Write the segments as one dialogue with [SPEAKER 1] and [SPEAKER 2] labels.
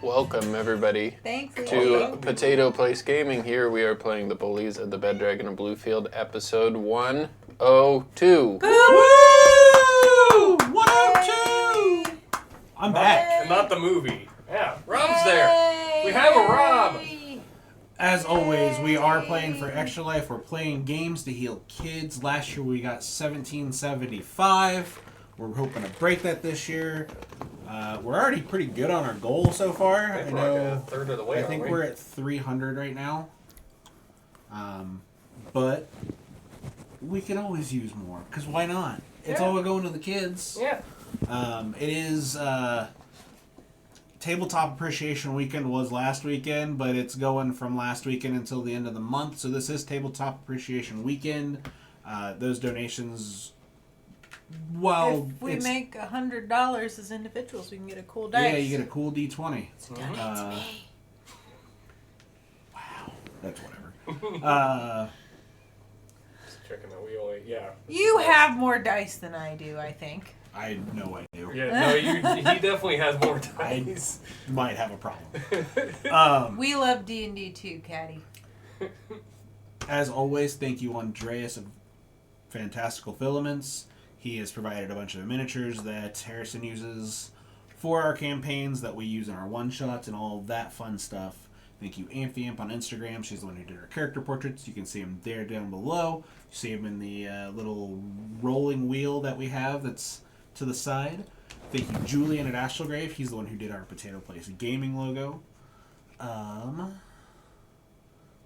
[SPEAKER 1] Welcome, everybody,
[SPEAKER 2] Thanks,
[SPEAKER 1] to Potato Place Gaming. Here we are playing the Bullies of the Bed Dragon of Bluefield, episode 102.
[SPEAKER 3] Woo! 102! I'm back.
[SPEAKER 4] And not the movie. Yeah, Rob's there. We have a Rob.
[SPEAKER 3] As always, we are playing for Extra Life. We're playing games to heal kids. Last year we got 1775. We're hoping to break that this year. We're already pretty good on our goal so far.
[SPEAKER 4] I think we're like a third of the way.
[SPEAKER 3] I think we're at 300 right now. But we can always use more, because why not? It's all going to the kids.
[SPEAKER 4] Yeah.
[SPEAKER 3] It is Tabletop Appreciation Weekend was last weekend, but it's going from last weekend until the end of the month. So this is Tabletop Appreciation Weekend. Those donations, well,
[SPEAKER 2] if we make $100 as individuals, we can get a cool dice.
[SPEAKER 3] Yeah, you get a cool D20.
[SPEAKER 2] So donate to me.
[SPEAKER 3] Wow, that's whatever.
[SPEAKER 4] Just checking out. We only,
[SPEAKER 2] You have more dice than I do, I think.
[SPEAKER 3] I know I do.
[SPEAKER 4] Yeah, no, he definitely has more dice.
[SPEAKER 3] I might have a problem.
[SPEAKER 2] We love D&D too, Caddy.
[SPEAKER 3] As always, thank you, Andreas of Fantastical Filaments. He has provided a bunch of miniatures that Harrison uses for our campaigns that we use in our one-shots and all that fun stuff. Thank you, Amphiamp on Instagram. She's the one who did our character portraits. You can see him there down below. You see him in the little rolling wheel that we have that's to the side. Thank you, Julian at Ashelgrave. He's the one who did our Potato Place gaming logo.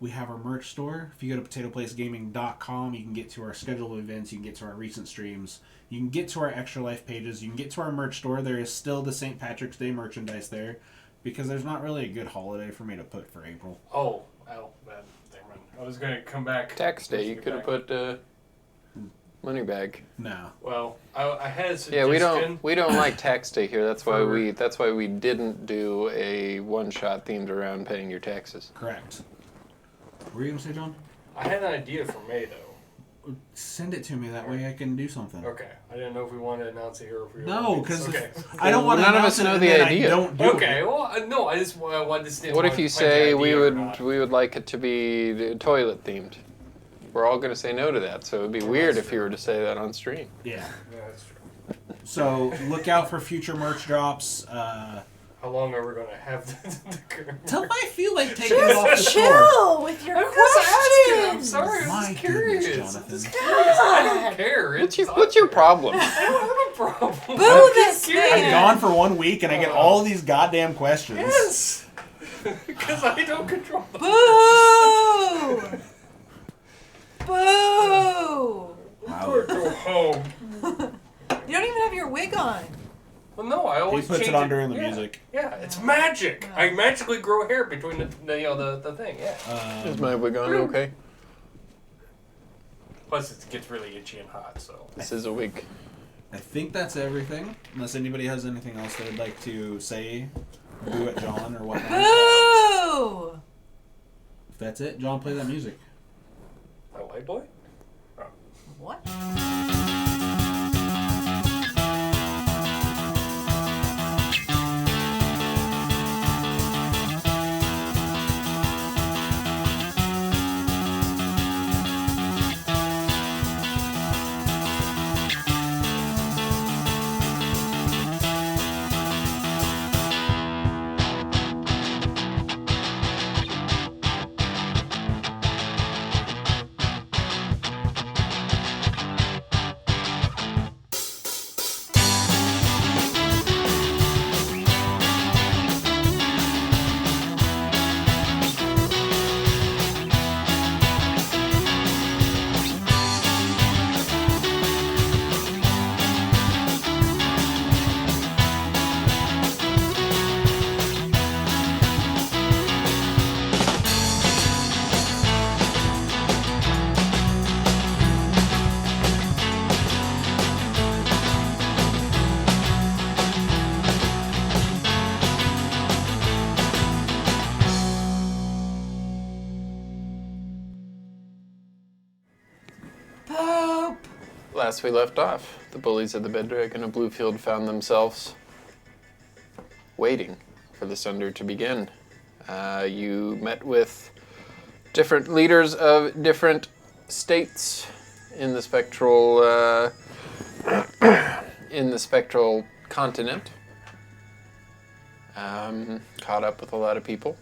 [SPEAKER 3] We have our merch store. If you go to potatoplacegaming.com, you can get to our schedule of events. You can get to our recent streams. You can get to our Extra Life pages. You can get to our merch store. There is still the St. Patrick's Day merchandise there, because there's not really a good holiday for me to put for April.
[SPEAKER 4] Oh, well, I was going to come back.
[SPEAKER 1] Tax day, you could have put money bag.
[SPEAKER 3] No.
[SPEAKER 4] Well, I had a suggestion.
[SPEAKER 1] Yeah, we don't like tax day here. That's why we didn't do a one-shot themed around paying your taxes.
[SPEAKER 3] Correct. What were you going to say, John?
[SPEAKER 4] I had an idea for May, though.
[SPEAKER 3] Send it to me. That way I can do something.
[SPEAKER 4] Okay. I didn't know if we wanted to announce it here or if we were
[SPEAKER 3] No, because
[SPEAKER 4] okay.
[SPEAKER 3] I don't want to
[SPEAKER 1] none of
[SPEAKER 3] announce
[SPEAKER 1] us know
[SPEAKER 3] it
[SPEAKER 1] the
[SPEAKER 3] and then
[SPEAKER 1] idea.
[SPEAKER 3] I don't do
[SPEAKER 4] Okay,
[SPEAKER 3] it.
[SPEAKER 4] well, no, I just wanted to see.
[SPEAKER 1] What if you say we would like it to be toilet themed? We're all going to say no to that, so it would be weird if you were to say that on stream.
[SPEAKER 3] Yeah.
[SPEAKER 4] Yeah, that's true.
[SPEAKER 3] So look out for future merch drops.
[SPEAKER 4] How long are we going to have the current?
[SPEAKER 3] Till I feel like taking it off the store.
[SPEAKER 2] Chill with your questions.
[SPEAKER 4] I'm sorry, I'm
[SPEAKER 3] My
[SPEAKER 4] just curious.
[SPEAKER 3] goodness,
[SPEAKER 4] I'm
[SPEAKER 3] Jonathan.
[SPEAKER 4] just curious. I don't care.
[SPEAKER 1] What's your problem?
[SPEAKER 4] I don't have a problem.
[SPEAKER 2] Boo
[SPEAKER 4] I'm
[SPEAKER 2] this
[SPEAKER 4] just curious.
[SPEAKER 3] I'm gone for 1 week and I get all these goddamn questions.
[SPEAKER 4] Yes. Because I don't control them.
[SPEAKER 2] Boo! Boo!
[SPEAKER 3] Wow.
[SPEAKER 4] Go home.
[SPEAKER 2] You don't even have your wig on.
[SPEAKER 4] Well, no, I
[SPEAKER 3] He
[SPEAKER 4] always
[SPEAKER 3] puts
[SPEAKER 4] change
[SPEAKER 3] it on during the music.
[SPEAKER 4] Yeah, it's magic. I magically grow hair between the thing. Yeah.
[SPEAKER 1] Is my wig on okay?
[SPEAKER 4] Plus, it gets really itchy and hot. So
[SPEAKER 1] This is a wig.
[SPEAKER 3] I think that's everything. Unless anybody has anything else they'd like to say, do it, John, or whatnot.
[SPEAKER 2] Boo!
[SPEAKER 3] If that's it, John, play that music.
[SPEAKER 4] a light boy. Oh.
[SPEAKER 2] What?
[SPEAKER 1] Last we left off, the bullies of the Bed Dragon of Bluefield found themselves waiting for the Sunder to begin. You met with different leaders of different states in the spectral continent. Caught up with a lot of people,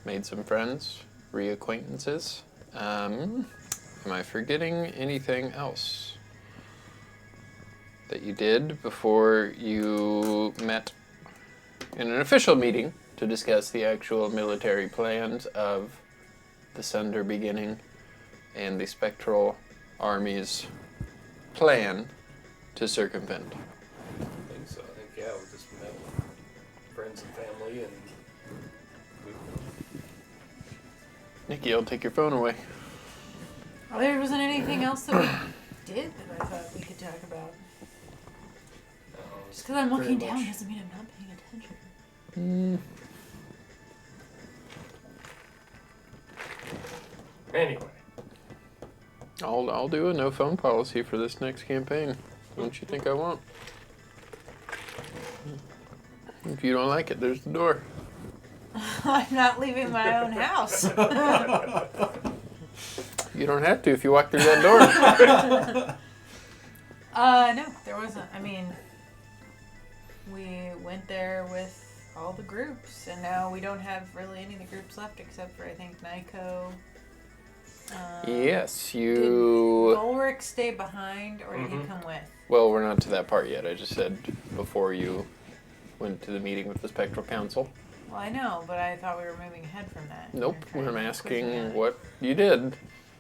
[SPEAKER 1] made some friends, reacquaintances. Am I forgetting anything else that you did before you met in an official meeting to discuss the actual military plans of the Sunder beginning and the Spectral Army's plan to circumvent?
[SPEAKER 4] I think so. I think, yeah, we just met friends and family and
[SPEAKER 1] Nikki, I'll take your phone away.
[SPEAKER 2] Well, there wasn't anything else that we did that I thought we could talk about. Just because I'm looking down doesn't mean I'm not paying attention.
[SPEAKER 4] Anyway.
[SPEAKER 1] I'll do a no phone policy for this next campaign. Don't you think I won't? If you don't like it, there's the door.
[SPEAKER 2] I'm not leaving my own house.
[SPEAKER 1] You don't have to if you walk through that door.
[SPEAKER 2] No, there wasn't. I mean, we went there with all the groups, and now we don't have really any of the groups left except for, I think, Nyko.
[SPEAKER 1] Yes,
[SPEAKER 2] Did
[SPEAKER 1] you...
[SPEAKER 2] Ulrich stay behind, or did he come with?
[SPEAKER 1] Well, we're not to that part yet. I just said before you went to the meeting with the Spectral Council.
[SPEAKER 2] Well, I know, but I thought we were moving ahead from that.
[SPEAKER 1] Nope,
[SPEAKER 2] We were
[SPEAKER 1] I'm
[SPEAKER 2] trying to push ahead.
[SPEAKER 1] asking what you did.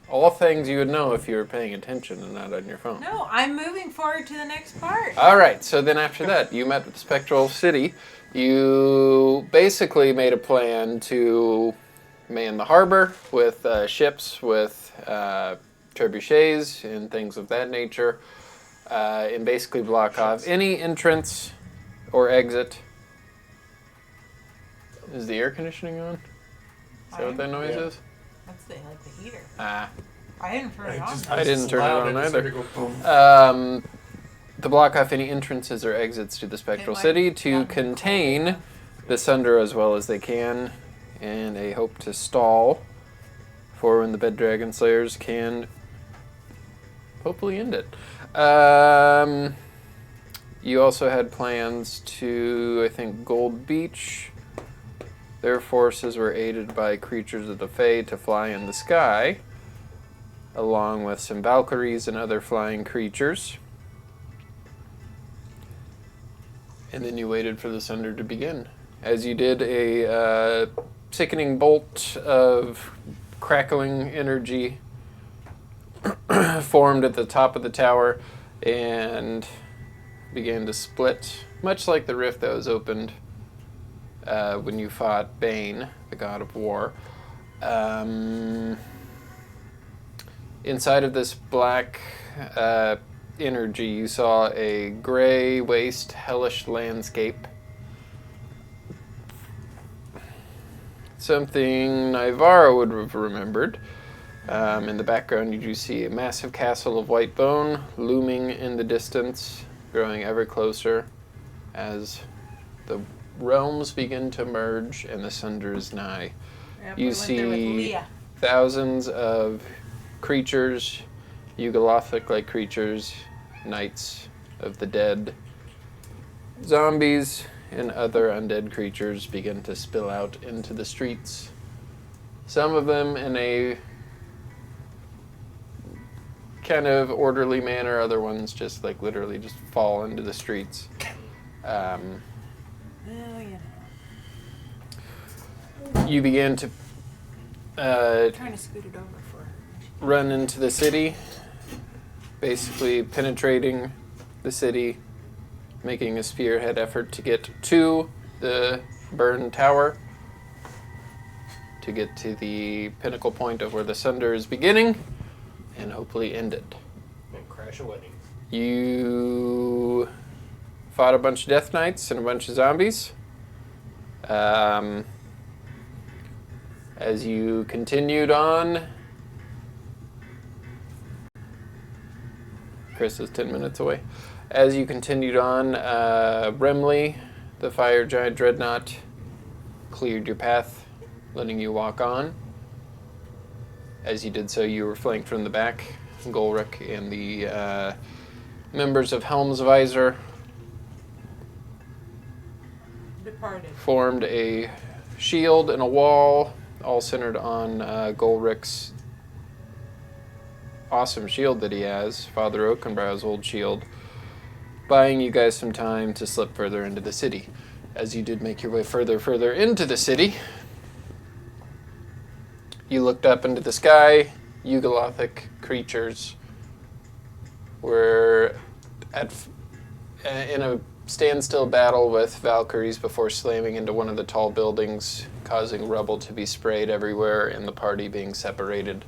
[SPEAKER 1] All things you would know if you were paying attention and not on your phone.
[SPEAKER 2] No, I'm moving forward to the next part.
[SPEAKER 1] All right, so then after that, you met with Spectral City. You basically made a plan to man the harbor with ships, with trebuchets and things of that nature, and basically block off any entrance or exit. Is the air conditioning on? Is that what that noise is?
[SPEAKER 2] That's the heater.
[SPEAKER 1] Ah.
[SPEAKER 2] I didn't turn it on.
[SPEAKER 1] I didn't turn it on either. To block off any entrances or exits to the Spectral
[SPEAKER 2] might
[SPEAKER 1] City,
[SPEAKER 2] not
[SPEAKER 1] to
[SPEAKER 2] be
[SPEAKER 1] contain
[SPEAKER 2] cold.
[SPEAKER 1] the Sunder as well as they can, and they hope to stall for when the Bed Dragon Slayers can hopefully end it. You also had plans to, I think, Gold Beach. Their forces were aided by creatures of the Fae to fly in the sky, along with some Valkyries and other flying creatures. And then you waited for the Sunder to begin. As you did, a sickening bolt of crackling energy formed at the top of the tower and began to split, much like the rift that was opened when you fought Bane, the god of war. Inside of this black energy, you saw a gray, waste, hellish landscape. Something Naivara would have remembered. In the background, you do see a massive castle of white bone looming in the distance, growing ever closer as the realms begin to merge and the Sunder is nigh.
[SPEAKER 2] Yep,
[SPEAKER 1] You
[SPEAKER 2] we went there with
[SPEAKER 1] see
[SPEAKER 2] Leah.
[SPEAKER 1] thousands of creatures, Yugalothic-like creatures, knights of the dead, zombies, and other undead creatures begin to spill out into the streets. Some of them in a kind of orderly manner, other ones just like literally just fall into the streets.
[SPEAKER 2] Well,
[SPEAKER 1] You begin to
[SPEAKER 2] trying to scoot it over for her.
[SPEAKER 1] run into the city, basically penetrating the city, making a spearhead effort to get to the burned tower, to get to the pinnacle point of where the Sunder is beginning, and hopefully end it.
[SPEAKER 4] And crash a wedding.
[SPEAKER 1] You fought a bunch of Death Knights and a bunch of zombies. As you continued on, Chris is 10 minutes away. As you continued on, Remley, the fire giant dreadnought, cleared your path, letting you walk on. As you did so, you were flanked from the back. Golrick and the members of Helmsvisor
[SPEAKER 2] Departed.
[SPEAKER 1] formed a shield and a wall, all centered on Golrick's awesome shield that he has, Father Oakenbrow's old shield, buying you guys some time to slip further into the city. As you did make your way further into the city, you looked up into the sky. Yugolothic creatures were in a standstill battle with Valkyries before slamming into one of the tall buildings, causing rubble to be sprayed everywhere and the party being separated.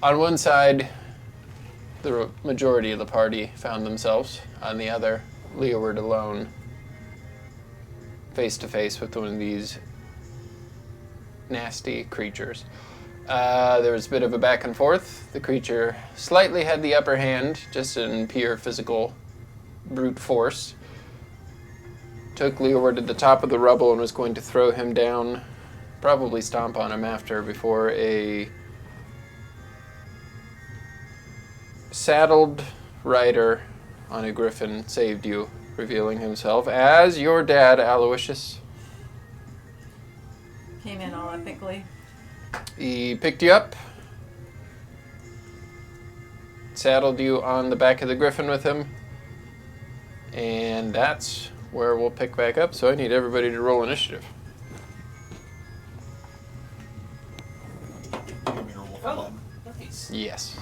[SPEAKER 1] On one side, the majority of the party found themselves. On the other, Leeward alone, face to face with one of these nasty creatures. There was a bit of a back and forth. The creature slightly had the upper hand, just in pure physical brute force. Took Leeward to the top of the rubble and was going to throw him down, probably stomp on him after, before a saddled rider on a griffin saved you, revealing himself as your dad, Aloysius.
[SPEAKER 2] Came in all epically.
[SPEAKER 1] He picked you up, saddled you on the back of the griffin with him, and that's where we'll pick back up, so I need everybody to roll initiative.
[SPEAKER 4] Oh, nice.
[SPEAKER 1] Yes.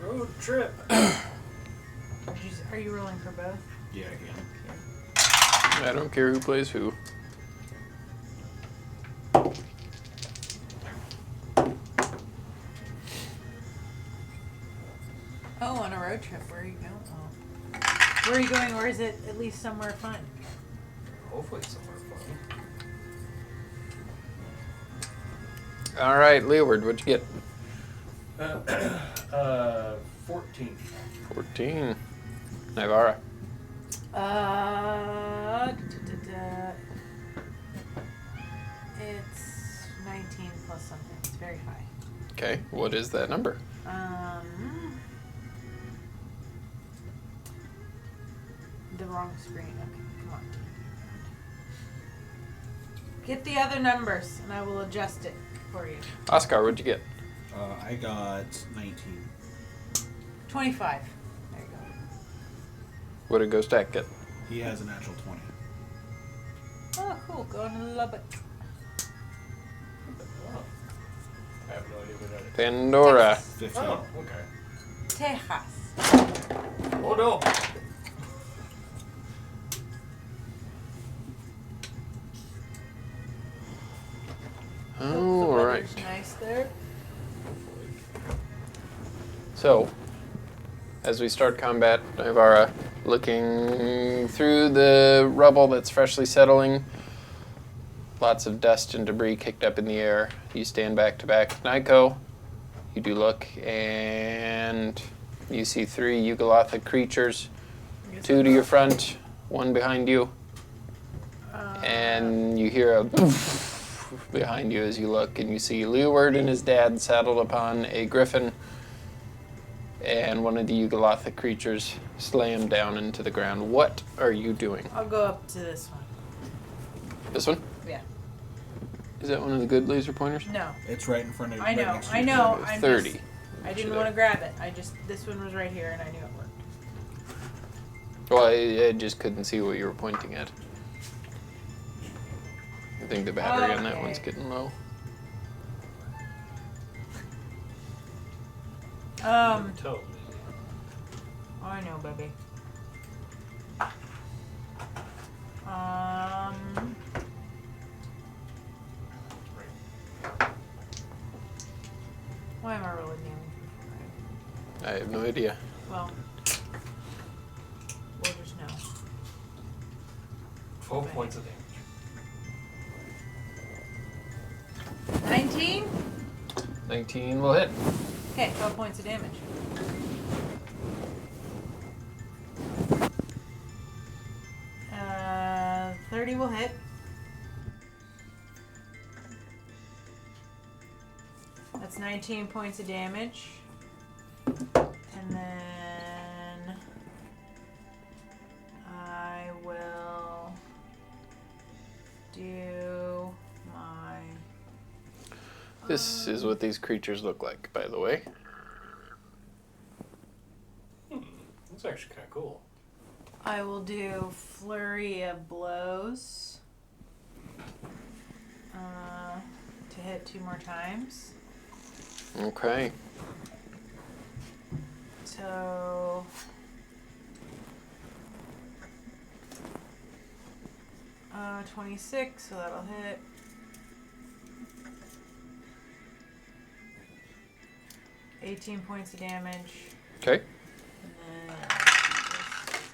[SPEAKER 4] Road trip.
[SPEAKER 2] Are you rolling for both?
[SPEAKER 3] Yeah, I can.
[SPEAKER 1] I don't care who plays who.
[SPEAKER 2] Oh, on a road trip. Where are you going? Oh. Where are you going, or is it at least somewhere fun?
[SPEAKER 4] Hopefully somewhere fun.
[SPEAKER 1] All right, Leeward, what'd you get?
[SPEAKER 4] 14.
[SPEAKER 1] 14. Nivara.
[SPEAKER 2] It's 19 plus something. It's very high.
[SPEAKER 1] Okay, what is that number?
[SPEAKER 2] The wrong screen. Okay, come on. Get the other numbers, and I will adjust it for you.
[SPEAKER 1] Oscar, what'd you get?
[SPEAKER 3] I got 19.
[SPEAKER 2] 25. There you go.
[SPEAKER 1] What did Ghost Act get?
[SPEAKER 3] He has a natural 20.
[SPEAKER 2] Oh, cool. Going to Lubbock.
[SPEAKER 4] Oh. I have no idea what that is.
[SPEAKER 1] Pandora.
[SPEAKER 3] 15.
[SPEAKER 4] Oh, okay.
[SPEAKER 2] Texas.
[SPEAKER 4] Oh no.
[SPEAKER 2] Hope the
[SPEAKER 1] All right.
[SPEAKER 2] weather's nice there.
[SPEAKER 1] So, as we start combat, Nivara, looking through the rubble that's freshly settling, lots of dust and debris kicked up in the air. You stand back to back with Nyko. You do look, and you see 3 Yugolothic creatures, 2 to your front, 1 behind you, and you hear a poof behind you as you look, and you see Leeward and his dad saddled upon a griffin, and one of the Yugolothic creatures slammed down into the ground. What are you doing?
[SPEAKER 2] I'll go up to this one.
[SPEAKER 1] This one?
[SPEAKER 2] Yeah.
[SPEAKER 1] Is that one of the good laser pointers?
[SPEAKER 2] No.
[SPEAKER 3] It's right in front of you.
[SPEAKER 2] I know.
[SPEAKER 3] Right next to
[SPEAKER 2] I
[SPEAKER 3] you.
[SPEAKER 2] know. I'm
[SPEAKER 1] 30.
[SPEAKER 2] just- I didn't want to grab it. This one was right here, and I knew it worked.
[SPEAKER 1] Well, I just couldn't see what you were pointing at. I think the battery on that
[SPEAKER 2] Okay.
[SPEAKER 1] one's getting low.
[SPEAKER 4] Toe.
[SPEAKER 2] I know, baby. Why am I rolling damage before
[SPEAKER 1] I have no idea.
[SPEAKER 2] Well, we'll just know.
[SPEAKER 4] 12 points of damage.
[SPEAKER 2] 19?
[SPEAKER 1] 19 will hit.
[SPEAKER 2] Okay, 12 points of damage. Uh, 30 will hit. That's 19 points of damage. And then I will do my...
[SPEAKER 1] This is what these creatures look like, by the way.
[SPEAKER 4] That's actually kind of cool.
[SPEAKER 2] I will do Flurry of Blows to hit 2 more times.
[SPEAKER 1] Okay.
[SPEAKER 2] So 26, so that'll hit. $18 points of damage.
[SPEAKER 1] Okay.
[SPEAKER 2] And then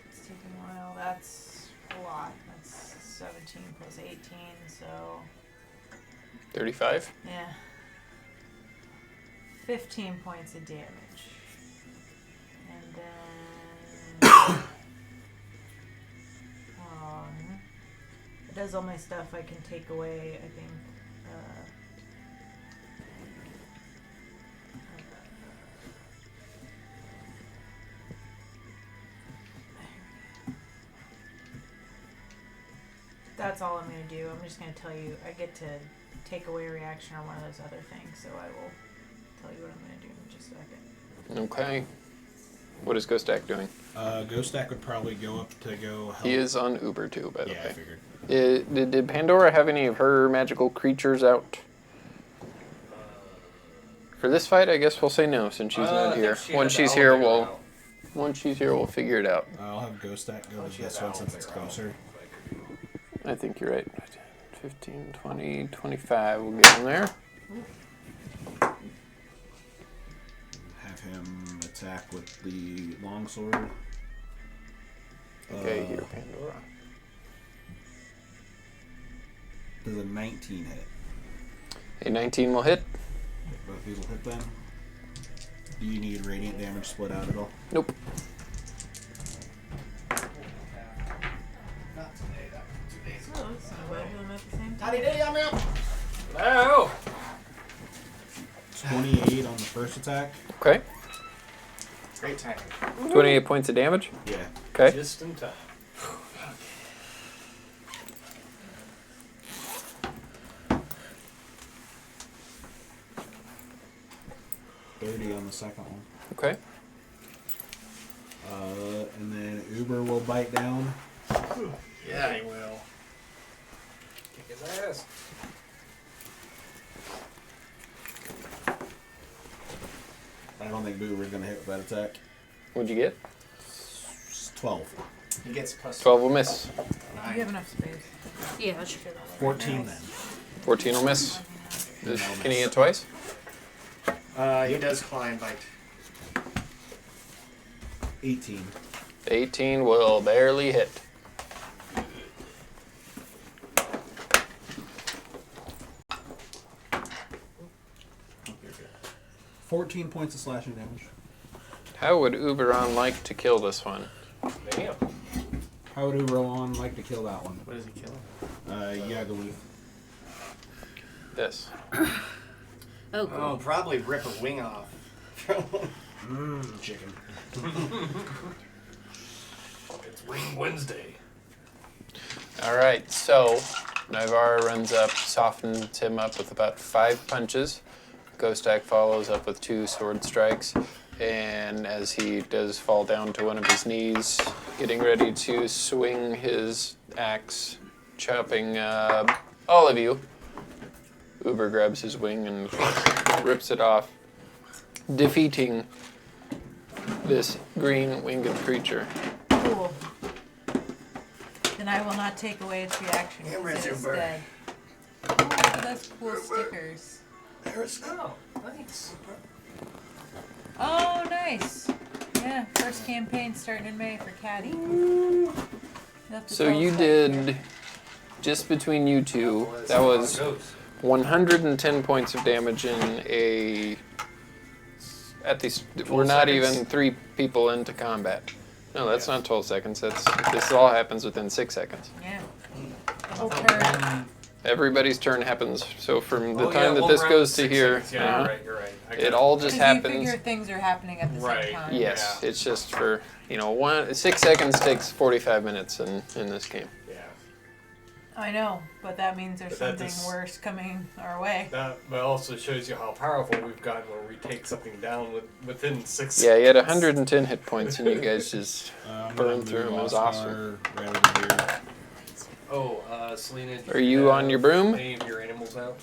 [SPEAKER 2] it's taking a while. That's a lot. That's 17 plus 18, so
[SPEAKER 1] 35.
[SPEAKER 2] yeah. 15 points of damage. And then it does all my stuff I can take away, I think. That's all I'm going to do. I'm just going to tell you, I get to take away a reaction on one of those other things, so I will tell you what I'm going to do in just a second.
[SPEAKER 1] Okay. What is Ghostak doing?
[SPEAKER 3] Ghostak would probably go up to go help.
[SPEAKER 1] He is on Uber too, by the
[SPEAKER 3] Yeah, I
[SPEAKER 1] way.
[SPEAKER 3] figured.
[SPEAKER 1] Did Pandora have any of her magical creatures out? For this fight, I guess we'll say no, since she's not here. Once she's here, we'll figure it out.
[SPEAKER 3] I'll have Ghostak go with this one since it's closer.
[SPEAKER 1] I think you're right. 15, 20, 25. We'll get him there.
[SPEAKER 3] Have him attack with the longsword.
[SPEAKER 1] Okay, here, Pandora.
[SPEAKER 3] Does a 19 hit?
[SPEAKER 1] A 19 will hit.
[SPEAKER 3] Both these will hit then. Do you need radiant damage split out at all?
[SPEAKER 1] Nope.
[SPEAKER 2] Oh, it's not both of them at the same time.
[SPEAKER 4] No!
[SPEAKER 3] 28 on the first attack.
[SPEAKER 1] Okay.
[SPEAKER 5] Great timing.
[SPEAKER 1] 28 points of damage.
[SPEAKER 3] Yeah.
[SPEAKER 1] Okay.
[SPEAKER 4] Just in time.
[SPEAKER 3] 30 on the second one.
[SPEAKER 1] Okay.
[SPEAKER 3] And then Uber will bite down.
[SPEAKER 5] Yeah, he will.
[SPEAKER 4] Kick his ass.
[SPEAKER 3] I don't think Uber's going to hit with that attack.
[SPEAKER 1] What'd you get?
[SPEAKER 3] It's 12.
[SPEAKER 5] He gets plus
[SPEAKER 1] 12 will miss.
[SPEAKER 2] You have enough space.
[SPEAKER 6] Yeah, that's true.
[SPEAKER 3] 14 then.
[SPEAKER 1] 14 will miss.
[SPEAKER 3] No
[SPEAKER 1] Can he
[SPEAKER 3] miss.
[SPEAKER 1] hit twice?
[SPEAKER 5] He does climb bite.
[SPEAKER 3] 18.
[SPEAKER 1] 18 will barely hit.
[SPEAKER 3] You're good. 14 points of slashing damage.
[SPEAKER 1] How would Uberon like to kill this one?
[SPEAKER 4] Damn.
[SPEAKER 3] How would Uberon like to kill that one?
[SPEAKER 5] What does he kill?
[SPEAKER 3] Yagaleaf.
[SPEAKER 1] This.
[SPEAKER 6] Oh, cool.
[SPEAKER 5] Oh, probably rip a wing off.
[SPEAKER 3] Chicken.
[SPEAKER 4] It's Wing Wednesday.
[SPEAKER 1] Alright, so Navarre runs up, softens him up with about 5 punches. Ghostak follows up with 2 sword strikes. And as he does fall down to one of his knees, getting ready to swing his axe, chopping all of you, Uber grabs his wing and rips it off, defeating this green winged creature.
[SPEAKER 2] Cool. Then I will not take away its reaction
[SPEAKER 5] Yeah,
[SPEAKER 2] because it is
[SPEAKER 5] Razorburn.
[SPEAKER 2] dead. Oh, that's cool stickers.
[SPEAKER 5] Oh, nice.
[SPEAKER 2] Oh, nice. Yeah, first campaign starting in May for Caddy. You'll have to
[SPEAKER 1] So
[SPEAKER 2] tell
[SPEAKER 1] you
[SPEAKER 2] us
[SPEAKER 1] did, just between you two, that was 110 points of damage in a. At these, we're not
[SPEAKER 4] seconds.
[SPEAKER 1] even 3 people into combat. No, that's not 12 seconds. This all happens within 6 seconds.
[SPEAKER 2] Yeah. The whole turn.
[SPEAKER 1] Everybody's turn happens. So from the
[SPEAKER 4] Oh,
[SPEAKER 1] time
[SPEAKER 4] yeah,
[SPEAKER 1] that
[SPEAKER 4] one
[SPEAKER 1] this
[SPEAKER 4] round,
[SPEAKER 1] goes to
[SPEAKER 4] 6
[SPEAKER 1] here,
[SPEAKER 4] seconds. Yeah, you're right. I got
[SPEAKER 1] it all just
[SPEAKER 2] Because
[SPEAKER 1] happens.
[SPEAKER 2] you figure things are happening at the
[SPEAKER 4] Right.
[SPEAKER 2] same time.
[SPEAKER 1] Yes,
[SPEAKER 4] Yeah.
[SPEAKER 1] it's just for 6 seconds takes 45 minutes in this game.
[SPEAKER 4] Yeah.
[SPEAKER 2] I know, but that means there's
[SPEAKER 4] But that
[SPEAKER 2] something
[SPEAKER 4] does-
[SPEAKER 2] worse coming our way.
[SPEAKER 4] That also shows you how powerful we've gotten when we take something down within 6
[SPEAKER 1] Yeah, you had 110 hit points, and you guys just
[SPEAKER 3] I'm
[SPEAKER 1] burned
[SPEAKER 3] gonna
[SPEAKER 1] through
[SPEAKER 3] move
[SPEAKER 1] them. It was
[SPEAKER 3] Oscar
[SPEAKER 1] awesome.
[SPEAKER 3] right over here.
[SPEAKER 4] Oh, Selena.
[SPEAKER 1] Are you on your broom?
[SPEAKER 4] Any of your animals out?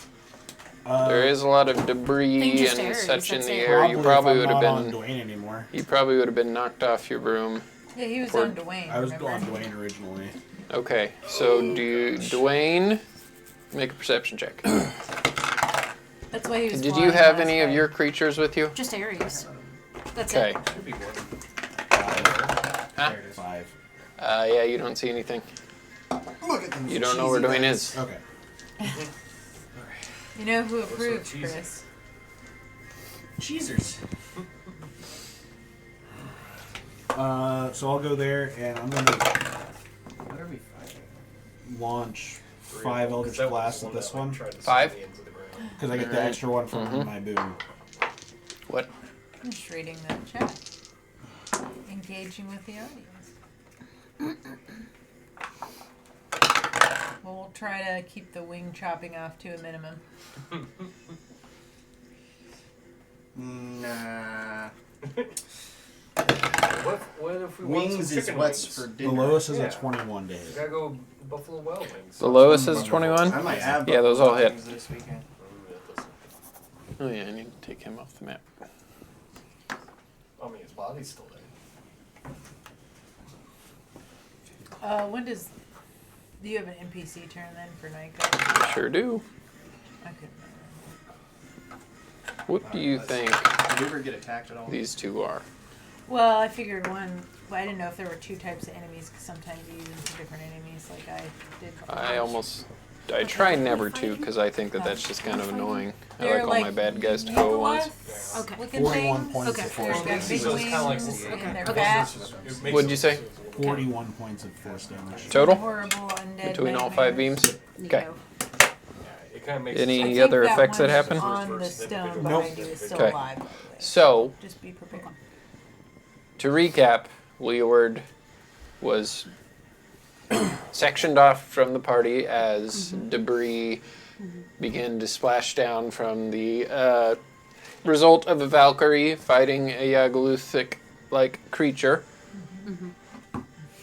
[SPEAKER 1] There is a lot of debris
[SPEAKER 6] Think just
[SPEAKER 1] and
[SPEAKER 6] areas,
[SPEAKER 1] such in
[SPEAKER 6] that's
[SPEAKER 1] the
[SPEAKER 6] it.
[SPEAKER 1] air. You probably
[SPEAKER 3] if
[SPEAKER 1] would
[SPEAKER 3] I'm
[SPEAKER 1] have
[SPEAKER 3] not on
[SPEAKER 1] been.
[SPEAKER 3] Dwayne anymore.
[SPEAKER 1] You probably would have been knocked off your broom.
[SPEAKER 2] Yeah, he was
[SPEAKER 1] Or-
[SPEAKER 2] on Dwayne.
[SPEAKER 3] I was
[SPEAKER 2] remember?
[SPEAKER 3] on Dwayne originally.
[SPEAKER 1] Okay, so Dwayne, make a perception check.
[SPEAKER 2] That's why he was.
[SPEAKER 1] Did
[SPEAKER 2] flying
[SPEAKER 1] you have
[SPEAKER 2] last
[SPEAKER 1] any of
[SPEAKER 2] time.
[SPEAKER 1] your creatures with you?
[SPEAKER 6] Just Aries. That's
[SPEAKER 1] Okay.
[SPEAKER 6] it.
[SPEAKER 4] Should be one.
[SPEAKER 1] Huh?
[SPEAKER 5] There it is.
[SPEAKER 3] 5.
[SPEAKER 1] Yeah, you don't see anything.
[SPEAKER 5] Look at them.
[SPEAKER 1] You don't know where Dwayne is.
[SPEAKER 3] Okay.
[SPEAKER 2] You know who
[SPEAKER 4] so
[SPEAKER 2] approves,
[SPEAKER 4] cheesy.
[SPEAKER 2] Chris?
[SPEAKER 5] Cheesers.
[SPEAKER 3] So I'll go there, and I'm gonna
[SPEAKER 5] What are we fighting?
[SPEAKER 3] launch 5
[SPEAKER 4] 'Cause
[SPEAKER 3] Eldritch
[SPEAKER 4] that was
[SPEAKER 3] Blasts
[SPEAKER 4] the
[SPEAKER 3] with this
[SPEAKER 4] that, like,
[SPEAKER 3] one,
[SPEAKER 4] tried to
[SPEAKER 1] 5?
[SPEAKER 4] send me into the ground.
[SPEAKER 3] because I get the
[SPEAKER 1] Alright.
[SPEAKER 3] extra one from
[SPEAKER 1] Mhm.
[SPEAKER 3] my boom.
[SPEAKER 1] What?
[SPEAKER 2] I'm just reading the chat. Engaging with the audience. Well, we'll try to keep the wing chopping off to a minimum.
[SPEAKER 5] Nah.
[SPEAKER 4] What if we want some
[SPEAKER 5] Wings is
[SPEAKER 4] chicken
[SPEAKER 5] what's
[SPEAKER 4] wings?
[SPEAKER 5] for
[SPEAKER 3] The
[SPEAKER 5] dinner.
[SPEAKER 3] lowest is
[SPEAKER 4] Yeah.
[SPEAKER 3] a 21 to
[SPEAKER 4] We
[SPEAKER 3] hit.
[SPEAKER 4] gotta go Buffalo Wild Wings.
[SPEAKER 1] The lowest is 21?
[SPEAKER 5] I might have
[SPEAKER 1] Yeah, those all hit.
[SPEAKER 5] wings this weekend.
[SPEAKER 1] Oh yeah, I need to take him off the map.
[SPEAKER 4] I mean, his body's still there.
[SPEAKER 2] When does... Do you have an NPC turn then for Nyko?
[SPEAKER 1] Sure do.
[SPEAKER 2] I couldn't remember.
[SPEAKER 1] What do you think
[SPEAKER 5] Did you ever get attacked at all?
[SPEAKER 1] these two are?
[SPEAKER 2] Well, I figured one... Well, I didn't know if there were two types of enemies, because sometimes you use different enemies, like I did.
[SPEAKER 1] I try never to, because I think that that's just kind of annoying. I like all my bad guys to go at once.
[SPEAKER 6] Okay.
[SPEAKER 2] Looking
[SPEAKER 3] 41
[SPEAKER 2] things.
[SPEAKER 3] points
[SPEAKER 6] Okay.
[SPEAKER 3] of force
[SPEAKER 2] They've got
[SPEAKER 3] damage.
[SPEAKER 2] big
[SPEAKER 4] So it's kinda like
[SPEAKER 2] wings,
[SPEAKER 4] the-
[SPEAKER 2] and they're
[SPEAKER 6] Okay.
[SPEAKER 2] fat.
[SPEAKER 1] What'd you say?
[SPEAKER 3] 41 points of force damage.
[SPEAKER 1] Total?
[SPEAKER 2] Horrible undead
[SPEAKER 1] Between all 5
[SPEAKER 2] nightmares.
[SPEAKER 1] beams? Okay.
[SPEAKER 4] Yeah, it kind of makes
[SPEAKER 1] Any
[SPEAKER 2] I
[SPEAKER 4] sense.
[SPEAKER 2] think
[SPEAKER 1] other
[SPEAKER 2] that
[SPEAKER 1] effects that
[SPEAKER 2] one
[SPEAKER 1] happen?
[SPEAKER 2] on the stone
[SPEAKER 3] Nope.
[SPEAKER 2] behind you is still
[SPEAKER 1] Okay.
[SPEAKER 2] alive. by the way.
[SPEAKER 1] So,
[SPEAKER 2] Just be prepared.
[SPEAKER 1] to recap, Leeward was sectioned off from the party as debris began to splash down from the result of a Valkyrie fighting a Yagaluthic-like creature.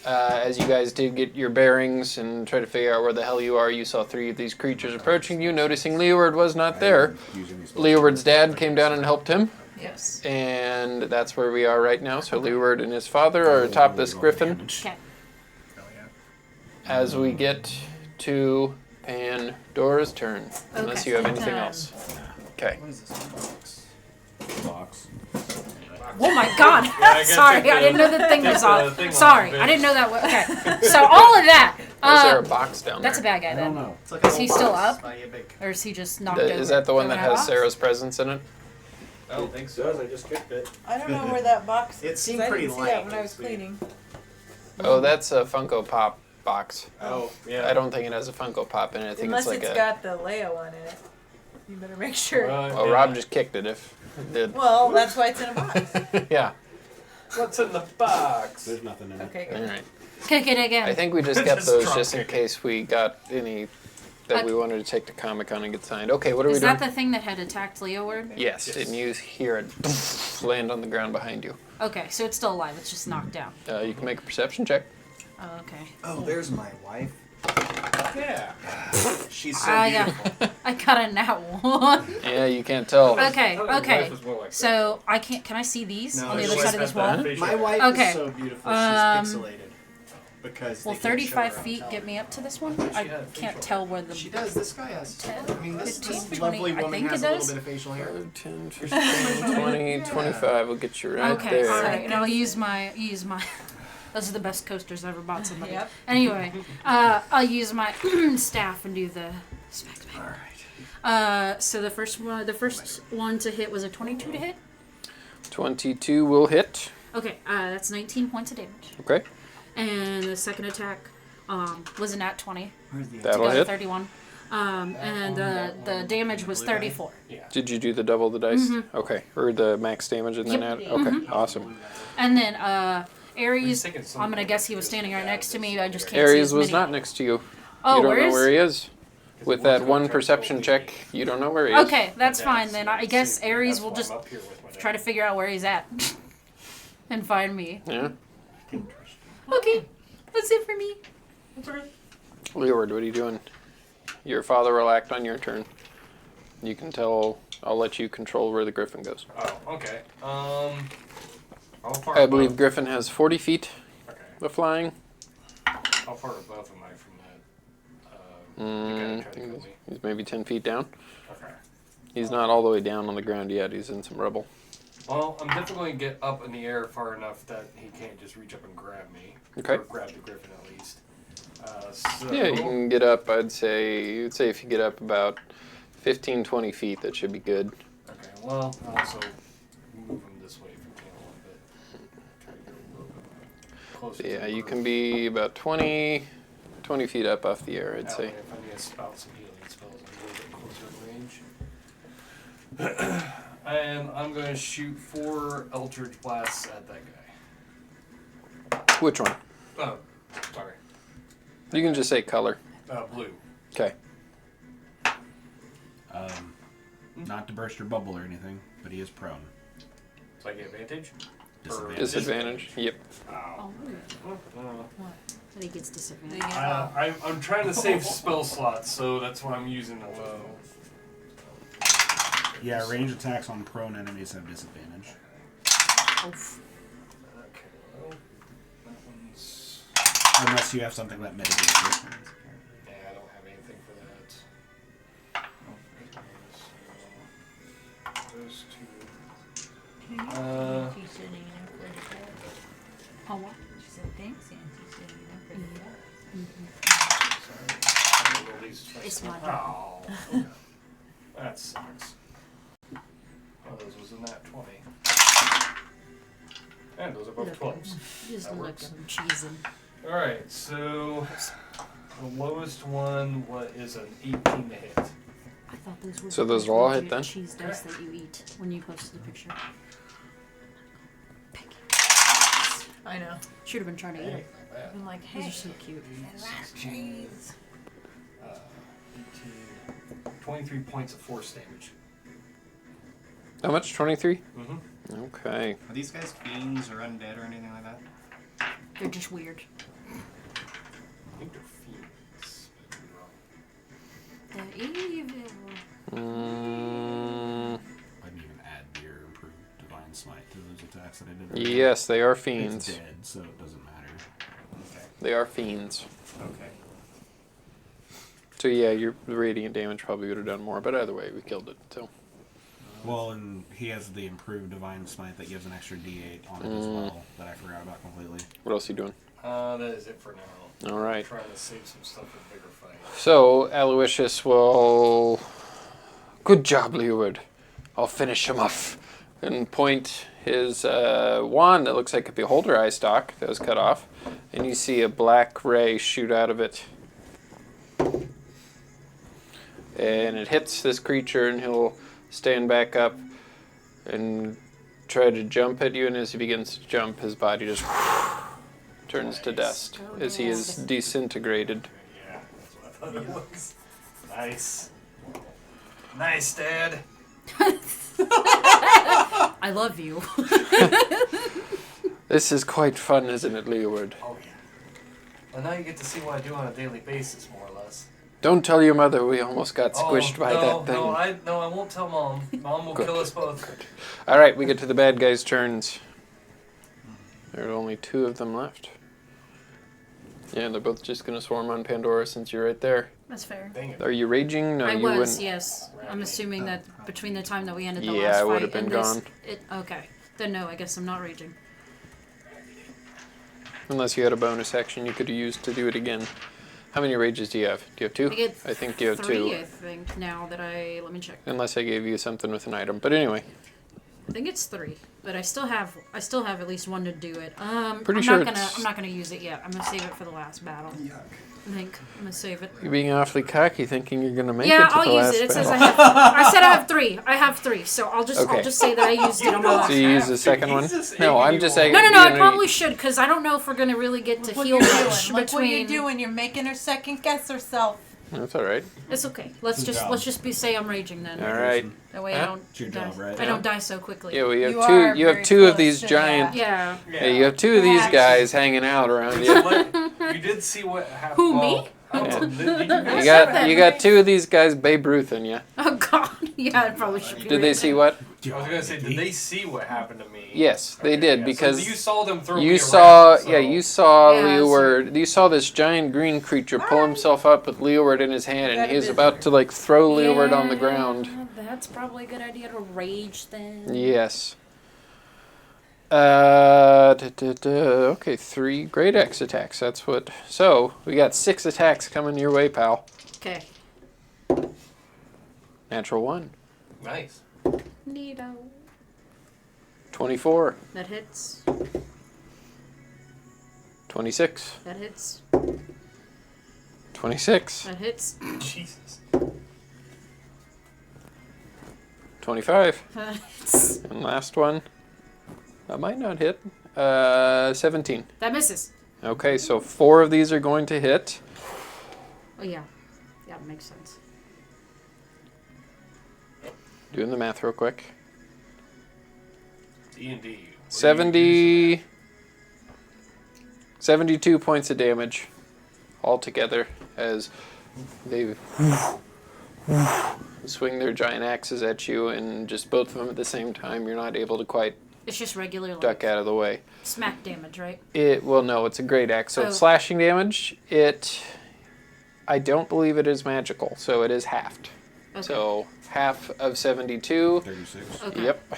[SPEAKER 1] As you guys did get your bearings and try to figure out where the hell you are, you saw 3 of these creatures approaching you. Noticing Leeward was not there, Leeward's dad came down and helped him.
[SPEAKER 2] Yes.
[SPEAKER 1] And that's where we are right now. So Leeward and his father are atop this griffin
[SPEAKER 6] Okay.
[SPEAKER 1] as we get to Pandora's turn. Unless
[SPEAKER 6] Okay.
[SPEAKER 1] you have anything
[SPEAKER 2] Time.
[SPEAKER 1] else. Okay.
[SPEAKER 5] What is this box?
[SPEAKER 3] Box.
[SPEAKER 6] Oh my god!
[SPEAKER 4] I gotta
[SPEAKER 6] Sorry,
[SPEAKER 4] take
[SPEAKER 6] I didn't know the thing
[SPEAKER 4] take
[SPEAKER 6] was
[SPEAKER 4] the
[SPEAKER 6] on.
[SPEAKER 4] thing off
[SPEAKER 6] Sorry,
[SPEAKER 4] the
[SPEAKER 6] I didn't know that was. Okay,
[SPEAKER 4] bench.
[SPEAKER 6] so all of that.
[SPEAKER 1] Is there a box down
[SPEAKER 6] That's a
[SPEAKER 1] there?
[SPEAKER 6] bad guy
[SPEAKER 3] I don't
[SPEAKER 6] then.
[SPEAKER 3] know.
[SPEAKER 5] It's like a
[SPEAKER 6] Is he
[SPEAKER 5] little
[SPEAKER 6] still
[SPEAKER 5] box.
[SPEAKER 6] up?
[SPEAKER 5] Not yet big.
[SPEAKER 6] Or is he just knocked over?
[SPEAKER 1] Is that the one that has
[SPEAKER 6] Box?
[SPEAKER 1] Sarah's presence in it?
[SPEAKER 4] I don't think so.
[SPEAKER 5] I just kicked it.
[SPEAKER 2] I don't know where that box is.
[SPEAKER 5] It seemed
[SPEAKER 2] 'cause I
[SPEAKER 5] pretty
[SPEAKER 2] didn't see
[SPEAKER 5] light.
[SPEAKER 2] that when I was cleaning.
[SPEAKER 1] Oh, that's a Funko Pop box.
[SPEAKER 4] Oh, yeah.
[SPEAKER 1] I don't think it has a Funko Pop in it. I think
[SPEAKER 2] Unless
[SPEAKER 1] it's like
[SPEAKER 2] got the Leo one in it. You better make sure.
[SPEAKER 1] Well, Rob just kicked it if it did.
[SPEAKER 2] Well, that's why it's in a box.
[SPEAKER 1] Yeah.
[SPEAKER 4] What's in the box?
[SPEAKER 3] There's nothing in it.
[SPEAKER 2] Okay,
[SPEAKER 1] All
[SPEAKER 2] good.
[SPEAKER 1] right.
[SPEAKER 6] Kick it again.
[SPEAKER 1] I think we just kept
[SPEAKER 4] Just
[SPEAKER 1] those
[SPEAKER 4] drop
[SPEAKER 1] just in
[SPEAKER 4] it.
[SPEAKER 1] case we got any that we wanted to take to Comic-Con and get signed. Okay, what are we
[SPEAKER 6] Is
[SPEAKER 1] doing?
[SPEAKER 6] that the thing that had attacked Leeward?
[SPEAKER 1] Yes,
[SPEAKER 4] Yes.
[SPEAKER 1] and you hear it land on the ground behind you.
[SPEAKER 6] Okay, so it's still alive. It's just knocked down.
[SPEAKER 1] You can make a perception check.
[SPEAKER 6] Oh, okay.
[SPEAKER 5] Oh, there's my wife.
[SPEAKER 4] Yeah.
[SPEAKER 5] She's so
[SPEAKER 6] I
[SPEAKER 5] beautiful.
[SPEAKER 6] got, I got a nat 1.
[SPEAKER 1] Yeah, you can't tell.
[SPEAKER 6] Okay,
[SPEAKER 4] I thought his
[SPEAKER 6] okay.
[SPEAKER 4] wife was more like
[SPEAKER 6] So I can't. Can I see these
[SPEAKER 5] No,
[SPEAKER 6] on the
[SPEAKER 5] his
[SPEAKER 6] other
[SPEAKER 5] wife
[SPEAKER 6] side of this
[SPEAKER 4] had that
[SPEAKER 6] wall?
[SPEAKER 4] facial
[SPEAKER 5] My
[SPEAKER 4] hair.
[SPEAKER 5] wife
[SPEAKER 6] Okay.
[SPEAKER 5] is so beautiful. She's pixelated. Because
[SPEAKER 6] Will
[SPEAKER 5] they can't show
[SPEAKER 6] 35
[SPEAKER 5] her on
[SPEAKER 6] feet get
[SPEAKER 5] television.
[SPEAKER 6] me up to this one?
[SPEAKER 4] She
[SPEAKER 6] I
[SPEAKER 4] had a
[SPEAKER 6] can't
[SPEAKER 4] facial
[SPEAKER 6] tell where the.
[SPEAKER 5] She does. This guy has.
[SPEAKER 6] 10,
[SPEAKER 5] I mean, this
[SPEAKER 6] 15,
[SPEAKER 5] lovely
[SPEAKER 6] 20, I
[SPEAKER 5] woman
[SPEAKER 6] think
[SPEAKER 5] has
[SPEAKER 6] it
[SPEAKER 5] a
[SPEAKER 6] does.
[SPEAKER 5] little bit of facial hair.
[SPEAKER 1] 10, 15, 20, 25 will get you right
[SPEAKER 6] Okay,
[SPEAKER 1] there.
[SPEAKER 6] all right, and I'll use my. Those are the best coasters I ever bought somebody.
[SPEAKER 2] Yep.
[SPEAKER 6] Anyway, I'll use my staff and do the specs.
[SPEAKER 5] All right.
[SPEAKER 6] So the first one to hit was a 22 to hit.
[SPEAKER 1] 22 will hit.
[SPEAKER 6] Okay, that's 19 points of damage.
[SPEAKER 1] Okay.
[SPEAKER 6] And the second attack was a nat 20
[SPEAKER 5] Where's the
[SPEAKER 1] That'll
[SPEAKER 6] to go to
[SPEAKER 1] hit.
[SPEAKER 6] 31. And the damage was 34.
[SPEAKER 4] Yeah.
[SPEAKER 1] Did you do the double the dice? Okay. Or the max damage and then
[SPEAKER 6] Yep.
[SPEAKER 1] add? Okay, awesome.
[SPEAKER 6] And then Ares,
[SPEAKER 4] thinking some-
[SPEAKER 6] I'm gonna guess he was standing right next to me. I just can't see
[SPEAKER 1] Ares
[SPEAKER 6] his
[SPEAKER 1] was
[SPEAKER 6] mini.
[SPEAKER 1] not next to you.
[SPEAKER 6] Oh,
[SPEAKER 1] You don't
[SPEAKER 6] where
[SPEAKER 1] know
[SPEAKER 6] is?
[SPEAKER 1] where he is. With that one perception check, you don't know where he is.
[SPEAKER 6] Okay, that's fine then. I guess Ares will just try to figure out where he's at and find me.
[SPEAKER 1] Yeah.
[SPEAKER 6] Okay, that's it for me.
[SPEAKER 1] Leeward, what are you doing? Your father will act on your turn. You can tell. I'll let you control where the griffin goes.
[SPEAKER 4] Oh, okay. How far
[SPEAKER 1] I believe
[SPEAKER 4] above-
[SPEAKER 1] Griffin has 40 feet
[SPEAKER 4] Okay.
[SPEAKER 1] of flying.
[SPEAKER 4] How far above am I from that? The guy that tried to kill me?
[SPEAKER 1] He's maybe 10 feet down.
[SPEAKER 4] Okay.
[SPEAKER 1] He's not all the way down on the ground yet. He's in some rubble.
[SPEAKER 4] Well, I'm definitely going to get up in the air far enough that he can't just reach up and grab me.
[SPEAKER 1] Okay.
[SPEAKER 4] Or grab the griffin at least. So
[SPEAKER 1] Yeah, you can get up, you'd say if you get up about 15, 20 feet, that should be good.
[SPEAKER 4] Okay, well, I'll also move him this way if you can a little bit. Try to get a little bit closer to
[SPEAKER 1] Yeah,
[SPEAKER 4] the
[SPEAKER 1] you
[SPEAKER 4] roof.
[SPEAKER 1] can be about 20 feet up off the air, I'd
[SPEAKER 4] That
[SPEAKER 1] say.
[SPEAKER 4] way, if I need to spout some healing spells, I'm a little bit closer in range. And I'm going to shoot 4 Eldritch Blasts at that guy.
[SPEAKER 1] Which one?
[SPEAKER 4] Oh, sorry.
[SPEAKER 1] You can just say color.
[SPEAKER 4] Blue.
[SPEAKER 1] Okay.
[SPEAKER 3] Not to burst your bubble or anything, but he is prone.
[SPEAKER 4] So I get advantage?
[SPEAKER 3] Disadvantage.
[SPEAKER 1] Disadvantage. Yep.
[SPEAKER 6] Oh, what? That he gets disadvantage.
[SPEAKER 4] I'm trying to save spell slots, so that's why I'm using a low.
[SPEAKER 3] Yeah, range attacks on prone enemies have disadvantage.
[SPEAKER 6] Oof.
[SPEAKER 4] Okay, well, that one's...
[SPEAKER 3] Unless you have something that mitigates it.
[SPEAKER 4] Yeah, I don't have anything for that. Those two.
[SPEAKER 6] Oh, what?
[SPEAKER 2] She said, thanks, Auntie. She said, you know,
[SPEAKER 4] Sorry. I'm gonna roll these twice.
[SPEAKER 6] It's my
[SPEAKER 4] Oh, okay. That sucks. Oh, those was in that 20. And those are both 12s.
[SPEAKER 6] Just
[SPEAKER 4] That
[SPEAKER 6] look
[SPEAKER 4] works.
[SPEAKER 6] at him cheesing.
[SPEAKER 4] Alright, so the lowest one is an 18 to hit.
[SPEAKER 6] I thought those were
[SPEAKER 1] So those
[SPEAKER 6] the
[SPEAKER 1] are all
[SPEAKER 6] legit
[SPEAKER 1] hit then?
[SPEAKER 6] cheese dice that you eat when you posted the picture.
[SPEAKER 2] I know.
[SPEAKER 6] Should have been trying to eat
[SPEAKER 4] Hey,
[SPEAKER 6] it.
[SPEAKER 4] not bad.
[SPEAKER 2] I'm like,
[SPEAKER 6] Those
[SPEAKER 2] hey,
[SPEAKER 6] are so cute.
[SPEAKER 2] I like trees.
[SPEAKER 4] 18, 23 points of force damage.
[SPEAKER 1] How much? 23?
[SPEAKER 4] Mm-hmm.
[SPEAKER 1] Okay.
[SPEAKER 5] Are these guys fiends or undead or anything like that?
[SPEAKER 6] They're just weird.
[SPEAKER 4] I think they're fiends.
[SPEAKER 6] They're evil.
[SPEAKER 3] I didn't even add your improved divine smite to those attacks that I did.
[SPEAKER 1] Yes, they are
[SPEAKER 3] It's
[SPEAKER 1] fiends.
[SPEAKER 3] dead, so it doesn't matter.
[SPEAKER 5] Okay.
[SPEAKER 1] They are fiends.
[SPEAKER 5] Okay.
[SPEAKER 1] So yeah, your radiant damage probably would have done more, but either way, we killed it. So
[SPEAKER 3] Well, and he has the improved divine smite that gives an extra d8 on it as well that I forgot about completely.
[SPEAKER 1] what else are you doing?
[SPEAKER 4] That is it for now.
[SPEAKER 1] All right.
[SPEAKER 4] I'm trying to save some stuff for bigger fights.
[SPEAKER 1] So Aloysius will. Good job, Leeward. I'll finish him off. And point his wand that looks like a beholder eye stalk that was cut off, and you see a black ray shoot out of it. And it hits this creature, and he'll stand back up and try to jump at you. And as he begins to jump, his body just turns to dust as he is disintegrated.
[SPEAKER 4] Yeah, that's what I thought it was. Nice. Nice, Dad.
[SPEAKER 6] I love you.
[SPEAKER 1] This is quite fun, isn't it, Leeward?
[SPEAKER 4] Oh, yeah. Well, now you get to see what I do on a daily basis, more or less.
[SPEAKER 1] Don't tell your mother we almost got squished by
[SPEAKER 4] no,
[SPEAKER 1] that thing.
[SPEAKER 4] No, I won't tell Mom. Mom will
[SPEAKER 1] Good.
[SPEAKER 4] kill us both.
[SPEAKER 1] All right, we get to the bad guys' turns. There are only 2 of them left. Yeah, they're both just going to swarm on Pandora since you're right there.
[SPEAKER 6] That's fair.
[SPEAKER 4] Dang it.
[SPEAKER 1] Are you raging? No,
[SPEAKER 6] I
[SPEAKER 1] you
[SPEAKER 6] was,
[SPEAKER 1] wouldn't.
[SPEAKER 6] yes. I'm assuming that between the time that we ended the
[SPEAKER 1] Yeah,
[SPEAKER 6] last
[SPEAKER 1] I would
[SPEAKER 6] fight
[SPEAKER 1] have been
[SPEAKER 6] and this,
[SPEAKER 1] gone.
[SPEAKER 6] okay. Then no, I guess I'm not raging.
[SPEAKER 1] Unless you had a bonus action you could have used to do it again. How many rages do you have? Do you have 2?
[SPEAKER 6] I get
[SPEAKER 1] I think you have
[SPEAKER 6] 3,
[SPEAKER 1] 2.
[SPEAKER 6] I think, now that let me check.
[SPEAKER 1] Unless I gave you something with an item. But anyway,
[SPEAKER 6] I think it's 3, but I still have at least 1 to do it. I'm not gonna use it yet. I'm gonna save it for the last battle.
[SPEAKER 5] Yuck.
[SPEAKER 6] I think I'm gonna save it.
[SPEAKER 1] You're being awfully cocky, thinking you're gonna make it
[SPEAKER 6] Yeah,
[SPEAKER 1] to
[SPEAKER 6] I'll
[SPEAKER 1] the
[SPEAKER 6] use
[SPEAKER 1] last
[SPEAKER 6] it. It says
[SPEAKER 1] battle.
[SPEAKER 6] I said I have 3. I have 3, so I'll just
[SPEAKER 1] Okay.
[SPEAKER 6] say that I used it on the last
[SPEAKER 1] So you
[SPEAKER 6] battle.
[SPEAKER 1] use the second one?
[SPEAKER 4] He's just
[SPEAKER 1] No, I'm
[SPEAKER 4] egging
[SPEAKER 1] just
[SPEAKER 4] you
[SPEAKER 1] saying.
[SPEAKER 4] on.
[SPEAKER 6] No, I probably should, because I don't know if we're gonna really get to
[SPEAKER 2] Look
[SPEAKER 6] heal
[SPEAKER 2] what you're
[SPEAKER 6] much
[SPEAKER 2] doing. Look what you're
[SPEAKER 6] between.
[SPEAKER 2] doing. You're making her second guess herself.
[SPEAKER 1] That's all right.
[SPEAKER 6] It's okay. Let's
[SPEAKER 3] Good job.
[SPEAKER 6] just say I'm raging then.
[SPEAKER 1] All right.
[SPEAKER 6] That way
[SPEAKER 1] Huh?
[SPEAKER 6] I don't
[SPEAKER 3] It's your
[SPEAKER 6] die.
[SPEAKER 3] job, right?
[SPEAKER 6] I don't die so quickly.
[SPEAKER 1] Yeah, well, you
[SPEAKER 2] You
[SPEAKER 1] have
[SPEAKER 2] are
[SPEAKER 1] two. You have
[SPEAKER 2] very
[SPEAKER 1] two of
[SPEAKER 2] close
[SPEAKER 1] these
[SPEAKER 2] to
[SPEAKER 1] giant.
[SPEAKER 6] Yeah.
[SPEAKER 1] Yeah, you have 2 of these guys hanging out around you.
[SPEAKER 4] You did see what happened.
[SPEAKER 6] Who,
[SPEAKER 4] well,
[SPEAKER 6] me?
[SPEAKER 4] I don't know, did you
[SPEAKER 1] You
[SPEAKER 4] guys-
[SPEAKER 1] got 2 of these guys Babe Ruth in you.
[SPEAKER 6] Oh God. Yeah, I probably should be.
[SPEAKER 1] Did they see what?
[SPEAKER 4] I was gonna say, did they see what happened to me?
[SPEAKER 1] Yes, they
[SPEAKER 4] Okay,
[SPEAKER 1] did
[SPEAKER 4] yeah,
[SPEAKER 1] because
[SPEAKER 4] so you saw them throw me
[SPEAKER 1] you
[SPEAKER 4] around,
[SPEAKER 1] saw.
[SPEAKER 4] so-
[SPEAKER 1] Yeah, you saw
[SPEAKER 6] Yeah,
[SPEAKER 1] Leeward. You saw this giant green creature pull himself up with Leeward in his hand, and
[SPEAKER 2] Got a
[SPEAKER 1] he was
[SPEAKER 2] visitor.
[SPEAKER 1] about to like throw Leeward on the ground.
[SPEAKER 6] That's probably a good idea to rage then.
[SPEAKER 1] Yes. Okay, 3 great X attacks. That's what. So we got 6 attacks coming your way, pal.
[SPEAKER 6] Okay.
[SPEAKER 1] Natural 1.
[SPEAKER 4] Nice.
[SPEAKER 6] Neato.
[SPEAKER 1] 24.
[SPEAKER 6] That hits.
[SPEAKER 1] 26.
[SPEAKER 6] That hits.
[SPEAKER 1] 26.
[SPEAKER 6] That hits.
[SPEAKER 4] Jesus.
[SPEAKER 1] 25.
[SPEAKER 6] That hits.
[SPEAKER 1] And last one. That might not hit. 17.
[SPEAKER 6] That misses.
[SPEAKER 1] Okay, so 4 of these are going to hit.
[SPEAKER 6] Oh yeah. Yeah, makes sense.
[SPEAKER 1] Doing the math real quick.
[SPEAKER 4] D&D.
[SPEAKER 1] 72 points of damage altogether as they swing their giant axes at you, and just both of them at the same time. You're not able to quite
[SPEAKER 6] It's just regular like
[SPEAKER 1] duck out of the way.
[SPEAKER 6] smack damage, right?
[SPEAKER 1] No, it's a great axe. So
[SPEAKER 6] Oh.
[SPEAKER 1] it's slashing damage. I don't believe it is magical, so it is halved.
[SPEAKER 6] Okay.
[SPEAKER 1] So half of 72.
[SPEAKER 3] 36.
[SPEAKER 6] Okay.
[SPEAKER 1] Yep.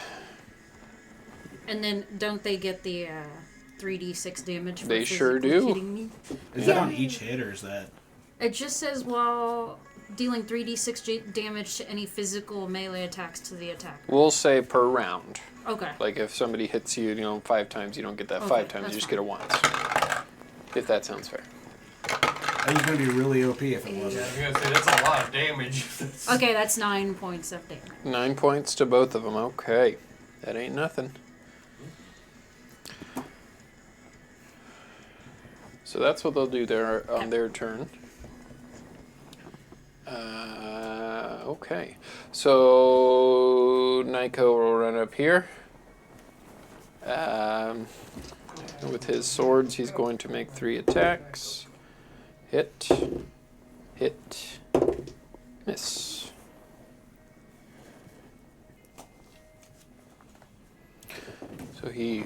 [SPEAKER 6] And then don't they get the 3d6 damage? For
[SPEAKER 1] They sure
[SPEAKER 6] physically
[SPEAKER 1] do.
[SPEAKER 6] hitting me?
[SPEAKER 3] Is that on each hit, or is that...
[SPEAKER 6] It just says while dealing 3d6 damage to any physical melee attacks to the attack.
[SPEAKER 1] We'll say per round.
[SPEAKER 6] Okay.
[SPEAKER 1] Like if somebody hits you, 5 times, you don't get that
[SPEAKER 6] Okay,
[SPEAKER 1] 5 times.
[SPEAKER 6] that's
[SPEAKER 1] You just
[SPEAKER 6] fine.
[SPEAKER 1] get it once. If that sounds fair.
[SPEAKER 3] I think it's going to be really OP if it
[SPEAKER 4] Yeah,
[SPEAKER 3] wasn't.
[SPEAKER 4] I was gonna say, that's a lot of damage.
[SPEAKER 6] Okay, that's 9 points of damage.
[SPEAKER 1] 9 points to both of them. Okay. That ain't nothing. So that's what they'll do there on their turn. Okay. So Nico will run up here. With his swords, he's going to make 3 attacks. Hit. Hit. Miss. So he...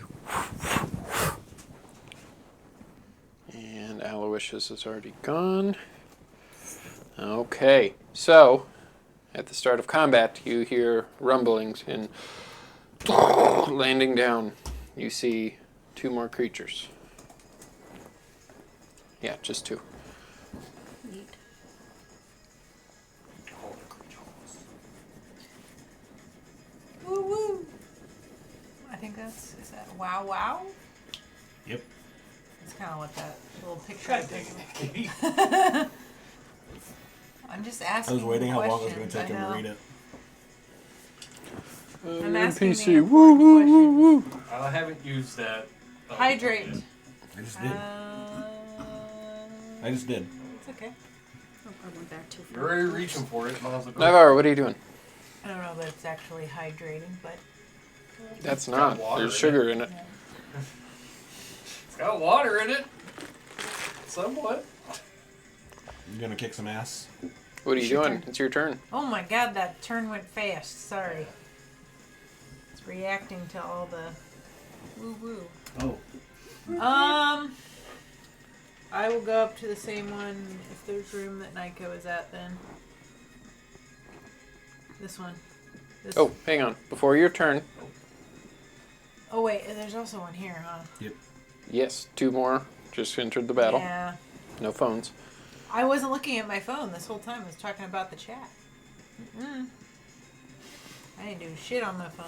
[SPEAKER 1] And Aloysius is already gone. Okay, so at the start of combat, you hear rumblings and landing down. You see 2 more creatures. Yeah, just 2.
[SPEAKER 6] Neat.
[SPEAKER 2] Woo woo. I think is that wow wow?
[SPEAKER 3] Yep.
[SPEAKER 2] That's kind of what that little picture
[SPEAKER 4] God
[SPEAKER 2] is.
[SPEAKER 4] dang it, Katie.
[SPEAKER 2] I'm just
[SPEAKER 3] I
[SPEAKER 2] asking.
[SPEAKER 3] was waiting how long it was going
[SPEAKER 2] questions,
[SPEAKER 3] to take
[SPEAKER 2] I
[SPEAKER 3] him to
[SPEAKER 2] know.
[SPEAKER 3] read it.
[SPEAKER 2] I'm asking
[SPEAKER 1] NPC.
[SPEAKER 2] the
[SPEAKER 1] Woo, woo, woo, woo.
[SPEAKER 4] I haven't used that.
[SPEAKER 2] Hydrate.
[SPEAKER 3] I just did. I just did.
[SPEAKER 2] It's okay.
[SPEAKER 6] Oh, I went back too
[SPEAKER 4] You're
[SPEAKER 6] far.
[SPEAKER 4] already reaching for it. Might as well go.
[SPEAKER 1] Navarro, what are you doing?
[SPEAKER 2] I don't know that it's actually hydrating, but
[SPEAKER 1] That's
[SPEAKER 4] got
[SPEAKER 1] not.
[SPEAKER 4] water
[SPEAKER 1] There's
[SPEAKER 4] in
[SPEAKER 1] sugar in it.
[SPEAKER 4] It's got water in it. Somewhat.
[SPEAKER 3] You going to kick some ass?
[SPEAKER 1] What are you
[SPEAKER 2] Your
[SPEAKER 1] doing?
[SPEAKER 2] turn.
[SPEAKER 1] It's your turn.
[SPEAKER 2] oh my god, that turn went fast. Sorry. It's reacting to all the woo woo.
[SPEAKER 3] Oh.
[SPEAKER 2] I will go up to the same one if there's room that Nico is at then. This one. This
[SPEAKER 1] Oh, hang on. Before your turn,
[SPEAKER 2] Oh wait, there's also one here, huh?
[SPEAKER 1] yes, 2 more just entered the battle.
[SPEAKER 2] Yeah.
[SPEAKER 1] No phones.
[SPEAKER 2] I wasn't looking at my phone this whole time. I was talking about the chat. I ain't doing shit on my phone.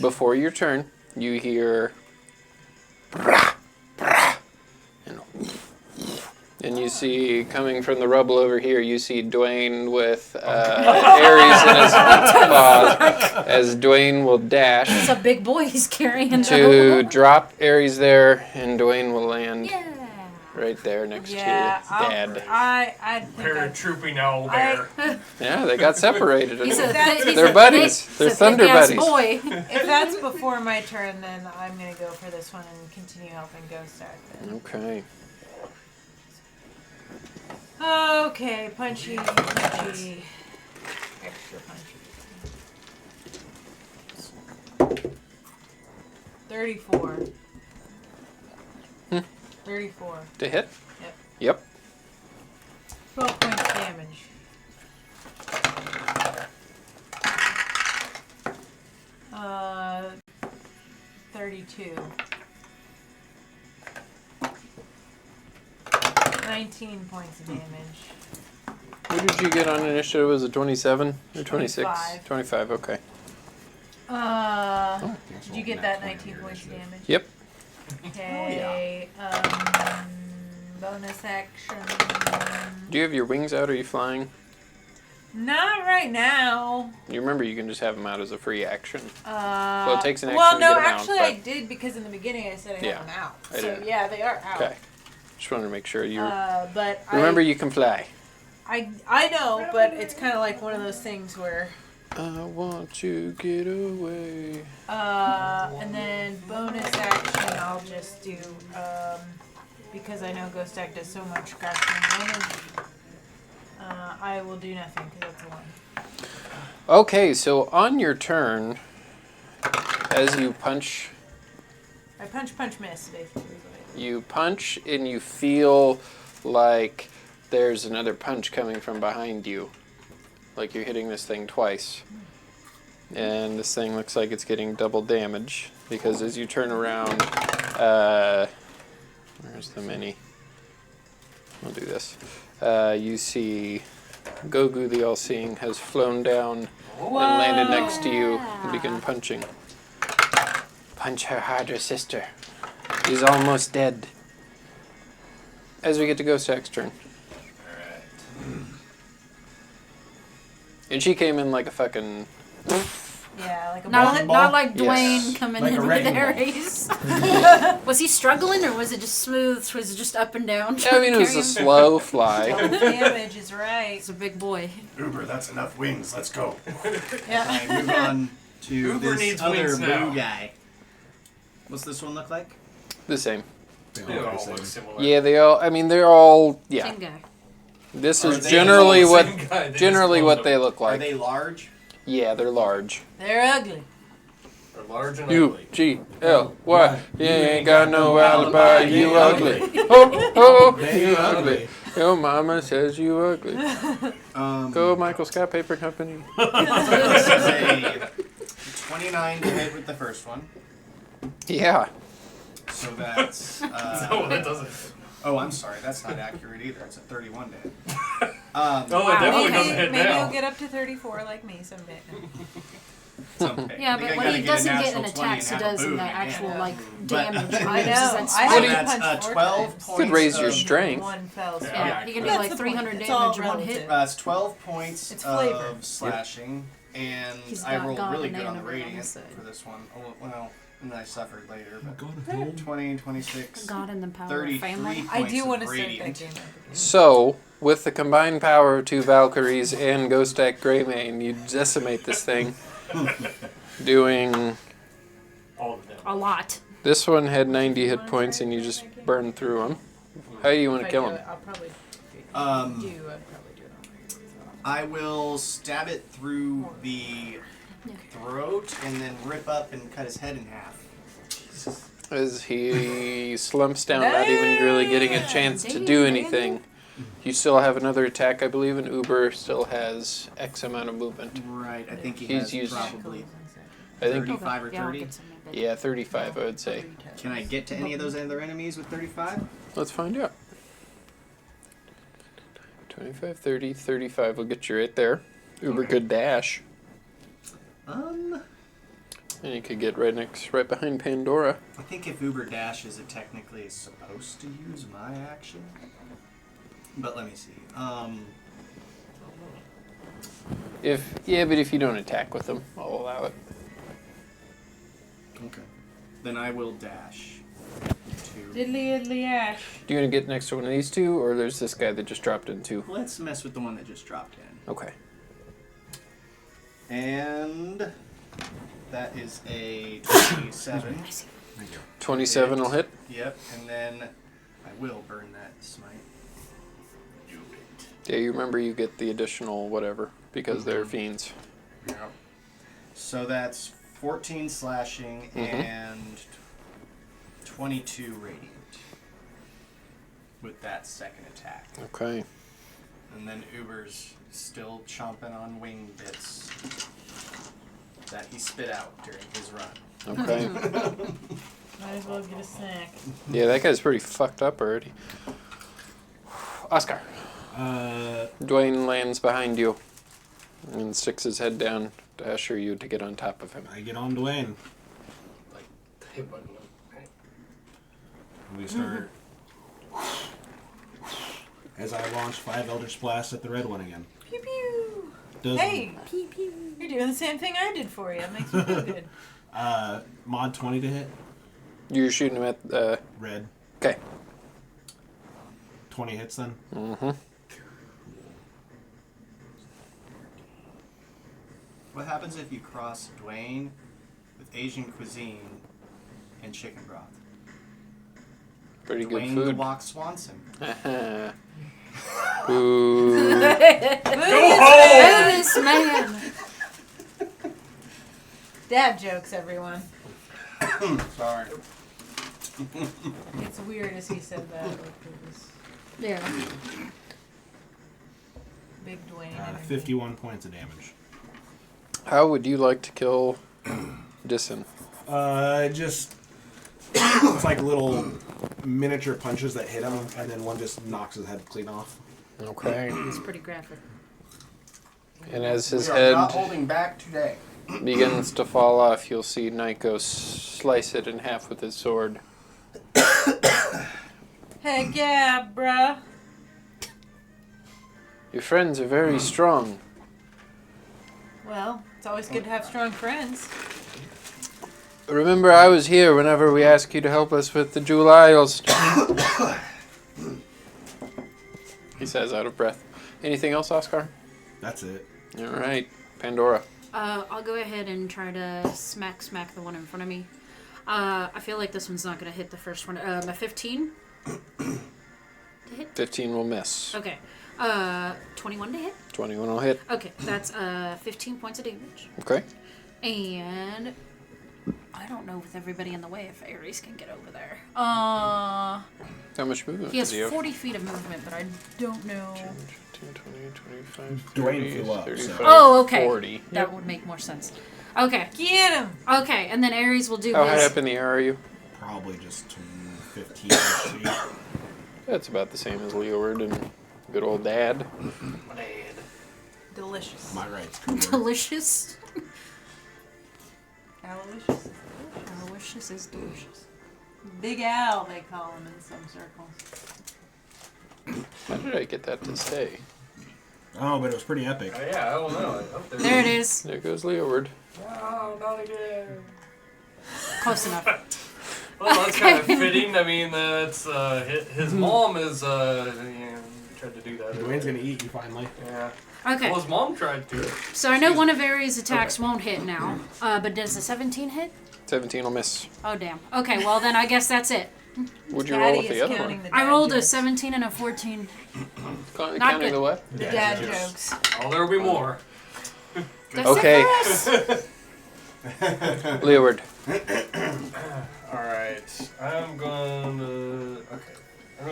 [SPEAKER 1] Before your turn, you hear brah, brah, and you see coming from the rubble over here. You see Dwayne with Ares in his paws, as Dwayne will dash.
[SPEAKER 6] It's a big boy he's carrying.
[SPEAKER 1] To drop Ares there, and Dwayne will land
[SPEAKER 6] Yeah.
[SPEAKER 1] right there next to
[SPEAKER 2] Yeah,
[SPEAKER 1] Dad.
[SPEAKER 2] I think
[SPEAKER 4] Paratrooping owl bear.
[SPEAKER 1] Yeah, they got separated.
[SPEAKER 6] He's
[SPEAKER 1] They're buddies. They're thunder buddies.
[SPEAKER 6] Boy.
[SPEAKER 2] if that's before my turn, then I'm gonna go for this one and continue helping Ghost Stack then.
[SPEAKER 1] Okay.
[SPEAKER 2] Okay, punchy. Extra punchy. 34. 34.
[SPEAKER 1] To hit?
[SPEAKER 2] Yep.
[SPEAKER 1] Yep.
[SPEAKER 2] 12 points damage. Uh, 32. 19 points of damage.
[SPEAKER 1] What did you get on initiative? Was it 27 or 26?
[SPEAKER 2] 25.
[SPEAKER 1] 25, okay.
[SPEAKER 2] Did you get that 19 points of damage?
[SPEAKER 1] Yep.
[SPEAKER 2] Okay. Bonus action.
[SPEAKER 1] Do you have your wings out? Or are you flying?
[SPEAKER 2] Not right now.
[SPEAKER 1] You remember you can just have them out as a free action.
[SPEAKER 2] Well,
[SPEAKER 1] it takes an action
[SPEAKER 2] well,
[SPEAKER 1] to
[SPEAKER 2] no,
[SPEAKER 1] get 'em out,
[SPEAKER 2] actually,
[SPEAKER 1] but-
[SPEAKER 2] I did because in the beginning I said I
[SPEAKER 1] Yeah,
[SPEAKER 2] had them out.
[SPEAKER 1] I
[SPEAKER 2] So
[SPEAKER 1] did.
[SPEAKER 2] yeah, they are out.
[SPEAKER 1] Okay. Just wanted to make sure you
[SPEAKER 2] But
[SPEAKER 1] remember you can fly.
[SPEAKER 2] I know, but it's kind of like one of those things where.
[SPEAKER 1] I want to get away.
[SPEAKER 2] And then bonus action, I'll just do because I know Ghost Stack does so much crafting damage. I will do nothing because that's a 1.
[SPEAKER 1] Okay, so on your turn, as you punch,
[SPEAKER 2] I punch, miss, basically.
[SPEAKER 1] you punch and you feel like there's another punch coming from behind you. Like you're hitting this thing twice. And this thing looks like it's getting double damage because as you turn around, where's the mini? We'll do this. You see Gogu the All-Seeing has flown down and landed next to you and begun punching. Punch her harder, sister. She's almost dead. As we get to Ghost Stack's turn.
[SPEAKER 4] Alright.
[SPEAKER 1] And she came in like a fucking...
[SPEAKER 2] Yeah, like a
[SPEAKER 6] Not
[SPEAKER 2] bullet.
[SPEAKER 6] like Dwayne
[SPEAKER 1] Yes.
[SPEAKER 6] coming
[SPEAKER 3] Like a
[SPEAKER 6] in with
[SPEAKER 3] wrecking ball.
[SPEAKER 6] Ares. Was he struggling or was it just smooth? Was it just up and down?
[SPEAKER 1] I mean, it was a slow fly.
[SPEAKER 2] Double damage is right.
[SPEAKER 6] It's a big boy.
[SPEAKER 7] Uber, that's enough wings. Let's go.
[SPEAKER 2] Yeah.
[SPEAKER 5] I move on to
[SPEAKER 4] Uber
[SPEAKER 5] this
[SPEAKER 4] needs
[SPEAKER 5] other
[SPEAKER 4] wings now.
[SPEAKER 5] blue guy. What's this one look like?
[SPEAKER 1] The same.
[SPEAKER 4] They all look similar.
[SPEAKER 1] Yeah, they all, I mean, they're all, yeah.
[SPEAKER 6] Same guy.
[SPEAKER 1] This
[SPEAKER 5] Are
[SPEAKER 1] is
[SPEAKER 5] they
[SPEAKER 1] generally
[SPEAKER 4] all the
[SPEAKER 1] what,
[SPEAKER 4] same guy, they
[SPEAKER 1] generally
[SPEAKER 4] just
[SPEAKER 1] what
[SPEAKER 4] cloned
[SPEAKER 1] they
[SPEAKER 4] them.
[SPEAKER 1] look
[SPEAKER 5] Are
[SPEAKER 1] like.
[SPEAKER 5] they large?
[SPEAKER 1] Yeah, they're large.
[SPEAKER 2] They're ugly.
[SPEAKER 4] They're large and ugly.
[SPEAKER 1] U-G-L-Y. You ain't got no alibi, you ugly. Oh, you ugly. Your mama says you ugly. Go Michael Scott Paper Company.
[SPEAKER 5] This is a 29 to hit with the first one.
[SPEAKER 1] Yeah.
[SPEAKER 5] So that's.
[SPEAKER 4] No, that doesn't.
[SPEAKER 5] Oh, I'm sorry. That's not accurate either. It's a 31 to hit.
[SPEAKER 4] Oh, it definitely doesn't hit
[SPEAKER 2] maybe
[SPEAKER 4] now.
[SPEAKER 2] you'll get up to 34 like me someday.
[SPEAKER 5] Someday.
[SPEAKER 6] Yeah,
[SPEAKER 5] I think
[SPEAKER 6] but
[SPEAKER 5] I
[SPEAKER 6] when
[SPEAKER 5] gotta
[SPEAKER 6] he
[SPEAKER 5] get a
[SPEAKER 6] doesn't get
[SPEAKER 5] natural
[SPEAKER 6] an
[SPEAKER 5] 20
[SPEAKER 6] attack,
[SPEAKER 5] and
[SPEAKER 6] he
[SPEAKER 5] have a
[SPEAKER 6] does in
[SPEAKER 5] boom
[SPEAKER 6] the
[SPEAKER 5] again.
[SPEAKER 6] actual like
[SPEAKER 5] But-
[SPEAKER 6] damage.
[SPEAKER 2] I know.
[SPEAKER 6] That's
[SPEAKER 2] I
[SPEAKER 5] So
[SPEAKER 2] only
[SPEAKER 5] that's
[SPEAKER 2] punched 4
[SPEAKER 5] 12
[SPEAKER 2] times.
[SPEAKER 5] points.
[SPEAKER 1] Could raise your
[SPEAKER 5] of-
[SPEAKER 1] strength.
[SPEAKER 2] One fell swoop.
[SPEAKER 6] yeah, you can do
[SPEAKER 2] That's
[SPEAKER 6] like
[SPEAKER 2] the
[SPEAKER 6] 300
[SPEAKER 2] point. It's
[SPEAKER 6] damage
[SPEAKER 2] all
[SPEAKER 6] in one hit.
[SPEAKER 2] relative.
[SPEAKER 5] It's 12 points
[SPEAKER 2] It's flavor.
[SPEAKER 5] of slashing, and
[SPEAKER 6] He's
[SPEAKER 5] I
[SPEAKER 6] got
[SPEAKER 5] rolled
[SPEAKER 6] God
[SPEAKER 5] really
[SPEAKER 6] and
[SPEAKER 5] good on the
[SPEAKER 6] Nana on
[SPEAKER 5] radiant
[SPEAKER 6] his side.
[SPEAKER 5] for this one. Oh, well, and then I suffered later. But
[SPEAKER 3] God,
[SPEAKER 5] 20, 26,
[SPEAKER 6] God and the power of
[SPEAKER 5] 33
[SPEAKER 6] family.
[SPEAKER 2] I do
[SPEAKER 5] points
[SPEAKER 2] want
[SPEAKER 5] of
[SPEAKER 2] to start that
[SPEAKER 5] radiant.
[SPEAKER 2] game up again.
[SPEAKER 1] So, with the combined power of 2 Valkyries and Ghost Stack Greymane, you decimate this thing. Doing...
[SPEAKER 4] All of them.
[SPEAKER 6] A lot.
[SPEAKER 1] This one had 90 hit points and you just burned through them. How do you want
[SPEAKER 2] If
[SPEAKER 1] to
[SPEAKER 2] I
[SPEAKER 1] kill
[SPEAKER 2] do
[SPEAKER 1] him?
[SPEAKER 2] it, I'll probably
[SPEAKER 5] Um,
[SPEAKER 2] I'd probably do it on my
[SPEAKER 5] I will stab it through the throat and then rip up and cut his head in half.
[SPEAKER 1] As he slumps down, not even really getting a chance to do anything. You still have another attack, I believe, and Uber still has X amount of movement.
[SPEAKER 5] Right, I think he
[SPEAKER 1] He's
[SPEAKER 5] has
[SPEAKER 1] used-
[SPEAKER 5] probably
[SPEAKER 1] I think,
[SPEAKER 5] 35 or
[SPEAKER 6] Yeah, I'll
[SPEAKER 5] 30.
[SPEAKER 6] get some in a bit.
[SPEAKER 1] yeah, 35, I would say.
[SPEAKER 5] Can I get to any of those other enemies with 35?
[SPEAKER 1] Let's find out. 25, 30, 35 will get you right there. Uber could dash. And you could get right behind Pandora.
[SPEAKER 5] I think if Uber dashes, it technically is supposed to use my action. But let me see.
[SPEAKER 1] But if you don't attack with them, I'll allow it.
[SPEAKER 5] Okay. Then I will dash.
[SPEAKER 2] Diddly ash.
[SPEAKER 1] Do you want to get next to one of these two, or there's this guy that just dropped in too?
[SPEAKER 5] Let's mess with the one that just dropped in.
[SPEAKER 1] Okay.
[SPEAKER 5] And that is a 27.
[SPEAKER 1] 27 will hit.
[SPEAKER 5] Yep, and then I will burn that smite. Do it.
[SPEAKER 1] Yeah, you remember you get the additional whatever, because they're fiends.
[SPEAKER 5] Yep. So that's 14 slashing and 22 radiant with that second attack.
[SPEAKER 1] Okay.
[SPEAKER 5] And then Uber's still chomping on wing bits that he spit out during his run.
[SPEAKER 1] Okay.
[SPEAKER 2] Might as well get a snack.
[SPEAKER 1] Yeah, that guy's pretty fucked up already. Oscar. Dwayne lands behind you and sticks his head down to usher you to get on top of him.
[SPEAKER 3] I get on Dwayne.
[SPEAKER 4] Like the hit button. Right?
[SPEAKER 3] We start. As I launch 5 Eldritch Blasts at the red one again.
[SPEAKER 2] Pew pew.
[SPEAKER 3] Does
[SPEAKER 2] Hey, you're doing the same thing I did for you. It makes me feel good.
[SPEAKER 3] mod 20 to hit.
[SPEAKER 1] You're shooting him at
[SPEAKER 3] Red.
[SPEAKER 1] Okay.
[SPEAKER 3] 20 hits then.
[SPEAKER 1] Mm-hmm.
[SPEAKER 5] What happens if you cross Dwayne with Asian cuisine and chicken broth?
[SPEAKER 1] Pretty good
[SPEAKER 5] Dwayne the
[SPEAKER 1] food.
[SPEAKER 5] Walk Swanson.
[SPEAKER 1] Ooh.
[SPEAKER 6] This man.
[SPEAKER 2] Dad jokes, everyone.
[SPEAKER 5] Sorry.
[SPEAKER 2] It's weird as he said that. Like it was
[SPEAKER 6] Yeah.
[SPEAKER 2] Big Dwayne.
[SPEAKER 3] 51 points of damage.
[SPEAKER 1] How would you like to kill Disson?
[SPEAKER 3] Just it's like little miniature punches that hit him, and then one just knocks his head clean off.
[SPEAKER 1] Okay.
[SPEAKER 6] It's pretty graphic.
[SPEAKER 1] And as his
[SPEAKER 5] We are not
[SPEAKER 1] head
[SPEAKER 5] holding back today.
[SPEAKER 1] begins to fall off, you'll see Nyko slice it in half with his sword.
[SPEAKER 2] Heck yeah, bruh.
[SPEAKER 1] Your friends are very strong.
[SPEAKER 2] Well, it's always good to have strong friends.
[SPEAKER 1] Remember, I was here whenever we asked you to help us with the Jewel Isles. He says out of breath. Anything else, Oscar?
[SPEAKER 3] That's it.
[SPEAKER 1] All right, Pandora.
[SPEAKER 6] I'll go ahead and try to smack the one in front of me. I feel like this one's not going to hit the first one. A 15 to hit?
[SPEAKER 1] 15 will miss.
[SPEAKER 6] Okay. 21 to hit?
[SPEAKER 1] 21 will hit.
[SPEAKER 6] Okay, that's 15 points of damage.
[SPEAKER 1] Okay.
[SPEAKER 6] And I don't know with everybody in the way if Ares can get over there.
[SPEAKER 1] How much movement
[SPEAKER 6] He has
[SPEAKER 1] does he have?
[SPEAKER 6] 40 feet of movement, but I don't know.
[SPEAKER 1] 15, 20, 25,
[SPEAKER 3] Dwayne
[SPEAKER 1] 30,
[SPEAKER 3] flew up,
[SPEAKER 1] 35,
[SPEAKER 3] so-
[SPEAKER 6] Oh, okay.
[SPEAKER 1] 40.
[SPEAKER 6] That would make more sense. Okay.
[SPEAKER 2] Get him!
[SPEAKER 6] Okay, and then Ares will do
[SPEAKER 1] How high
[SPEAKER 6] his.
[SPEAKER 1] up in the air are you?
[SPEAKER 3] Probably just 15 feet.
[SPEAKER 1] That's about the same as Leeward and good old Dad.
[SPEAKER 2] Delicious.
[SPEAKER 3] My rights.
[SPEAKER 6] Delicious.
[SPEAKER 2] Aloysius.
[SPEAKER 6] Delicious is delicious.
[SPEAKER 2] Big Al, they call him in some circles.
[SPEAKER 1] How did I get that to stay?
[SPEAKER 3] Oh, but it was pretty epic.
[SPEAKER 4] Oh, yeah, I don't know.
[SPEAKER 6] There it is.
[SPEAKER 1] There goes Leeward.
[SPEAKER 4] Oh, not again.
[SPEAKER 6] Close enough.
[SPEAKER 4] Well, that's kind of fitting. I mean, that's his mom is tried to do that.
[SPEAKER 3] Dwayne's gonna eat you finally.
[SPEAKER 4] Yeah.
[SPEAKER 6] Okay.
[SPEAKER 4] Well, his mom tried to.
[SPEAKER 6] So I know one of Ares' attacks won't hit now. But does the 17 hit?
[SPEAKER 1] 17 will miss.
[SPEAKER 6] Oh, damn. Okay, well then I guess that's it.
[SPEAKER 1] Would you roll
[SPEAKER 2] Daddy
[SPEAKER 1] with the
[SPEAKER 2] is
[SPEAKER 1] other
[SPEAKER 2] counting
[SPEAKER 1] one?
[SPEAKER 2] the
[SPEAKER 6] I
[SPEAKER 2] dad
[SPEAKER 6] rolled a
[SPEAKER 2] jokes.
[SPEAKER 6] 17 and a 14.
[SPEAKER 1] Counting
[SPEAKER 6] good.
[SPEAKER 1] the what?
[SPEAKER 2] The dad jokes.
[SPEAKER 4] Oh, there'll be more.
[SPEAKER 6] That's
[SPEAKER 1] Okay.
[SPEAKER 6] it for us.
[SPEAKER 1] Leeward.
[SPEAKER 4] Alright. I'm gonna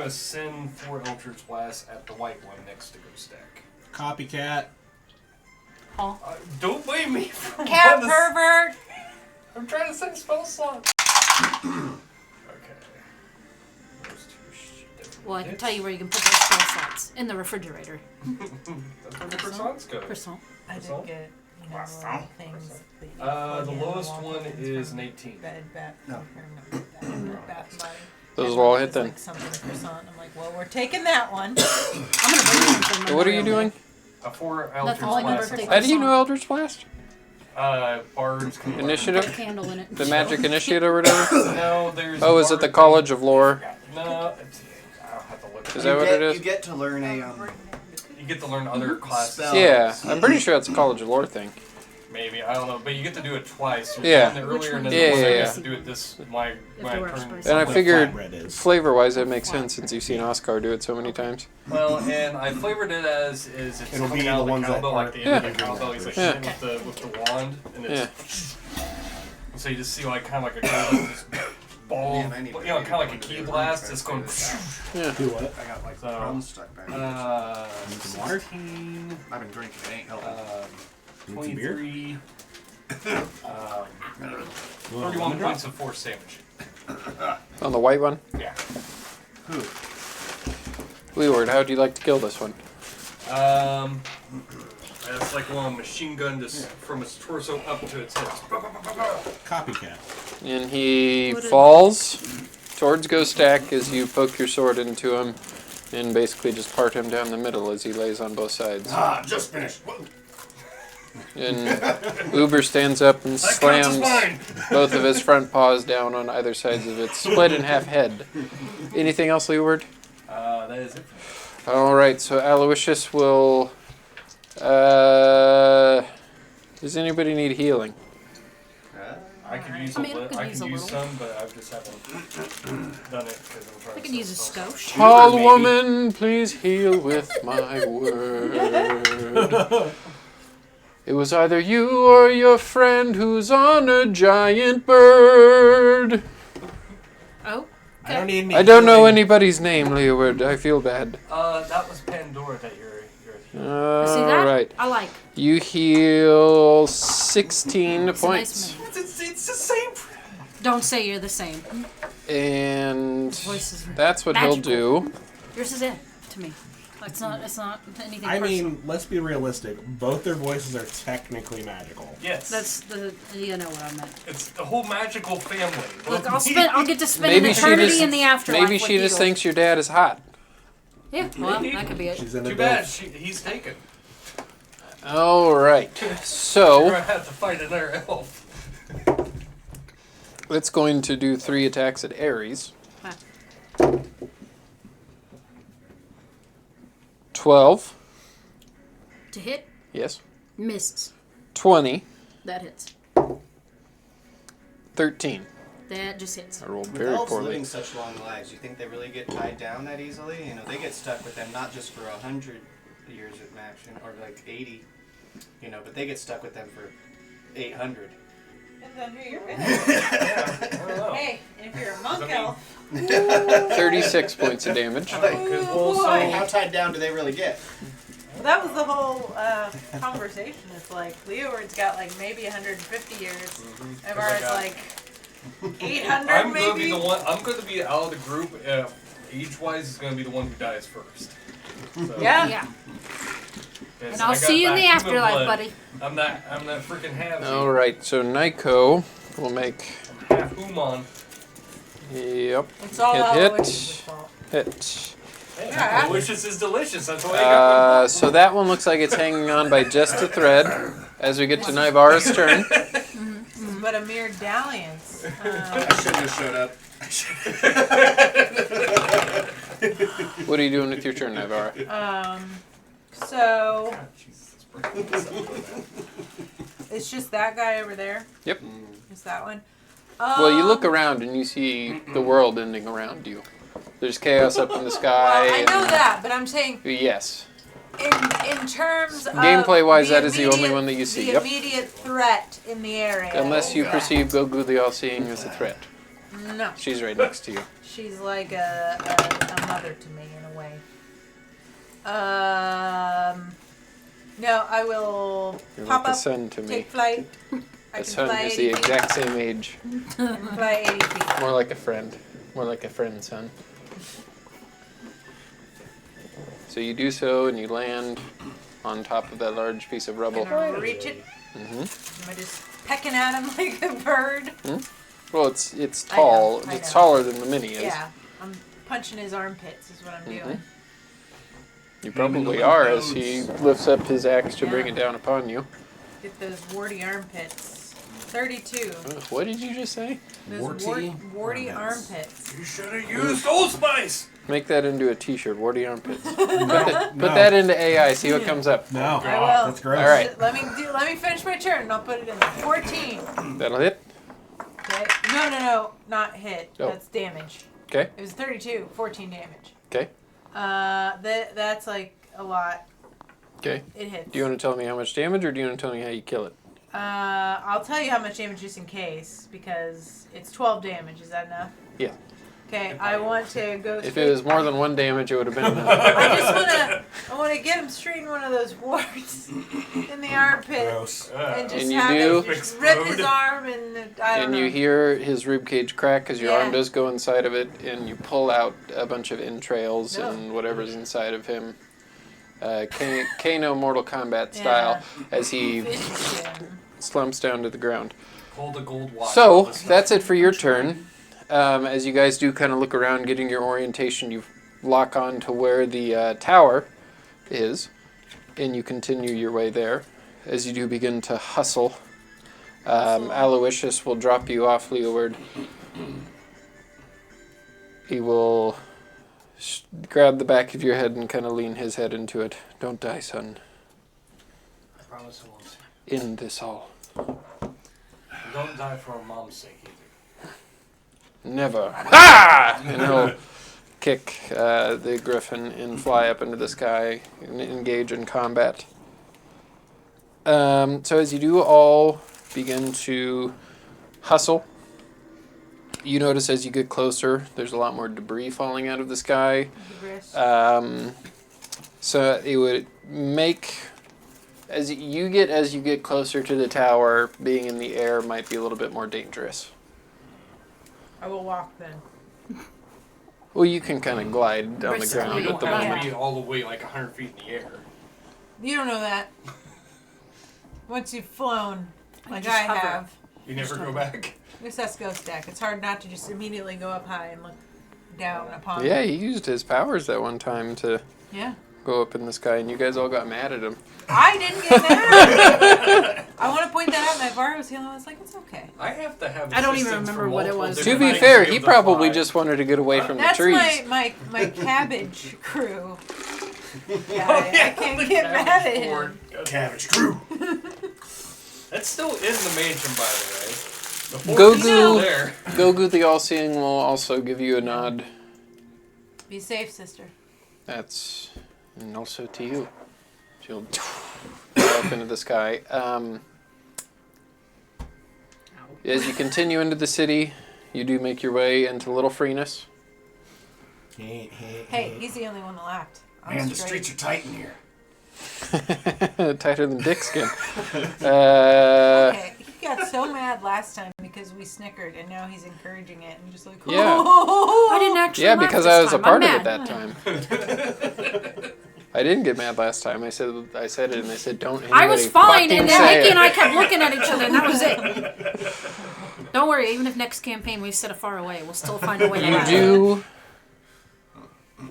[SPEAKER 4] send 4 Eldritch Blasts at the white one next to Ghostak.
[SPEAKER 3] Copycat.
[SPEAKER 4] Don't blame me for
[SPEAKER 2] Cat
[SPEAKER 4] one
[SPEAKER 2] pervert!
[SPEAKER 4] I'm trying to send spell slot. Okay. Those two different
[SPEAKER 6] Well, I can
[SPEAKER 4] hits.
[SPEAKER 6] tell you where you can put those spell slots. In the refrigerator.
[SPEAKER 4] That's where the croissants go.
[SPEAKER 6] Croissant.
[SPEAKER 2] I did
[SPEAKER 4] Assault?
[SPEAKER 2] get, you little things that you
[SPEAKER 4] The
[SPEAKER 2] plug in
[SPEAKER 4] lowest
[SPEAKER 2] wall
[SPEAKER 4] one
[SPEAKER 2] buttons
[SPEAKER 4] is
[SPEAKER 2] from
[SPEAKER 4] an 18.
[SPEAKER 2] Bed, bath,
[SPEAKER 7] No.
[SPEAKER 2] bath and body.
[SPEAKER 1] Those will all hit
[SPEAKER 2] It's
[SPEAKER 1] then.
[SPEAKER 2] like something croissant. I'm like, well, we're taking that one.
[SPEAKER 6] I'm gonna bring something.
[SPEAKER 1] So what are you doing?
[SPEAKER 4] A 4
[SPEAKER 6] Nothing
[SPEAKER 4] Eldritch
[SPEAKER 6] like a
[SPEAKER 4] Blast.
[SPEAKER 6] birthday
[SPEAKER 1] How do you know Eldritch Blast?
[SPEAKER 4] Bards can
[SPEAKER 6] Put a
[SPEAKER 1] Initiative?
[SPEAKER 6] candle in it.
[SPEAKER 1] The Magic Initiate or whatever?
[SPEAKER 4] No, there's.
[SPEAKER 1] Oh, is it the
[SPEAKER 4] Bard-
[SPEAKER 1] College of Lore?
[SPEAKER 4] No, I'll have to look.
[SPEAKER 1] Is that what it is?
[SPEAKER 5] You get to learn a
[SPEAKER 4] You get to learn other classes.
[SPEAKER 5] Spell.
[SPEAKER 1] Yeah, I'm pretty sure it's a College of Lore thing.
[SPEAKER 4] Maybe, I don't know, but you get to do it twice. You're
[SPEAKER 1] Yeah.
[SPEAKER 4] doing it earlier and then
[SPEAKER 1] Yeah,
[SPEAKER 4] the one
[SPEAKER 1] yeah,
[SPEAKER 4] I
[SPEAKER 1] yeah.
[SPEAKER 4] get to do it this my
[SPEAKER 6] to work
[SPEAKER 4] turn.
[SPEAKER 6] spring.
[SPEAKER 1] And I
[SPEAKER 3] What
[SPEAKER 1] figured,
[SPEAKER 3] flatbread is.
[SPEAKER 1] flavor-wise, that makes sense since you've seen Oscar do it so many times.
[SPEAKER 4] Well, and I flavored it as it's
[SPEAKER 7] It'll
[SPEAKER 4] coming
[SPEAKER 7] be
[SPEAKER 4] out
[SPEAKER 7] the
[SPEAKER 4] of the
[SPEAKER 7] ones that
[SPEAKER 4] cowbell, like
[SPEAKER 7] aren't
[SPEAKER 4] the end of
[SPEAKER 1] Yeah.
[SPEAKER 4] the cowbell. He's like
[SPEAKER 1] Yeah.
[SPEAKER 4] hitting with the wand, and
[SPEAKER 1] Yeah.
[SPEAKER 4] it's so you just see like kind of like a golden just ball,
[SPEAKER 5] Man, I need to
[SPEAKER 4] kind of like a
[SPEAKER 5] get
[SPEAKER 4] key
[SPEAKER 5] one to
[SPEAKER 4] blast.
[SPEAKER 5] do
[SPEAKER 4] It's going.
[SPEAKER 1] Yeah.
[SPEAKER 3] Do what?
[SPEAKER 5] I got like
[SPEAKER 4] So,
[SPEAKER 5] crumbs stuck back.
[SPEAKER 3] some water?
[SPEAKER 4] 16,
[SPEAKER 5] I've been drinking. It ain't helping.
[SPEAKER 3] Need some beer?
[SPEAKER 4] 23,
[SPEAKER 3] You want a
[SPEAKER 4] 31
[SPEAKER 3] lemon drop?
[SPEAKER 4] points of force damage.
[SPEAKER 1] On the white one?
[SPEAKER 4] Yeah.
[SPEAKER 5] Who?
[SPEAKER 1] Leeward, how would you like to kill this one?
[SPEAKER 4] It's like one machine gun just from its torso up to its hips.
[SPEAKER 3] Copycat.
[SPEAKER 1] And he
[SPEAKER 6] What is-
[SPEAKER 1] falls towards Ghost Stack as you poke your sword into him and basically just part him down the middle as he lays on both sides.
[SPEAKER 7] Ah, just finished. Whoa.
[SPEAKER 1] And Uber stands up and
[SPEAKER 7] That counts as
[SPEAKER 1] slams
[SPEAKER 7] mine.
[SPEAKER 1] both of his front paws down on either sides of its split in half head. Anything else, Leeward?
[SPEAKER 4] That is it.
[SPEAKER 1] Alright, so Aloysius will... does anybody need healing?
[SPEAKER 4] I could use
[SPEAKER 6] I mean, I
[SPEAKER 4] I
[SPEAKER 6] could
[SPEAKER 4] could
[SPEAKER 6] use a
[SPEAKER 4] use
[SPEAKER 6] little.
[SPEAKER 4] some, but I just haven't done it because I'm trying
[SPEAKER 6] I
[SPEAKER 4] to
[SPEAKER 6] can use a
[SPEAKER 4] sell stuff.
[SPEAKER 6] skosh.
[SPEAKER 1] Tall
[SPEAKER 5] maybe.
[SPEAKER 1] woman, please heal with my word. It was either you or your friend who's on a giant bird.
[SPEAKER 6] Oh,
[SPEAKER 3] I don't need any
[SPEAKER 1] I don't know
[SPEAKER 3] healing.
[SPEAKER 1] anybody's name, Leeward. I feel bad.
[SPEAKER 4] That was Pandora that you're
[SPEAKER 6] see that?
[SPEAKER 1] Alright.
[SPEAKER 6] I like.
[SPEAKER 1] You heal 16
[SPEAKER 6] It's a
[SPEAKER 1] points.
[SPEAKER 6] nice man.
[SPEAKER 4] It's the same.
[SPEAKER 6] Don't say you're the same.
[SPEAKER 1] And
[SPEAKER 6] Voice is
[SPEAKER 1] that's what
[SPEAKER 6] magical.
[SPEAKER 1] he'll do.
[SPEAKER 6] Yours is it to me. It's not anything.
[SPEAKER 3] I
[SPEAKER 6] personal.
[SPEAKER 3] mean, let's be realistic. Both their voices are technically magical.
[SPEAKER 4] Yes.
[SPEAKER 6] That's the you know what I meant.
[SPEAKER 4] It's the whole magical family.
[SPEAKER 6] Look, I'll get to spend an
[SPEAKER 1] Maybe she
[SPEAKER 6] eternity
[SPEAKER 1] just
[SPEAKER 6] in the afterlife.
[SPEAKER 1] maybe
[SPEAKER 6] with
[SPEAKER 1] she just
[SPEAKER 6] you.
[SPEAKER 1] thinks your dad is hot.
[SPEAKER 6] Yeah, well, that could be it.
[SPEAKER 3] She's an
[SPEAKER 4] Too
[SPEAKER 3] adult.
[SPEAKER 4] bad he's taken.
[SPEAKER 1] Alright.
[SPEAKER 4] You're
[SPEAKER 1] So
[SPEAKER 4] gonna have to fight another elf.
[SPEAKER 1] it's going to do 3 attacks at Ares.
[SPEAKER 6] Ah.
[SPEAKER 1] 12.
[SPEAKER 6] To hit,
[SPEAKER 1] Yes.
[SPEAKER 6] misses.
[SPEAKER 1] 20.
[SPEAKER 6] That hits.
[SPEAKER 1] 13.
[SPEAKER 6] That just hits.
[SPEAKER 1] I rolled
[SPEAKER 5] With
[SPEAKER 1] very
[SPEAKER 5] elves
[SPEAKER 1] poorly.
[SPEAKER 5] living such long lives, you think they really get tied down that easily? You know, they get stuck with them not just for 100 years at max, or like 80, you know, but they get stuck with them for 800.
[SPEAKER 2] Depends on who you're with.
[SPEAKER 4] Yeah, I don't know.
[SPEAKER 2] Hey, and if you're a monk
[SPEAKER 4] I mean-
[SPEAKER 2] elf,
[SPEAKER 1] 36 points of damage.
[SPEAKER 2] oh boy.
[SPEAKER 5] How tied down do they really get?
[SPEAKER 2] Well, that was the whole conversation. It's like Leeward's got like maybe 150 years. And
[SPEAKER 4] I
[SPEAKER 2] ours
[SPEAKER 4] got-
[SPEAKER 2] like 800
[SPEAKER 4] I'm
[SPEAKER 2] maybe.
[SPEAKER 4] gonna be the one. I'm gonna be out of the group. Age-wise, is gonna be the one who dies first. So,
[SPEAKER 2] Yeah.
[SPEAKER 6] Yeah.
[SPEAKER 4] yes,
[SPEAKER 6] And
[SPEAKER 4] I
[SPEAKER 6] I'll
[SPEAKER 4] got
[SPEAKER 6] see you in
[SPEAKER 4] that
[SPEAKER 6] the
[SPEAKER 4] human
[SPEAKER 6] afterlife,
[SPEAKER 4] blood.
[SPEAKER 6] buddy.
[SPEAKER 4] I'm that freaking half.
[SPEAKER 1] Alright, so Nyko will make.
[SPEAKER 4] Half human.
[SPEAKER 1] Yep.
[SPEAKER 2] It's all
[SPEAKER 1] Hit,
[SPEAKER 2] Aloysius' fault.
[SPEAKER 1] Hit.
[SPEAKER 2] Yeah.
[SPEAKER 4] Delicious is delicious. That's why I got
[SPEAKER 1] So that one looks like it's hanging on by just a thread. As we get to Nivara's turn.
[SPEAKER 2] This is but a mere dalliance.
[SPEAKER 5] I shouldn't have showed up.
[SPEAKER 1] What are you doing with your turn, Nivara?
[SPEAKER 2] So
[SPEAKER 4] Jesus, bring this up for that.
[SPEAKER 2] it's just that guy over there.
[SPEAKER 1] Yep.
[SPEAKER 2] Just that one.
[SPEAKER 1] Well, you look around and you see the world ending around you. There's chaos up in the sky.
[SPEAKER 2] Well, I know
[SPEAKER 1] and-
[SPEAKER 2] that, but I'm saying
[SPEAKER 1] Yes.
[SPEAKER 2] in terms of
[SPEAKER 1] Gameplay-wise,
[SPEAKER 2] the
[SPEAKER 1] that is the only
[SPEAKER 2] immediate-
[SPEAKER 1] one that you see,
[SPEAKER 2] The
[SPEAKER 1] yep.
[SPEAKER 2] immediate threat in the area.
[SPEAKER 1] Unless you
[SPEAKER 2] Yeah.
[SPEAKER 1] perceive Gogu the All-Seeing as a threat.
[SPEAKER 2] No,
[SPEAKER 1] She's right next to you.
[SPEAKER 2] she's like a mother to me in a way. No, I will
[SPEAKER 1] You're
[SPEAKER 2] pop
[SPEAKER 1] like a
[SPEAKER 2] up,
[SPEAKER 1] son to me.
[SPEAKER 2] take flight. I
[SPEAKER 1] The
[SPEAKER 2] can
[SPEAKER 1] son
[SPEAKER 2] fly
[SPEAKER 1] is
[SPEAKER 2] 80
[SPEAKER 1] the
[SPEAKER 2] feet.
[SPEAKER 1] exact same age.
[SPEAKER 2] I can fly 80 feet.
[SPEAKER 1] More like a friend. More like a friend, son. So you do so, and you land on top of that large piece of rubble.
[SPEAKER 2] Gonna reach it Am I just pecking at him like a bird?
[SPEAKER 1] Well, it's tall.
[SPEAKER 2] I
[SPEAKER 1] It's
[SPEAKER 2] know.
[SPEAKER 1] taller than the mini is.
[SPEAKER 2] Yeah, I'm punching his armpits is what I'm doing.
[SPEAKER 1] You
[SPEAKER 7] Him in the
[SPEAKER 1] probably are as
[SPEAKER 7] lymph
[SPEAKER 1] he
[SPEAKER 7] nodes.
[SPEAKER 1] lifts up his axe to bring
[SPEAKER 2] Yeah.
[SPEAKER 1] it down upon you.
[SPEAKER 2] Get those warty armpits. 32.
[SPEAKER 1] What did you just say?
[SPEAKER 2] Those
[SPEAKER 3] Warty
[SPEAKER 2] warty
[SPEAKER 3] armpits.
[SPEAKER 2] armpits.
[SPEAKER 7] You should have used Old Spice.
[SPEAKER 1] Make that into a T-shirt. Warty armpits. Put
[SPEAKER 3] No.
[SPEAKER 1] that into AI. See what comes up.
[SPEAKER 3] No.
[SPEAKER 2] I will.
[SPEAKER 3] That's gross.
[SPEAKER 1] All right.
[SPEAKER 2] Let me finish my turn and I'll put it in there. 14.
[SPEAKER 1] That'll hit.
[SPEAKER 2] Okay. No, not hit.
[SPEAKER 1] Oh.
[SPEAKER 2] That's damage.
[SPEAKER 1] Okay.
[SPEAKER 2] It was 32. 14 damage.
[SPEAKER 1] Okay.
[SPEAKER 2] That's like a lot.
[SPEAKER 1] Okay.
[SPEAKER 2] It hits.
[SPEAKER 1] Do you want to tell me how much damage, or do you want to tell me how you kill it?
[SPEAKER 2] I'll tell you how much damage just in case because it's 12 damage. Is that enough?
[SPEAKER 1] Yeah.
[SPEAKER 2] Okay. I want to go.
[SPEAKER 1] If it was more than 1 damage, it would have been enough.
[SPEAKER 2] I want to get him straight in one of those warts in the armpit.
[SPEAKER 3] Gross.
[SPEAKER 2] And just
[SPEAKER 1] And you
[SPEAKER 2] have
[SPEAKER 1] do?
[SPEAKER 2] it just rip his arm and I don't
[SPEAKER 1] And
[SPEAKER 2] know.
[SPEAKER 1] you hear his rib cage crack as your arm
[SPEAKER 2] Yeah.
[SPEAKER 1] does go inside of it, and you pull out a bunch of entrails
[SPEAKER 2] No.
[SPEAKER 1] and whatever's inside of him. Kano Mortal Kombat style, as he
[SPEAKER 2] Finishes him.
[SPEAKER 1] slumps down to the ground.
[SPEAKER 4] Pull the gold watch.
[SPEAKER 1] So,
[SPEAKER 4] off his
[SPEAKER 1] that's it for your turn. As you guys do kind of look around, getting your orientation, you lock on to where the tower is, and you continue your way there. As you do begin to hustle, Aloysius will drop you off leeward. He will grab the back of your head and kind of lean his head into it. Don't die, son.
[SPEAKER 4] I promise I won't.
[SPEAKER 1] End this all.
[SPEAKER 4] Don't die for our mom's sake either.
[SPEAKER 1] Never. Ha! And he'll kick the griffin and fly up into the sky and engage in combat. So as you do all begin to hustle, you notice as you get closer, there's a lot more debris falling out of the sky. So it would make, as you get closer to the tower, being in the air might be a little bit more dangerous.
[SPEAKER 2] I will walk then.
[SPEAKER 1] Well, you can kind of glide down the
[SPEAKER 6] Briskly.
[SPEAKER 1] ground
[SPEAKER 4] We
[SPEAKER 1] at
[SPEAKER 4] don't
[SPEAKER 1] the
[SPEAKER 4] have
[SPEAKER 1] moment.
[SPEAKER 4] to be all the way like 100 feet in the air.
[SPEAKER 2] You don't know that. Once you've flown, like
[SPEAKER 6] just
[SPEAKER 2] I
[SPEAKER 6] hover.
[SPEAKER 2] have,
[SPEAKER 4] You never go back.
[SPEAKER 2] this has ghost deck. It's hard not to just immediately go up high and look down upon.
[SPEAKER 1] Yeah, he used his powers that one time to
[SPEAKER 2] Yeah.
[SPEAKER 1] go up in the sky, and you guys all got mad at him.
[SPEAKER 2] I didn't get mad. I want to point that out. Navarro was healing. I was like, it's okay.
[SPEAKER 4] I have to have.
[SPEAKER 6] I don't even
[SPEAKER 4] assistance
[SPEAKER 6] remember
[SPEAKER 4] from
[SPEAKER 6] what it
[SPEAKER 4] multiple
[SPEAKER 6] was.
[SPEAKER 1] To
[SPEAKER 4] different
[SPEAKER 1] be
[SPEAKER 4] things
[SPEAKER 1] fair,
[SPEAKER 4] be
[SPEAKER 1] he
[SPEAKER 4] able to
[SPEAKER 1] probably
[SPEAKER 4] fly.
[SPEAKER 1] just wanted to get away from the
[SPEAKER 2] That's
[SPEAKER 1] trees.
[SPEAKER 2] my cabbage crew. Yeah,
[SPEAKER 4] Oh,
[SPEAKER 2] I can't
[SPEAKER 4] the
[SPEAKER 2] get mad
[SPEAKER 4] cabbage
[SPEAKER 2] at him.
[SPEAKER 4] board.
[SPEAKER 7] Cabbage crew.
[SPEAKER 4] That's still in the mansion, by the way. The fort
[SPEAKER 1] Go
[SPEAKER 4] is still
[SPEAKER 1] Goo.
[SPEAKER 4] there.
[SPEAKER 1] Gogu the All-Seeing will also give you a nod.
[SPEAKER 2] Be safe, sister.
[SPEAKER 1] That's and also to you. She'll fly up into the sky. As you continue into the city, you do make your way into Little Freeness.
[SPEAKER 2] Hey, he's the only one that laughed. I'm
[SPEAKER 7] Man, the
[SPEAKER 2] straight.
[SPEAKER 7] streets are tight in here.
[SPEAKER 1] Tighter than dick skin.
[SPEAKER 2] Okay, he got so mad last time because we snickered, and now he's encouraging it and just like,
[SPEAKER 1] Yeah.
[SPEAKER 6] I didn't actually.
[SPEAKER 1] Yeah,
[SPEAKER 6] laugh
[SPEAKER 1] because
[SPEAKER 6] this
[SPEAKER 1] I was a
[SPEAKER 6] time.
[SPEAKER 1] part
[SPEAKER 6] I'm
[SPEAKER 1] of it
[SPEAKER 6] mad.
[SPEAKER 1] that time. I didn't get mad last time. I said it, and they said don't.
[SPEAKER 6] I was
[SPEAKER 1] anybody
[SPEAKER 6] fine,
[SPEAKER 1] fucking
[SPEAKER 6] and then
[SPEAKER 1] say
[SPEAKER 6] Nikki
[SPEAKER 1] it."
[SPEAKER 6] and I kept looking at each other, and that was it. Don't worry, even if next campaign we set it far away, we'll still find a way to
[SPEAKER 1] You
[SPEAKER 6] laugh.
[SPEAKER 1] do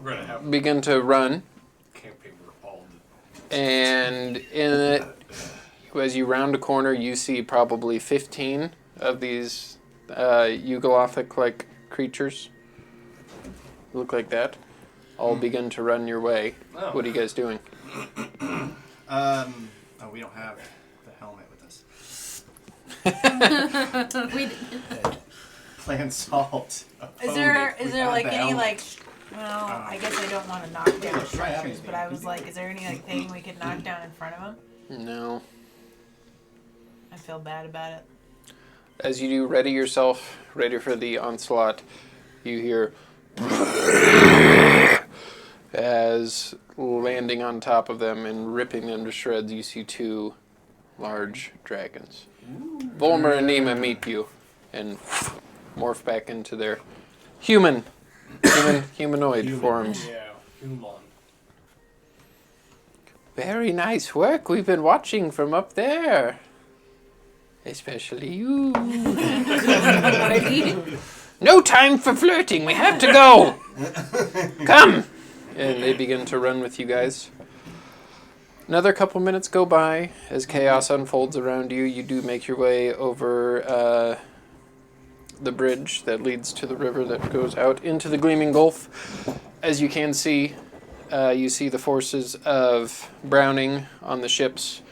[SPEAKER 4] We're gonna have
[SPEAKER 1] begin to run,
[SPEAKER 4] campaign all.
[SPEAKER 1] and in it, as you round a corner, you see probably 15 of these Yugalothic-like creatures. Look like that. All begin to run your way.
[SPEAKER 4] Oh.
[SPEAKER 1] What are you guys doing?
[SPEAKER 5] Oh, we don't have the helmet with us.
[SPEAKER 6] We,
[SPEAKER 5] Plant salt.
[SPEAKER 2] Is there
[SPEAKER 5] We
[SPEAKER 2] is there
[SPEAKER 5] have
[SPEAKER 2] like
[SPEAKER 5] the
[SPEAKER 2] any
[SPEAKER 5] helmet.
[SPEAKER 2] like? Well, I guess I don't want to knock down
[SPEAKER 5] Yeah, try having
[SPEAKER 2] structures,
[SPEAKER 5] me.
[SPEAKER 2] but I was like, is there any like thing we could knock down in front of him?
[SPEAKER 1] No.
[SPEAKER 2] I feel bad about it.
[SPEAKER 1] As you do ready yourself, ready for the onslaught, you hear as landing on top of them and ripping them to shreds, you see two large dragons. Volmer and Nima meet you and morph back into their humanoid forms.
[SPEAKER 4] Yeah, human.
[SPEAKER 1] Very nice work. We've been watching from up there. Especially you.
[SPEAKER 6] Alrighty.
[SPEAKER 1] No time for flirting. We have to go. Come. And they begin to run with you guys. Another couple minutes go by as chaos unfolds around you. You do make your way over the bridge that leads to the river that goes out into the Gleaming Gulf. As you can see, you see the forces of Browning on the ships,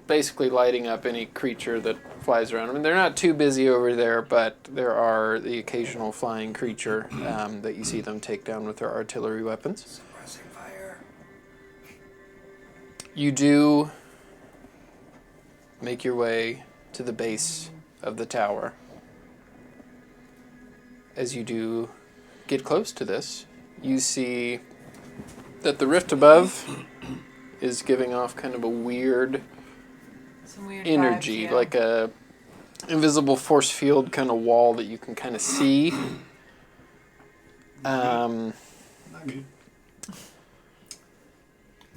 [SPEAKER 1] basically lighting up any creature that flies around. I mean, they're not too busy over there, but there are the occasional flying creature that you see them take down with their artillery weapons.
[SPEAKER 7] Suppressing fire.
[SPEAKER 1] You do make your way to the base of the tower. As you do get close to this, you see that the rift above is giving off kind of a weird
[SPEAKER 2] Some weird
[SPEAKER 1] energy,
[SPEAKER 2] vibes, yeah.
[SPEAKER 1] like a invisible force field kind of wall that you can kind of see.
[SPEAKER 3] Not good.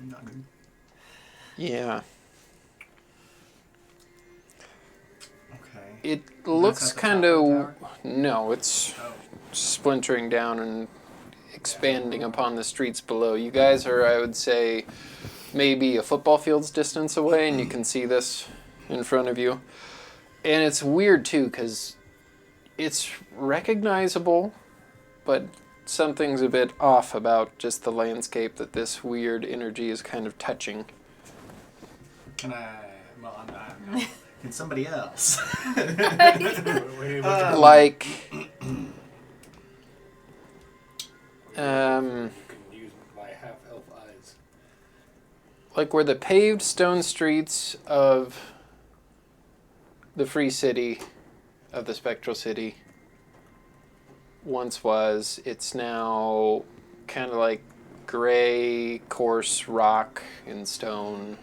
[SPEAKER 3] Not good.
[SPEAKER 1] Yeah.
[SPEAKER 3] Okay.
[SPEAKER 1] It looks
[SPEAKER 3] at the
[SPEAKER 1] kind
[SPEAKER 3] top of the
[SPEAKER 1] of... No, it's
[SPEAKER 3] Oh.
[SPEAKER 1] splintering down and expanding upon the streets below. You guys are, I would say, maybe a football field's distance away, and you can see this in front of you. And it's weird, too, because it's recognizable, but something's a bit off about just the landscape that this weird energy is kind of touching.
[SPEAKER 3] Can I? Well, I'm not. Can somebody else?
[SPEAKER 1] Like...
[SPEAKER 4] Can use my half-elf eyes.
[SPEAKER 1] like where the paved stone streets of the free city, of the spectral city, once was, it's now kind of like gray, coarse rock and stone,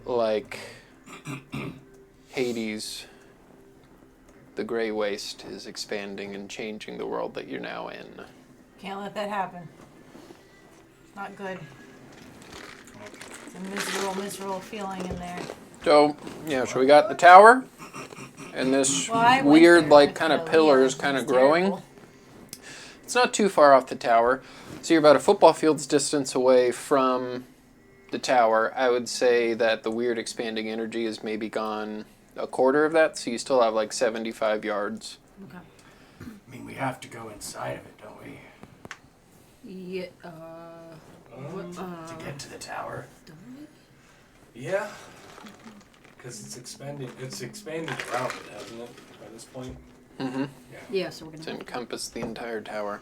[SPEAKER 1] like Hades. The gray waste is expanding and changing the world that you're now in.
[SPEAKER 2] Can't let that happen. Not good. It's a miserable, miserable feeling in there.
[SPEAKER 1] So, yeah, so we got the tower, and this
[SPEAKER 2] Well, I went
[SPEAKER 1] weird,
[SPEAKER 2] there
[SPEAKER 1] like,
[SPEAKER 2] with
[SPEAKER 1] kind of
[SPEAKER 2] Lily,
[SPEAKER 1] pillars
[SPEAKER 2] it
[SPEAKER 1] kind of
[SPEAKER 2] was
[SPEAKER 1] growing.
[SPEAKER 2] terrible.
[SPEAKER 1] It's not too far off the tower. So you're about a football field's distance away from the tower. I would say that the weird expanding energy is maybe gone a quarter of that, so you still have like 75 yards.
[SPEAKER 6] Okay.
[SPEAKER 7] I mean, we have to go inside of it, don't we?
[SPEAKER 6] Yeah.
[SPEAKER 7] To get to the tower.
[SPEAKER 4] Yeah. Because it's expanding. It's expanding around it, hasn't it? By this point.
[SPEAKER 1] Mm-hmm.
[SPEAKER 6] Yeah, so we're
[SPEAKER 1] To
[SPEAKER 6] gonna.
[SPEAKER 1] encompass the entire tower.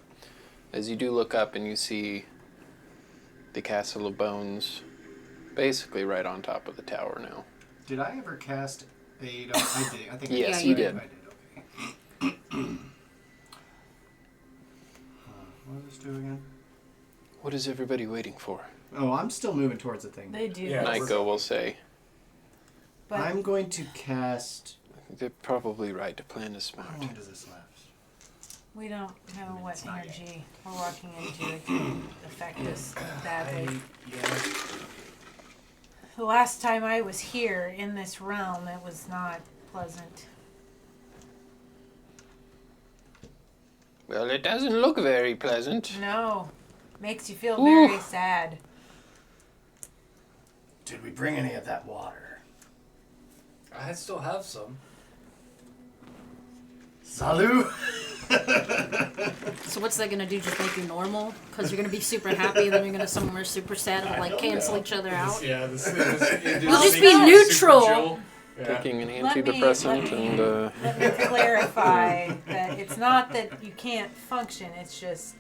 [SPEAKER 1] As you do look up and you see the Castle of Bones basically right on top of the tower now.
[SPEAKER 3] Did I ever cast a? I did. I think.
[SPEAKER 1] Yes,
[SPEAKER 3] I
[SPEAKER 6] you
[SPEAKER 1] did.
[SPEAKER 3] I did. Okay. What does this do again?
[SPEAKER 1] What is everybody waiting for?
[SPEAKER 3] Oh, I'm still moving towards the thing.
[SPEAKER 2] They do.
[SPEAKER 4] Yeah.
[SPEAKER 1] Nyko will say.
[SPEAKER 2] But
[SPEAKER 3] I'm going to cast.
[SPEAKER 1] They're probably right to plan is
[SPEAKER 3] How
[SPEAKER 1] smart.
[SPEAKER 3] long does this last?
[SPEAKER 2] we don't know what
[SPEAKER 3] It's not yet.
[SPEAKER 2] energy we're walking into. It can affect us badly.
[SPEAKER 3] Yeah.
[SPEAKER 2] The last time I was here in this realm, it was not pleasant.
[SPEAKER 1] Well, it doesn't look very pleasant.
[SPEAKER 2] No. Makes you feel
[SPEAKER 1] Ooh.
[SPEAKER 2] very sad.
[SPEAKER 7] Did we bring any of that water?
[SPEAKER 4] I still have some.
[SPEAKER 7] Salut!
[SPEAKER 6] So what's that gonna do? Just make you normal? Because you're gonna be super happy, then you're gonna somewhere super sad and like cancel each other out.
[SPEAKER 4] Yeah, this
[SPEAKER 6] We'll just be neutral.
[SPEAKER 4] Yeah.
[SPEAKER 1] Taking an
[SPEAKER 2] Let me-
[SPEAKER 1] antidepressant
[SPEAKER 2] let me-
[SPEAKER 1] and
[SPEAKER 2] Let me clarify that it's not that you can't function, it's just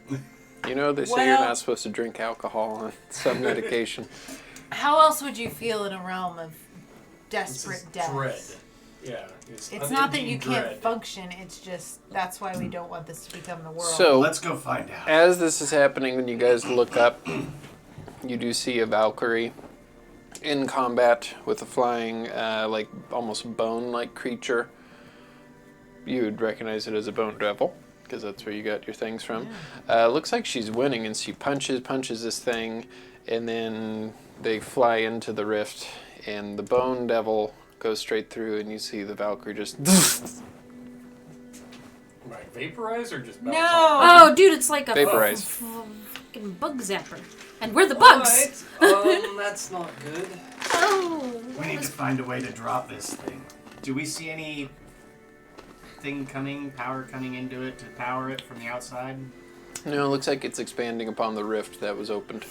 [SPEAKER 1] you know they say
[SPEAKER 2] Well-
[SPEAKER 1] you're not supposed to drink alcohol on some medication.
[SPEAKER 2] how else would you feel in a realm of
[SPEAKER 4] This
[SPEAKER 2] desperate
[SPEAKER 4] is
[SPEAKER 2] death?
[SPEAKER 4] dread. Yeah.
[SPEAKER 2] It's not that you
[SPEAKER 4] unending
[SPEAKER 2] can't
[SPEAKER 4] dread.
[SPEAKER 2] function, it's just that's why we don't want this to become the world.
[SPEAKER 1] So
[SPEAKER 7] Let's go find out.
[SPEAKER 1] as this is happening, when you guys look up, you do see a Valkyrie in combat with a flying, like almost bone-like creature. You would recognize it as a bone devil because that's where you got your things from. Looks like she's winning, and she punches this thing, and then they fly into the rift, and the bone devil goes straight through, and you see the Valkyrie just.
[SPEAKER 4] Right, vaporize or just bounce
[SPEAKER 2] No!
[SPEAKER 4] off?
[SPEAKER 6] Oh, dude, it's like a
[SPEAKER 1] Vaporize.
[SPEAKER 6] fucking bug zapper. And we're the bugs.
[SPEAKER 4] Alright, that's not good.
[SPEAKER 6] Oh.
[SPEAKER 7] We need to find a way to drop this thing.
[SPEAKER 5] Do we see any power coming into it to power it from the outside?
[SPEAKER 1] No, it looks like it's expanding upon the rift that was opened.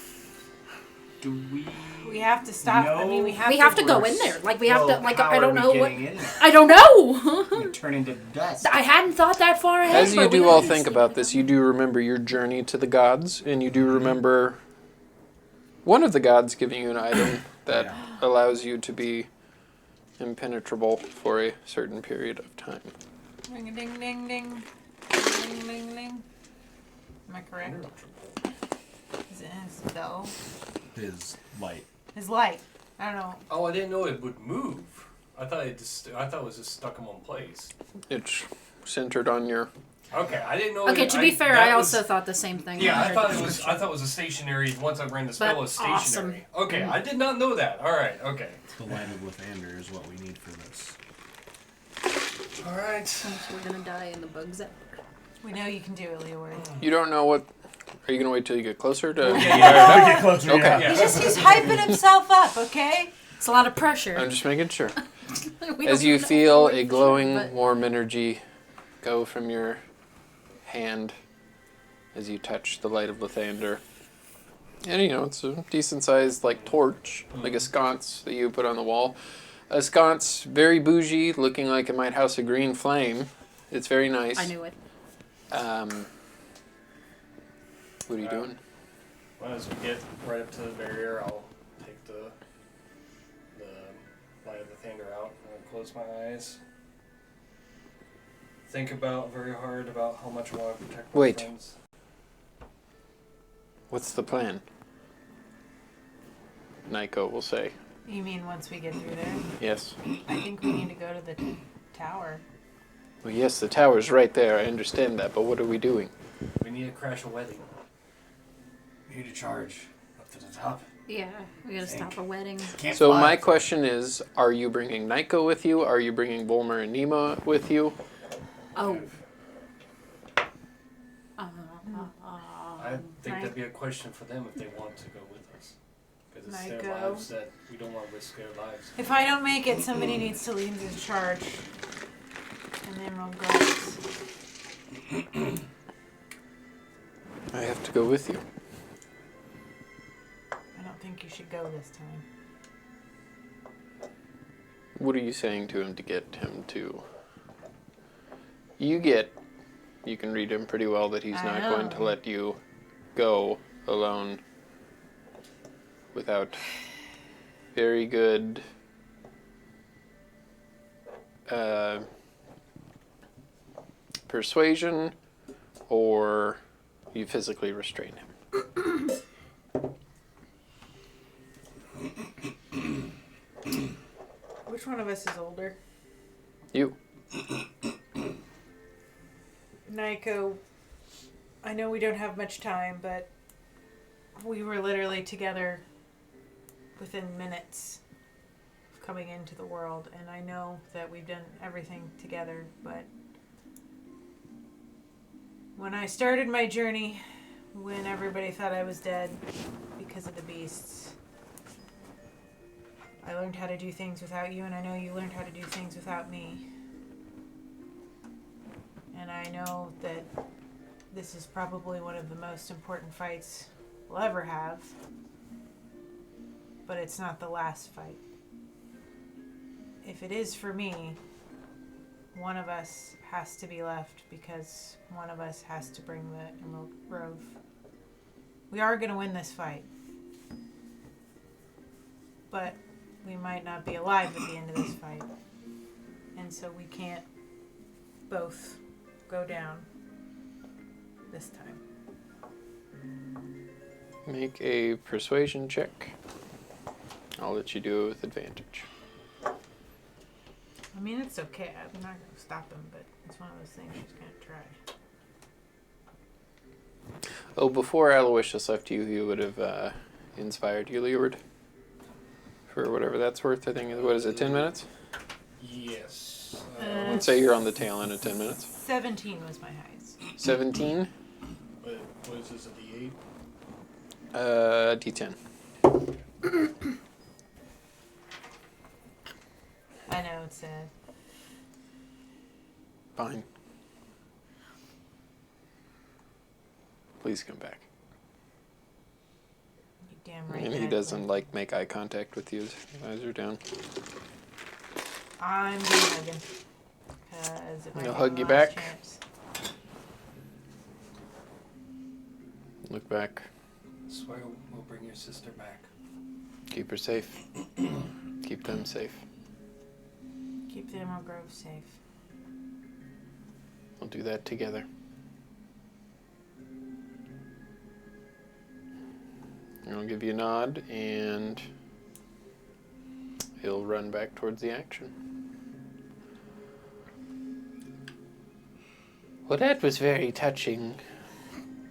[SPEAKER 5] Do we?
[SPEAKER 2] We have to stop. I mean, we have
[SPEAKER 6] to go in there. Like, we have to, like,
[SPEAKER 5] how
[SPEAKER 6] I don't
[SPEAKER 5] are
[SPEAKER 6] know
[SPEAKER 5] we
[SPEAKER 6] what.
[SPEAKER 5] getting in there?
[SPEAKER 6] I don't know.
[SPEAKER 5] We turn into dust.
[SPEAKER 6] I hadn't thought that far ahead.
[SPEAKER 1] As you
[SPEAKER 6] but we
[SPEAKER 1] do all
[SPEAKER 6] obviously
[SPEAKER 1] think about
[SPEAKER 6] don't.
[SPEAKER 1] this, you do remember your journey to the gods, and you do remember one of the gods giving you an item that allows you to be impenetrable for a certain period of time.
[SPEAKER 2] Ring a ding ding ding. Ding ding ding. Am I correct? Is it his bell?
[SPEAKER 3] His light.
[SPEAKER 2] His light. I don't know.
[SPEAKER 4] Oh, I didn't know it would move. I thought it was just stuck in one place.
[SPEAKER 1] It's centered on your.
[SPEAKER 4] Okay, I didn't know.
[SPEAKER 6] Okay, to be fair,
[SPEAKER 4] that
[SPEAKER 6] I
[SPEAKER 4] was-
[SPEAKER 6] also thought the same thing.
[SPEAKER 4] Yeah,
[SPEAKER 6] when
[SPEAKER 4] I
[SPEAKER 6] heard
[SPEAKER 4] thought
[SPEAKER 6] the
[SPEAKER 4] it was.
[SPEAKER 6] description.
[SPEAKER 4] I thought it was a stationary. Once I ran the spell,
[SPEAKER 6] But
[SPEAKER 4] it was stationary. Okay, I did not know that. All right. Okay.
[SPEAKER 3] The light of Lathander is what we need for this.
[SPEAKER 4] All right.
[SPEAKER 6] So we're gonna die in the bug zapper.
[SPEAKER 2] We know you can do it, Leeward.
[SPEAKER 1] You don't know what. Are you gonna wait till you get closer to?
[SPEAKER 3] Get closer.
[SPEAKER 1] Okay.
[SPEAKER 4] Yeah.
[SPEAKER 2] He's hyping himself up, okay?
[SPEAKER 6] It's a lot of pressure.
[SPEAKER 1] I'm just making sure.
[SPEAKER 6] We
[SPEAKER 1] As
[SPEAKER 6] don't
[SPEAKER 1] you
[SPEAKER 6] know
[SPEAKER 1] feel
[SPEAKER 6] for
[SPEAKER 1] a
[SPEAKER 6] sure,
[SPEAKER 1] glowing,
[SPEAKER 6] but-
[SPEAKER 1] warm energy go from your hand as you touch the light of Lathander. And it's a decent sized like torch, like a sconce that you put on the wall. A sconce, very bougie, looking like it might house a green flame. It's very nice.
[SPEAKER 6] I knew it.
[SPEAKER 1] What are you doing?
[SPEAKER 4] Well, as we get right up to the barrier, I'll take the light of the thunder out and close my eyes. Think very hard about how much I want to protect my
[SPEAKER 1] Wait.
[SPEAKER 4] friends.
[SPEAKER 1] What's the plan? Nico will say.
[SPEAKER 2] You mean once we get through there?
[SPEAKER 1] Yes.
[SPEAKER 2] I think we need to go to the tower.
[SPEAKER 1] Well, yes, the tower's right there. I understand that, but what are we doing?
[SPEAKER 4] We need to crash a wedding.
[SPEAKER 7] We need to charge up to the top.
[SPEAKER 6] Yeah, we gotta stop a wedding.
[SPEAKER 7] Can't
[SPEAKER 1] So
[SPEAKER 7] fly.
[SPEAKER 1] my question is, are you bringing Nico with you? Are you bringing Volmer and Nima with you?
[SPEAKER 6] Oh.
[SPEAKER 4] I think that'd be a question for them if they want to go with us. Because it's their
[SPEAKER 2] Nico.
[SPEAKER 4] lives that we don't want to risk their lives.
[SPEAKER 2] If I don't make it, somebody needs to lead the charge. And then we'll go.
[SPEAKER 1] I have to go with you.
[SPEAKER 2] I don't think you should go this time.
[SPEAKER 1] What are you saying to him to get him to? You can read him pretty well that he's
[SPEAKER 2] I
[SPEAKER 1] not
[SPEAKER 2] know.
[SPEAKER 1] going to let you go alone without very good persuasion, or you physically restrain him.
[SPEAKER 2] Which one of us is older?
[SPEAKER 1] You.
[SPEAKER 2] Nico, I know we don't have much time, but we were literally together within minutes of coming into the world, and I know that we've done everything together, but when I started my journey, when everybody thought I was dead because of the beasts, I learned how to do things without you, and I know you learned how to do things without me. And I know that this is probably one of the most important fights we'll ever have. But it's not the last fight. If it is for me, one of us has to be left because one of us has to bring the Emerald Grove. We are going to win this fight. But we might not be alive at the end of this fight. And so we can't both go down this time.
[SPEAKER 1] Make a persuasion check. I'll let you do it with advantage.
[SPEAKER 2] I mean, it's okay. I'm not going to stop him, but it's one of those things she's going to try.
[SPEAKER 1] Oh, before Aloysius left you, he would have inspired you, Leeward. For whatever that's worth, I think. What is it, 10 minutes?
[SPEAKER 4] Yes.
[SPEAKER 1] Let's say you're on the tail end of 10 minutes.
[SPEAKER 2] 17 was my highest.
[SPEAKER 1] 17.
[SPEAKER 4] What is this, a D8?
[SPEAKER 1] D10.
[SPEAKER 2] I know, it's sad.
[SPEAKER 1] Fine. Please come back.
[SPEAKER 2] You damn right.
[SPEAKER 1] And he
[SPEAKER 2] Ned
[SPEAKER 1] doesn't
[SPEAKER 2] Land.
[SPEAKER 1] make eye contact with you. His eyes are down.
[SPEAKER 2] I'm gonna hug him. Because it might
[SPEAKER 1] He'll
[SPEAKER 2] be
[SPEAKER 1] hug
[SPEAKER 2] my
[SPEAKER 1] you
[SPEAKER 2] last
[SPEAKER 1] back?
[SPEAKER 2] chance.
[SPEAKER 1] Look back.
[SPEAKER 7] Swear we'll bring your sister back.
[SPEAKER 1] Keep her safe. Keep them safe.
[SPEAKER 2] Keep the Emerald Grove safe.
[SPEAKER 1] We'll do that together. I'll give you a nod, and he'll run back towards the action. Well, that was very touching,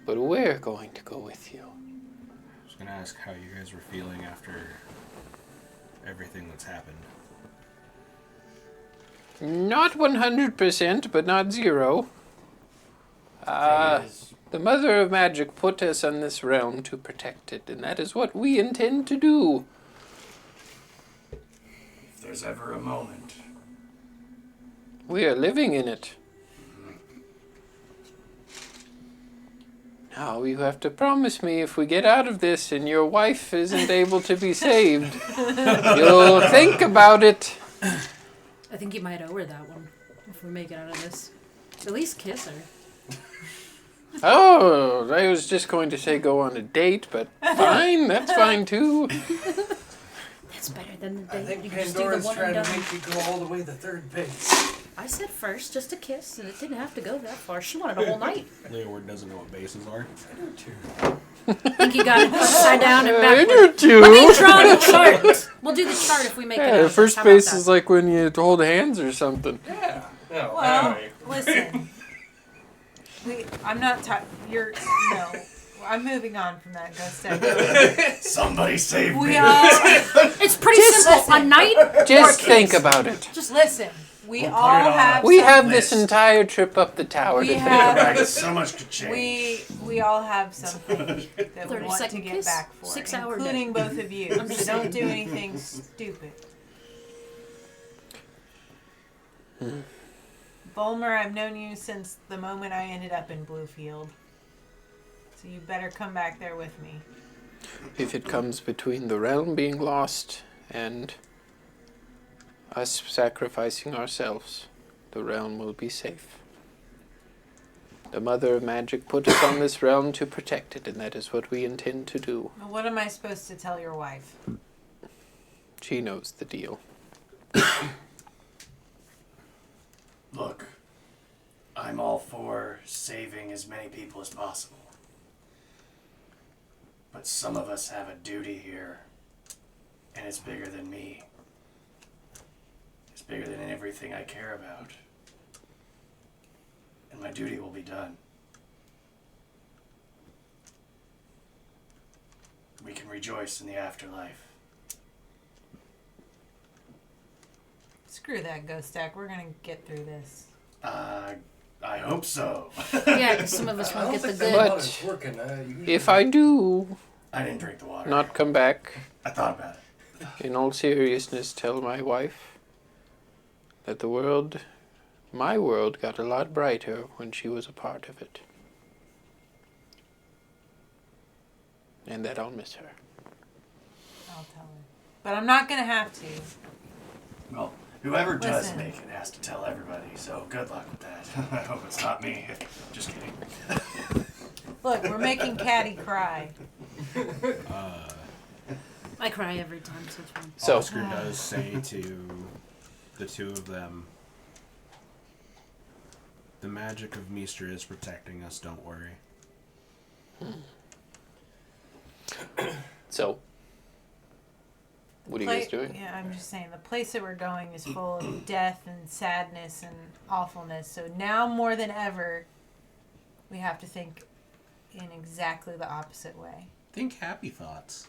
[SPEAKER 1] but we're going to go with you.
[SPEAKER 3] I was going to ask how you guys were feeling after everything that's happened.
[SPEAKER 1] Not 100%, but not zero.
[SPEAKER 7] Thing is,
[SPEAKER 1] The Mother of Magic put us on this realm to protect it, and that is what we intend to do.
[SPEAKER 7] if there's ever a moment,
[SPEAKER 1] We are living in it. Now you have to promise me if we get out of this and your wife isn't able to be saved, you'll think about it.
[SPEAKER 6] I think you might owe her that one if we make it out of this. At least kiss her.
[SPEAKER 1] Oh, I was just going to say go on a date, but fine, that's fine too.
[SPEAKER 6] That's better than the
[SPEAKER 7] I
[SPEAKER 6] date.
[SPEAKER 7] think
[SPEAKER 6] You can just do the
[SPEAKER 7] Pandora's
[SPEAKER 6] one
[SPEAKER 7] trying
[SPEAKER 6] and
[SPEAKER 7] to
[SPEAKER 6] done.
[SPEAKER 7] make you go all the way to third base.
[SPEAKER 6] I said first, just a kiss, and it didn't have to go that far. She wanted a whole night.
[SPEAKER 3] Leoward doesn't know what bases are.
[SPEAKER 6] I think you got it upside down and
[SPEAKER 1] I
[SPEAKER 6] backward.
[SPEAKER 1] do
[SPEAKER 6] Let me
[SPEAKER 1] too.
[SPEAKER 6] draw the chart. We'll do the chart if we make it
[SPEAKER 1] Yeah,
[SPEAKER 6] out.
[SPEAKER 1] the first
[SPEAKER 6] How about
[SPEAKER 1] base
[SPEAKER 6] that?
[SPEAKER 1] is like when you hold hands or something.
[SPEAKER 4] Yeah. No,
[SPEAKER 2] Well,
[SPEAKER 4] anyway.
[SPEAKER 2] listen. I'm not you're no. I'm moving on from that ghost egg.
[SPEAKER 7] Somebody save
[SPEAKER 2] We
[SPEAKER 7] me.
[SPEAKER 2] all
[SPEAKER 6] It's pretty simple. A night
[SPEAKER 1] Just
[SPEAKER 6] or
[SPEAKER 1] think
[SPEAKER 6] kiss.
[SPEAKER 1] about it.
[SPEAKER 2] just listen. We
[SPEAKER 7] We'll
[SPEAKER 2] all
[SPEAKER 7] put it on
[SPEAKER 2] have.
[SPEAKER 1] We
[SPEAKER 2] some-
[SPEAKER 1] have this
[SPEAKER 7] List.
[SPEAKER 1] entire trip up the tower
[SPEAKER 2] We
[SPEAKER 1] to think
[SPEAKER 2] have-
[SPEAKER 1] about it.
[SPEAKER 7] So much could change.
[SPEAKER 2] We all have something that we
[SPEAKER 6] 30
[SPEAKER 2] want to
[SPEAKER 6] second
[SPEAKER 2] get
[SPEAKER 6] kiss,
[SPEAKER 2] back for,
[SPEAKER 6] 6 hour
[SPEAKER 2] including
[SPEAKER 6] day.
[SPEAKER 2] both of you.
[SPEAKER 6] I'm just
[SPEAKER 2] So don't
[SPEAKER 6] saying.
[SPEAKER 2] do anything stupid. Bulmer, I've known you since the moment I ended up in Bluefield. So you better come back there with me.
[SPEAKER 1] If it comes between the realm being lost and us sacrificing ourselves, the realm will be safe. The Mother of Magic put us on this realm to protect it, and that is what we intend to do.
[SPEAKER 2] Well, what am I supposed to tell your wife?
[SPEAKER 1] She knows the deal.
[SPEAKER 7] Look, I'm all for saving as many people as possible. But some of us have a duty here, and it's bigger than me. It's bigger than everything I care about. And my duty will be done. We can rejoice in the afterlife.
[SPEAKER 2] Screw that ghost stack. We're gonna get through this.
[SPEAKER 7] I hope so.
[SPEAKER 6] Yeah, because some of us
[SPEAKER 4] I
[SPEAKER 6] won't
[SPEAKER 4] don't
[SPEAKER 6] get the
[SPEAKER 4] think
[SPEAKER 6] good.
[SPEAKER 4] that
[SPEAKER 1] But
[SPEAKER 4] water's working. You
[SPEAKER 1] If I do
[SPEAKER 7] I didn't drink the water.
[SPEAKER 1] not come back,
[SPEAKER 7] I thought about it.
[SPEAKER 1] in all seriousness, tell my wife that the world, my world, got a lot brighter when she was a part of it. And that I'll miss her.
[SPEAKER 2] I'll tell her. But I'm not gonna have to.
[SPEAKER 7] Well, whoever does
[SPEAKER 2] Listen.
[SPEAKER 7] make it has to tell everybody, so good luck with that. I hope it's not me. Just kidding.
[SPEAKER 2] Look, we're making Caddy cry.
[SPEAKER 6] I cry every time, so it's fine.
[SPEAKER 1] So,
[SPEAKER 3] Oscar does say to the two of them, the magic of Meester is protecting us, don't worry.
[SPEAKER 1] so, what are you guys doing?
[SPEAKER 2] Yeah, I'm just saying the place that we're going is full of death and sadness and awfulness. So now more than ever, we have to think in exactly the opposite way.
[SPEAKER 3] Think happy thoughts.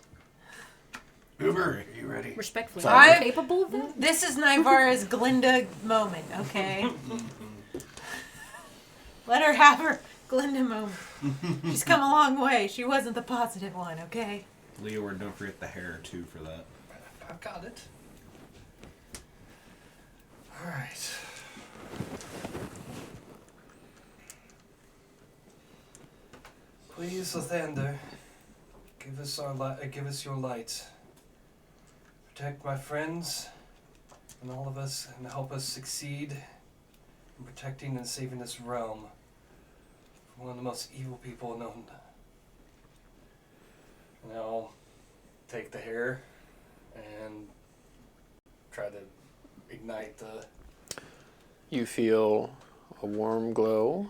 [SPEAKER 7] Uber, are you ready?
[SPEAKER 6] Respectfully,
[SPEAKER 3] Sorry.
[SPEAKER 6] are you capable of that?
[SPEAKER 2] This is Nivara's Glinda moment, okay? Let her have her Glinda moment. She's come a long way. She wasn't the positive one, okay?
[SPEAKER 3] Leeward, don't forget the hair too for that.
[SPEAKER 4] I've got it. Alright. Please, Lathander, give us your light. Protect my friends and all of us, and help us succeed in protecting and saving this realm from one of the most evil people known. And I'll take the hair and try to ignite the.
[SPEAKER 1] You feel a warm glow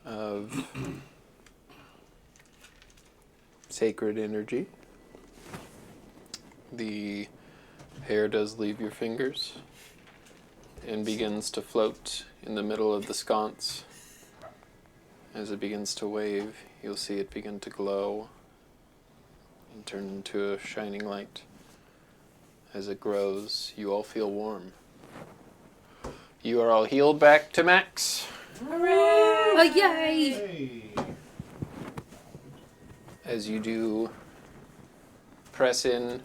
[SPEAKER 1] of sacred energy. The hair does leave your fingers and begins to float in the middle of the sconce. As it begins to wave, you'll see it begin to glow and turn into a shining light. As it grows, you all feel warm. You are all healed back to max.
[SPEAKER 6] Oh, yay!
[SPEAKER 3] Hey.
[SPEAKER 1] As you do press in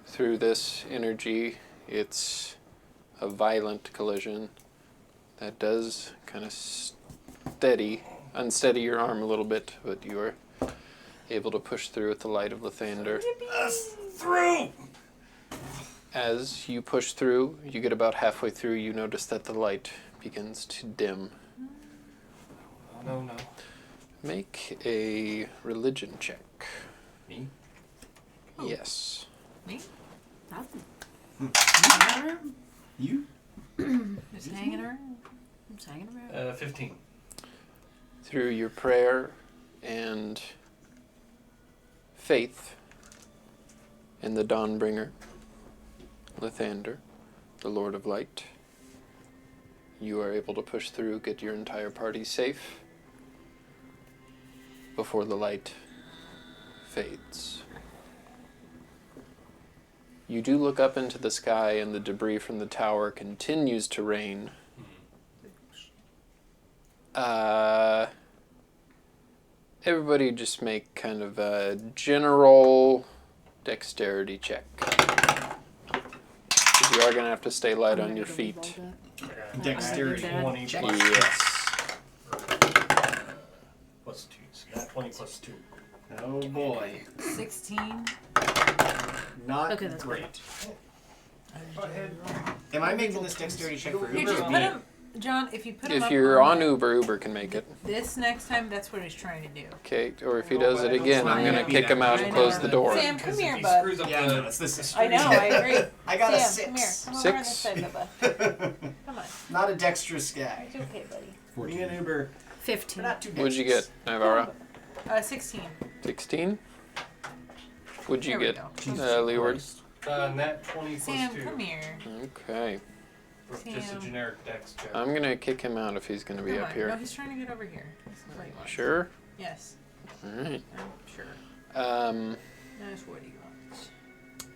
[SPEAKER 1] through this energy, it's a violent collision that does kind of unsteady your arm a little bit, but you are able to push through with the light of Lathander.
[SPEAKER 4] Through!
[SPEAKER 1] As you push through, you get about halfway through, you notice that the light begins to dim.
[SPEAKER 4] Oh, no.
[SPEAKER 1] Make a religion check.
[SPEAKER 4] Me?
[SPEAKER 1] Yes.
[SPEAKER 2] Me?
[SPEAKER 6] Nothing.
[SPEAKER 3] You?
[SPEAKER 2] Just hanging around.
[SPEAKER 6] I'm just hanging around.
[SPEAKER 4] 15.
[SPEAKER 1] Through your prayer and faith in the Dawnbringer, Lathander, the Lord of Light, you are able to push through, get your entire party safe before the light fades. You do look up into the sky, and the debris from the tower continues to rain. Everybody just make kind of a general dexterity check. 'Cause you are going to have to stay light on your feet.
[SPEAKER 3] Dexterity.
[SPEAKER 4] 20
[SPEAKER 6] Check.
[SPEAKER 4] plus,
[SPEAKER 1] Yes.
[SPEAKER 4] plus 2. So yeah, 20 plus 2.
[SPEAKER 5] Oh boy.
[SPEAKER 2] 16.
[SPEAKER 5] Not
[SPEAKER 6] Okay, that's
[SPEAKER 5] great.
[SPEAKER 4] Go ahead.
[SPEAKER 5] Am I making this dexterity check for
[SPEAKER 2] Here,
[SPEAKER 5] Uber
[SPEAKER 2] just
[SPEAKER 5] or
[SPEAKER 2] put
[SPEAKER 5] me?
[SPEAKER 2] him, John, if you put him
[SPEAKER 1] If
[SPEAKER 2] up
[SPEAKER 1] you're on
[SPEAKER 2] the-
[SPEAKER 1] Uber can make it.
[SPEAKER 2] this next time, that's what he's trying to do.
[SPEAKER 1] Okay, or if he does it again, I'm going to
[SPEAKER 2] I
[SPEAKER 1] kick him out and
[SPEAKER 2] know.
[SPEAKER 1] close the door.
[SPEAKER 2] Sam, come
[SPEAKER 4] Because
[SPEAKER 2] here,
[SPEAKER 4] if he
[SPEAKER 2] bud.
[SPEAKER 4] screws up
[SPEAKER 5] Yeah,
[SPEAKER 4] the,
[SPEAKER 5] no, it's this.
[SPEAKER 2] I know, I agree.
[SPEAKER 5] I got a
[SPEAKER 2] Sam, come here.
[SPEAKER 5] 6.
[SPEAKER 2] Come over on this
[SPEAKER 1] Six?
[SPEAKER 2] side, Bubba. Come on.
[SPEAKER 5] Not a dexterous guy.
[SPEAKER 2] It's okay, buddy.
[SPEAKER 5] Me
[SPEAKER 3] 14.
[SPEAKER 5] and Uber,
[SPEAKER 6] 15.
[SPEAKER 5] we're not too
[SPEAKER 1] What'd you
[SPEAKER 5] dexterous.
[SPEAKER 1] get, Nivara?
[SPEAKER 2] 16.
[SPEAKER 1] 16? What'd you
[SPEAKER 2] There we
[SPEAKER 1] get,
[SPEAKER 2] go.
[SPEAKER 1] Leeward?
[SPEAKER 4] nat 20 plus
[SPEAKER 2] Sam,
[SPEAKER 4] 2.
[SPEAKER 2] come here.
[SPEAKER 1] Okay.
[SPEAKER 4] Just a
[SPEAKER 2] Sam.
[SPEAKER 4] generic dex check.
[SPEAKER 1] I'm going to kick him out if he's going to be
[SPEAKER 2] Come
[SPEAKER 1] up
[SPEAKER 2] on.
[SPEAKER 1] here.
[SPEAKER 2] No, he's trying to get over here. This is what he wants.
[SPEAKER 1] Sure?
[SPEAKER 2] Yes,
[SPEAKER 1] Alright.
[SPEAKER 2] I'm sure. That's what he wants.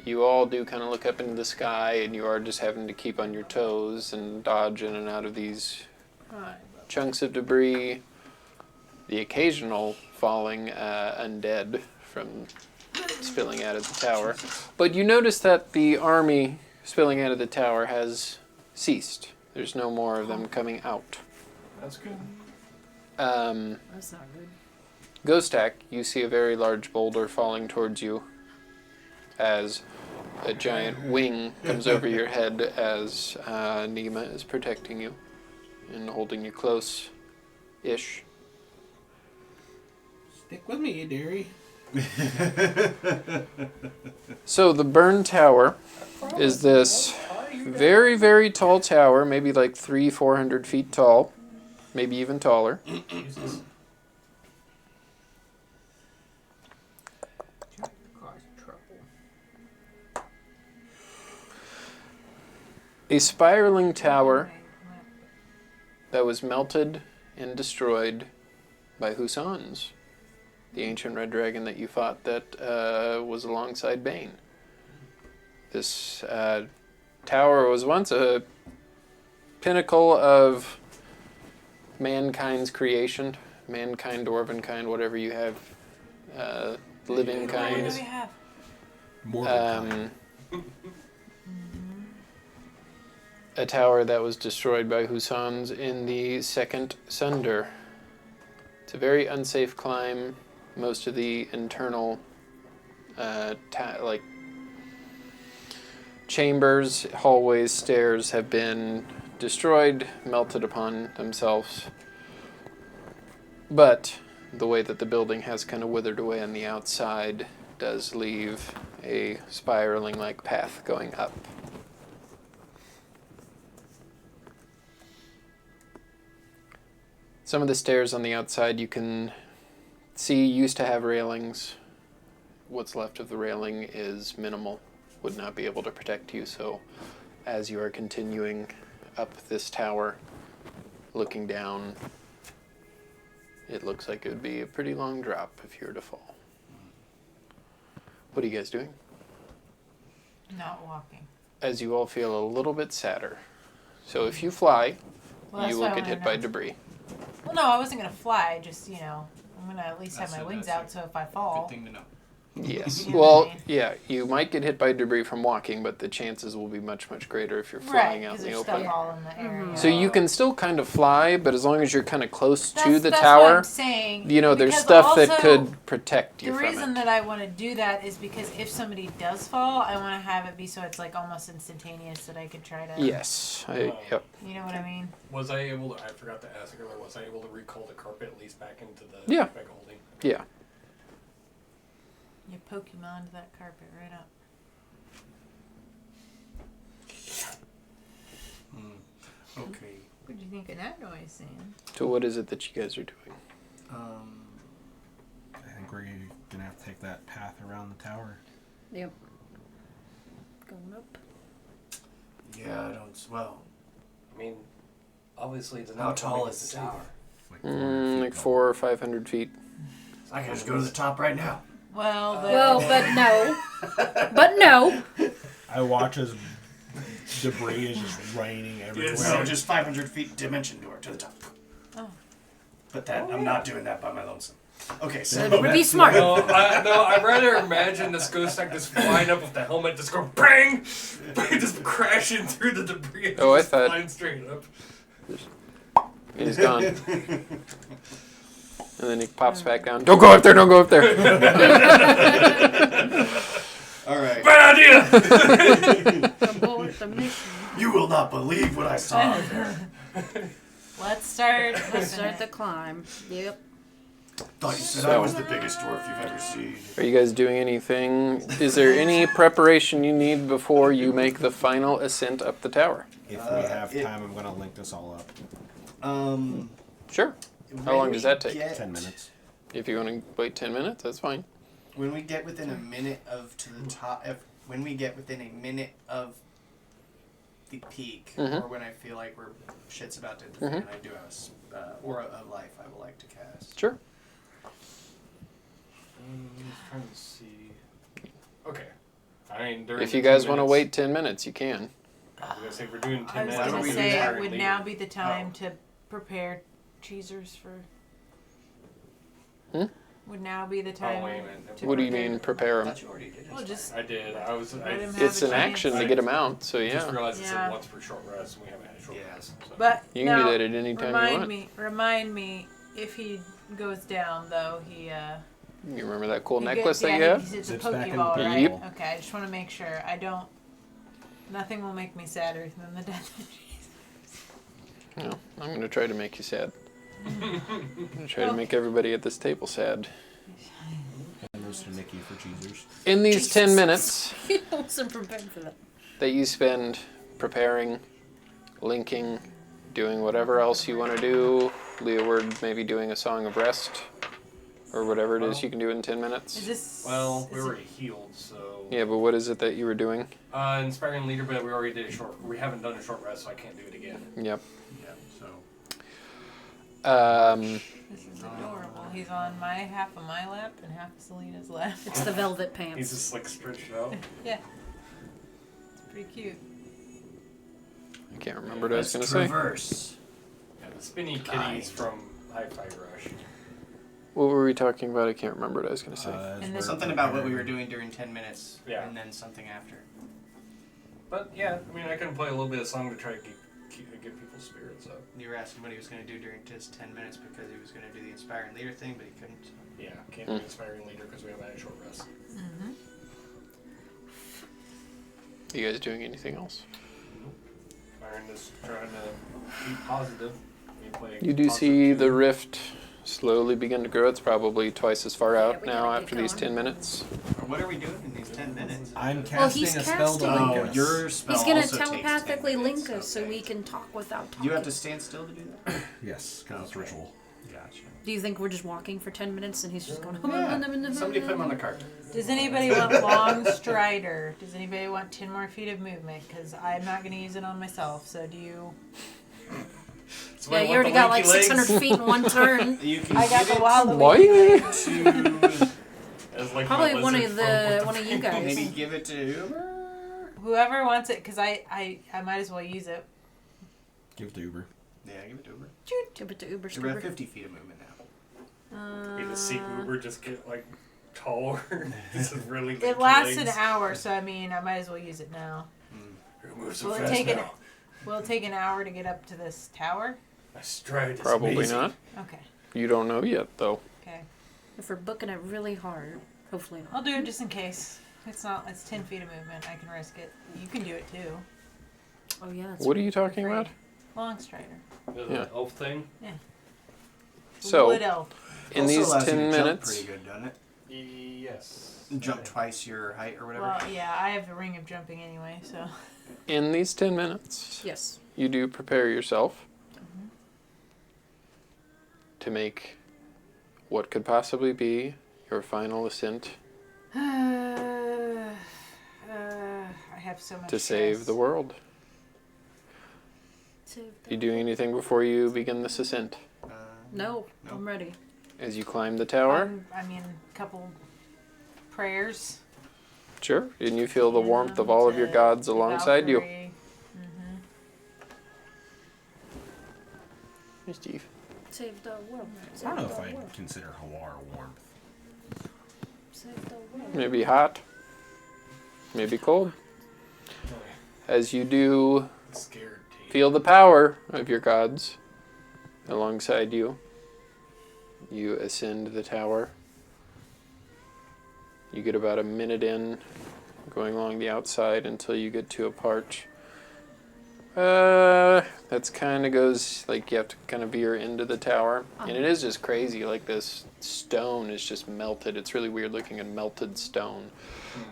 [SPEAKER 1] You all do kind of look up into the sky, and you are just having to keep on your toes and dodge in and out of these
[SPEAKER 2] Hi,
[SPEAKER 1] chunks of debris. The occasional falling undead from spilling out of the tower. But you notice that the army spilling out of the tower has ceased. There's no more of them coming out.
[SPEAKER 4] That's good.
[SPEAKER 6] That's not good.
[SPEAKER 1] Ghostak, you see a very large boulder falling towards you as a giant wing comes over your head as Nima is protecting you and holding you close-ish.
[SPEAKER 3] Stick with me, dearie.
[SPEAKER 1] So the burn tower is this very, very tall tower, maybe like 400 feet tall, maybe even taller.
[SPEAKER 4] Jesus.
[SPEAKER 2] Cause trouble.
[SPEAKER 1] A spiraling tower that was melted and destroyed by Hussans the ancient red dragon that you fought that was alongside Bane. This tower was once a pinnacle of mankind's creation. Mankind, dwarven kind, whatever you have. Living
[SPEAKER 2] What
[SPEAKER 1] kind.
[SPEAKER 2] do we have?
[SPEAKER 3] More than
[SPEAKER 1] A tower that was destroyed by Hussans in the Second Sunder. It's a very unsafe climb. Most of the internal chambers, hallways, stairs have been destroyed, melted upon themselves. But the way that the building has kind of withered away on the outside does leave a spiraling-like path going up. Some of the stairs on the outside you can see used to have railings. What's left of the railing is minimal, would not be able to protect you, so as you are continuing up this tower, looking down, it looks like it would be a pretty long drop if you were to fall. What are you guys doing?
[SPEAKER 2] Not walking.
[SPEAKER 1] As you all feel a little bit sadder. So if you fly,
[SPEAKER 2] Well, that's
[SPEAKER 1] you
[SPEAKER 2] what
[SPEAKER 1] will
[SPEAKER 2] I
[SPEAKER 1] get
[SPEAKER 2] wanna
[SPEAKER 1] hit by
[SPEAKER 2] know.
[SPEAKER 1] debris.
[SPEAKER 2] Well, no, I wasn't gonna fly. Just I'm gonna at least have
[SPEAKER 3] That's
[SPEAKER 2] my
[SPEAKER 3] a-
[SPEAKER 2] wings
[SPEAKER 3] that's
[SPEAKER 2] out, so if I
[SPEAKER 3] good
[SPEAKER 2] fall,
[SPEAKER 3] thing to know.
[SPEAKER 1] Yes.
[SPEAKER 2] You know what I
[SPEAKER 1] Well,
[SPEAKER 2] mean?
[SPEAKER 1] yeah, you might get hit by debris from walking, but the chances will be much, much greater if you're
[SPEAKER 2] right?
[SPEAKER 1] flying out
[SPEAKER 2] Because
[SPEAKER 1] in the
[SPEAKER 2] there's
[SPEAKER 1] open.
[SPEAKER 2] stuff all in the area.
[SPEAKER 1] So you can still kind of fly, but as long as you're kind of close to the
[SPEAKER 2] that's
[SPEAKER 1] tower,
[SPEAKER 2] what I'm saying.
[SPEAKER 1] you know, there's
[SPEAKER 2] Because
[SPEAKER 1] stuff that
[SPEAKER 2] also,
[SPEAKER 1] could protect you
[SPEAKER 2] The
[SPEAKER 1] from
[SPEAKER 2] reason
[SPEAKER 1] it.
[SPEAKER 2] that I want to do that is because if somebody does fall, I want to have it be so it's like almost instantaneous that I could try to.
[SPEAKER 1] Yes. Yep.
[SPEAKER 2] You know what I mean?
[SPEAKER 8] Was I able to, I forgot to ask earlier, was I able to recall the carpet at least back into the
[SPEAKER 1] Yeah.
[SPEAKER 8] bag of holding?
[SPEAKER 1] Yeah.
[SPEAKER 2] You Pokemon that carpet right up.
[SPEAKER 5] Okay.
[SPEAKER 2] What do you think of that noise, Sam?
[SPEAKER 1] So what is it that you guys are doing?
[SPEAKER 3] I think we're gonna have to take that path around the tower.
[SPEAKER 6] Yep. Going up.
[SPEAKER 7] Yeah, I don't. Well,
[SPEAKER 4] I mean, obviously it's
[SPEAKER 7] how
[SPEAKER 4] not
[SPEAKER 7] tall
[SPEAKER 4] something
[SPEAKER 7] is the
[SPEAKER 4] that's
[SPEAKER 7] tower?
[SPEAKER 3] Like 400 feet
[SPEAKER 1] Like
[SPEAKER 3] tall.
[SPEAKER 1] 400 or 500 feet.
[SPEAKER 7] I can just go to the top right now.
[SPEAKER 2] Well,
[SPEAKER 6] Well, but no. But no.
[SPEAKER 3] I watch as debris is just raining everywhere.
[SPEAKER 7] So just 500 feet dimension door to the top.
[SPEAKER 2] Oh.
[SPEAKER 7] But that I'm not doing that by my lonesome. Okay, so
[SPEAKER 6] That would be smart.
[SPEAKER 8] No, I'd rather imagine this ghost like just flying up with the helmet, just going bang, bang, just crashing through the debris. And
[SPEAKER 1] Oh, I
[SPEAKER 8] just
[SPEAKER 1] thought-
[SPEAKER 8] flying straight up.
[SPEAKER 1] He's gone. And then he pops back down. Don't go up there, don't go up there.
[SPEAKER 5] All right.
[SPEAKER 8] Bad idea.
[SPEAKER 6] Abort the mission.
[SPEAKER 7] you will not believe what I saw out there.
[SPEAKER 2] let's start.
[SPEAKER 6] Let's start the climb. Yep.
[SPEAKER 7] Thought you said
[SPEAKER 1] So-
[SPEAKER 7] I was the biggest dwarf you've ever seen.
[SPEAKER 1] Are you guys doing anything? Is there any preparation you need before you make the final ascent up the tower?
[SPEAKER 3] If we have time, I'm gonna link this all up.
[SPEAKER 1] Sure. How
[SPEAKER 5] when
[SPEAKER 1] long
[SPEAKER 5] we
[SPEAKER 1] does that take?
[SPEAKER 5] get-
[SPEAKER 3] 10 minutes.
[SPEAKER 1] If you want to wait 10 minutes, that's fine.
[SPEAKER 5] When we get within a minute of to the top, when we get within a minute of the peak,
[SPEAKER 1] Mhm.
[SPEAKER 5] or when I feel like we're shit's about to hit the fan, I do have a aura of life I would like to cast.
[SPEAKER 1] Sure.
[SPEAKER 8] Trying to see. Okay. I mean, during
[SPEAKER 1] If
[SPEAKER 8] the
[SPEAKER 1] you
[SPEAKER 8] 10
[SPEAKER 1] guys want to
[SPEAKER 8] minutes-
[SPEAKER 1] wait 10 minutes, you can.
[SPEAKER 8] I was gonna say if we're doing 10
[SPEAKER 2] I was
[SPEAKER 8] minutes.
[SPEAKER 2] gonna
[SPEAKER 5] we do
[SPEAKER 2] say
[SPEAKER 5] that
[SPEAKER 2] it would
[SPEAKER 8] later?
[SPEAKER 2] now be the time
[SPEAKER 5] Oh.
[SPEAKER 2] to prepare cheesers for.
[SPEAKER 1] Hmm?
[SPEAKER 2] Would now be the time.
[SPEAKER 8] Oh, wait a minute.
[SPEAKER 2] to
[SPEAKER 1] What do you
[SPEAKER 2] prepare-
[SPEAKER 1] mean, prepare
[SPEAKER 5] I
[SPEAKER 1] them?
[SPEAKER 5] thought you already did.
[SPEAKER 2] Well,
[SPEAKER 5] It's
[SPEAKER 2] just
[SPEAKER 8] I did. I was.
[SPEAKER 2] Let
[SPEAKER 8] I
[SPEAKER 2] him have
[SPEAKER 1] It's
[SPEAKER 2] a
[SPEAKER 1] an
[SPEAKER 2] chance.
[SPEAKER 1] action to get them out, so
[SPEAKER 8] just
[SPEAKER 1] yeah.
[SPEAKER 8] realized it
[SPEAKER 2] Yeah.
[SPEAKER 8] said once per short rest, and we haven't had a short
[SPEAKER 5] Yeah.
[SPEAKER 8] rest. So.
[SPEAKER 2] But
[SPEAKER 1] You can
[SPEAKER 2] now,
[SPEAKER 1] do that at any time you want.
[SPEAKER 2] Remind me if he goes down though. He
[SPEAKER 1] You remember that cool
[SPEAKER 2] he
[SPEAKER 1] necklace
[SPEAKER 2] gets,
[SPEAKER 1] that
[SPEAKER 2] yeah,
[SPEAKER 1] you have?
[SPEAKER 2] It's a
[SPEAKER 3] Zips back in the
[SPEAKER 2] Pokeball, right?
[SPEAKER 1] Yep.
[SPEAKER 2] Okay, I just want to make sure I don't. Nothing will make me sadder than the death of Jesus.
[SPEAKER 1] No, I'm going to try to make you sad. I'm going to try to make everybody at this table sad.
[SPEAKER 3] And those to Nikki for cheesers.
[SPEAKER 1] In these 10 minutes
[SPEAKER 6] He wasn't prepared for that.
[SPEAKER 1] that you spend preparing, linking, doing whatever else you want to do, Leeward maybe doing a song of rest, or whatever it is you can do in 10
[SPEAKER 2] Is
[SPEAKER 1] minutes.
[SPEAKER 2] this?
[SPEAKER 8] Well, we
[SPEAKER 2] is it-
[SPEAKER 8] already healed, so.
[SPEAKER 1] Yeah, but what is it that you were doing?
[SPEAKER 8] Inspiring leader, but we already did a short. We haven't done a short rest, so I can't do it again.
[SPEAKER 1] Yep.
[SPEAKER 8] Yeah. So.
[SPEAKER 2] This is adorable. He's on my half of my lap and half of Selena's lap.
[SPEAKER 6] It's the velvet
[SPEAKER 8] He's
[SPEAKER 6] pants.
[SPEAKER 8] just like stretched out.
[SPEAKER 2] Yeah. It's pretty cute.
[SPEAKER 1] I can't remember what I was going
[SPEAKER 7] Let's
[SPEAKER 1] to say.
[SPEAKER 7] traverse.
[SPEAKER 8] Yeah, the spinny kitties from Hi-Fi Rush.
[SPEAKER 1] What were we talking about? I can't remember what I was going to say.
[SPEAKER 2] And then-
[SPEAKER 5] Something about what we were doing during 10 minutes,
[SPEAKER 8] Yeah.
[SPEAKER 5] and then something after.
[SPEAKER 8] But yeah, I mean, I can play a little bit of song to try to get people's spirits up.
[SPEAKER 5] You were asking what he was going to do during his 10 minutes because he was going to do the inspiring leader thing, but he couldn't.
[SPEAKER 8] Yeah, can't be inspiring leader because we haven't had a short rest.
[SPEAKER 2] Mm-hmm.
[SPEAKER 1] You guys doing anything else?
[SPEAKER 8] Byron is trying to be positive.
[SPEAKER 1] You do see the rift slowly begin to grow. It's probably twice as far out
[SPEAKER 6] we
[SPEAKER 1] now
[SPEAKER 6] gotta get
[SPEAKER 1] after these
[SPEAKER 6] going.
[SPEAKER 1] 10 minutes.
[SPEAKER 5] Or what are we doing in these 10 minutes?
[SPEAKER 3] I'm
[SPEAKER 6] Well,
[SPEAKER 3] casting
[SPEAKER 6] he's
[SPEAKER 3] a spell to
[SPEAKER 6] casting.
[SPEAKER 3] link
[SPEAKER 7] Oh,
[SPEAKER 3] us.
[SPEAKER 7] your spell
[SPEAKER 6] He's gonna
[SPEAKER 7] also takes 10
[SPEAKER 6] telepathically
[SPEAKER 7] minutes,
[SPEAKER 6] link us so
[SPEAKER 7] okay.
[SPEAKER 6] we can talk without talking.
[SPEAKER 5] You have to stand still to do that?
[SPEAKER 3] Yes, because it's
[SPEAKER 5] Okay.
[SPEAKER 3] ritual.
[SPEAKER 5] Gotcha.
[SPEAKER 6] Do you think we're just walking for 10 minutes and he's just going?
[SPEAKER 7] Yeah. Somebody put him on the cart.
[SPEAKER 2] Does anybody want long strider? Does anybody want 10 more feet of movement? Because I'm not going to use it on myself. So do you?
[SPEAKER 6] Yeah, you already got like 600 feet in one turn.
[SPEAKER 5] You can
[SPEAKER 2] I got
[SPEAKER 5] give
[SPEAKER 2] the
[SPEAKER 5] it
[SPEAKER 2] Waluigi.
[SPEAKER 5] to
[SPEAKER 6] Probably one of you guys.
[SPEAKER 5] maybe give it to Uber.
[SPEAKER 2] Whoever wants it, because I might as well use it.
[SPEAKER 3] Give it to Uber.
[SPEAKER 5] Yeah, give it to Uber.
[SPEAKER 6] Give it to Uber.
[SPEAKER 5] We're at
[SPEAKER 6] Stuber.
[SPEAKER 5] 50 feet of movement now.
[SPEAKER 8] Be the seat Uber just get like taller. This is really.
[SPEAKER 2] It lasts an hour, so I mean, I might as well use it now.
[SPEAKER 8] Move so
[SPEAKER 2] Will it
[SPEAKER 8] fast
[SPEAKER 2] take
[SPEAKER 8] now.
[SPEAKER 2] Will it take an hour to get up to this tower?
[SPEAKER 8] My stride is
[SPEAKER 1] Probably
[SPEAKER 8] amazing.
[SPEAKER 1] not.
[SPEAKER 2] Okay.
[SPEAKER 1] You don't know yet, though.
[SPEAKER 2] Okay.
[SPEAKER 6] If we're booking it really hard, hopefully not.
[SPEAKER 2] I'll do it just in case. It's 10 feet of movement. I can risk it. You can do it too.
[SPEAKER 6] Oh yeah. That's
[SPEAKER 1] What are you talking
[SPEAKER 2] Free.
[SPEAKER 1] about?
[SPEAKER 2] Long strider.
[SPEAKER 8] The
[SPEAKER 1] Yeah.
[SPEAKER 8] elf thing.
[SPEAKER 1] So,
[SPEAKER 2] Wood elf.
[SPEAKER 1] in
[SPEAKER 5] Also
[SPEAKER 1] these
[SPEAKER 5] allows you
[SPEAKER 1] 10
[SPEAKER 5] to jump
[SPEAKER 1] minutes,
[SPEAKER 5] pretty good, doesn't it?
[SPEAKER 8] Yes.
[SPEAKER 5] Jump twice your height or whatever.
[SPEAKER 2] Well, yeah, I have the ring of jumping anyway, so.
[SPEAKER 1] in these 10 minutes,
[SPEAKER 6] Yes.
[SPEAKER 1] you do prepare yourself to make what could possibly be your final ascent
[SPEAKER 2] I have so much
[SPEAKER 1] to save
[SPEAKER 2] stress.
[SPEAKER 1] the world. You doing anything before you begin this ascent?
[SPEAKER 6] No,
[SPEAKER 5] No.
[SPEAKER 6] I'm ready.
[SPEAKER 1] As you climb the tower?
[SPEAKER 2] I mean, a couple prayers.
[SPEAKER 1] Sure. And you feel the warmth of all of your gods alongside you.
[SPEAKER 2] Valkyrie.
[SPEAKER 1] Hey, Steve.
[SPEAKER 6] Save the world.
[SPEAKER 3] I don't know if I'd consider Hawar warmth.
[SPEAKER 6] Save the world.
[SPEAKER 1] Maybe hot. Maybe cold. As you do
[SPEAKER 8] Scared.
[SPEAKER 1] feel the power of your gods alongside you, you ascend the tower. You get about a minute in, going along the outside until you get to a part. That's kind of goes, like you have to kind of veer into the tower. And it is just crazy, like this stone is just melted. It's really weird looking at melted stone.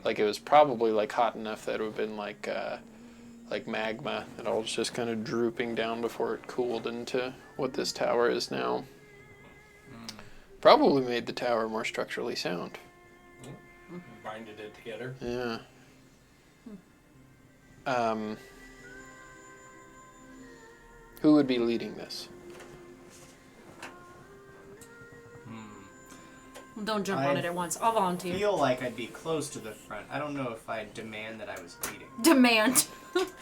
[SPEAKER 1] Like it was probably like hot enough that it would have been like magma. It all was just kind of drooping down before it cooled into what this tower is now. Probably made the tower more structurally sound.
[SPEAKER 8] Binded it together.
[SPEAKER 1] Yeah. Who would be leading this?
[SPEAKER 6] Don't jump on it at once. I'll
[SPEAKER 5] I
[SPEAKER 6] volunteer.
[SPEAKER 5] feel like I'd be close to the front. I don't know if I'd demand that I was leading.
[SPEAKER 6] Demand.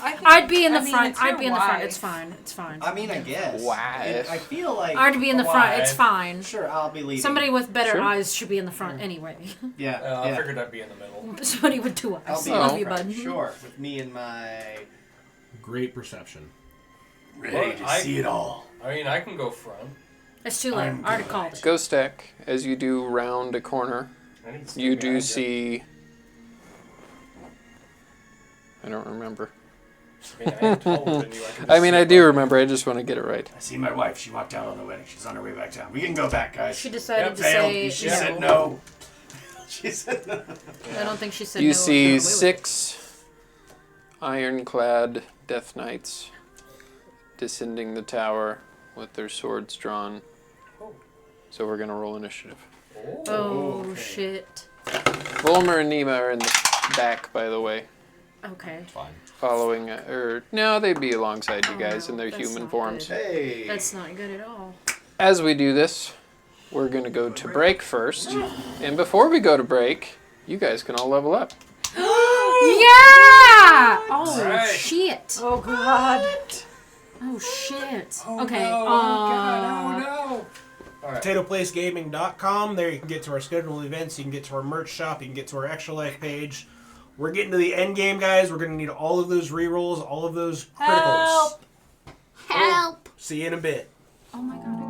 [SPEAKER 2] I think-
[SPEAKER 6] I'd be in the
[SPEAKER 2] I mean,
[SPEAKER 6] front.
[SPEAKER 2] it's
[SPEAKER 6] I'd
[SPEAKER 2] your
[SPEAKER 6] be in the front.
[SPEAKER 2] wife.
[SPEAKER 6] It's fine. It's fine.
[SPEAKER 5] I mean, I guess.
[SPEAKER 1] Wife.
[SPEAKER 5] I feel like.
[SPEAKER 6] I'd be in the front. It's
[SPEAKER 8] Why?
[SPEAKER 6] fine.
[SPEAKER 5] Sure, I'll be leading.
[SPEAKER 6] Somebody with better
[SPEAKER 1] Sure.
[SPEAKER 6] eyes should be in the front anyway.
[SPEAKER 5] Yeah.
[SPEAKER 8] I
[SPEAKER 5] yeah.
[SPEAKER 8] figured I'd be in the middle.
[SPEAKER 6] Somebody with two
[SPEAKER 5] I'll
[SPEAKER 6] eyes.
[SPEAKER 5] be
[SPEAKER 6] Love
[SPEAKER 5] in
[SPEAKER 6] you,
[SPEAKER 5] the front.
[SPEAKER 6] bud.
[SPEAKER 5] Sure, with me and my.
[SPEAKER 3] Great perception.
[SPEAKER 7] Ready to see it all.
[SPEAKER 8] I mean, I can go front.
[SPEAKER 6] It's too late.
[SPEAKER 7] I'm
[SPEAKER 6] I already
[SPEAKER 7] good.
[SPEAKER 6] called it.
[SPEAKER 1] Ghost Stack, as you do round a corner,
[SPEAKER 8] I need to
[SPEAKER 1] you
[SPEAKER 8] stick
[SPEAKER 1] do
[SPEAKER 8] behind
[SPEAKER 1] see. I don't remember.
[SPEAKER 8] I mean, I am taller than you.
[SPEAKER 1] I mean, I do remember. I just want to get it right.
[SPEAKER 7] I see my wife. She walked out on the wedding. She's on her way back down. We can go back, guys.
[SPEAKER 6] She decided
[SPEAKER 8] Yep,
[SPEAKER 6] to
[SPEAKER 7] Failed.
[SPEAKER 6] say
[SPEAKER 7] She
[SPEAKER 6] no.
[SPEAKER 7] said no. She said no.
[SPEAKER 6] I don't think she said
[SPEAKER 1] You
[SPEAKER 6] no.
[SPEAKER 1] see
[SPEAKER 6] Wait, wait.
[SPEAKER 1] 6 ironclad death knights descending the tower with their swords drawn.
[SPEAKER 8] Oh.
[SPEAKER 1] So we're gonna roll initiative.
[SPEAKER 6] Oh
[SPEAKER 8] okay.
[SPEAKER 6] shit.
[SPEAKER 1] Volmer and Nima are in the back, by the way,
[SPEAKER 6] Okay.
[SPEAKER 3] Fine.
[SPEAKER 1] following. No, they'd be alongside you
[SPEAKER 6] Oh,
[SPEAKER 1] guys
[SPEAKER 6] no,
[SPEAKER 1] in their
[SPEAKER 6] that's
[SPEAKER 1] human
[SPEAKER 6] not
[SPEAKER 1] forms.
[SPEAKER 6] good.
[SPEAKER 5] Hey.
[SPEAKER 6] That's not good at all.
[SPEAKER 1] as we do this, we're going to go to break first. And before we go to break, you guys can all level up.
[SPEAKER 6] Yeah! Oh,
[SPEAKER 8] Right.
[SPEAKER 6] shit.
[SPEAKER 2] Oh god.
[SPEAKER 6] Oh, shit.
[SPEAKER 8] Oh,
[SPEAKER 6] okay.
[SPEAKER 8] no. Oh, God. Oh, no. All right.
[SPEAKER 3] PotatoPlaceGaming.com. There you can get to our scheduled events. You can get to our merch shop. You can get to our Extra Life page. We're getting to the end game, guys. We're going to need all of those rerolls, all of those criticals.
[SPEAKER 2] Help.
[SPEAKER 6] Help.
[SPEAKER 3] See you in a bit.
[SPEAKER 6] Oh my god.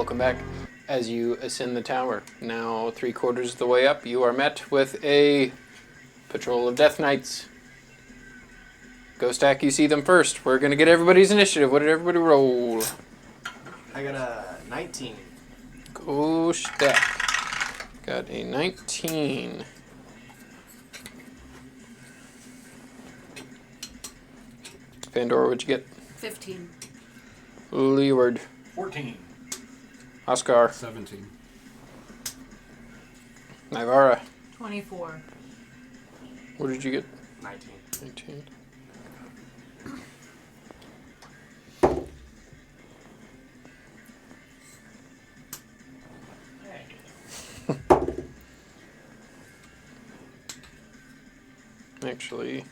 [SPEAKER 1] Welcome back. As you ascend the tower, now 3/4 of the way up, you are met with a patrol of Death Knights. Ghost Stack, you see them first. We're going to get everybody's initiative. What did everybody roll?
[SPEAKER 5] I got a 19.
[SPEAKER 1] Ghost Stack got a 19. Pandora, what'd you get?
[SPEAKER 6] 15.
[SPEAKER 1] Leeward.
[SPEAKER 8] 14.
[SPEAKER 1] Oscar.
[SPEAKER 3] 17.
[SPEAKER 1] Nivara.
[SPEAKER 2] 24.
[SPEAKER 1] What did you get?
[SPEAKER 5] 19.
[SPEAKER 1] 19. Actually,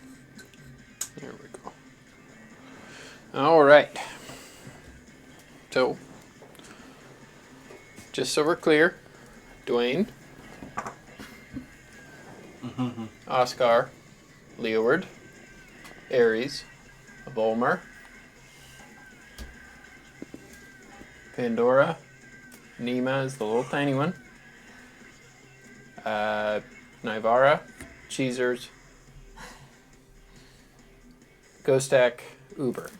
[SPEAKER 1] there we go. All right. So, just so we're clear, Dwayne, Oscar, Leeward, Ares, Volmer, Pandora, Nima is the little tiny one, Nivara, Cheezers, Ghostak, Uber.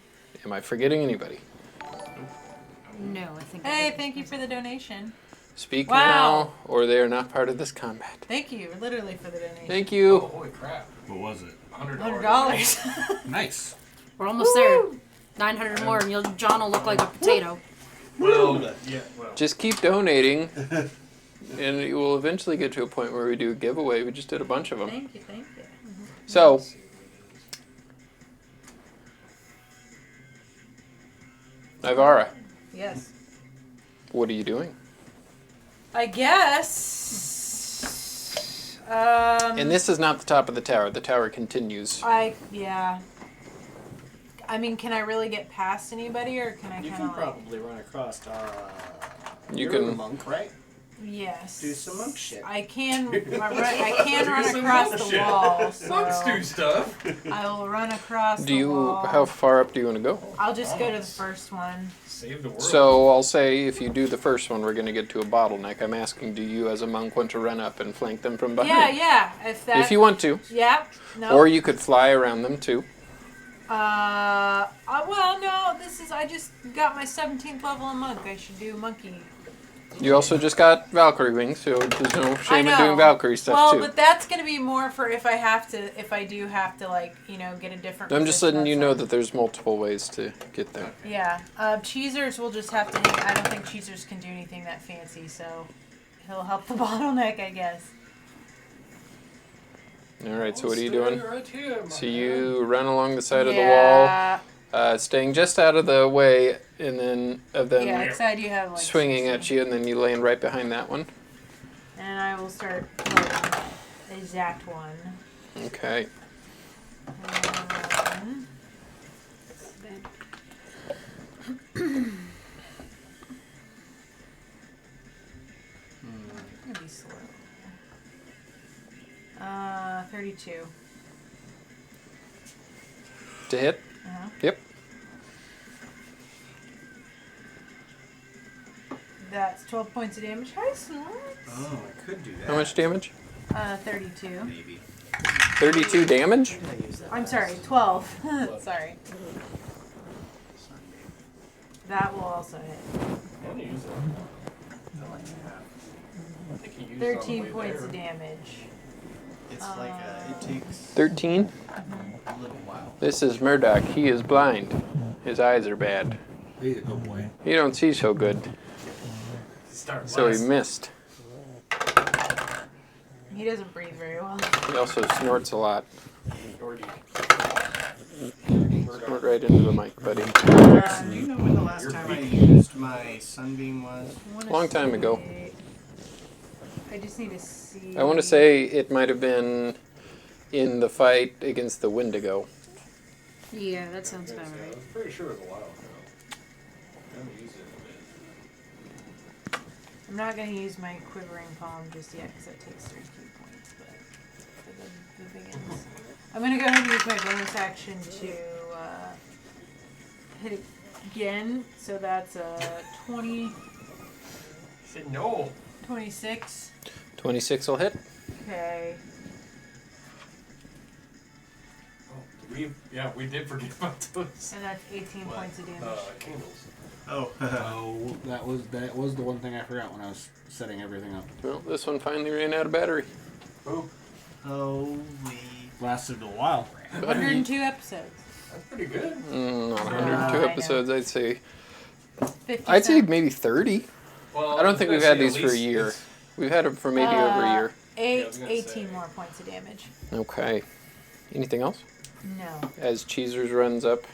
[SPEAKER 1] Am I forgetting anybody?
[SPEAKER 6] No, I think.
[SPEAKER 2] Hey, thank you for the donation.
[SPEAKER 1] Speak
[SPEAKER 2] Wow.
[SPEAKER 1] now, or they are not part of this combat.
[SPEAKER 2] Thank you, literally, for the donation.
[SPEAKER 1] Thank
[SPEAKER 8] Oh,
[SPEAKER 1] you.
[SPEAKER 8] holy crap.
[SPEAKER 3] What was it?
[SPEAKER 2] $100.
[SPEAKER 3] Nice.
[SPEAKER 6] We're almost there. 900 more, and John will look like a potato.
[SPEAKER 8] Well, yeah, well.
[SPEAKER 1] Just keep donating, and it will eventually get to a point where we do a giveaway. We just did a bunch of them.
[SPEAKER 2] Thank you, thank you.
[SPEAKER 1] So, Nivara,
[SPEAKER 2] Yes.
[SPEAKER 1] what are you doing?
[SPEAKER 2] I guess.
[SPEAKER 1] And this is not the top of the tower. The tower continues.
[SPEAKER 2] Yeah. I mean, can I really get past anybody, or can I
[SPEAKER 5] You
[SPEAKER 2] kind
[SPEAKER 5] can
[SPEAKER 2] of like?
[SPEAKER 5] probably run across.
[SPEAKER 1] You
[SPEAKER 5] You're
[SPEAKER 1] can-
[SPEAKER 5] a monk, right?
[SPEAKER 2] Yes.
[SPEAKER 5] Do some monk shit.
[SPEAKER 2] I can. I can
[SPEAKER 8] Do
[SPEAKER 2] run
[SPEAKER 8] some
[SPEAKER 2] across
[SPEAKER 8] monk
[SPEAKER 2] the
[SPEAKER 8] shit.
[SPEAKER 2] wall. So
[SPEAKER 8] Monks do stuff.
[SPEAKER 2] I will run across
[SPEAKER 1] Do
[SPEAKER 2] the
[SPEAKER 1] you?
[SPEAKER 2] wall.
[SPEAKER 1] How far up do you want to go?
[SPEAKER 2] I'll just go to the first one.
[SPEAKER 8] Save the world.
[SPEAKER 1] So I'll say if you do the first one, we're going to get to a bottleneck. I'm asking, do you as a monk want to run up and flank them from behind?
[SPEAKER 2] Yeah. If that.
[SPEAKER 1] If you want to.
[SPEAKER 2] Yeah. No.
[SPEAKER 1] Or you could fly around them too.
[SPEAKER 2] Well, no. This is. I just got my 17th level of monk. I should do monkey.
[SPEAKER 1] You also just got Valkyrie wings, so there's no shame in doing Valkyrie stuff
[SPEAKER 2] well,
[SPEAKER 1] too.
[SPEAKER 2] but that's gonna be more for if I do have to, like, get a different.
[SPEAKER 1] I'm just
[SPEAKER 2] position
[SPEAKER 1] letting you know
[SPEAKER 2] outside.
[SPEAKER 1] that there's multiple ways to get there.
[SPEAKER 2] Yeah. Cheezers will just have to hang. I don't think Cheezers can do anything that fancy, so he'll help the bottleneck, I guess.
[SPEAKER 1] All right, so what are you doing?
[SPEAKER 8] Right here, my
[SPEAKER 1] So
[SPEAKER 8] man.
[SPEAKER 1] you run along the side of the wall, staying just out of the way, and then of them
[SPEAKER 2] Yeah, excited you have like
[SPEAKER 1] swinging
[SPEAKER 2] 60.
[SPEAKER 1] at you, and then you land right behind that one.
[SPEAKER 2] And I will start playing the exact one.
[SPEAKER 1] Okay.
[SPEAKER 2] I'm gonna be slow. 32.
[SPEAKER 1] To hit?
[SPEAKER 2] Uh-huh.
[SPEAKER 1] Yep.
[SPEAKER 2] That's 12 points of damage. Hi, Snorks.
[SPEAKER 5] Oh, I could do that.
[SPEAKER 1] How much damage?
[SPEAKER 2] 32.
[SPEAKER 5] Maybe.
[SPEAKER 1] 32 damage?
[SPEAKER 5] I use that
[SPEAKER 2] I'm
[SPEAKER 5] last
[SPEAKER 2] sorry, 12. Sorry.
[SPEAKER 5] Sunday.
[SPEAKER 2] That will also hit.
[SPEAKER 8] I want to use it.
[SPEAKER 5] I like that.
[SPEAKER 8] I think he used it on the
[SPEAKER 2] 13
[SPEAKER 8] way
[SPEAKER 2] points
[SPEAKER 8] there.
[SPEAKER 2] of damage.
[SPEAKER 5] It's like it takes
[SPEAKER 1] 13?
[SPEAKER 5] a little while.
[SPEAKER 1] This is Murdoch. He is blind. His eyes are bad.
[SPEAKER 3] He's a good boy.
[SPEAKER 1] He don't see so good,
[SPEAKER 8] Start
[SPEAKER 1] so he
[SPEAKER 8] last.
[SPEAKER 1] missed.
[SPEAKER 2] He doesn't breathe very well.
[SPEAKER 1] He also snorts a lot.
[SPEAKER 8] Or do
[SPEAKER 1] Snort right into the mic, buddy.
[SPEAKER 5] Do you know when the last time I used my sunbeam was?
[SPEAKER 1] Long time ago.
[SPEAKER 2] I just need to see.
[SPEAKER 1] I want to say it might have been in the fight against the Wendigo.
[SPEAKER 6] Yeah, that sounds about right.
[SPEAKER 8] I'm pretty sure it was a while ago. I haven't used it in a bit.
[SPEAKER 2] I'm not going to use my quivering palm just yet because that takes 3 key points. But for the begins, I'm going to go ahead and use my bonus action to hit again. So that's a 20.
[SPEAKER 8] said no.
[SPEAKER 2] 26.
[SPEAKER 1] 26 will hit.
[SPEAKER 2] Okay.
[SPEAKER 8] We did forget about those.
[SPEAKER 2] And that's 18 points of damage.
[SPEAKER 8] Candles.
[SPEAKER 3] Oh, that was the one thing I forgot when I was setting everything up.
[SPEAKER 1] Well, this one finally ran out of battery.
[SPEAKER 8] Oh,
[SPEAKER 5] Holy.
[SPEAKER 3] Lasted a while.
[SPEAKER 2] 102 episodes.
[SPEAKER 8] that's pretty good.
[SPEAKER 1] Not 102
[SPEAKER 2] I know.
[SPEAKER 1] episodes, I'd say.
[SPEAKER 2] 50
[SPEAKER 1] I'd say
[SPEAKER 2] cents.
[SPEAKER 1] maybe 30.
[SPEAKER 8] Well,
[SPEAKER 1] I don't think we've had these
[SPEAKER 8] at
[SPEAKER 1] for a
[SPEAKER 8] least
[SPEAKER 1] year.
[SPEAKER 8] it's-
[SPEAKER 1] We've had them for maybe over a year.
[SPEAKER 8] Yeah, I was gonna
[SPEAKER 2] 18
[SPEAKER 8] say.
[SPEAKER 2] more points of damage.
[SPEAKER 1] Okay. Anything else?
[SPEAKER 2] No.
[SPEAKER 1] As Cheezers runs up.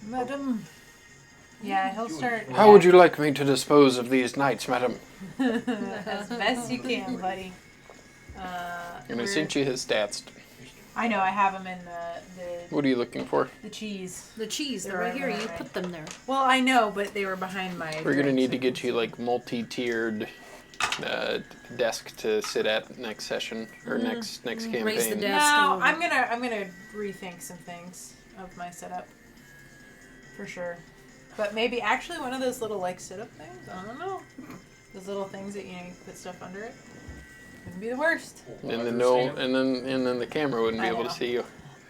[SPEAKER 2] Madam. Yeah, he'll start.
[SPEAKER 1] How would you like me to dispose of these knights, madam?
[SPEAKER 2] As best you can, buddy.
[SPEAKER 1] And I sent you his stats.
[SPEAKER 2] I know, I have them in the
[SPEAKER 1] What are you looking for?
[SPEAKER 2] cheese.
[SPEAKER 6] The cheese, they're
[SPEAKER 2] They're
[SPEAKER 6] right here.
[SPEAKER 2] right,
[SPEAKER 6] You
[SPEAKER 2] right.
[SPEAKER 6] put them there.
[SPEAKER 2] Well, I know, but they were behind my.
[SPEAKER 1] We're gonna
[SPEAKER 2] drink,
[SPEAKER 1] need
[SPEAKER 2] so-
[SPEAKER 1] to get you like multi-tiered desk to sit at next session or next campaign.
[SPEAKER 6] Raise the
[SPEAKER 2] No,
[SPEAKER 6] desk.
[SPEAKER 2] I'm gonna rethink some things of my setup, for sure. But maybe actually one of those little like sit-up things. I don't know. Those little things that you put stuff under it. Wouldn't be the worst.
[SPEAKER 1] And then the camera wouldn't be
[SPEAKER 2] I
[SPEAKER 1] able
[SPEAKER 2] know.
[SPEAKER 1] to see you.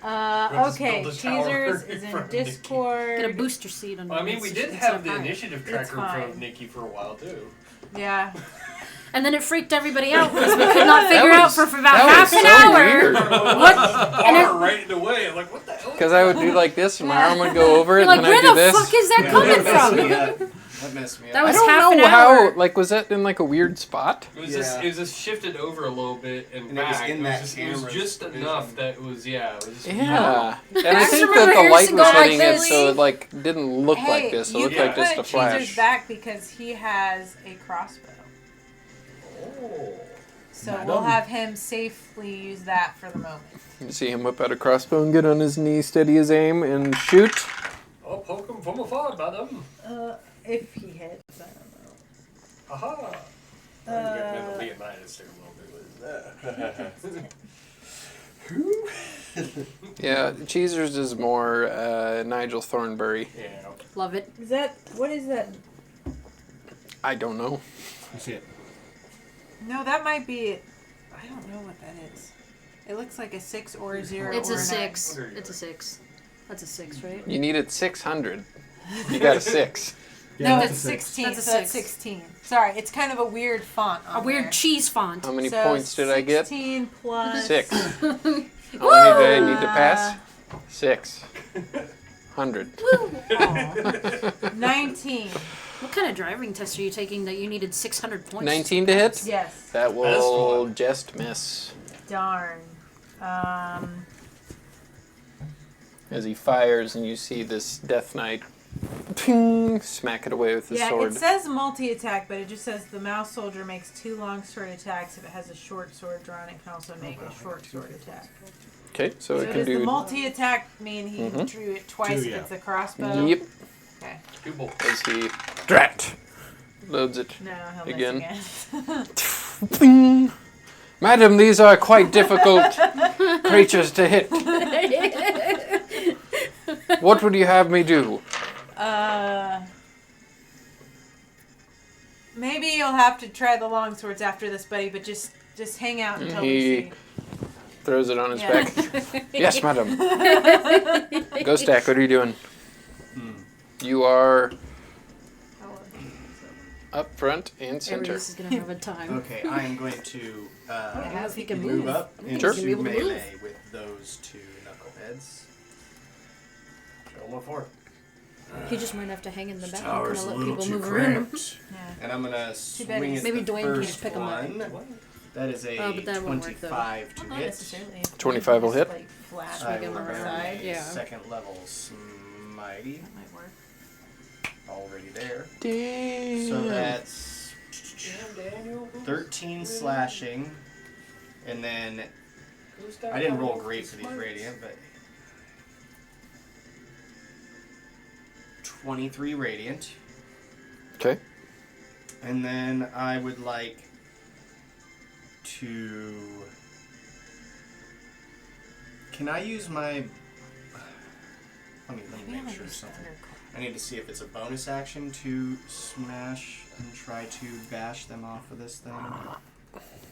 [SPEAKER 8] just
[SPEAKER 2] Okay.
[SPEAKER 8] build a tower
[SPEAKER 2] Cheezers
[SPEAKER 8] in
[SPEAKER 2] is
[SPEAKER 8] front
[SPEAKER 2] in
[SPEAKER 8] of Nikki.
[SPEAKER 2] Discord.
[SPEAKER 6] Get a booster seat on.
[SPEAKER 8] Well, I mean, we did have the initiative tracker
[SPEAKER 2] fine.
[SPEAKER 8] from Nikki for a while too.
[SPEAKER 2] Yeah.
[SPEAKER 6] And then it freaked everybody out because we could not figure out for about
[SPEAKER 1] that
[SPEAKER 6] half
[SPEAKER 1] was
[SPEAKER 6] an
[SPEAKER 1] so
[SPEAKER 6] hour.
[SPEAKER 1] weird.
[SPEAKER 6] What? And
[SPEAKER 8] Bar right in the way. I'm like, what the hell?
[SPEAKER 1] Because I would do like this, and my arm would go over it,
[SPEAKER 6] You're like,
[SPEAKER 1] and then I'd
[SPEAKER 6] where
[SPEAKER 1] do
[SPEAKER 6] the
[SPEAKER 1] this.
[SPEAKER 6] fuck is that
[SPEAKER 5] That
[SPEAKER 6] coming
[SPEAKER 5] messed me
[SPEAKER 6] from?
[SPEAKER 5] up. That messed me up.
[SPEAKER 6] That
[SPEAKER 1] I
[SPEAKER 6] was
[SPEAKER 1] don't
[SPEAKER 6] half
[SPEAKER 1] know
[SPEAKER 6] an
[SPEAKER 1] how.
[SPEAKER 6] hour.
[SPEAKER 1] Like, was that in like a weird spot?
[SPEAKER 8] It was
[SPEAKER 5] Yeah.
[SPEAKER 8] just, it was just shifted over a little bit and
[SPEAKER 5] And it was
[SPEAKER 8] back.
[SPEAKER 5] in that
[SPEAKER 8] it was
[SPEAKER 5] camera's
[SPEAKER 8] just
[SPEAKER 5] vision.
[SPEAKER 8] enough that it was It was just
[SPEAKER 1] Yeah. And I
[SPEAKER 6] just
[SPEAKER 1] think
[SPEAKER 6] remember
[SPEAKER 1] that the light
[SPEAKER 6] Harrison
[SPEAKER 1] was
[SPEAKER 6] going like
[SPEAKER 1] hitting it,
[SPEAKER 6] this.
[SPEAKER 1] so it like didn't look
[SPEAKER 2] Hey,
[SPEAKER 1] like this. It
[SPEAKER 2] you
[SPEAKER 1] looked
[SPEAKER 2] can
[SPEAKER 1] like just a
[SPEAKER 2] put Cheezers
[SPEAKER 1] flash.
[SPEAKER 2] back because he has a crossbow.
[SPEAKER 8] Oh.
[SPEAKER 2] So
[SPEAKER 3] Madam.
[SPEAKER 2] we'll have him safely use that for the moment.
[SPEAKER 1] You see him whip out a crossbow and get on his knee, steady his aim, and shoot.
[SPEAKER 8] I'll poke him from afar, madam.
[SPEAKER 2] If he hits, I don't know.
[SPEAKER 8] Aha. I'm getting into Leonidas there a little bit.
[SPEAKER 1] Yeah, Cheezers is more Nigel Thornbury.
[SPEAKER 8] Yeah.
[SPEAKER 6] Love it.
[SPEAKER 2] What is that?
[SPEAKER 1] I don't know.
[SPEAKER 3] You see it.
[SPEAKER 2] No, that might be it. I don't know what that is. It looks like a 6 or a 0
[SPEAKER 6] It's
[SPEAKER 2] or
[SPEAKER 6] a
[SPEAKER 2] a
[SPEAKER 6] 6.
[SPEAKER 8] What are you
[SPEAKER 6] It's a 6. That's a 6, right?
[SPEAKER 1] You needed 600. You got a 6.
[SPEAKER 2] No,
[SPEAKER 3] that's
[SPEAKER 2] it's
[SPEAKER 3] a six.
[SPEAKER 2] 16.
[SPEAKER 6] That's a
[SPEAKER 2] so that's
[SPEAKER 6] 6.
[SPEAKER 2] 16. Sorry, it's kind of a weird font.
[SPEAKER 6] A weird cheese font.
[SPEAKER 1] How many
[SPEAKER 2] So
[SPEAKER 1] points did I get?
[SPEAKER 2] 16 plus
[SPEAKER 1] 6. How many did I need to pass? 600.
[SPEAKER 2] Aw. 19.
[SPEAKER 6] What kind of driving test are you taking that you needed 600 points?
[SPEAKER 1] 19 to hit?
[SPEAKER 2] Yes.
[SPEAKER 1] That will
[SPEAKER 8] one.
[SPEAKER 1] just miss.
[SPEAKER 2] Darn.
[SPEAKER 1] As he fires, and you see this Death Knight ping, smack it away with his
[SPEAKER 2] Yeah,
[SPEAKER 1] sword.
[SPEAKER 2] it says multi-attack, but it just says the mouse soldier makes 2 long sword attacks. If it has a short sword drawn, it can also make a short sword attack.
[SPEAKER 1] Okay, so it can
[SPEAKER 2] does the
[SPEAKER 1] do.
[SPEAKER 2] multi-attack mean he drew it twice
[SPEAKER 3] 2,
[SPEAKER 2] if
[SPEAKER 3] yeah.
[SPEAKER 2] it's a crossbow?
[SPEAKER 1] Yep.
[SPEAKER 2] Okay.
[SPEAKER 8] Two bolts.
[SPEAKER 1] As he drat loads it.
[SPEAKER 2] No, he'll
[SPEAKER 1] Again.
[SPEAKER 2] miss again.
[SPEAKER 1] Ping. Madam, these are quite difficult creatures to hit. What would you have me do?
[SPEAKER 2] Maybe you'll have to try the long swords after this, buddy. But just hang out until we
[SPEAKER 1] He
[SPEAKER 2] see.
[SPEAKER 1] throws it on his
[SPEAKER 2] Yeah.
[SPEAKER 1] back. Yes, madam. Ghost Stack, what are you doing? You are up front and center.
[SPEAKER 6] Arius is going to have a time.
[SPEAKER 5] Okay, I am going to
[SPEAKER 6] As he can
[SPEAKER 5] move
[SPEAKER 6] move.
[SPEAKER 5] up
[SPEAKER 1] Sure.
[SPEAKER 5] into
[SPEAKER 6] Be able to move.
[SPEAKER 5] melee with those 2 knuckleheads.
[SPEAKER 8] Show him what for.
[SPEAKER 6] He just might have to hang in the back and
[SPEAKER 5] Tower's
[SPEAKER 6] kind
[SPEAKER 5] a
[SPEAKER 6] of let
[SPEAKER 5] little
[SPEAKER 6] people
[SPEAKER 5] too
[SPEAKER 6] move around him.
[SPEAKER 5] cramped.
[SPEAKER 2] Yeah.
[SPEAKER 5] And I'm gonna
[SPEAKER 2] bad
[SPEAKER 5] swing
[SPEAKER 2] he's-
[SPEAKER 5] at
[SPEAKER 6] Maybe
[SPEAKER 5] the
[SPEAKER 6] Dwayne can
[SPEAKER 5] first
[SPEAKER 6] just pick 'em up.
[SPEAKER 5] one. That is a
[SPEAKER 6] Oh, but that won't work, though.
[SPEAKER 5] 25 to
[SPEAKER 2] Not
[SPEAKER 5] hit.
[SPEAKER 2] necessarily.
[SPEAKER 1] 25 will hit.
[SPEAKER 2] Like flat
[SPEAKER 5] I
[SPEAKER 2] on
[SPEAKER 5] will
[SPEAKER 2] the
[SPEAKER 5] burn
[SPEAKER 2] side.
[SPEAKER 5] a
[SPEAKER 6] Yeah.
[SPEAKER 5] second level Smighty
[SPEAKER 2] That might work.
[SPEAKER 5] already there.
[SPEAKER 1] Damn.
[SPEAKER 5] So that's 13 slashing, and then I didn't roll great for these radiant, but 23 radiant,
[SPEAKER 1] Okay.
[SPEAKER 5] and then I would like to. Can I use my? Let me
[SPEAKER 2] Maybe I'll
[SPEAKER 5] make sure
[SPEAKER 2] use
[SPEAKER 5] something.
[SPEAKER 2] thunderclap.
[SPEAKER 5] I need to see if it's a bonus action to smash and try to bash them off of this thing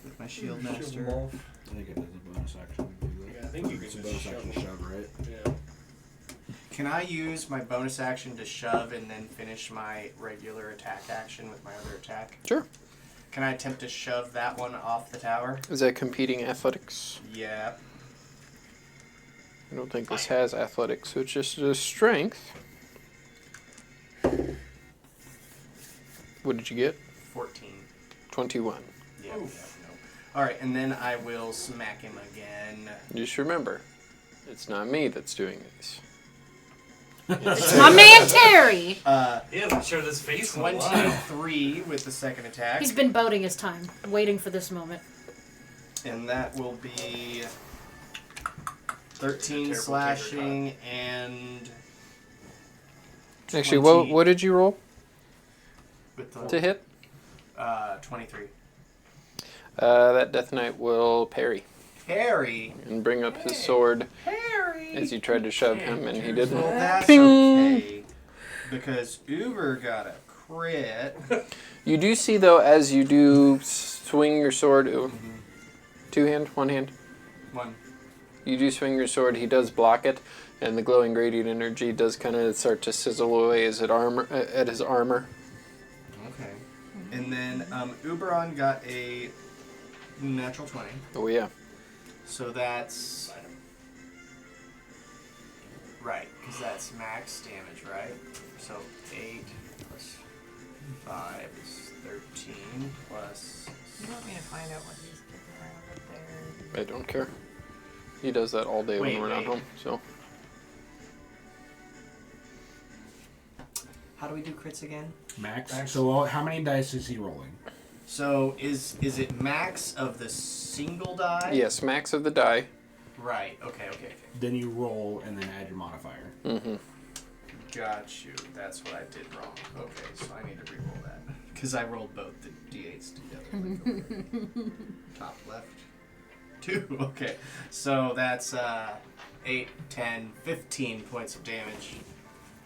[SPEAKER 5] with my shield
[SPEAKER 8] Shoot
[SPEAKER 5] master.
[SPEAKER 8] them off.
[SPEAKER 3] I think it is a bonus action to do that.
[SPEAKER 8] Yeah, I think you
[SPEAKER 3] It's a
[SPEAKER 8] can
[SPEAKER 3] bonus
[SPEAKER 8] just
[SPEAKER 3] action
[SPEAKER 8] shove
[SPEAKER 3] shove, right?
[SPEAKER 8] Yeah.
[SPEAKER 5] Can I use my bonus action to shove and then finish my regular attack action with my other attack?
[SPEAKER 1] Sure.
[SPEAKER 5] Can I attempt to shove that one off the tower?
[SPEAKER 1] Is that competing athletics?
[SPEAKER 5] Yeah.
[SPEAKER 1] I don't think this has athletics, so it's just a strength. What did you get?
[SPEAKER 5] 14.
[SPEAKER 1] 21.
[SPEAKER 5] Yeah. No. Alright, and then I will smack him again.
[SPEAKER 1] Just remember, it's not me that's doing these.
[SPEAKER 6] My man Terry!
[SPEAKER 8] He hasn't showed his face in a while.
[SPEAKER 5] 23 with the second attack.
[SPEAKER 6] He's been boating his time, waiting for this moment.
[SPEAKER 5] And that will be 13
[SPEAKER 8] Terrible
[SPEAKER 5] slashing and...
[SPEAKER 1] Actually,
[SPEAKER 5] 20
[SPEAKER 1] what did you roll
[SPEAKER 5] with the,
[SPEAKER 1] to hit?
[SPEAKER 5] 23.
[SPEAKER 1] That Death Knight will parry
[SPEAKER 5] Parry.
[SPEAKER 1] and bring up his sword
[SPEAKER 5] Parry.
[SPEAKER 1] as you tried to shove him, and he
[SPEAKER 5] Well,
[SPEAKER 1] didn't.
[SPEAKER 5] that's
[SPEAKER 1] Ping.
[SPEAKER 5] okay. Because Uber got a crit.
[SPEAKER 1] You do see, though, as you do swing your sword, two hand, one hand.
[SPEAKER 5] One.
[SPEAKER 1] You do swing your sword. He does block it, and the glowing radiant energy does kind of start to sizzle away as it at his armor.
[SPEAKER 5] Okay. And then Uberon got a natural 20.
[SPEAKER 1] Oh yeah.
[SPEAKER 5] So that's... Right, because that's max damage, right? So 8 plus 5 is 13 plus...
[SPEAKER 2] You want me to find out what he's kicking around up there?
[SPEAKER 1] I don't care. He does that all day
[SPEAKER 5] Wait,
[SPEAKER 1] when we're not
[SPEAKER 5] wait.
[SPEAKER 1] home. So
[SPEAKER 5] How do we do crits again?
[SPEAKER 3] Max. So how many dice is he rolling?
[SPEAKER 5] So is it max of the single die?
[SPEAKER 1] yes, max of the die.
[SPEAKER 5] Right, okay.
[SPEAKER 3] Then you roll and then add your modifier.
[SPEAKER 1] Mm-hmm.
[SPEAKER 5] Got you. That's what I did wrong. Okay, so I need to re-roll that. Because I rolled both the d8s together. Top left. 2. Okay. So that's 8, 10, 15 points of damage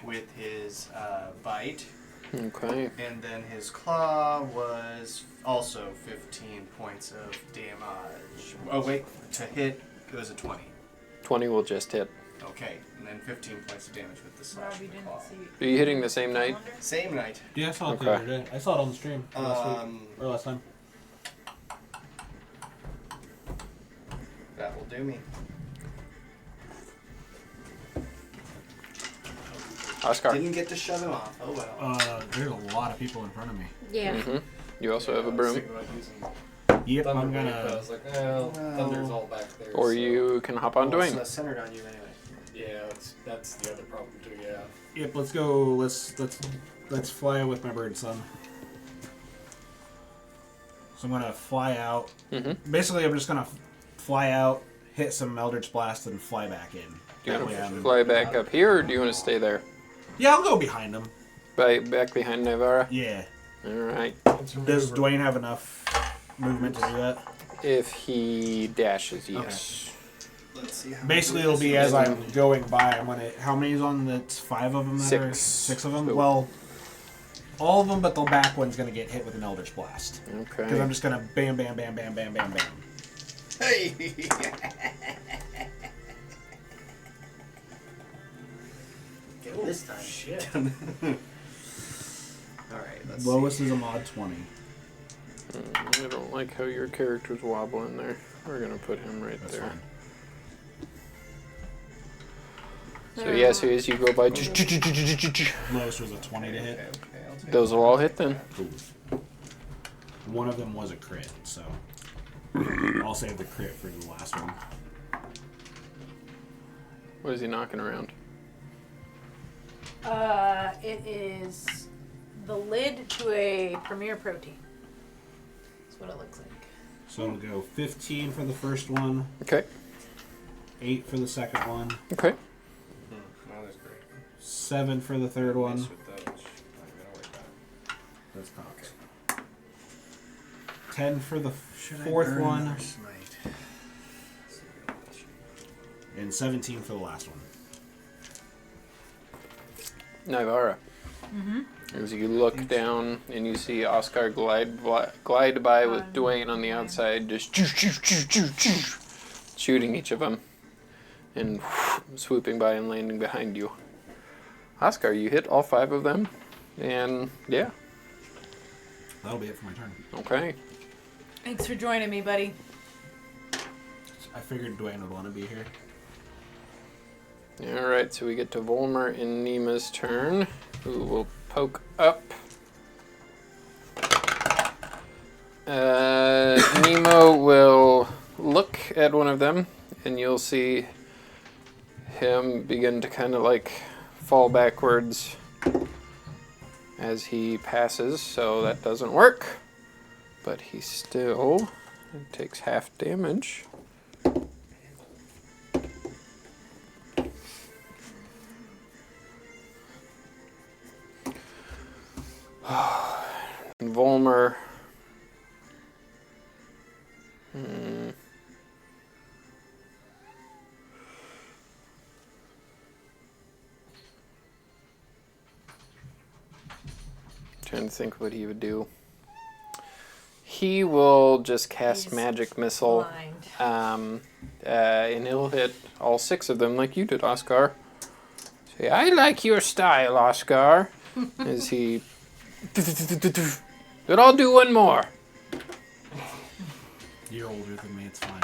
[SPEAKER 5] with his bite.
[SPEAKER 1] Okay.
[SPEAKER 5] And then his claw was also 15 points of damage. Oh, wait. To hit, it was a 20.
[SPEAKER 1] 20 will just hit.
[SPEAKER 5] Okay. And then 15 points of damage with the slash
[SPEAKER 2] Robbie
[SPEAKER 5] of the
[SPEAKER 2] didn't
[SPEAKER 5] claw.
[SPEAKER 2] see.
[SPEAKER 1] Are you hitting the same night?
[SPEAKER 5] Same night.
[SPEAKER 3] Yeah, I saw it
[SPEAKER 1] Okay.
[SPEAKER 3] the other day. I saw it on the stream last week or last time.
[SPEAKER 5] That will do me.
[SPEAKER 1] Oscar.
[SPEAKER 5] Didn't get to shove him off. Oh well.
[SPEAKER 3] There's a lot of people in front of me.
[SPEAKER 6] Yeah.
[SPEAKER 1] Mm-hmm. You also have a
[SPEAKER 8] I was
[SPEAKER 1] broom.
[SPEAKER 8] thinking about using
[SPEAKER 3] Yep, I'm
[SPEAKER 8] Thunderbolt, but I
[SPEAKER 3] gonna.
[SPEAKER 8] was like, well, Thunder's all back there.
[SPEAKER 1] Or
[SPEAKER 8] so-
[SPEAKER 1] you can hop on
[SPEAKER 5] Well,
[SPEAKER 1] Dwayne.
[SPEAKER 5] it's centered on you anyway.
[SPEAKER 8] Yeah, that's the other problem too. Yeah.
[SPEAKER 3] Yep, let's go. Let's fly with my bird son. So I'm gonna fly out.
[SPEAKER 1] Mm-hmm.
[SPEAKER 3] Basically, I'm just gonna fly out, hit some Eldritch Blast, and fly back in.
[SPEAKER 1] Do you
[SPEAKER 3] That
[SPEAKER 1] want
[SPEAKER 3] way
[SPEAKER 1] to
[SPEAKER 3] I'm-
[SPEAKER 1] fly back up here, or do you want to stay there?
[SPEAKER 3] Yeah, I'll go behind him.
[SPEAKER 1] Back behind Navarra?
[SPEAKER 3] Yeah.
[SPEAKER 1] All right.
[SPEAKER 3] Does Dwayne have enough movement to do that?
[SPEAKER 1] If he dashes, yes.
[SPEAKER 5] Let's see how
[SPEAKER 3] Basically,
[SPEAKER 5] we do
[SPEAKER 3] it'll
[SPEAKER 5] this.
[SPEAKER 3] be as I'm going by. I'm gonna. How many's on? That's 5 of them. That are,
[SPEAKER 1] 6.
[SPEAKER 3] 6 of them.
[SPEAKER 1] So-
[SPEAKER 3] Well, all of them, but the back one's gonna get hit with an Eldritch Blast. Because I'm
[SPEAKER 1] Okay.
[SPEAKER 3] just gonna bam, bam, bam, bam, bam, bam, bam.
[SPEAKER 5] Hey! Get it this time.
[SPEAKER 8] Shit.
[SPEAKER 5] Alright, let's
[SPEAKER 3] Lowest
[SPEAKER 5] see.
[SPEAKER 3] is a mod 20.
[SPEAKER 1] I don't like how your character's wobbling there. We're gonna put him right
[SPEAKER 3] That's
[SPEAKER 1] there.
[SPEAKER 3] fine.
[SPEAKER 1] So yeah, so as you go by,
[SPEAKER 3] Lowest was a 20 to hit.
[SPEAKER 5] Okay, I'll take
[SPEAKER 1] those will all hit then.
[SPEAKER 3] Cool. One of them was a crit, so I'll save the crit for the last one.
[SPEAKER 1] What is he knocking around?
[SPEAKER 2] It is the lid to a Premier Protein. That's what it looks like.
[SPEAKER 3] So it'll go 15 for the first one,
[SPEAKER 1] Okay.
[SPEAKER 3] 8 for the second one,
[SPEAKER 1] Okay.
[SPEAKER 8] Well, that's great.
[SPEAKER 3] 7 for the third one.
[SPEAKER 8] Mess with those. I'm gonna worry about it.
[SPEAKER 3] That's Cox. 10 for the
[SPEAKER 5] Should I
[SPEAKER 3] fourth
[SPEAKER 5] burn
[SPEAKER 3] one,
[SPEAKER 5] another smite?
[SPEAKER 3] and 17 for the last one.
[SPEAKER 1] Nivara. As you look down and you see Oscar glide by with Dwayne on the outside, just shooting each of them and swooping by and landing behind you. Oscar, you hit all 5 of them, and yeah.
[SPEAKER 3] That'll be it for my turn.
[SPEAKER 1] Okay.
[SPEAKER 2] Thanks for joining me, buddy.
[SPEAKER 3] I figured Dwayne would want to be here.
[SPEAKER 1] Alright, so we get to Volmer and Nima's turn, who will poke up. Nemo will look at one of them, and you'll see him begin to kind of like fall backwards as he passes, so that doesn't work. But he still takes half damage. Volmer. Trying to think what he would do. He will just cast
[SPEAKER 2] He's
[SPEAKER 1] magic missile,
[SPEAKER 2] Blind.
[SPEAKER 1] and he'll hit all 6 of them like you did, Oscar. Say, I like your style, Oscar. As he. But I'll do one more.
[SPEAKER 3] You're older than me, it's fine.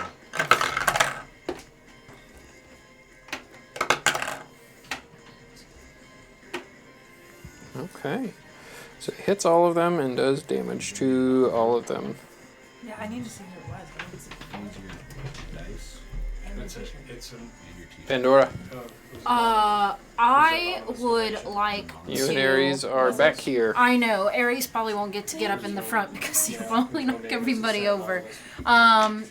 [SPEAKER 1] Okay. So it hits all of them and does damage to all of them.
[SPEAKER 2] Yeah, I need to see who it was. I didn't see
[SPEAKER 3] Use your dice
[SPEAKER 8] It's an.
[SPEAKER 3] and your teeth.
[SPEAKER 1] Pandora,
[SPEAKER 6] I would like
[SPEAKER 1] you
[SPEAKER 6] to.
[SPEAKER 1] and Ares are back here.
[SPEAKER 6] I know Ares probably won't get to get up in the front because he'll probably knock everybody over. God,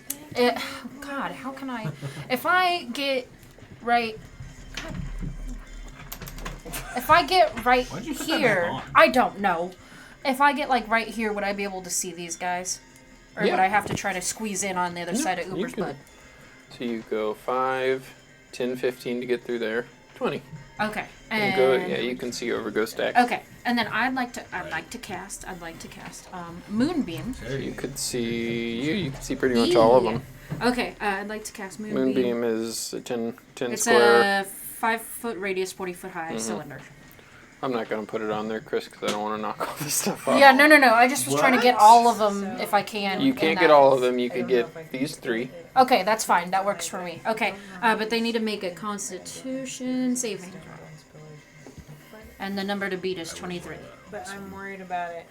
[SPEAKER 6] how can I? If I get right. If I get right
[SPEAKER 3] Why'd you put that
[SPEAKER 6] here,
[SPEAKER 3] back on?
[SPEAKER 6] I don't know. If I get like right here, would I be able to see these guys, or
[SPEAKER 1] Yeah.
[SPEAKER 6] would I have to try to squeeze in on the other side of
[SPEAKER 1] you
[SPEAKER 6] Uber's
[SPEAKER 1] can-
[SPEAKER 6] butt?
[SPEAKER 1] So you go 5, 10, 15 to get through there. 20.
[SPEAKER 6] Okay,
[SPEAKER 1] And
[SPEAKER 6] and
[SPEAKER 1] go, yeah, you can see over Ghost Stack.
[SPEAKER 6] okay, and then I'd like to cast Moonbeam.
[SPEAKER 1] You could see you can see pretty much all of them.
[SPEAKER 6] Okay, I'd like to cast Moonbeam.
[SPEAKER 1] Moonbeam is a 10
[SPEAKER 6] It's
[SPEAKER 1] square.
[SPEAKER 6] a 5-foot radius, 40-foot high cylinder.
[SPEAKER 1] I'm not going to put it on there, Chris, because I don't want to knock all this stuff off.
[SPEAKER 6] Yeah, no. I just was trying to get all of them if I can.
[SPEAKER 1] You
[SPEAKER 6] in
[SPEAKER 1] can't
[SPEAKER 6] that.
[SPEAKER 1] get all of them. You
[SPEAKER 2] I
[SPEAKER 1] could
[SPEAKER 2] don't know
[SPEAKER 1] get
[SPEAKER 2] if I can
[SPEAKER 1] these 3.
[SPEAKER 6] Okay, that's fine. That works for me. Okay, but they need to make a Constitution saving throw, and the number to beat is 23.
[SPEAKER 2] But I'm worried about it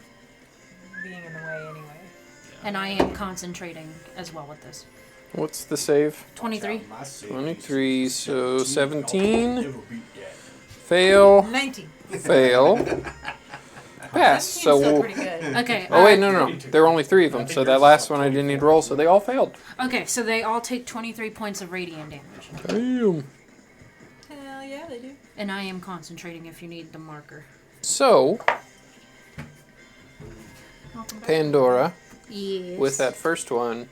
[SPEAKER 2] being in the way anyway.
[SPEAKER 6] And I am concentrating as well with this.
[SPEAKER 1] What's the save?
[SPEAKER 6] 23.
[SPEAKER 1] 23, so 17. Fail.
[SPEAKER 2] 19.
[SPEAKER 1] Fail. Pass. So
[SPEAKER 2] Still
[SPEAKER 1] we'll.
[SPEAKER 2] pretty good.
[SPEAKER 6] Okay.
[SPEAKER 1] Oh wait, no. There were only 3 of them, so that last one I didn't need to roll, so they all failed.
[SPEAKER 6] Okay, so they all take 23 points of radiant damage,
[SPEAKER 1] Damn.
[SPEAKER 2] Hell yeah, they do.
[SPEAKER 6] and I am concentrating. If you need the marker.
[SPEAKER 1] So Pandora,
[SPEAKER 6] Yes.
[SPEAKER 1] with that first one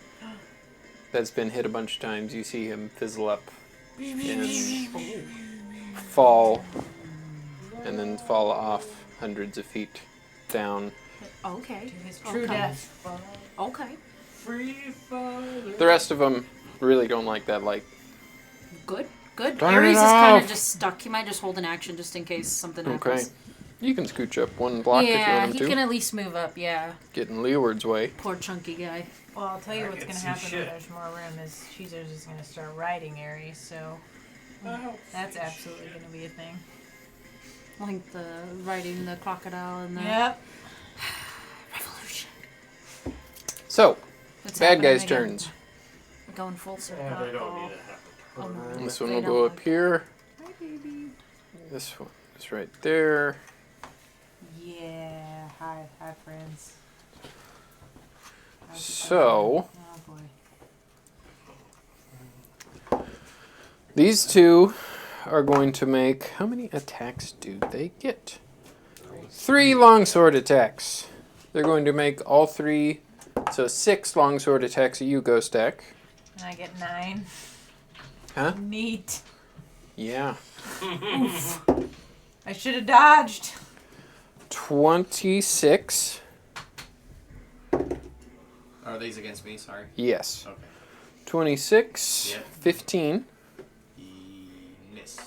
[SPEAKER 1] that's been hit a bunch of times, you see him fizzle up and fall, and then fall off hundreds of feet down.
[SPEAKER 6] Okay.
[SPEAKER 2] His true
[SPEAKER 6] Okay.
[SPEAKER 2] death.
[SPEAKER 6] Okay.
[SPEAKER 1] The rest of them really don't like that light.
[SPEAKER 6] Good. Good.
[SPEAKER 1] Turn
[SPEAKER 6] Ares
[SPEAKER 1] it
[SPEAKER 6] is kind
[SPEAKER 1] off.
[SPEAKER 6] of just stuck. He might just hold an action just in case something
[SPEAKER 1] Okay.
[SPEAKER 6] happens.
[SPEAKER 1] You can scooch up 1 block if you
[SPEAKER 6] Yeah,
[SPEAKER 1] want
[SPEAKER 6] he
[SPEAKER 1] him
[SPEAKER 6] can
[SPEAKER 1] to.
[SPEAKER 6] at least move up. Yeah.
[SPEAKER 1] Get in Leeward's way.
[SPEAKER 6] Poor chunky guy.
[SPEAKER 2] Well, I'll tell you
[SPEAKER 8] I
[SPEAKER 2] what's
[SPEAKER 8] can
[SPEAKER 2] going to
[SPEAKER 8] see
[SPEAKER 2] happen
[SPEAKER 8] shit.
[SPEAKER 2] when there's more room is Cheezer's is going to start riding Ares, so that's absolutely going to be a thing.
[SPEAKER 6] Like the riding the crocodile and the
[SPEAKER 2] Yep.
[SPEAKER 6] revolution.
[SPEAKER 1] So,
[SPEAKER 6] It's
[SPEAKER 1] bad
[SPEAKER 6] happening
[SPEAKER 1] guys'
[SPEAKER 6] again.
[SPEAKER 1] turns.
[SPEAKER 6] We're going full circle.
[SPEAKER 8] They don't need to happen.
[SPEAKER 6] Oh, no.
[SPEAKER 1] This one
[SPEAKER 6] They
[SPEAKER 1] will
[SPEAKER 6] don't
[SPEAKER 1] go
[SPEAKER 6] like
[SPEAKER 1] up
[SPEAKER 6] it.
[SPEAKER 1] here.
[SPEAKER 6] Hi, baby.
[SPEAKER 1] This one is right there.
[SPEAKER 2] Yeah. Hi, friends.
[SPEAKER 1] So,
[SPEAKER 2] Oh boy.
[SPEAKER 1] these 2 are going to make... How many attacks do they get? 3 longsword attacks. They're going to make all 3... So 6 longsword attacks at you, Ghost Stack.
[SPEAKER 2] And I get 9.
[SPEAKER 1] Huh?
[SPEAKER 2] Neat.
[SPEAKER 1] Yeah.
[SPEAKER 2] I should have dodged.
[SPEAKER 1] 26.
[SPEAKER 5] Are these against me? Sorry.
[SPEAKER 1] Yes.
[SPEAKER 5] Okay.
[SPEAKER 1] 26.
[SPEAKER 5] Yep.
[SPEAKER 1] 15.
[SPEAKER 5] Miss.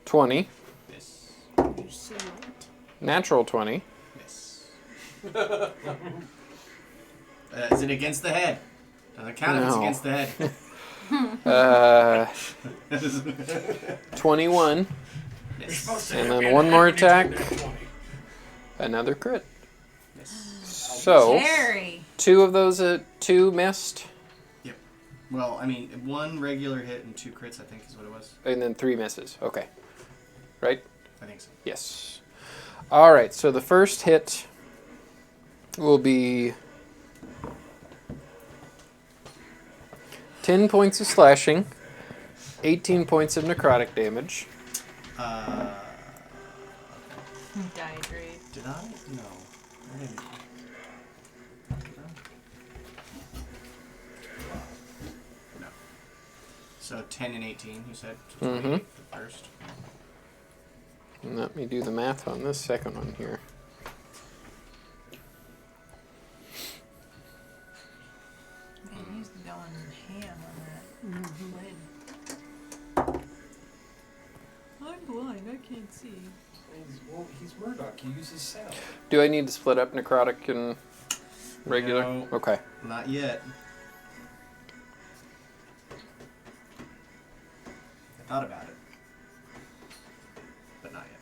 [SPEAKER 1] 20.
[SPEAKER 5] Miss.
[SPEAKER 6] You see it.
[SPEAKER 1] Natural 20.
[SPEAKER 5] Miss. Is it against the head? Does it count if it's
[SPEAKER 1] No.
[SPEAKER 5] against the head?
[SPEAKER 1] 21.
[SPEAKER 5] Miss.
[SPEAKER 1] And then one more attack. Another crit. So,
[SPEAKER 2] Jerry.
[SPEAKER 1] 2 of those 2 missed,
[SPEAKER 5] Well, I mean, 1 regular hit and 2 crits, I think is what it was.
[SPEAKER 1] and then 3 misses. Okay. Right?
[SPEAKER 5] I think so.
[SPEAKER 1] Yes. All right, so the first hit will be 10 points of slashing, 18 points of necrotic damage.
[SPEAKER 2] Dehydrate.
[SPEAKER 5] Did I? No. I didn't. Did I? No. So 10 and 18, you said? So 28 the first.
[SPEAKER 1] And let me do the math on this second one here.
[SPEAKER 2] Man, he's going ham on that lid. I'm blind. I can't see.
[SPEAKER 8] He's Murdoch. He uses sound.
[SPEAKER 1] Do I need to split up necrotic and regular?
[SPEAKER 5] No.
[SPEAKER 1] Okay.
[SPEAKER 5] Not yet. I thought about it. But not yet.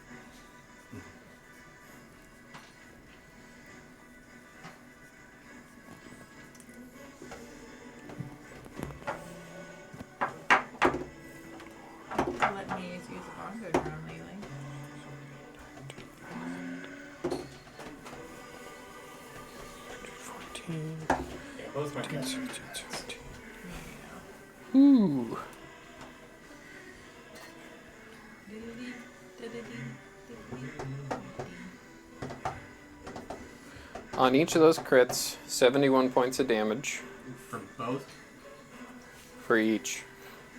[SPEAKER 2] Let me use the bongo drum lately.
[SPEAKER 8] Yeah, both my cats are
[SPEAKER 1] Ooh. On each of those crits, 71 points of damage
[SPEAKER 5] For both,
[SPEAKER 1] for each.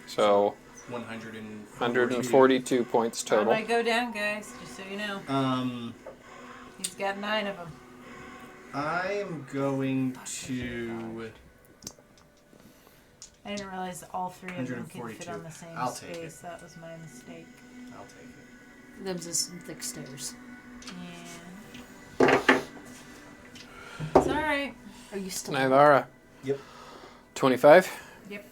[SPEAKER 1] So 142 points
[SPEAKER 2] I
[SPEAKER 1] total.
[SPEAKER 2] might go down, guys, just so you know. He's got 9 of them.
[SPEAKER 5] I'm going to.
[SPEAKER 2] I didn't realize all 3 of them could fit
[SPEAKER 5] 142.
[SPEAKER 2] on the same
[SPEAKER 5] I'll take
[SPEAKER 2] space.
[SPEAKER 5] it.
[SPEAKER 2] That was my mistake.
[SPEAKER 5] I'll take it.
[SPEAKER 6] Them's just some thick stairs.
[SPEAKER 2] Yeah. It's alright.
[SPEAKER 6] Are you still?
[SPEAKER 1] Nyvara.
[SPEAKER 5] Yep.
[SPEAKER 1] 25.
[SPEAKER 2] Yep.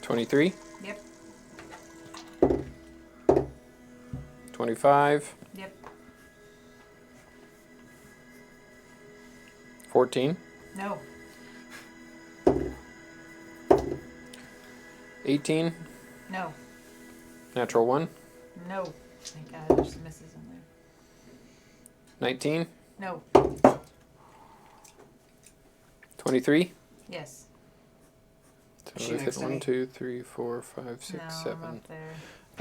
[SPEAKER 1] 23.
[SPEAKER 2] Yep.
[SPEAKER 1] 25.
[SPEAKER 2] Yep.
[SPEAKER 1] 14.
[SPEAKER 2] No.
[SPEAKER 1] 18.
[SPEAKER 2] No.
[SPEAKER 1] Natural 1.
[SPEAKER 2] No. Thank God, there's some misses in there.
[SPEAKER 1] 19.
[SPEAKER 2] No.
[SPEAKER 1] 23.
[SPEAKER 2] Yes.
[SPEAKER 1] So
[SPEAKER 5] Is she
[SPEAKER 1] we've
[SPEAKER 5] next
[SPEAKER 1] hit
[SPEAKER 5] to
[SPEAKER 1] 1,
[SPEAKER 5] me?
[SPEAKER 1] 2, 3, 4, 5, 6,
[SPEAKER 2] No, I'm
[SPEAKER 1] 7.
[SPEAKER 2] up there.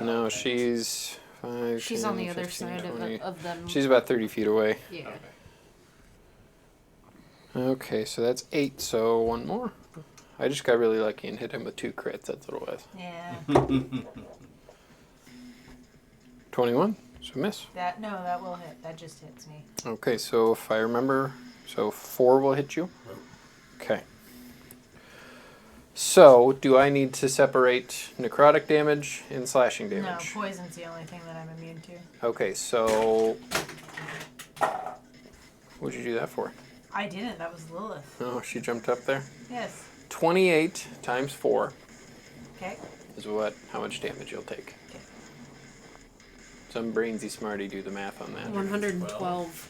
[SPEAKER 1] No, she's 5.
[SPEAKER 6] She's
[SPEAKER 1] 10,
[SPEAKER 6] on the other
[SPEAKER 1] 15,
[SPEAKER 6] side
[SPEAKER 1] 20.
[SPEAKER 6] of them.
[SPEAKER 1] She's about 30 feet away.
[SPEAKER 6] Yeah.
[SPEAKER 5] Okay.
[SPEAKER 1] Okay, so that's 8, so 1 more. I just got really lucky and hit him with 2 crits, that's what it was.
[SPEAKER 2] Yeah.
[SPEAKER 1] 21, so miss.
[SPEAKER 2] That will hit. That just hits me.
[SPEAKER 1] Okay, so if I remember, so 4 will hit you? Okay. So, do I need to separate necrotic damage and slashing
[SPEAKER 2] No,
[SPEAKER 1] damage?
[SPEAKER 2] poison's the only thing that I'm immune to.
[SPEAKER 1] Okay, so... What'd you do that for?
[SPEAKER 2] I didn't. That was Lilith.
[SPEAKER 1] Oh, she jumped up there?
[SPEAKER 2] Yes.
[SPEAKER 1] 28 times 4
[SPEAKER 2] Okay.
[SPEAKER 1] is how much damage you'll take.
[SPEAKER 2] Okay.
[SPEAKER 1] Some brainsy smarty do the math on that.
[SPEAKER 6] 112.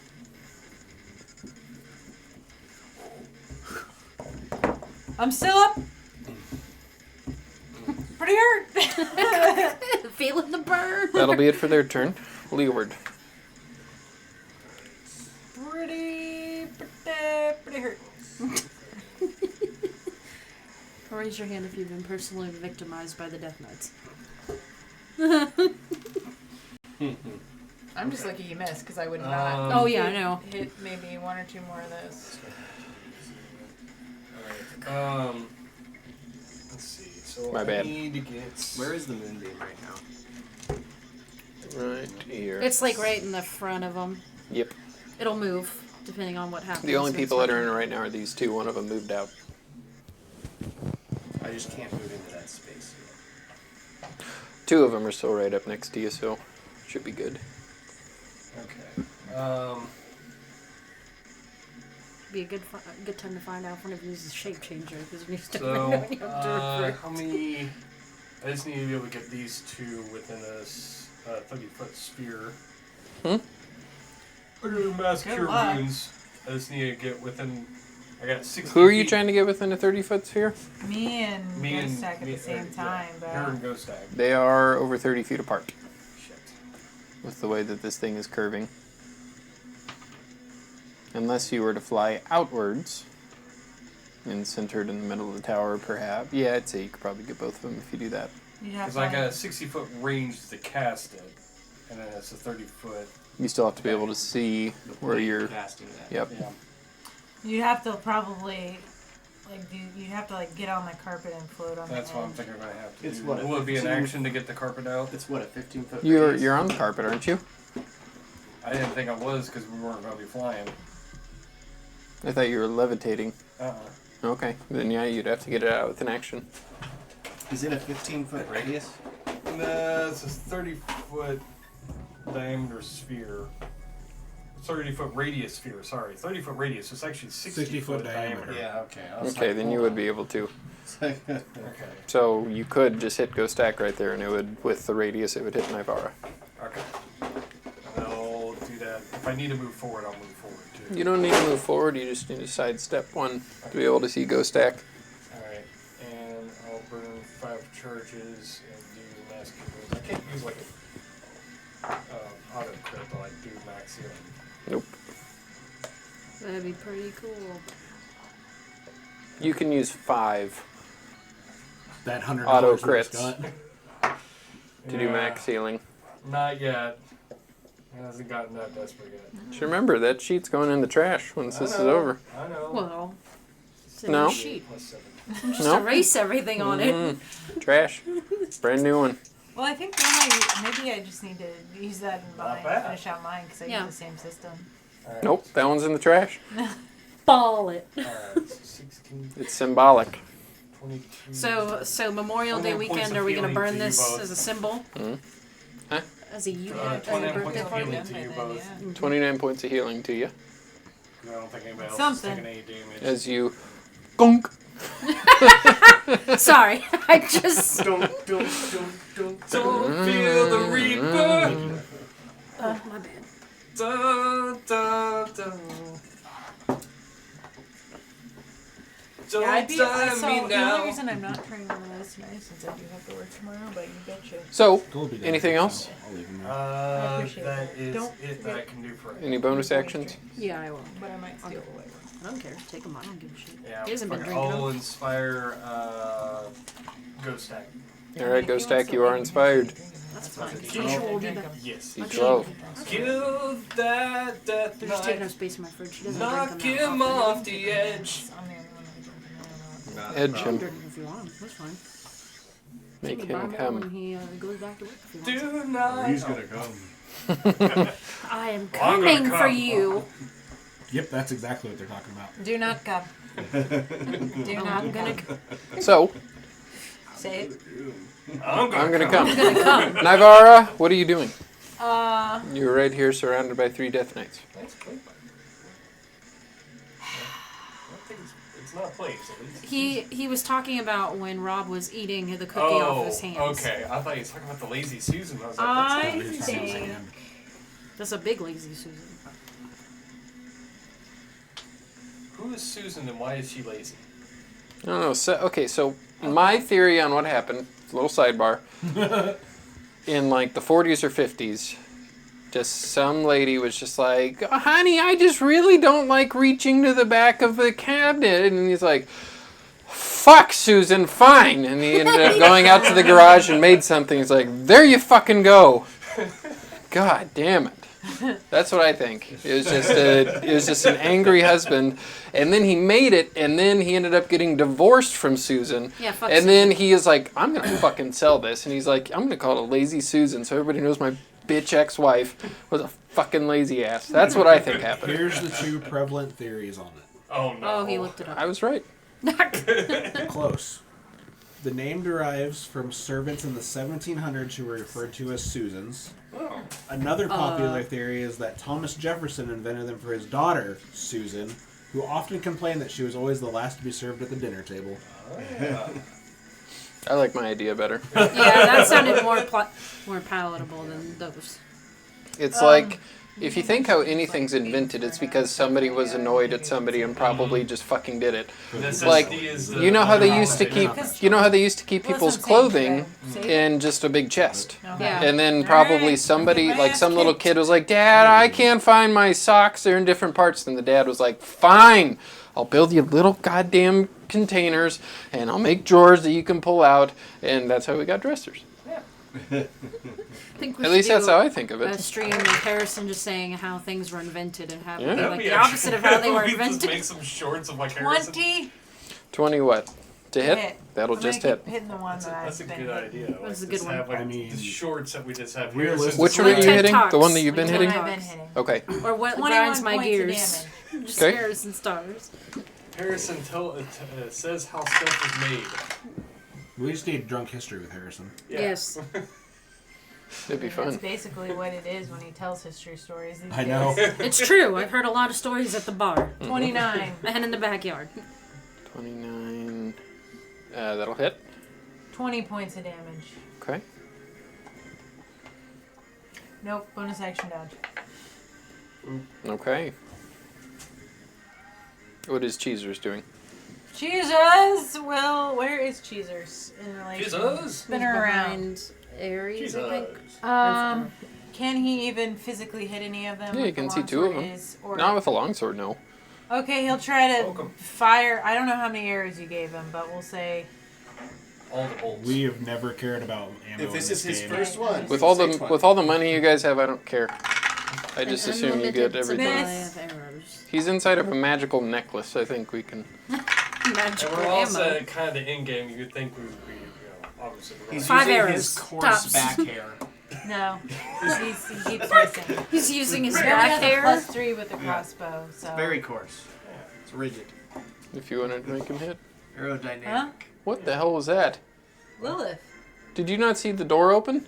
[SPEAKER 2] I'm still up. Pretty hurt.
[SPEAKER 6] Feeling the burn.
[SPEAKER 1] That'll be it for their turn. Leeward.
[SPEAKER 2] pretty hurt.
[SPEAKER 6] Raise your hand if you've been personally victimized by the Death Knights.
[SPEAKER 2] I'm just lucky you missed because I would not.
[SPEAKER 6] Oh yeah, I know.
[SPEAKER 2] Hit maybe 1 or 2 more of those.
[SPEAKER 8] Alright. Let's see.
[SPEAKER 4] So
[SPEAKER 1] My
[SPEAKER 4] I
[SPEAKER 1] bad.
[SPEAKER 4] need to get.
[SPEAKER 5] Where is the moonbeam right now?
[SPEAKER 1] Right here.
[SPEAKER 6] It's like right in the front of them.
[SPEAKER 1] Yep.
[SPEAKER 6] It'll move depending on what happens.
[SPEAKER 1] The only
[SPEAKER 6] when
[SPEAKER 1] people
[SPEAKER 6] it's
[SPEAKER 1] that are in
[SPEAKER 6] my
[SPEAKER 1] it right now are these two. One of them moved out.
[SPEAKER 5] I just can't move into that space yet.
[SPEAKER 1] Two of them are still right up next to you, so should be good.
[SPEAKER 4] Okay.
[SPEAKER 6] Be a good time to find out if one of you uses shape changer because you still
[SPEAKER 4] So,
[SPEAKER 6] know when you have to refer.
[SPEAKER 4] how many? I just need to be able to get these two within a 30-foot sphere.
[SPEAKER 1] Hmm?
[SPEAKER 4] I'm gonna mass
[SPEAKER 2] Good
[SPEAKER 4] cure
[SPEAKER 2] luck.
[SPEAKER 4] wounds. I just need to get within. I got 60.
[SPEAKER 1] Who are you
[SPEAKER 4] feet.
[SPEAKER 1] trying to get within a 30-foot sphere?
[SPEAKER 2] Me and
[SPEAKER 4] Me and
[SPEAKER 2] Ghost Stack at the same time,
[SPEAKER 4] Yeah, her
[SPEAKER 2] but
[SPEAKER 4] and Ghost Tag.
[SPEAKER 1] They are over 30 feet apart
[SPEAKER 4] Shit.
[SPEAKER 1] with the way that this thing is curving. Unless you were to fly outwards and centered in the middle of the tower, perhaps. Yeah, I'd say you could probably get both of them if you do that.
[SPEAKER 2] you'd have
[SPEAKER 4] Because
[SPEAKER 2] to
[SPEAKER 4] I got a
[SPEAKER 2] like,
[SPEAKER 4] 60-foot range to cast it, and then it's a 30-foot.
[SPEAKER 1] You still have to be able to see where
[SPEAKER 5] Plate
[SPEAKER 1] you're.
[SPEAKER 5] casting that.
[SPEAKER 1] Yep.
[SPEAKER 4] Yeah.
[SPEAKER 2] you'd have to probably you'd have to like get on the carpet and float on
[SPEAKER 4] That's
[SPEAKER 2] the
[SPEAKER 4] what I'm
[SPEAKER 2] edge.
[SPEAKER 4] thinking I'm gonna have to
[SPEAKER 5] It's
[SPEAKER 4] do.
[SPEAKER 5] what, a
[SPEAKER 4] Will it be an
[SPEAKER 5] 15
[SPEAKER 4] action to get the carpet out?
[SPEAKER 5] It's what, a 15-foot
[SPEAKER 1] You're
[SPEAKER 5] radius?
[SPEAKER 1] on the carpet, aren't you?
[SPEAKER 4] I didn't think I was because we weren't gonna be flying.
[SPEAKER 1] I thought you were levitating.
[SPEAKER 4] Okay.
[SPEAKER 1] Then yeah, you'd have to get it out with an action.
[SPEAKER 5] Is it a 15-foot radius?
[SPEAKER 4] No, it's a 30-foot diameter sphere. 30-foot radius sphere, sorry. 30-foot radius. It's actually 60-foot diameter.
[SPEAKER 5] Yeah, okay. I was
[SPEAKER 1] Okay,
[SPEAKER 5] like,
[SPEAKER 1] then you
[SPEAKER 5] hold
[SPEAKER 1] would be able to.
[SPEAKER 5] on.
[SPEAKER 4] Okay.
[SPEAKER 1] So you could just hit Ghost Stack right there, and it would, with the radius, it would hit Nivara.
[SPEAKER 4] Okay. And I'll do that. If I need to move forward, I'll move forward too.
[SPEAKER 1] You don't need to move forward. You just need to sidestep one to be able to see Ghost Stack.
[SPEAKER 4] Alright. And I'll burn 5 charges and do mass kills. I can't use like a auto crit though. I do max healing.
[SPEAKER 1] Nope.
[SPEAKER 6] That'd be pretty cool.
[SPEAKER 1] You can use 5
[SPEAKER 3] That $100
[SPEAKER 1] Auto
[SPEAKER 3] worth of
[SPEAKER 1] crits.
[SPEAKER 3] gun.
[SPEAKER 1] to do max healing.
[SPEAKER 4] Not yet. It hasn't gotten that desperate yet.
[SPEAKER 1] Just remember, that sheet's going in the trash once this is over.
[SPEAKER 4] I know.
[SPEAKER 6] Well, it's a
[SPEAKER 1] No.
[SPEAKER 6] new sheet.
[SPEAKER 4] +7.
[SPEAKER 6] Just
[SPEAKER 1] No.
[SPEAKER 6] erase everything on it.
[SPEAKER 1] Trash. Brand new one.
[SPEAKER 2] Well, I think maybe I just need to use that in
[SPEAKER 4] Not
[SPEAKER 2] mine,
[SPEAKER 4] bad.
[SPEAKER 2] finish out mine because I
[SPEAKER 6] Yeah.
[SPEAKER 2] use the same system.
[SPEAKER 4] Alright.
[SPEAKER 1] Nope, that one's in the trash.
[SPEAKER 6] Ball it.
[SPEAKER 4] Alright, so 16,
[SPEAKER 1] It's symbolic.
[SPEAKER 4] 22.
[SPEAKER 6] So Memorial Day
[SPEAKER 4] 21 points
[SPEAKER 6] weekend,
[SPEAKER 4] of
[SPEAKER 6] are we gonna
[SPEAKER 4] healing
[SPEAKER 6] burn
[SPEAKER 4] to you
[SPEAKER 6] this
[SPEAKER 4] both.
[SPEAKER 6] as a symbol?
[SPEAKER 1] Huh?
[SPEAKER 6] As a unit,
[SPEAKER 4] 21
[SPEAKER 6] as a
[SPEAKER 4] points
[SPEAKER 6] birthday
[SPEAKER 4] of
[SPEAKER 6] party?
[SPEAKER 4] healing
[SPEAKER 2] Done
[SPEAKER 4] to
[SPEAKER 2] by
[SPEAKER 4] you
[SPEAKER 2] then,
[SPEAKER 4] both.
[SPEAKER 2] yeah.
[SPEAKER 1] 29 points of healing to you.
[SPEAKER 4] I don't think anybody else
[SPEAKER 2] Something.
[SPEAKER 4] is taking any damage.
[SPEAKER 1] As you gunk.
[SPEAKER 6] Sorry, I just.
[SPEAKER 4] Don't feel the reaper.
[SPEAKER 6] My bad.
[SPEAKER 4] Dun, dun, dun. Don't
[SPEAKER 2] Yeah, I'd be, so
[SPEAKER 4] time me
[SPEAKER 2] the
[SPEAKER 4] now.
[SPEAKER 2] only reason I'm not trying to this tonight since I do have to work tomorrow, but you betcha.
[SPEAKER 1] So,
[SPEAKER 3] Gold be done,
[SPEAKER 1] anything
[SPEAKER 3] so
[SPEAKER 1] else?
[SPEAKER 3] I'll leave him there.
[SPEAKER 2] I appreciate
[SPEAKER 4] That
[SPEAKER 2] that.
[SPEAKER 4] is
[SPEAKER 2] Don't
[SPEAKER 4] it that I
[SPEAKER 2] forget-
[SPEAKER 4] can do for
[SPEAKER 1] Any bonus actions?
[SPEAKER 6] Yeah, I will.
[SPEAKER 2] But I might steal away.
[SPEAKER 6] I don't care. Take them. I don't give a shit.
[SPEAKER 4] Yeah,
[SPEAKER 6] He hasn't been
[SPEAKER 4] fucking-
[SPEAKER 6] drinking
[SPEAKER 4] I'll
[SPEAKER 6] them.
[SPEAKER 4] inspire Ghost Stack.
[SPEAKER 1] Alright, Ghost Stack, you are inspired.
[SPEAKER 6] That's fine.
[SPEAKER 4] okay.
[SPEAKER 6] Future will be back.
[SPEAKER 4] Yes.
[SPEAKER 1] D12.
[SPEAKER 4] Kill that death
[SPEAKER 6] They're just taking up
[SPEAKER 4] knight.
[SPEAKER 6] space in my fridge. She doesn't
[SPEAKER 4] Knock
[SPEAKER 6] drink them
[SPEAKER 4] him
[SPEAKER 6] that often.
[SPEAKER 4] off the edge.
[SPEAKER 2] I'm the only one who drinking now.
[SPEAKER 5] Not a
[SPEAKER 1] Edge
[SPEAKER 6] You can
[SPEAKER 1] him.
[SPEAKER 6] drink them if you want. That's fine.
[SPEAKER 1] Make
[SPEAKER 6] You can buy
[SPEAKER 1] him
[SPEAKER 6] more
[SPEAKER 1] come.
[SPEAKER 6] when he goes back to work if he wants.
[SPEAKER 4] Do not.
[SPEAKER 5] He's gonna come.
[SPEAKER 6] I am
[SPEAKER 4] I'm gonna
[SPEAKER 6] coming for
[SPEAKER 4] come.
[SPEAKER 6] you.
[SPEAKER 3] Yep, that's exactly what they're talking about.
[SPEAKER 2] Do not come. Do
[SPEAKER 6] I'm
[SPEAKER 2] not
[SPEAKER 6] gonna
[SPEAKER 2] come.
[SPEAKER 1] So,
[SPEAKER 2] Say it.
[SPEAKER 4] I'm
[SPEAKER 1] I'm gonna come.
[SPEAKER 6] I'm gonna come.
[SPEAKER 1] Nivara, what are you doing?
[SPEAKER 2] Uh,
[SPEAKER 1] You're right here surrounded by 3 Death Knights.
[SPEAKER 4] Nice plate, buddy. It's not plates, at least.
[SPEAKER 6] He was talking about when Rob was eating the cookie
[SPEAKER 4] Oh,
[SPEAKER 6] off his hands.
[SPEAKER 4] okay. I thought you were talking about the lazy Susan. I was like,
[SPEAKER 2] I
[SPEAKER 4] that's not
[SPEAKER 3] It's
[SPEAKER 4] lazy
[SPEAKER 3] his
[SPEAKER 2] think-
[SPEAKER 3] hand.
[SPEAKER 6] That's a big lazy Susan.
[SPEAKER 4] Who is Susan and why is she lazy?
[SPEAKER 1] I don't know. So, okay, so my theory on what happened, little sidebar, in like the 40s or 50s, just some lady was just like, "Oh, honey, I just really don't like reaching to the back of the cabinet. And he's like, fuck, Susan, fine. And he ended up going out to the garage and made something. He's like, there you fucking go. God damn it. That's what I think. It was just an angry husband, and then he made it, and then he ended up getting divorced from Susan.
[SPEAKER 6] Yeah, fuck
[SPEAKER 1] And
[SPEAKER 6] Susan.
[SPEAKER 1] then he is like, I'm gonna fucking sell this, and he's like, I'm gonna call it a Lazy Susan, so everybody knows my bitch ex-wife was a fucking lazy ass. That's what I think happened.
[SPEAKER 3] Here's the two prevalent theories on it.
[SPEAKER 8] Oh no.
[SPEAKER 6] Oh, he looked it up.
[SPEAKER 1] I was right.
[SPEAKER 3] Close. The name derives from servants in the 1700s who were referred to as Susans.
[SPEAKER 8] Oh.
[SPEAKER 3] Another popular theory is that Thomas Jefferson invented them for his daughter, Susan, who often complained that she was always the last to be served at the dinner table.
[SPEAKER 1] I like my idea better.
[SPEAKER 6] Yeah, that sounded more palatable than those.
[SPEAKER 1] It's like, if you think how anything's invented, it's because somebody was annoyed at somebody and probably just fucking did it. Like, you know how they used to keep people's clothing in just a big chest.
[SPEAKER 6] Yeah.
[SPEAKER 1] And then probably somebody, like some little kid was like, Dad, I can't find my socks. They're in different parts. Then the dad was like, fine, I'll build you little goddamn containers and I'll make drawers that you can pull out. And that's how we got dressers.
[SPEAKER 6] I think we
[SPEAKER 1] At
[SPEAKER 6] should
[SPEAKER 1] least that's
[SPEAKER 6] do
[SPEAKER 1] how I think of
[SPEAKER 6] a
[SPEAKER 1] it.
[SPEAKER 6] stream of Harrison just saying how things were invented and how
[SPEAKER 1] Yeah.
[SPEAKER 6] like the opposite of how they were
[SPEAKER 8] We just
[SPEAKER 6] invented.
[SPEAKER 8] make some shorts of like Harrison.
[SPEAKER 2] 20
[SPEAKER 1] 20 what? To hit?
[SPEAKER 2] hit.
[SPEAKER 1] That'll
[SPEAKER 2] I'm
[SPEAKER 1] just
[SPEAKER 2] gonna
[SPEAKER 1] hit.
[SPEAKER 2] keep hitting the one that
[SPEAKER 8] That's a
[SPEAKER 2] I've been
[SPEAKER 8] good
[SPEAKER 2] hitting.
[SPEAKER 8] idea.
[SPEAKER 6] That's a
[SPEAKER 8] Like,
[SPEAKER 6] good
[SPEAKER 8] just
[SPEAKER 6] one.
[SPEAKER 8] Have, like,
[SPEAKER 3] I mean,
[SPEAKER 8] the shorts that we just have
[SPEAKER 3] realistic-
[SPEAKER 8] Harrison.
[SPEAKER 1] Which one are
[SPEAKER 6] Like
[SPEAKER 1] you
[SPEAKER 6] TED
[SPEAKER 1] hitting?
[SPEAKER 6] Talks.
[SPEAKER 1] The one that you've been
[SPEAKER 6] Like
[SPEAKER 1] hitting?
[SPEAKER 2] I've been hitting.
[SPEAKER 1] Okay.
[SPEAKER 6] Or what
[SPEAKER 2] 21
[SPEAKER 6] grinds my
[SPEAKER 2] points of
[SPEAKER 6] gears. Just
[SPEAKER 1] Okay.
[SPEAKER 6] Harrison stars.
[SPEAKER 8] Harrison says how stuff is made.
[SPEAKER 3] We just need drunk history with Harrison.
[SPEAKER 8] Yeah.
[SPEAKER 6] Yes.
[SPEAKER 1] It'd be
[SPEAKER 2] That's
[SPEAKER 1] fun.
[SPEAKER 2] basically what it is when he tells history stories. These
[SPEAKER 3] I know.
[SPEAKER 2] days.
[SPEAKER 6] It's true. I've heard a lot of stories at the bar
[SPEAKER 2] 29.
[SPEAKER 6] and in the backyard.
[SPEAKER 1] 29. That'll hit.
[SPEAKER 2] 20 points of damage.
[SPEAKER 1] Okay.
[SPEAKER 2] Nope. Bonus action dodge.
[SPEAKER 1] Okay. What is Cheezers doing?
[SPEAKER 2] Jesus! Well, where is Cheezers in relation?
[SPEAKER 8] Jesus!
[SPEAKER 2] Spin her around.
[SPEAKER 6] Behind Aries, I think.
[SPEAKER 2] Can he even physically hit any of them?
[SPEAKER 1] Yeah, you
[SPEAKER 2] with
[SPEAKER 1] can
[SPEAKER 2] the
[SPEAKER 1] see two of
[SPEAKER 2] longsword
[SPEAKER 1] them.
[SPEAKER 2] is, or-
[SPEAKER 1] Not with a longsword, no.
[SPEAKER 2] Okay, he'll try to
[SPEAKER 8] Welcome.
[SPEAKER 2] fire. I don't know how many arrows you gave him, but we'll say
[SPEAKER 8] All the bolts.
[SPEAKER 3] We have never cared about ammo
[SPEAKER 5] If this
[SPEAKER 3] in
[SPEAKER 5] is his
[SPEAKER 3] game.
[SPEAKER 5] first one,
[SPEAKER 1] With all
[SPEAKER 5] say
[SPEAKER 1] the
[SPEAKER 5] 20.
[SPEAKER 1] with all the money you guys have, I don't care. I just
[SPEAKER 6] An
[SPEAKER 1] assume you get
[SPEAKER 6] unlimited
[SPEAKER 1] everything.
[SPEAKER 6] supply of arrows.
[SPEAKER 1] He's inside of a magical necklace. I think we can.
[SPEAKER 8] And
[SPEAKER 6] Magical
[SPEAKER 8] we're also
[SPEAKER 6] ammo.
[SPEAKER 8] kind of the end game. You'd think we would be, obviously. We're
[SPEAKER 5] He's
[SPEAKER 8] gonna-
[SPEAKER 6] Five
[SPEAKER 5] using
[SPEAKER 6] arrows,
[SPEAKER 5] his coarse
[SPEAKER 6] tops.
[SPEAKER 5] back hair.
[SPEAKER 2] no. he keeps missing.
[SPEAKER 6] He's using his
[SPEAKER 2] He only
[SPEAKER 6] back
[SPEAKER 2] has a
[SPEAKER 6] hair.
[SPEAKER 2] +3 with the crossbow. So
[SPEAKER 5] Very coarse. It's rigid.
[SPEAKER 1] If you wanted to make him hit.
[SPEAKER 5] Aerodynamic.
[SPEAKER 2] Huh?
[SPEAKER 1] What the hell was that?
[SPEAKER 2] Lilith.
[SPEAKER 1] Did you not see the door open?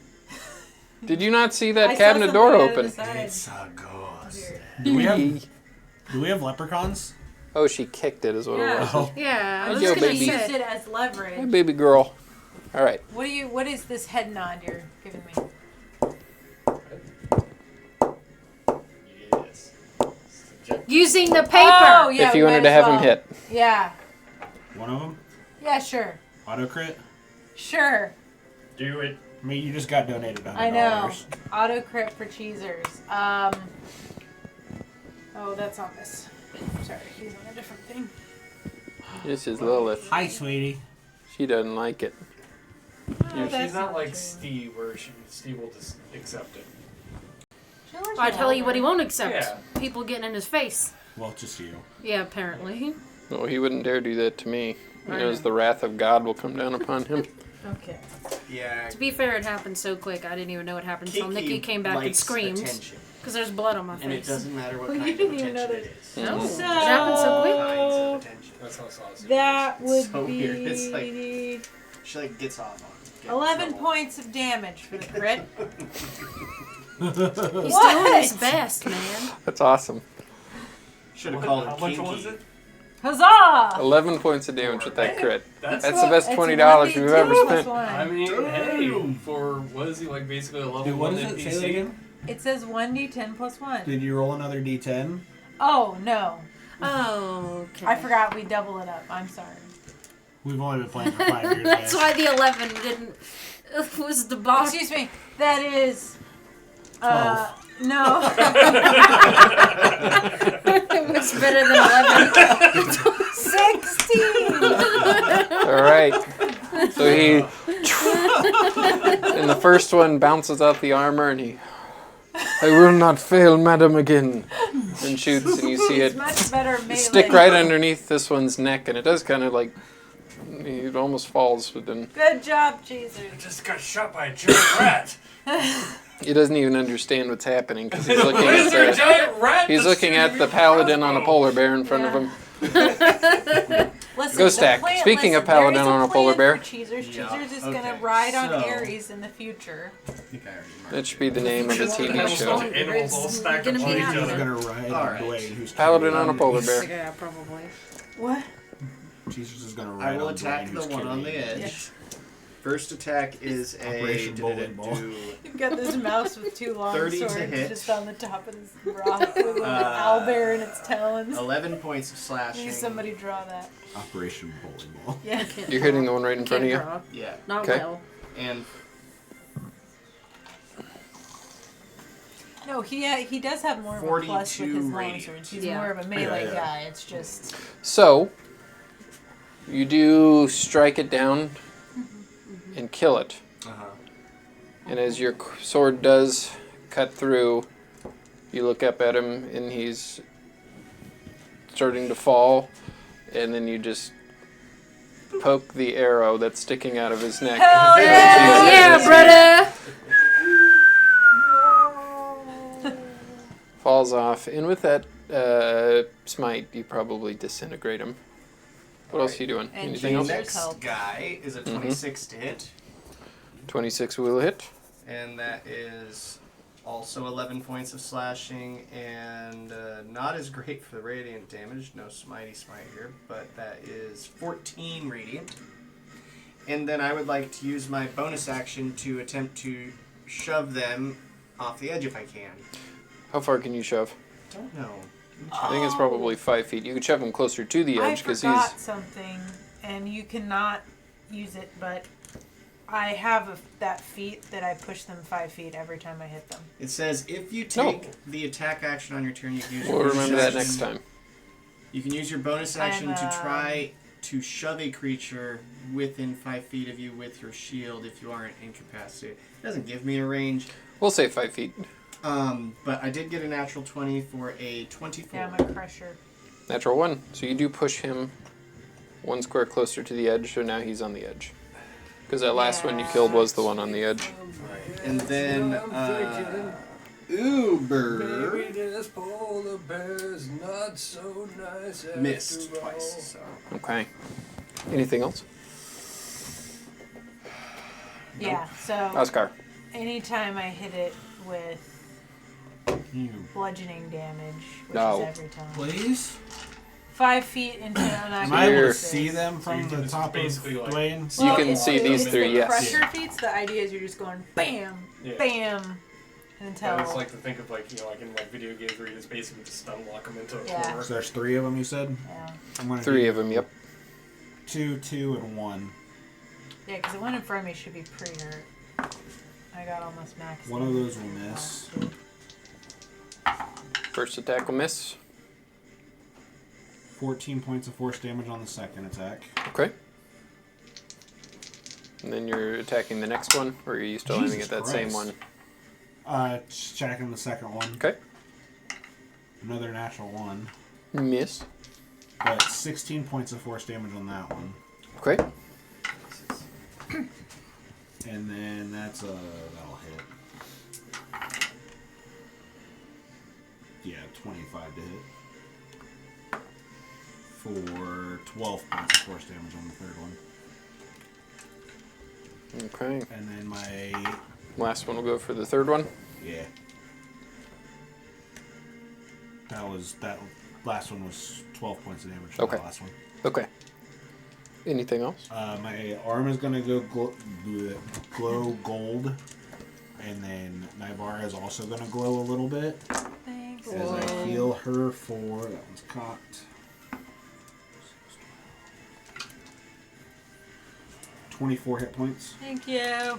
[SPEAKER 1] Did you not see
[SPEAKER 2] I
[SPEAKER 1] that
[SPEAKER 2] saw
[SPEAKER 1] cabinet door
[SPEAKER 2] something out of the
[SPEAKER 1] open?
[SPEAKER 2] side.
[SPEAKER 5] It's a ghost.
[SPEAKER 3] Do we have leprechauns?
[SPEAKER 1] Oh, she kicked it, is what
[SPEAKER 2] Yeah.
[SPEAKER 1] it was.
[SPEAKER 3] Oh.
[SPEAKER 6] Yeah, I
[SPEAKER 1] Yo,
[SPEAKER 6] was just gonna
[SPEAKER 1] baby.
[SPEAKER 2] He used
[SPEAKER 6] say.
[SPEAKER 2] it as
[SPEAKER 1] Hey,
[SPEAKER 2] leverage.
[SPEAKER 1] baby girl. All right.
[SPEAKER 2] What is this head nod you're giving me?
[SPEAKER 8] Yes.
[SPEAKER 6] Using the paper.
[SPEAKER 2] Oh, yeah,
[SPEAKER 1] if you
[SPEAKER 2] we
[SPEAKER 1] wanted
[SPEAKER 2] might
[SPEAKER 1] to
[SPEAKER 2] as
[SPEAKER 1] have him
[SPEAKER 2] well.
[SPEAKER 1] hit.
[SPEAKER 2] Yeah.
[SPEAKER 3] One of them?
[SPEAKER 2] Yeah, sure.
[SPEAKER 3] Auto crit?
[SPEAKER 2] Sure.
[SPEAKER 8] Do it.
[SPEAKER 3] I mean, you just got donated $100.
[SPEAKER 2] I know. Auto crit for Cheezers. Oh, that's on this. Sorry, he's on a different thing.
[SPEAKER 1] This is Lilith.
[SPEAKER 3] Hi, sweetie.
[SPEAKER 1] She doesn't like it.
[SPEAKER 2] No,
[SPEAKER 8] She's
[SPEAKER 2] that's
[SPEAKER 8] not like
[SPEAKER 2] true.
[SPEAKER 8] Steve, where Steve will just accept it.
[SPEAKER 2] She'll let
[SPEAKER 6] I tell you what he
[SPEAKER 2] hold
[SPEAKER 6] won't accept.
[SPEAKER 8] Yeah.
[SPEAKER 6] People getting in his face.
[SPEAKER 3] Well, just you.
[SPEAKER 6] Yeah, apparently.
[SPEAKER 1] No, he wouldn't dare do that to me. He
[SPEAKER 6] I
[SPEAKER 1] knows
[SPEAKER 6] know.
[SPEAKER 1] the wrath of God will come down upon him.
[SPEAKER 2] her. Okay.
[SPEAKER 5] Yeah.
[SPEAKER 6] To be fair, it happened so quick. I didn't even know what happened until
[SPEAKER 5] Kiki
[SPEAKER 6] Nikki came back and
[SPEAKER 5] likes
[SPEAKER 6] screamed
[SPEAKER 5] attention,
[SPEAKER 6] because there's blood on my
[SPEAKER 5] and it
[SPEAKER 6] face.
[SPEAKER 5] doesn't matter what
[SPEAKER 2] Well, you
[SPEAKER 5] kind of
[SPEAKER 2] didn't even
[SPEAKER 5] attention
[SPEAKER 2] know
[SPEAKER 5] it is.
[SPEAKER 6] No,
[SPEAKER 1] Mhm.
[SPEAKER 6] it happened so quick.
[SPEAKER 5] Kinds of attention.
[SPEAKER 8] That's how sausage.
[SPEAKER 2] That would
[SPEAKER 5] So
[SPEAKER 2] be
[SPEAKER 5] weird. It's like- She like gets off on it. Get in
[SPEAKER 2] 11
[SPEAKER 5] trouble.
[SPEAKER 2] points of damage for the crit.
[SPEAKER 6] He's
[SPEAKER 2] What?
[SPEAKER 6] doing his best, man.
[SPEAKER 1] That's awesome.
[SPEAKER 5] Should have called
[SPEAKER 8] How
[SPEAKER 5] it
[SPEAKER 8] much
[SPEAKER 5] kinky.
[SPEAKER 8] was it?
[SPEAKER 2] Huzzah!
[SPEAKER 1] 11 points of damage with that crit.
[SPEAKER 8] That's
[SPEAKER 1] That's the best
[SPEAKER 2] It's
[SPEAKER 1] $20 you've ever
[SPEAKER 2] 1d2 plus
[SPEAKER 1] spent.
[SPEAKER 2] one.
[SPEAKER 8] I mean, hey,
[SPEAKER 5] Damn.
[SPEAKER 8] for what is he like? Basically a level
[SPEAKER 3] Dude, what
[SPEAKER 8] one
[SPEAKER 3] is it? Say that
[SPEAKER 8] NPC.
[SPEAKER 3] again?
[SPEAKER 2] It says 1d10 plus 1.
[SPEAKER 3] Did you roll another d10?
[SPEAKER 2] Oh, no.
[SPEAKER 6] Oh, okay.
[SPEAKER 2] I forgot we double it up. I'm sorry.
[SPEAKER 3] We've only been playing for 5 years,
[SPEAKER 6] That's
[SPEAKER 3] guys.
[SPEAKER 6] why the 11 didn't. Was the boss.
[SPEAKER 2] Excuse me. That is. No.
[SPEAKER 6] It was better than 11.
[SPEAKER 2] 16!
[SPEAKER 1] All right. So he. And the first one bounces out the armor and he I will not fail, madam, again. And shoots, and you see
[SPEAKER 2] It's
[SPEAKER 1] it
[SPEAKER 2] much better melee.
[SPEAKER 1] stick right underneath this one's neck, and it does kind of like, it almost falls, but then
[SPEAKER 2] Good job, Jesus.
[SPEAKER 8] I just got shot by a giant rat.
[SPEAKER 1] he doesn't even understand what's happening because he's
[SPEAKER 8] Why
[SPEAKER 1] looking
[SPEAKER 8] is there a
[SPEAKER 1] at the,
[SPEAKER 8] giant rat?
[SPEAKER 1] he's
[SPEAKER 8] that's
[SPEAKER 1] looking
[SPEAKER 8] shooting
[SPEAKER 1] at
[SPEAKER 8] me
[SPEAKER 1] the
[SPEAKER 8] with a
[SPEAKER 1] paladin on a
[SPEAKER 8] crossbow?
[SPEAKER 1] polar bear in front of him.
[SPEAKER 2] Listen,
[SPEAKER 1] Ghost
[SPEAKER 2] the
[SPEAKER 1] act.
[SPEAKER 2] plan-
[SPEAKER 1] Speaking of
[SPEAKER 2] listen, there
[SPEAKER 1] paladin
[SPEAKER 2] is
[SPEAKER 1] on a polar
[SPEAKER 2] plan
[SPEAKER 1] bear.
[SPEAKER 2] for Cheezers.
[SPEAKER 5] Yeah,
[SPEAKER 2] Cheezers is
[SPEAKER 5] okay,
[SPEAKER 2] gonna ride on
[SPEAKER 5] so-
[SPEAKER 2] Ares in the future.
[SPEAKER 5] I think I already marked
[SPEAKER 1] That should be the name of the
[SPEAKER 8] Just
[SPEAKER 1] TV
[SPEAKER 8] have a
[SPEAKER 1] show.
[SPEAKER 8] bunch of animals all stacked
[SPEAKER 6] Gonna
[SPEAKER 8] up
[SPEAKER 6] be
[SPEAKER 8] on each
[SPEAKER 6] happening.
[SPEAKER 3] He's
[SPEAKER 8] other.
[SPEAKER 3] gonna ride
[SPEAKER 5] All
[SPEAKER 3] on
[SPEAKER 5] right.
[SPEAKER 3] Dwayne, who's
[SPEAKER 1] Paladin
[SPEAKER 3] killing
[SPEAKER 1] on a polar bear.
[SPEAKER 6] Yeah, probably.
[SPEAKER 2] What?
[SPEAKER 3] Jesus is gonna
[SPEAKER 5] it.
[SPEAKER 3] ride
[SPEAKER 5] I will
[SPEAKER 3] on
[SPEAKER 5] attack
[SPEAKER 3] Dwayne,
[SPEAKER 5] the
[SPEAKER 3] who's
[SPEAKER 5] one on
[SPEAKER 3] killing
[SPEAKER 5] the
[SPEAKER 3] you.
[SPEAKER 5] edge.
[SPEAKER 2] Yes.
[SPEAKER 5] First attack is a
[SPEAKER 3] Operation Bowling Ball.
[SPEAKER 2] You've got this mouse with two long
[SPEAKER 5] 30 to
[SPEAKER 2] swords
[SPEAKER 5] hit.
[SPEAKER 2] just on the top of this rock with a little owl bear in its talons.
[SPEAKER 5] 11 points of
[SPEAKER 2] Please
[SPEAKER 5] slashing.
[SPEAKER 2] somebody draw that.
[SPEAKER 3] Operation Bowling Ball.
[SPEAKER 2] Yeah.
[SPEAKER 6] Can't
[SPEAKER 1] You're hitting the
[SPEAKER 6] draw.
[SPEAKER 1] one right in front of
[SPEAKER 6] Can't
[SPEAKER 1] you.
[SPEAKER 6] draw.
[SPEAKER 5] Yeah,
[SPEAKER 6] Not
[SPEAKER 1] Okay.
[SPEAKER 6] well.
[SPEAKER 5] and
[SPEAKER 2] No, he does have more of a plus with his
[SPEAKER 5] 42
[SPEAKER 2] long
[SPEAKER 5] radiant.
[SPEAKER 2] swords. He's
[SPEAKER 6] Yeah.
[SPEAKER 2] more of a melee
[SPEAKER 3] Yeah.
[SPEAKER 2] guy. It's just
[SPEAKER 1] So, you do strike it down and kill it. And as your sword does cut through, you look up at him and he's starting to fall, and then you just poke the arrow that's sticking out of his neck.
[SPEAKER 2] Hell
[SPEAKER 6] Yeah, brother!
[SPEAKER 1] Falls off, and with that smite, you probably disintegrate him. What else are you doing?
[SPEAKER 2] And
[SPEAKER 1] Anything
[SPEAKER 5] the
[SPEAKER 1] else?
[SPEAKER 2] Jesus.
[SPEAKER 5] next
[SPEAKER 2] help.
[SPEAKER 5] guy is a 26 to hit,
[SPEAKER 1] 26 will hit.
[SPEAKER 5] and that is also 11 points of slashing, and not as great for the radiant damage. No smitey smite here, but that is 14 radiant. And then I would like to use my bonus action to attempt to shove them off the edge if I can.
[SPEAKER 1] How far can you shove?
[SPEAKER 5] Don't know.
[SPEAKER 1] I think it's probably 5 feet. You could shove him closer to the
[SPEAKER 2] I
[SPEAKER 1] edge because
[SPEAKER 2] forgot
[SPEAKER 1] he's.
[SPEAKER 2] something, and you cannot use it, but I have that feat that I push them 5 feet every time I hit them.
[SPEAKER 5] It says if you
[SPEAKER 1] No.
[SPEAKER 5] take the attack action on your turn, you can use your
[SPEAKER 1] We'll
[SPEAKER 5] bonus
[SPEAKER 1] remember that
[SPEAKER 5] action-
[SPEAKER 1] next time.
[SPEAKER 5] You can use your bonus action to
[SPEAKER 2] I'm,
[SPEAKER 5] try to shove a creature within 5 feet of you with your shield if you aren't incapacitated. It doesn't give me a range,
[SPEAKER 1] We'll say 5 feet.
[SPEAKER 5] but I did get a natural 20 for a 24.
[SPEAKER 2] Yeah, I'm a crusher.
[SPEAKER 1] Natural 1. So you do push him 1 square closer to the edge, so now he's on the edge. Because that last one you killed was the one on the edge.
[SPEAKER 5] And then Uber
[SPEAKER 8] Maybe this polar bear's not so nice after
[SPEAKER 5] missed
[SPEAKER 8] all.
[SPEAKER 5] twice. So.
[SPEAKER 1] Okay. Anything else?
[SPEAKER 2] Yeah, so
[SPEAKER 1] Oscar.
[SPEAKER 2] anytime I hit it with bludgeoning damage, which
[SPEAKER 1] No.
[SPEAKER 2] is every time.
[SPEAKER 3] Please?
[SPEAKER 2] 5 feet into an
[SPEAKER 3] Am I able
[SPEAKER 1] Here.
[SPEAKER 3] to see them
[SPEAKER 8] So you
[SPEAKER 3] from
[SPEAKER 8] do
[SPEAKER 3] the
[SPEAKER 8] this
[SPEAKER 3] top of
[SPEAKER 8] basically like-
[SPEAKER 3] Dwayne?
[SPEAKER 1] You can
[SPEAKER 2] it's
[SPEAKER 1] see
[SPEAKER 2] the-
[SPEAKER 1] these
[SPEAKER 2] it's
[SPEAKER 1] three,
[SPEAKER 2] the
[SPEAKER 1] yes.
[SPEAKER 2] Pressure feats, the idea is you're just going bam,
[SPEAKER 8] Yeah.
[SPEAKER 2] bam, until.
[SPEAKER 8] And it's like to think of like like in like video games where you just basically just stun lock them into a
[SPEAKER 2] Yeah.
[SPEAKER 8] corner.
[SPEAKER 3] So there's 3 of them, you said?
[SPEAKER 2] Yeah,
[SPEAKER 3] I'm gonna
[SPEAKER 1] 3
[SPEAKER 3] do
[SPEAKER 1] of them, yep.
[SPEAKER 3] 2, 2, and 1.
[SPEAKER 2] yeah, because the one in front of me should be pretty hurt. I got almost maxed.
[SPEAKER 3] One of
[SPEAKER 2] out.
[SPEAKER 3] those will miss.
[SPEAKER 1] First attack will miss.
[SPEAKER 3] 14 points of force damage on the second attack.
[SPEAKER 1] Okay. And then you're attacking the next one, or are you still aiming
[SPEAKER 3] Jesus
[SPEAKER 1] at that same
[SPEAKER 3] Christ.
[SPEAKER 1] one?
[SPEAKER 3] Just checking the second one.
[SPEAKER 1] Okay.
[SPEAKER 3] Another natural 1.
[SPEAKER 1] Miss.
[SPEAKER 3] But 16 points of force damage on that one.
[SPEAKER 1] Okay.
[SPEAKER 3] And then that's that'll hit. Yeah, 25 to hit. For 12 points of force damage on the third one.
[SPEAKER 1] Okay.
[SPEAKER 3] And then my
[SPEAKER 1] Last one will go for the third one.
[SPEAKER 3] yeah. That last one was 12 points of damage.
[SPEAKER 1] Okay.
[SPEAKER 3] The last one.
[SPEAKER 1] Okay. Anything else?
[SPEAKER 3] My arm is gonna go glow gold, and then Nybara is also gonna glow a little bit
[SPEAKER 2] Thanks.
[SPEAKER 3] as I heal her for that one's cocked. 24 hit points.
[SPEAKER 2] Thank you. That'll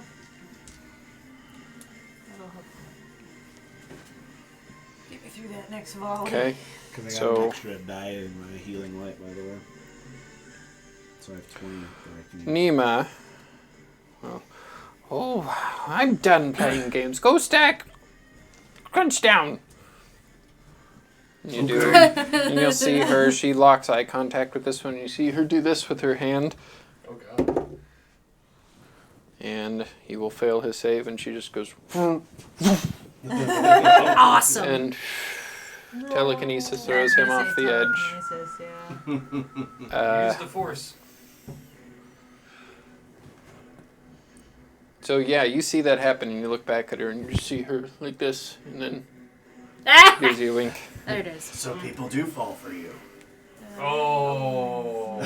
[SPEAKER 2] help get me through that next volley.
[SPEAKER 1] Okay.
[SPEAKER 3] Because I got
[SPEAKER 1] So-
[SPEAKER 3] an extra die in my healing light, by the way. So I have 20 that I can use.
[SPEAKER 1] Nima. Oh, I'm done playing games. Go stack. crunch down. You do, and you'll see her. She locks eye contact with this one. You see her do this with her hand,
[SPEAKER 8] Oh god.
[SPEAKER 1] and he will fail his save, and she just goes
[SPEAKER 6] Awesome.
[SPEAKER 1] and telekinesis throws him off the edge.
[SPEAKER 2] Telekinesis, yeah.
[SPEAKER 8] Use the force.
[SPEAKER 1] So yeah, you see that happen, and you look back at her, and you see her like this, and then gives you a wink.
[SPEAKER 6] There it is.
[SPEAKER 7] So people do fall for you.
[SPEAKER 8] Oh.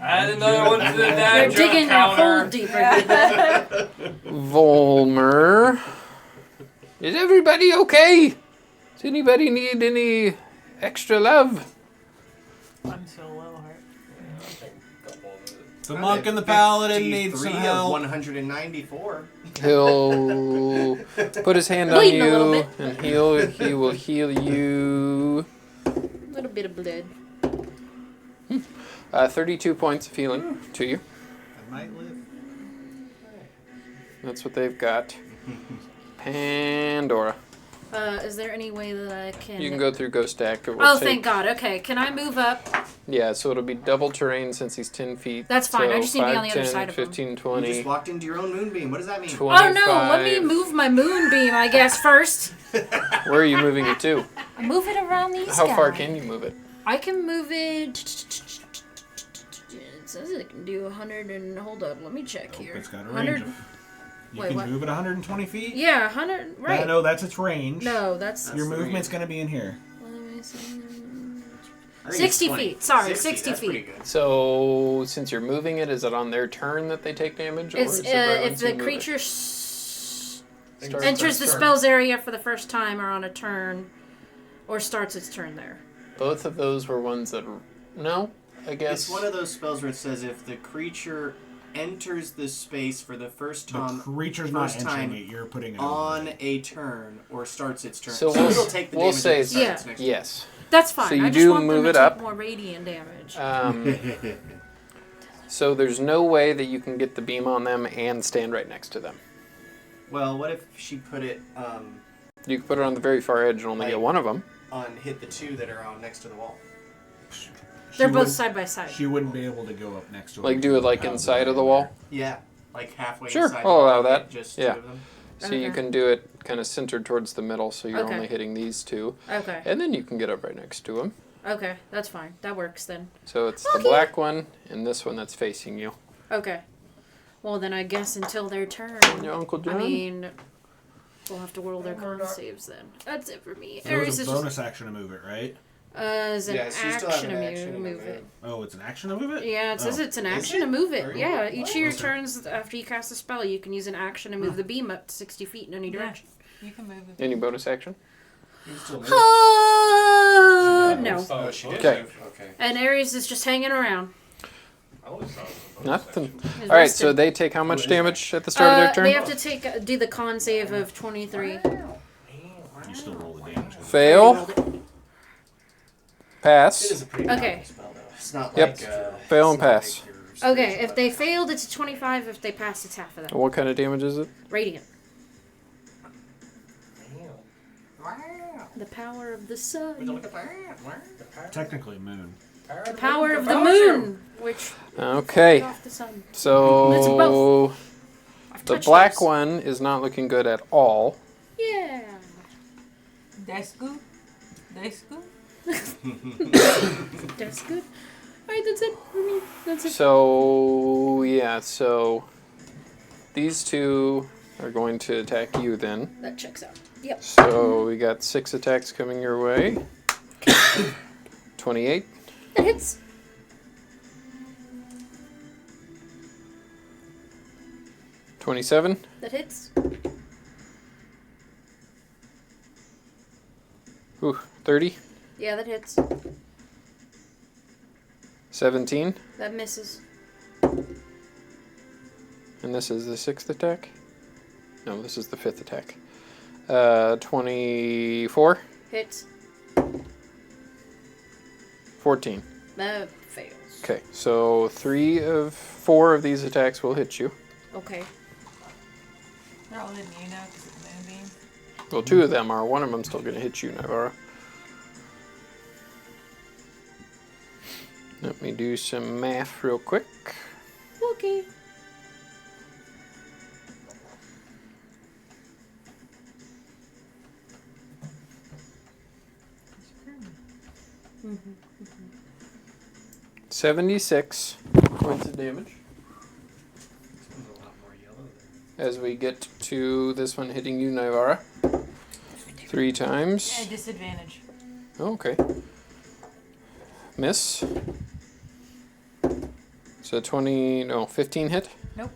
[SPEAKER 8] Add another one to the
[SPEAKER 6] They're
[SPEAKER 8] dad joke
[SPEAKER 6] digging a
[SPEAKER 8] counter.
[SPEAKER 6] hole deeper.
[SPEAKER 1] Volmer, is everybody okay? Does anybody need any extra love?
[SPEAKER 2] I'm so low heart.
[SPEAKER 3] The monk and the paladin need some
[SPEAKER 7] 53 of
[SPEAKER 3] help.
[SPEAKER 7] 194.
[SPEAKER 1] He'll put his hand on
[SPEAKER 6] Bleeding a little
[SPEAKER 1] you,
[SPEAKER 6] bit.
[SPEAKER 1] and he will heal you.
[SPEAKER 6] A little bit of blood.
[SPEAKER 1] 32 points of healing to you.
[SPEAKER 7] I might live.
[SPEAKER 1] That's what they've got. Pandora.
[SPEAKER 6] Is there any way that I can...
[SPEAKER 1] You can go through Ghost Stack. It will
[SPEAKER 6] Oh,
[SPEAKER 1] take-
[SPEAKER 6] thank God. Okay, can I move up?
[SPEAKER 1] Yeah, so it'll be double terrain since he's 10 feet.
[SPEAKER 6] That's fine, I
[SPEAKER 1] So
[SPEAKER 6] just need to be
[SPEAKER 1] 5,
[SPEAKER 6] on the other
[SPEAKER 1] 10,
[SPEAKER 6] side of him.
[SPEAKER 1] 15,
[SPEAKER 7] You
[SPEAKER 1] 20,
[SPEAKER 7] just walked into your own moonbeam. What does that mean?
[SPEAKER 1] 25.
[SPEAKER 6] Oh no, let me move my moonbeam, I guess, first.
[SPEAKER 1] Where are you moving it to?
[SPEAKER 6] Move it around these
[SPEAKER 1] How
[SPEAKER 6] guys.
[SPEAKER 1] far can you move it?
[SPEAKER 6] I can move it... It says it can do 100 and... Hold up, let me check here.
[SPEAKER 3] It's got a range
[SPEAKER 6] 100...
[SPEAKER 3] of... You
[SPEAKER 6] Wait,
[SPEAKER 3] can
[SPEAKER 6] what?
[SPEAKER 3] move it 120 feet?
[SPEAKER 6] Yeah, 100... Right.
[SPEAKER 3] No, that's its range.
[SPEAKER 6] No, that's...
[SPEAKER 3] Your
[SPEAKER 7] the
[SPEAKER 3] movement's going to be in here.
[SPEAKER 6] Let me see.
[SPEAKER 7] I think
[SPEAKER 6] 60
[SPEAKER 7] it's 20.
[SPEAKER 6] feet, sorry, 60
[SPEAKER 7] that's
[SPEAKER 6] feet.
[SPEAKER 7] pretty good.
[SPEAKER 1] So, since you're moving it, is it on their turn that they take damage? Or
[SPEAKER 6] It's,
[SPEAKER 1] is it right
[SPEAKER 6] if
[SPEAKER 1] once
[SPEAKER 6] the
[SPEAKER 1] you move it?
[SPEAKER 6] creature
[SPEAKER 1] Starts
[SPEAKER 6] enters the
[SPEAKER 8] turn.
[SPEAKER 6] spell's area for the first time or on a turn, or starts its turn there.
[SPEAKER 1] Both of those were ones that... No, I guess.
[SPEAKER 7] It's one of those spells where it says if the creature enters the space for the first
[SPEAKER 3] The
[SPEAKER 7] time
[SPEAKER 3] creature's not
[SPEAKER 7] first
[SPEAKER 3] entering
[SPEAKER 7] time
[SPEAKER 3] it, you're putting it
[SPEAKER 7] on
[SPEAKER 3] it.
[SPEAKER 7] a turn or starts its turn.
[SPEAKER 1] So
[SPEAKER 7] So
[SPEAKER 1] we'll-
[SPEAKER 7] it'll take the
[SPEAKER 1] we'll
[SPEAKER 7] damage
[SPEAKER 1] say
[SPEAKER 7] at the start of
[SPEAKER 6] Yeah.
[SPEAKER 7] its next turn.
[SPEAKER 1] Yes.
[SPEAKER 6] That's fine.
[SPEAKER 1] So you
[SPEAKER 6] I just
[SPEAKER 1] do
[SPEAKER 6] want
[SPEAKER 1] move
[SPEAKER 6] them
[SPEAKER 1] it
[SPEAKER 6] to take
[SPEAKER 1] up.
[SPEAKER 6] more radiant damage.
[SPEAKER 1] So there's no way that you can get the beam on them and stand right next to them.
[SPEAKER 7] Well, what if she put it
[SPEAKER 1] You can put it on the very far edge and only get one of them.
[SPEAKER 7] on hit the two that are on next to the wall?
[SPEAKER 6] They're both side by side.
[SPEAKER 3] She wouldn't be able to go up next to it.
[SPEAKER 1] Like do it like inside of the wall.
[SPEAKER 7] Yeah, like halfway
[SPEAKER 1] Sure,
[SPEAKER 7] inside.
[SPEAKER 1] I'll
[SPEAKER 7] the wall,
[SPEAKER 1] allow
[SPEAKER 7] you
[SPEAKER 1] that.
[SPEAKER 7] get Just
[SPEAKER 1] Yeah.
[SPEAKER 7] two of them.
[SPEAKER 1] So you
[SPEAKER 6] Okay.
[SPEAKER 1] can do it kind of centered towards the middle, so you're
[SPEAKER 6] Okay.
[SPEAKER 1] only hitting these two.
[SPEAKER 6] Okay.
[SPEAKER 1] And then you can get up right next to them.
[SPEAKER 6] Okay, that's fine. That works then.
[SPEAKER 1] So it's the black one and this one that's facing you.
[SPEAKER 6] Okay. Well, then I guess until their turn.
[SPEAKER 1] Your Uncle John?
[SPEAKER 6] I mean, we'll have to roll their con saves then. That's it for me.
[SPEAKER 3] It
[SPEAKER 6] Ares
[SPEAKER 3] was
[SPEAKER 6] is
[SPEAKER 3] a bonus action to move it, right?
[SPEAKER 6] as an
[SPEAKER 7] Yeah, so you still have
[SPEAKER 6] action
[SPEAKER 7] an
[SPEAKER 6] to
[SPEAKER 7] action
[SPEAKER 6] move,
[SPEAKER 7] in
[SPEAKER 6] move
[SPEAKER 7] it,
[SPEAKER 6] it.
[SPEAKER 3] Oh, it's an action to move it?
[SPEAKER 6] Yeah, it says
[SPEAKER 3] Oh.
[SPEAKER 6] it's an
[SPEAKER 7] Is
[SPEAKER 6] action
[SPEAKER 7] it?
[SPEAKER 6] to move it.
[SPEAKER 7] Very
[SPEAKER 6] Yeah,
[SPEAKER 7] good.
[SPEAKER 6] each of your turns after you cast a spell, you can use an action to move the beam up to 60 feet in any
[SPEAKER 2] Yeah.
[SPEAKER 6] direction.
[SPEAKER 2] You can move it.
[SPEAKER 1] Any bonus action?
[SPEAKER 7] You can still move.
[SPEAKER 6] No.
[SPEAKER 7] Oh, she did
[SPEAKER 1] Okay.
[SPEAKER 7] move. Okay.
[SPEAKER 6] And Ares is just hanging around.
[SPEAKER 8] I always thought it was a bonus
[SPEAKER 1] Nothing.
[SPEAKER 8] action.
[SPEAKER 6] He's
[SPEAKER 1] All right, so
[SPEAKER 6] resting.
[SPEAKER 1] they take how much damage at the start of their turn?
[SPEAKER 6] They have to take do the con save of 23.
[SPEAKER 3] You still roll the damage.
[SPEAKER 1] Fail.
[SPEAKER 7] It
[SPEAKER 1] Pass.
[SPEAKER 7] is a pretty
[SPEAKER 6] Okay.
[SPEAKER 7] powerful spell, though. It's not
[SPEAKER 1] Yep.
[SPEAKER 7] like
[SPEAKER 1] Fail
[SPEAKER 7] it's
[SPEAKER 1] and
[SPEAKER 7] not
[SPEAKER 1] pass.
[SPEAKER 7] like your
[SPEAKER 6] Okay,
[SPEAKER 7] spiritual
[SPEAKER 6] if they
[SPEAKER 7] weapon.
[SPEAKER 6] failed, it's a 25. If they pass, it's half of that.
[SPEAKER 1] What kind of damage is it?
[SPEAKER 6] Radiant.
[SPEAKER 8] Damn.
[SPEAKER 6] The power of the sun.
[SPEAKER 8] Look at that.
[SPEAKER 3] Technically moon.
[SPEAKER 6] The power of the moon, which
[SPEAKER 1] Okay,
[SPEAKER 6] off the sun. It's
[SPEAKER 1] so
[SPEAKER 6] both. I've
[SPEAKER 1] the
[SPEAKER 6] touched
[SPEAKER 1] black
[SPEAKER 6] those.
[SPEAKER 1] one is not looking good at all.
[SPEAKER 6] Yeah.
[SPEAKER 2] That's good. That's good.
[SPEAKER 6] That's good. Alright, that's it for me. That's it.
[SPEAKER 1] So yeah, so these two are going to attack you then.
[SPEAKER 6] That checks out. Yep.
[SPEAKER 1] So we got 6 attacks coming your way. 28.
[SPEAKER 6] That hits.
[SPEAKER 1] 27.
[SPEAKER 6] That hits.
[SPEAKER 1] Ooh, 30.
[SPEAKER 6] Yeah, that hits.
[SPEAKER 1] 17.
[SPEAKER 6] That misses.
[SPEAKER 1] And this is the 6th attack? No, this is the 5th attack. 24.
[SPEAKER 6] Hits.
[SPEAKER 1] 14.
[SPEAKER 6] That fails.
[SPEAKER 1] Okay, so 4 of these attacks will hit you.
[SPEAKER 6] Okay.
[SPEAKER 2] They're all hitting you now because of the moonbeam.
[SPEAKER 1] Well, 2 of them are. One of them's still going to hit you, Navarra. Let me do some math real quick.
[SPEAKER 6] Okay.
[SPEAKER 2] Mm-hmm.
[SPEAKER 1] 76 points of damage.
[SPEAKER 5] This one's a lot more yellow than.
[SPEAKER 1] As we get to this one hitting you, Navarra. 3 times.
[SPEAKER 2] At disadvantage.
[SPEAKER 1] Okay. Miss. So 15 hit?
[SPEAKER 2] Nope.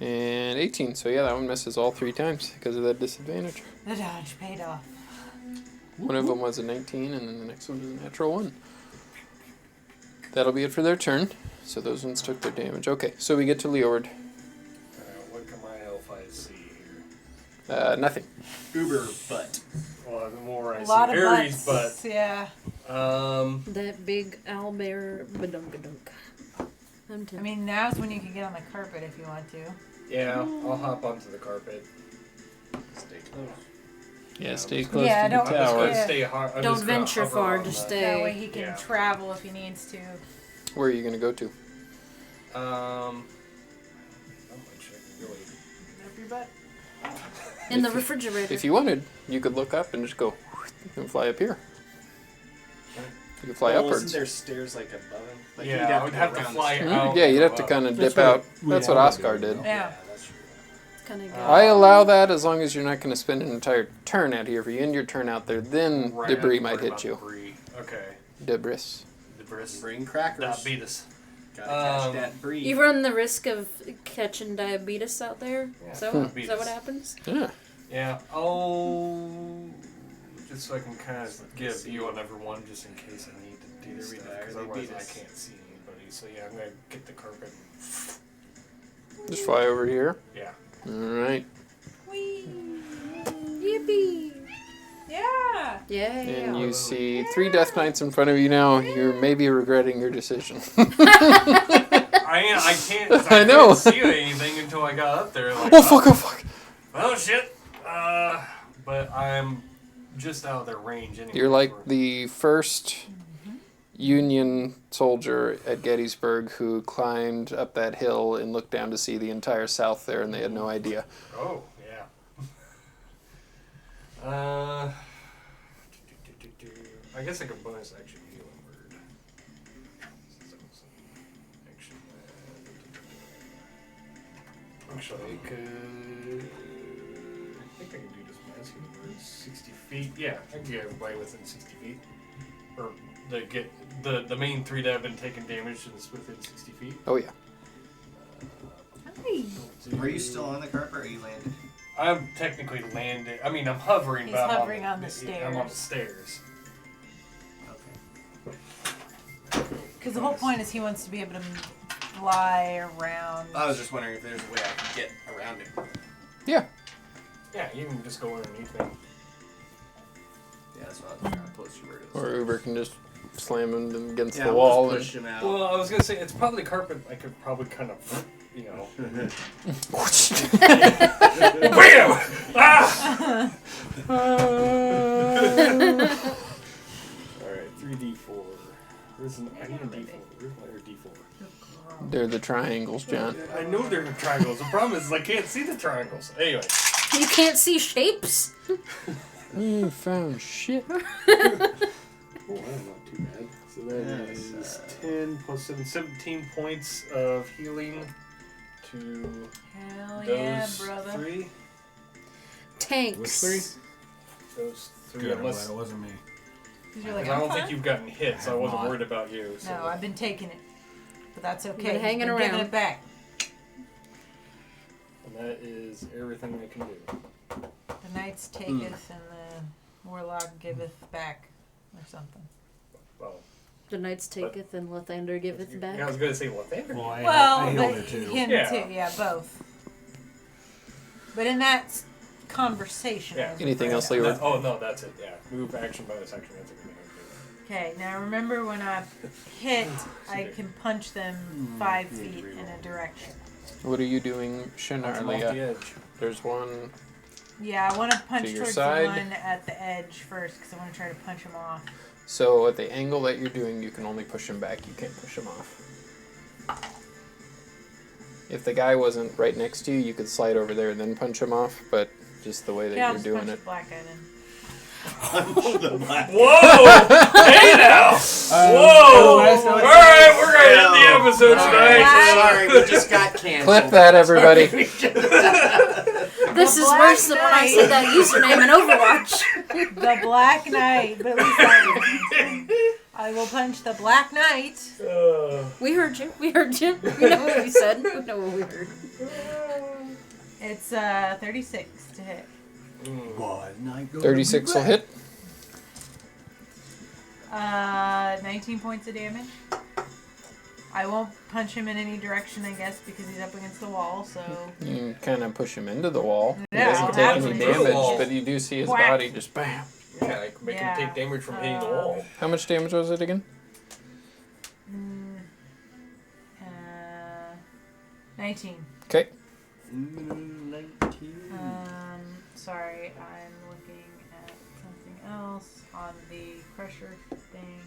[SPEAKER 1] And 18. So yeah, that one misses all 3 times because of that disadvantage.
[SPEAKER 2] The dodge paid off.
[SPEAKER 1] One of them was a 19, and then the next one was a natural 1. That'll be it for their turn. So those ones took their damage. Okay, so we get to Leord.
[SPEAKER 8] What can my elf eyes see here?
[SPEAKER 1] Nothing.
[SPEAKER 5] Uber butt.
[SPEAKER 8] Well, the more I
[SPEAKER 2] A
[SPEAKER 8] see
[SPEAKER 2] lot of
[SPEAKER 8] Aries'
[SPEAKER 2] butts. Yeah.
[SPEAKER 6] That big owlbear badunk-a-dunk.
[SPEAKER 2] I mean, now's when you can get on the carpet if you want to.
[SPEAKER 8] Yeah, I'll hop onto the carpet.
[SPEAKER 5] Stay close.
[SPEAKER 1] Yeah, stay close
[SPEAKER 2] Yeah,
[SPEAKER 1] to the
[SPEAKER 2] don't-
[SPEAKER 8] I'm just
[SPEAKER 1] tower.
[SPEAKER 8] gonna stay hard.
[SPEAKER 6] Don't venture far, just stay.
[SPEAKER 2] That way he can
[SPEAKER 8] Yeah.
[SPEAKER 2] travel if he needs to.
[SPEAKER 1] Where are you going to go to?
[SPEAKER 8] How much I can really.
[SPEAKER 2] Up your butt.
[SPEAKER 6] In the refrigerator.
[SPEAKER 1] If you wanted, you could look up and just go and fly up here. You could fly upwards.
[SPEAKER 5] Isn't there stairs like above him? Like
[SPEAKER 8] Yeah,
[SPEAKER 5] you'd
[SPEAKER 8] I would have
[SPEAKER 5] go
[SPEAKER 8] to
[SPEAKER 5] around
[SPEAKER 8] fly
[SPEAKER 5] the stairs.
[SPEAKER 8] out.
[SPEAKER 1] Yeah, you'd have to
[SPEAKER 8] Wow.
[SPEAKER 1] kind of
[SPEAKER 3] That's
[SPEAKER 1] dip out.
[SPEAKER 3] what
[SPEAKER 1] That's
[SPEAKER 3] we
[SPEAKER 1] what
[SPEAKER 3] all
[SPEAKER 1] Oscar
[SPEAKER 3] do,
[SPEAKER 1] did.
[SPEAKER 3] though.
[SPEAKER 2] Yeah.
[SPEAKER 5] That's true.
[SPEAKER 6] Kind of
[SPEAKER 1] I allow that as long as you're not going to spend an entire turn out here. If you end your turn out there, then
[SPEAKER 8] Right,
[SPEAKER 1] debris
[SPEAKER 8] I'm
[SPEAKER 1] might
[SPEAKER 8] worried
[SPEAKER 1] hit
[SPEAKER 8] about
[SPEAKER 1] you.
[SPEAKER 8] Debris. Okay.
[SPEAKER 1] Debris.
[SPEAKER 8] Debris.
[SPEAKER 5] Bring crackers.
[SPEAKER 8] Diabetes.
[SPEAKER 5] Gotta catch
[SPEAKER 8] Um,
[SPEAKER 5] that breed.
[SPEAKER 6] You run the risk of catching diabetes out there.
[SPEAKER 8] Yeah,
[SPEAKER 6] So is
[SPEAKER 8] diabetes.
[SPEAKER 6] that what happens?
[SPEAKER 1] Yeah.
[SPEAKER 8] Yeah. Oh. Just so I can kind of give you on everyone just in case I need to do
[SPEAKER 5] Either
[SPEAKER 8] this
[SPEAKER 5] we
[SPEAKER 8] stuff,
[SPEAKER 5] die or
[SPEAKER 8] because
[SPEAKER 5] they
[SPEAKER 8] otherwise
[SPEAKER 5] beat
[SPEAKER 8] I
[SPEAKER 5] us.
[SPEAKER 8] can't see anybody. So yeah, I'm gonna get the carpet.
[SPEAKER 1] Just fly over here.
[SPEAKER 8] Yeah.
[SPEAKER 1] All right.
[SPEAKER 2] Whee!
[SPEAKER 6] Yippee!
[SPEAKER 2] Yeah!
[SPEAKER 6] Yeah.
[SPEAKER 1] And you see 3 Death Knights in front of you now. You're maybe regretting your decision.
[SPEAKER 8] I can't.
[SPEAKER 1] I know.
[SPEAKER 8] Couldn't see anything until I got up there. Like,
[SPEAKER 1] Oh, fuck, oh, fuck.
[SPEAKER 8] Oh shit. But I'm just out of their range anyway.
[SPEAKER 1] You're like the first Union soldier at Gettysburg who climbed up that hill and looked down to see the entire South there, and they had no idea.
[SPEAKER 8] Oh yeah. I guess I could bonus action healing word. Action. Actually, I could. I think I can do this as healing word. 60 feet. Yeah, I can get everybody within 60 feet. Or the main 3 that have been taking damage is within 60 feet.
[SPEAKER 1] Oh, yeah.
[SPEAKER 5] Are you still on the carpet or are you landed?
[SPEAKER 8] I'm technically landed. I mean, I'm hovering.
[SPEAKER 2] He's
[SPEAKER 8] but I'm
[SPEAKER 2] hovering on the
[SPEAKER 8] I'm on the
[SPEAKER 2] stairs.
[SPEAKER 8] stairs.
[SPEAKER 5] Okay.
[SPEAKER 2] Because the whole point is he wants to be able to fly around.
[SPEAKER 5] I was just wondering if there's a way I could get around him.
[SPEAKER 1] Yeah.
[SPEAKER 8] Yeah, you can just go underneath me.
[SPEAKER 5] Yeah, that's what I was trying to post you where it is.
[SPEAKER 1] Or Uber can just slam him against
[SPEAKER 5] Yeah,
[SPEAKER 1] the
[SPEAKER 5] we'll
[SPEAKER 1] wall.
[SPEAKER 5] just push him out.
[SPEAKER 8] Well, I was gonna say it's probably carpet. I could probably kind of, you know. Bam! Ah! All right, 3d4. Where's an? I need a d4. Where's my other d4?
[SPEAKER 1] They're the triangles, John.
[SPEAKER 8] I know they're triangles. The problem is I can't see the triangles. Anyway.
[SPEAKER 6] You can't see shapes?
[SPEAKER 1] You found shit.
[SPEAKER 8] Oh, I'm not too bad. So that
[SPEAKER 5] Yes,
[SPEAKER 8] is 10 plus 7, 17 points of healing to
[SPEAKER 2] Hell
[SPEAKER 8] those
[SPEAKER 2] yeah, brother.
[SPEAKER 8] 3.
[SPEAKER 6] Tanks.
[SPEAKER 3] Which 3?
[SPEAKER 8] Those 3,
[SPEAKER 3] Good, I'm
[SPEAKER 8] unless.
[SPEAKER 3] glad it wasn't me.
[SPEAKER 2] 'Cause you're like,
[SPEAKER 8] I
[SPEAKER 2] I'm
[SPEAKER 8] don't
[SPEAKER 2] fine.
[SPEAKER 8] think you've gotten hit, so I
[SPEAKER 3] have
[SPEAKER 8] wasn't
[SPEAKER 3] not.
[SPEAKER 8] worried about you. So.
[SPEAKER 2] No, I've been taking it. But that's okay.
[SPEAKER 6] been
[SPEAKER 2] He's
[SPEAKER 6] hanging
[SPEAKER 2] been giving
[SPEAKER 6] around.
[SPEAKER 2] it back.
[SPEAKER 8] And that is everything I can do.
[SPEAKER 2] The knights taketh and the warlock giveth back. Or something.
[SPEAKER 8] Well,
[SPEAKER 6] The knights taketh and Lathander giveth back.
[SPEAKER 8] yeah, I was going to say Lathander.
[SPEAKER 3] Well, I
[SPEAKER 2] Well,
[SPEAKER 3] healed
[SPEAKER 2] but
[SPEAKER 3] her too.
[SPEAKER 2] him
[SPEAKER 8] Yeah.
[SPEAKER 2] too. Yeah, both. But in that conversation.
[SPEAKER 8] Yeah.
[SPEAKER 2] I was
[SPEAKER 1] Anything
[SPEAKER 2] afraid
[SPEAKER 1] else,
[SPEAKER 2] of.
[SPEAKER 1] Leroy?
[SPEAKER 8] Oh, no, that's it. Yeah. Move, action, bonus action. That's everything I
[SPEAKER 2] Okay, now remember when I hit, I can punch them 5 feet in a direction.
[SPEAKER 1] What are you doing,
[SPEAKER 8] Punch him off the
[SPEAKER 1] Shinarlia?
[SPEAKER 8] edge.
[SPEAKER 1] There's one.
[SPEAKER 2] Yeah, I want to punch
[SPEAKER 1] To your
[SPEAKER 2] towards
[SPEAKER 1] side.
[SPEAKER 2] the one at the edge first because I want to try to punch him off.
[SPEAKER 1] So at the angle that you're doing, you can only push him back. You can't push him off. If the guy wasn't right next to you, you could slide over there and then punch him off. But just the way that
[SPEAKER 2] Yeah, I'll
[SPEAKER 1] you're
[SPEAKER 2] just
[SPEAKER 1] doing
[SPEAKER 2] punch
[SPEAKER 1] it.
[SPEAKER 2] the black guy then.
[SPEAKER 7] The black.
[SPEAKER 8] Whoa! Hey now! Whoa! All right, we're gonna end the episode tonight.
[SPEAKER 7] Sorry, we just got canceled.
[SPEAKER 1] Clip that, everybody.
[SPEAKER 6] This is
[SPEAKER 2] Black
[SPEAKER 6] worse than when I
[SPEAKER 2] Knight.
[SPEAKER 6] said that username in Overwatch.
[SPEAKER 2] The Black Knight, but at least that was I will punch the Black Knight.
[SPEAKER 6] We heard you. We heard you. We know what you said. We know what we heard.
[SPEAKER 2] It's 36 to hit.
[SPEAKER 1] 36 will hit.
[SPEAKER 2] 19 points of damage. I won't punch him in any direction, I guess, because he's up against the wall, so...
[SPEAKER 1] You kind of push him into the wall.
[SPEAKER 2] Yeah,
[SPEAKER 1] He doesn't
[SPEAKER 2] I'll
[SPEAKER 1] take
[SPEAKER 2] have
[SPEAKER 1] any
[SPEAKER 2] him
[SPEAKER 8] into the
[SPEAKER 1] damage,
[SPEAKER 8] wall.
[SPEAKER 1] but you do see his
[SPEAKER 2] Whack.
[SPEAKER 1] body just bam.
[SPEAKER 8] Yeah, like make him take damage from hitting the wall.
[SPEAKER 1] How much damage was it again?
[SPEAKER 2] 19.
[SPEAKER 1] Okay.
[SPEAKER 2] Sorry, I'm looking at something else on the pressure thing.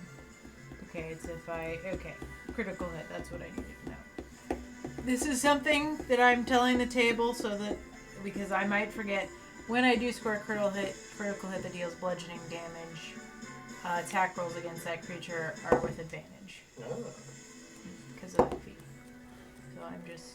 [SPEAKER 2] Okay, it's if I... Okay, critical hit, that's what I needed to know. This is something that I'm telling the table so that... Because I might forget. When I do score a critical hit that deals bludgeoning damage, attack rolls against that creature are with advantage. Because of the feat. So I'm just...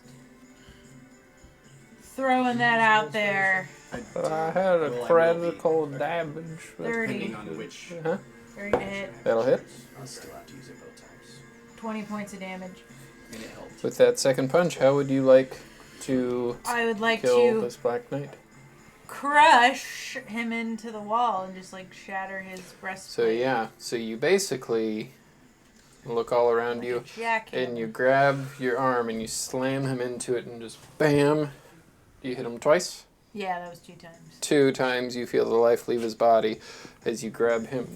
[SPEAKER 2] throwing that out there.
[SPEAKER 1] I had a critical damage.
[SPEAKER 2] 30.
[SPEAKER 7] Depending on which.
[SPEAKER 1] Huh?
[SPEAKER 2] 30 to hit.
[SPEAKER 1] That'll hit.
[SPEAKER 7] I'll still have to use it both times.
[SPEAKER 2] 20 points of damage.
[SPEAKER 7] And it helped.
[SPEAKER 1] With that second punch, how would you like to
[SPEAKER 2] I would like
[SPEAKER 1] kill
[SPEAKER 2] to
[SPEAKER 1] this Black Knight?
[SPEAKER 2] crush him into the wall and just like shatter his breastplate.
[SPEAKER 1] So you basically look all around you
[SPEAKER 2] Jack him.
[SPEAKER 1] and you grab your arm and you slam him into it and just bam. You hit him twice.
[SPEAKER 2] Yeah, that was 2 times.
[SPEAKER 1] 2 times you feel the life leave his body as you grab him,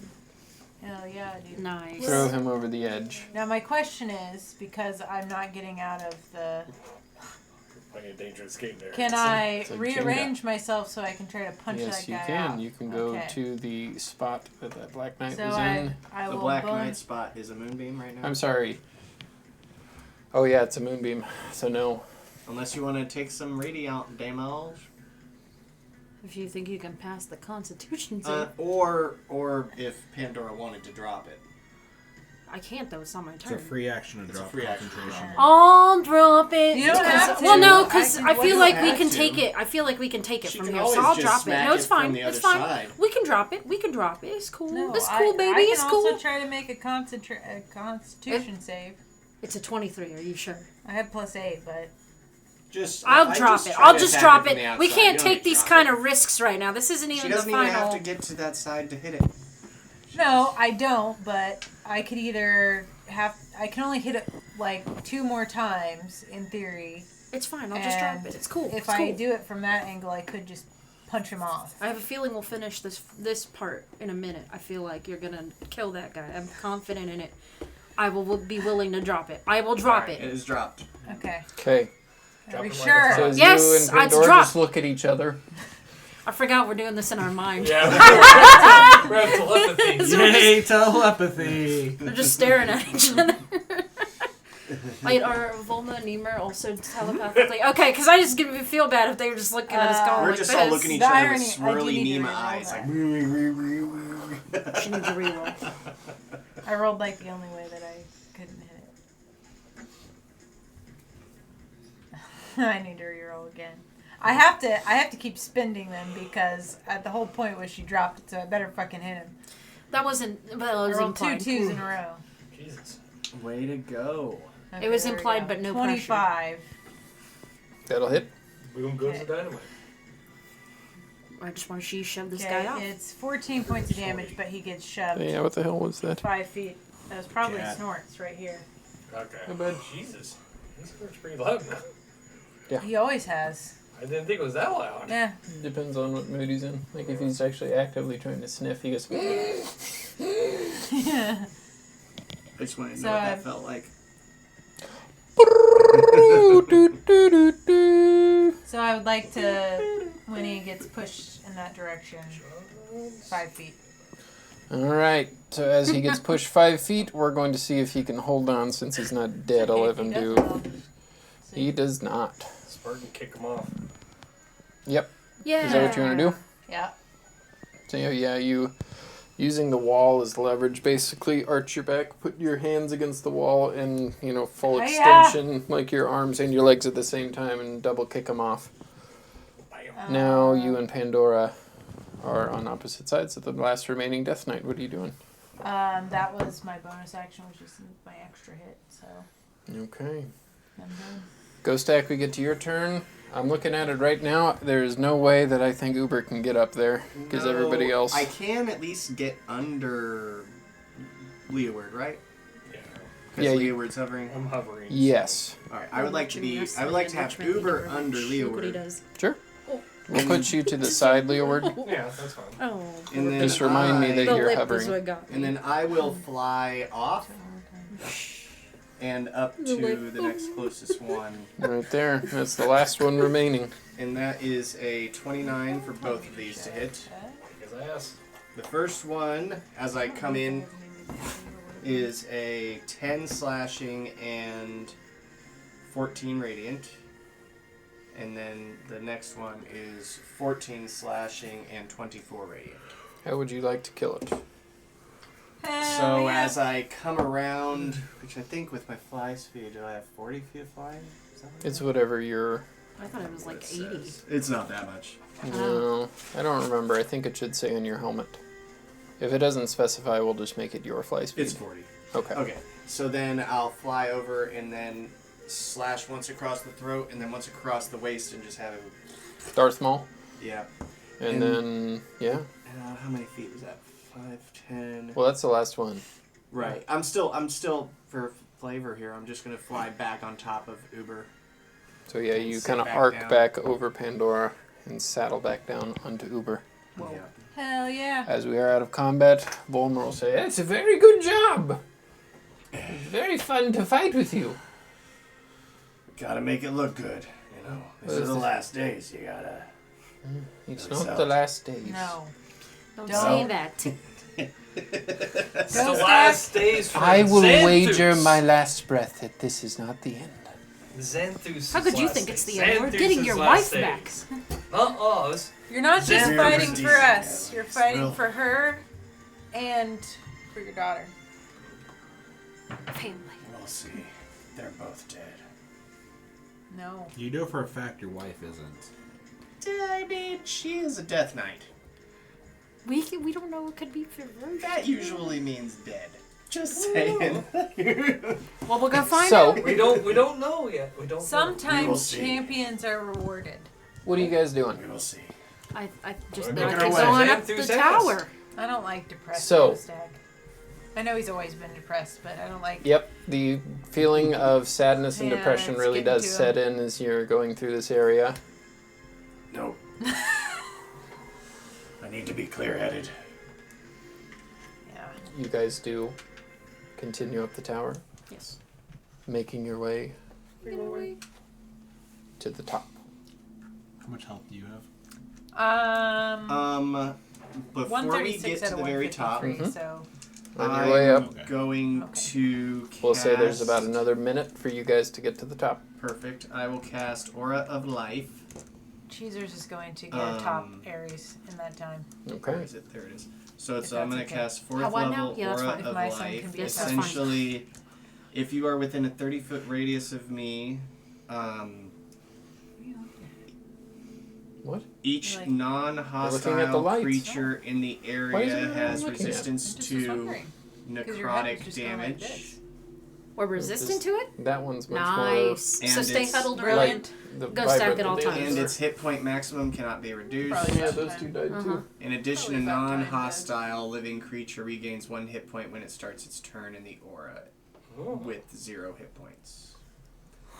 [SPEAKER 2] Hell yeah, dude.
[SPEAKER 6] Nice.
[SPEAKER 1] throw him over the edge.
[SPEAKER 2] Now my question is, because I'm not getting out of the...
[SPEAKER 8] Playing a dangerous game there.
[SPEAKER 2] Can I
[SPEAKER 1] it's like
[SPEAKER 2] rearrange myself so I can try to punch
[SPEAKER 1] Yes,
[SPEAKER 2] that
[SPEAKER 1] you
[SPEAKER 2] guy
[SPEAKER 1] can.
[SPEAKER 2] out?
[SPEAKER 1] You can go
[SPEAKER 2] Okay.
[SPEAKER 1] to the spot that Black Knight
[SPEAKER 2] So
[SPEAKER 1] was in.
[SPEAKER 2] I
[SPEAKER 7] The
[SPEAKER 2] will
[SPEAKER 7] Black
[SPEAKER 2] bone-
[SPEAKER 7] Knight spot is a moonbeam right now.
[SPEAKER 1] I'm sorry. Oh yeah, it's a moonbeam. So no.
[SPEAKER 7] Unless you want to take some radiant damage.
[SPEAKER 6] If you think you can pass the Constitution save.
[SPEAKER 7] Or if Pandora wanted to drop it.
[SPEAKER 6] I can't though, it's not my
[SPEAKER 3] It's a
[SPEAKER 6] turn.
[SPEAKER 3] free action to
[SPEAKER 7] It's a
[SPEAKER 3] drop
[SPEAKER 7] free action.
[SPEAKER 3] concentration.
[SPEAKER 6] I'll drop it.
[SPEAKER 2] You don't have to.
[SPEAKER 6] Well, no,
[SPEAKER 2] I
[SPEAKER 6] because
[SPEAKER 2] can-
[SPEAKER 6] I
[SPEAKER 2] well,
[SPEAKER 6] feel
[SPEAKER 2] you
[SPEAKER 6] like
[SPEAKER 7] don't
[SPEAKER 6] we
[SPEAKER 7] have
[SPEAKER 6] can
[SPEAKER 7] to.
[SPEAKER 6] take it. I feel like we can take it
[SPEAKER 7] She
[SPEAKER 6] from
[SPEAKER 7] can
[SPEAKER 6] here, so
[SPEAKER 7] always
[SPEAKER 6] I'll
[SPEAKER 7] just
[SPEAKER 6] drop it.
[SPEAKER 7] smack
[SPEAKER 6] No, it's
[SPEAKER 7] it from
[SPEAKER 6] fine.
[SPEAKER 7] the
[SPEAKER 6] It's
[SPEAKER 7] other
[SPEAKER 6] fine.
[SPEAKER 7] side.
[SPEAKER 6] We can drop it. We can drop it. It's cool.
[SPEAKER 2] No,
[SPEAKER 6] it's cool, baby.
[SPEAKER 2] I can
[SPEAKER 6] It's cool.
[SPEAKER 2] also try to make a Constitution save.
[SPEAKER 6] It's a 23. Are you sure?
[SPEAKER 2] I have +8, but
[SPEAKER 7] Just
[SPEAKER 6] I'll drop it.
[SPEAKER 7] try
[SPEAKER 6] I'll
[SPEAKER 7] to
[SPEAKER 6] just
[SPEAKER 7] attack
[SPEAKER 6] drop
[SPEAKER 7] from
[SPEAKER 6] it.
[SPEAKER 7] the
[SPEAKER 6] We
[SPEAKER 7] outside.
[SPEAKER 6] can't
[SPEAKER 7] You don't
[SPEAKER 6] take
[SPEAKER 7] need to
[SPEAKER 6] these
[SPEAKER 7] drop
[SPEAKER 6] kind
[SPEAKER 7] it.
[SPEAKER 6] of risks right now. This isn't
[SPEAKER 7] She
[SPEAKER 6] even the
[SPEAKER 7] doesn't even
[SPEAKER 6] final.
[SPEAKER 7] have to get to that side to hit it.
[SPEAKER 2] no, I don't. But I could either have. I can only hit it like 2 more times in theory.
[SPEAKER 6] It's fine. I'll just drop
[SPEAKER 2] And
[SPEAKER 6] it. It's cool.
[SPEAKER 2] If
[SPEAKER 6] it's
[SPEAKER 2] I
[SPEAKER 6] cool.
[SPEAKER 2] do it from that angle, I could just punch him off.
[SPEAKER 6] I have a feeling we'll finish this part in a minute. I feel like you're gonna kill that guy. I'm confident in it. I will be willing to drop it. I will drop
[SPEAKER 7] Alright,
[SPEAKER 6] it.
[SPEAKER 7] It is dropped.
[SPEAKER 2] Okay.
[SPEAKER 1] Okay.
[SPEAKER 2] Are
[SPEAKER 8] Drop
[SPEAKER 2] we
[SPEAKER 8] it like a
[SPEAKER 2] sure?
[SPEAKER 1] So as
[SPEAKER 6] Yes,
[SPEAKER 1] you and
[SPEAKER 6] it's
[SPEAKER 1] Pandora
[SPEAKER 6] dropped.
[SPEAKER 1] just look at each other.
[SPEAKER 6] I forgot we're doing this in our mind.
[SPEAKER 8] Yeah, we have telepathy.
[SPEAKER 3] Yay, telepathy!
[SPEAKER 6] We're just staring at each other. Wait, are Volma and Nima also telepathically? Okay, because I just feel bad if they were just looking at us going
[SPEAKER 7] We're
[SPEAKER 6] like
[SPEAKER 7] just
[SPEAKER 6] this.
[SPEAKER 7] all looking at each
[SPEAKER 2] The
[SPEAKER 7] other
[SPEAKER 2] irony-
[SPEAKER 7] with
[SPEAKER 2] I do
[SPEAKER 7] swirly
[SPEAKER 2] need to
[SPEAKER 7] Nima
[SPEAKER 2] reroll
[SPEAKER 7] eyes.
[SPEAKER 2] that.
[SPEAKER 7] Like,
[SPEAKER 6] She needs a reroll.
[SPEAKER 2] I rolled like the only way that I couldn't hit it. I need to reroll again. I have to keep spending them because the whole point was she dropped it, so I better fucking hit him.
[SPEAKER 6] That wasn't. Well, it
[SPEAKER 2] I
[SPEAKER 6] was
[SPEAKER 2] rolled 2
[SPEAKER 6] implied.
[SPEAKER 2] 2s in a row.
[SPEAKER 8] Jesus.
[SPEAKER 7] way to go.
[SPEAKER 2] Okay,
[SPEAKER 6] It was
[SPEAKER 2] there we
[SPEAKER 6] implied,
[SPEAKER 2] go.
[SPEAKER 6] but no
[SPEAKER 2] 25.
[SPEAKER 1] That'll hit.
[SPEAKER 8] Boom goes the dynamite.
[SPEAKER 6] I just want to shove this
[SPEAKER 2] Okay,
[SPEAKER 6] guy off.
[SPEAKER 2] it's 14 points of damage, but he gets shoved
[SPEAKER 1] Yeah, what the hell was that?
[SPEAKER 2] 5 feet. That was probably
[SPEAKER 3] Cat.
[SPEAKER 2] Snorts right here.
[SPEAKER 8] Okay.
[SPEAKER 1] How bad?
[SPEAKER 8] Jesus. This hurts pretty loud now.
[SPEAKER 2] He always has.
[SPEAKER 8] I didn't think it was that loud.
[SPEAKER 2] Yeah.
[SPEAKER 1] Depends on what mood he's in. Like if he's actually actively trying to sniff, he goes.
[SPEAKER 2] Yeah.
[SPEAKER 7] I just wanted to
[SPEAKER 2] So
[SPEAKER 7] know what
[SPEAKER 2] I-
[SPEAKER 7] that felt like.
[SPEAKER 2] So I would like to, when he gets pushed in that direction, 5 feet.
[SPEAKER 1] All right. So as he gets pushed 5 feet, we're going to see if he can hold on since he's not dead. I'll have him do. He does not.
[SPEAKER 8] Spartan, kick him off.
[SPEAKER 1] Yep.
[SPEAKER 6] Yeah.
[SPEAKER 1] Is that what you want to do?
[SPEAKER 2] Yeah.
[SPEAKER 1] So yeah, you using the wall as leverage, basically arch your back, put your hands against the wall, and full
[SPEAKER 2] Hi-ya!
[SPEAKER 1] extension, like your arms and your legs at the same time, and double kick him off. Now you and Pandora are on opposite sides of the last remaining Death Knight. What are you doing?
[SPEAKER 2] That was my bonus action, which is my extra hit. So.
[SPEAKER 1] Okay.
[SPEAKER 2] I'm done.
[SPEAKER 1] Ghost Stack, we get to your turn. I'm looking at it right now. There's no way that I think Uber can get up there because everybody else.
[SPEAKER 5] I can at least get under Leeward, right?
[SPEAKER 8] Yeah.
[SPEAKER 5] Because
[SPEAKER 1] Yeah,
[SPEAKER 5] Leeward's hovering.
[SPEAKER 8] I'm hovering.
[SPEAKER 1] Yes.
[SPEAKER 5] All right. I would like to have Uber under
[SPEAKER 6] Look what he
[SPEAKER 5] Leeward,
[SPEAKER 6] does.
[SPEAKER 1] Sure. We'll put you to the side, Leeward.
[SPEAKER 8] Yeah, that's fine.
[SPEAKER 6] Oh.
[SPEAKER 5] and then
[SPEAKER 1] Just remind me that
[SPEAKER 6] The
[SPEAKER 1] you're
[SPEAKER 6] lip
[SPEAKER 1] hovering.
[SPEAKER 6] is what got me.
[SPEAKER 5] and then I will fly off and up
[SPEAKER 6] The
[SPEAKER 5] to
[SPEAKER 6] lip.
[SPEAKER 5] the next closest one,
[SPEAKER 1] Right there. That's the last one remaining.
[SPEAKER 5] and that is a 29 for both of these to hit.
[SPEAKER 8] Because I asked.
[SPEAKER 5] The first one, as I come in, is a 10 slashing and 14 radiant. And then the next one is 14 slashing and 24 radiant.
[SPEAKER 1] How would you like to kill it?
[SPEAKER 5] So as I come around, which I think with my fly speed, do I have 40 feet of flying? Is that what
[SPEAKER 1] It's whatever your.
[SPEAKER 6] I thought it was like
[SPEAKER 5] it
[SPEAKER 6] 80.
[SPEAKER 5] says? It's not that much.
[SPEAKER 1] No, I don't remember. I think it should say on your helmet. If it doesn't specify, we'll just make it your fly speed.
[SPEAKER 5] It's 40.
[SPEAKER 1] Okay.
[SPEAKER 5] Okay, so then I'll fly over and then slash once across the throat and then once across the waist and just have him.
[SPEAKER 1] Darth Maul.
[SPEAKER 5] Yeah.
[SPEAKER 1] And then, yeah.
[SPEAKER 5] How many feet was that? 5, 10.
[SPEAKER 1] Well, that's the last one.
[SPEAKER 5] Right. I'm still for flavor here. I'm just gonna fly back on top of Uber.
[SPEAKER 1] So, yeah, you
[SPEAKER 5] Sit
[SPEAKER 1] kind of
[SPEAKER 5] back
[SPEAKER 1] arc
[SPEAKER 5] down.
[SPEAKER 1] back over Pandora and saddle back down onto Uber.
[SPEAKER 5] Yeah.
[SPEAKER 2] Hell yeah.
[SPEAKER 1] As we are out of combat, Volmer will say, "It's a very good job. It's very fun to fight with you."
[SPEAKER 7] Gotta make it look good, you know. This
[SPEAKER 1] What
[SPEAKER 7] is
[SPEAKER 1] is
[SPEAKER 7] the
[SPEAKER 1] this?
[SPEAKER 7] last days. You gotta.
[SPEAKER 1] It's
[SPEAKER 7] That's
[SPEAKER 1] not the
[SPEAKER 7] out.
[SPEAKER 1] last days.
[SPEAKER 2] No.
[SPEAKER 6] Don't
[SPEAKER 2] Don't.
[SPEAKER 6] say that.
[SPEAKER 8] It's
[SPEAKER 2] Go
[SPEAKER 8] the
[SPEAKER 2] Stack.
[SPEAKER 8] last days for
[SPEAKER 1] I will
[SPEAKER 8] Xanthus.
[SPEAKER 1] wager my last breath that this is not the end.
[SPEAKER 8] Xanthus.
[SPEAKER 6] How could you think it's the end? We're getting your wife back.
[SPEAKER 8] Not us.
[SPEAKER 2] You're not just
[SPEAKER 8] Xanthus
[SPEAKER 2] fighting
[SPEAKER 8] is
[SPEAKER 2] for
[SPEAKER 8] decent.
[SPEAKER 2] us. You're fighting
[SPEAKER 5] Real.
[SPEAKER 2] for her and for your daughter.
[SPEAKER 6] Family.
[SPEAKER 7] We'll see. They're both dead.
[SPEAKER 2] No.
[SPEAKER 3] You know for a fact your wife isn't.
[SPEAKER 5] I mean, she is a death knight.
[SPEAKER 6] We don't know what could be for her.
[SPEAKER 5] That usually means dead. Just saying.
[SPEAKER 6] Well, we're gonna find
[SPEAKER 1] So,
[SPEAKER 6] out.
[SPEAKER 8] We don't know yet. We don't.
[SPEAKER 7] We will
[SPEAKER 2] Sometimes
[SPEAKER 7] see.
[SPEAKER 2] champions are rewarded.
[SPEAKER 1] what are you guys doing?
[SPEAKER 7] We will see.
[SPEAKER 6] I just
[SPEAKER 8] We're
[SPEAKER 6] I
[SPEAKER 8] making
[SPEAKER 6] keep
[SPEAKER 8] our way.
[SPEAKER 6] going up
[SPEAKER 8] Xanthus
[SPEAKER 6] the
[SPEAKER 8] Xanthus.
[SPEAKER 6] tower.
[SPEAKER 2] I don't like depressed
[SPEAKER 1] So-
[SPEAKER 2] Stag. I know he's always been depressed, but I don't like.
[SPEAKER 1] Yep, the feeling of sadness and
[SPEAKER 2] Yeah,
[SPEAKER 1] depression
[SPEAKER 2] it's
[SPEAKER 1] really
[SPEAKER 2] getting
[SPEAKER 1] does
[SPEAKER 2] to
[SPEAKER 1] set
[SPEAKER 2] him.
[SPEAKER 1] in as you're going through this area.
[SPEAKER 7] Nope. I need to be clear-headed.
[SPEAKER 2] Yeah.
[SPEAKER 1] You guys do continue up the tower,
[SPEAKER 6] Yes.
[SPEAKER 1] making your way to the top.
[SPEAKER 3] How much health do you have?
[SPEAKER 5] Before we
[SPEAKER 2] 136
[SPEAKER 5] get to
[SPEAKER 2] out of
[SPEAKER 5] the very top,
[SPEAKER 2] 153, so
[SPEAKER 1] On
[SPEAKER 5] I'm
[SPEAKER 1] your way up,
[SPEAKER 3] Okay.
[SPEAKER 5] going
[SPEAKER 2] Okay.
[SPEAKER 5] to cast...
[SPEAKER 1] we'll say there's about another minute for you guys to get to the top.
[SPEAKER 5] Perfect. I will cast Aura of Life.
[SPEAKER 2] Cheezers is going to get a top
[SPEAKER 5] Um,
[SPEAKER 2] Aries in that time.
[SPEAKER 5] Where
[SPEAKER 1] Okay.
[SPEAKER 5] is it? There it is. So it's
[SPEAKER 2] If
[SPEAKER 5] I'm
[SPEAKER 2] that's
[SPEAKER 5] going to
[SPEAKER 2] okay.
[SPEAKER 5] cast 4th
[SPEAKER 6] How wide now?
[SPEAKER 5] level
[SPEAKER 6] Yeah, that's
[SPEAKER 5] Aura
[SPEAKER 6] fine.
[SPEAKER 2] If
[SPEAKER 5] of
[SPEAKER 2] my son
[SPEAKER 5] Life.
[SPEAKER 2] can be a
[SPEAKER 6] Yes, that's
[SPEAKER 5] Essentially, if you are within a 30-foot radius of me,
[SPEAKER 1] What?
[SPEAKER 5] each
[SPEAKER 2] Like-
[SPEAKER 1] We're looking at the
[SPEAKER 5] non-hostile
[SPEAKER 1] lights.
[SPEAKER 5] creature in the
[SPEAKER 1] Why is
[SPEAKER 5] area
[SPEAKER 1] everyone
[SPEAKER 5] has
[SPEAKER 1] looking at it?
[SPEAKER 5] resistance
[SPEAKER 2] I'm just
[SPEAKER 5] to
[SPEAKER 2] wondering, 'cause your head was
[SPEAKER 5] necrotic
[SPEAKER 2] just going like
[SPEAKER 5] damage.
[SPEAKER 2] this.
[SPEAKER 6] We're resistant to it.
[SPEAKER 1] That one's much
[SPEAKER 6] Nice.
[SPEAKER 5] And
[SPEAKER 6] So stay
[SPEAKER 5] it's
[SPEAKER 6] huddled
[SPEAKER 1] more
[SPEAKER 6] around.
[SPEAKER 2] Brilliant.
[SPEAKER 1] the
[SPEAKER 6] Go stack
[SPEAKER 1] vibrant
[SPEAKER 6] at all
[SPEAKER 1] the
[SPEAKER 6] times.
[SPEAKER 1] damage.
[SPEAKER 5] and its hit point maximum cannot be reduced.
[SPEAKER 2] Probably
[SPEAKER 1] Yeah, those two died
[SPEAKER 6] Uh-huh.
[SPEAKER 1] too.
[SPEAKER 5] In addition, a
[SPEAKER 2] Probably about time,
[SPEAKER 5] non-hostile living creature regains 1 hit point when it starts its turn in the aura
[SPEAKER 8] Oh.
[SPEAKER 5] with 0 hit points.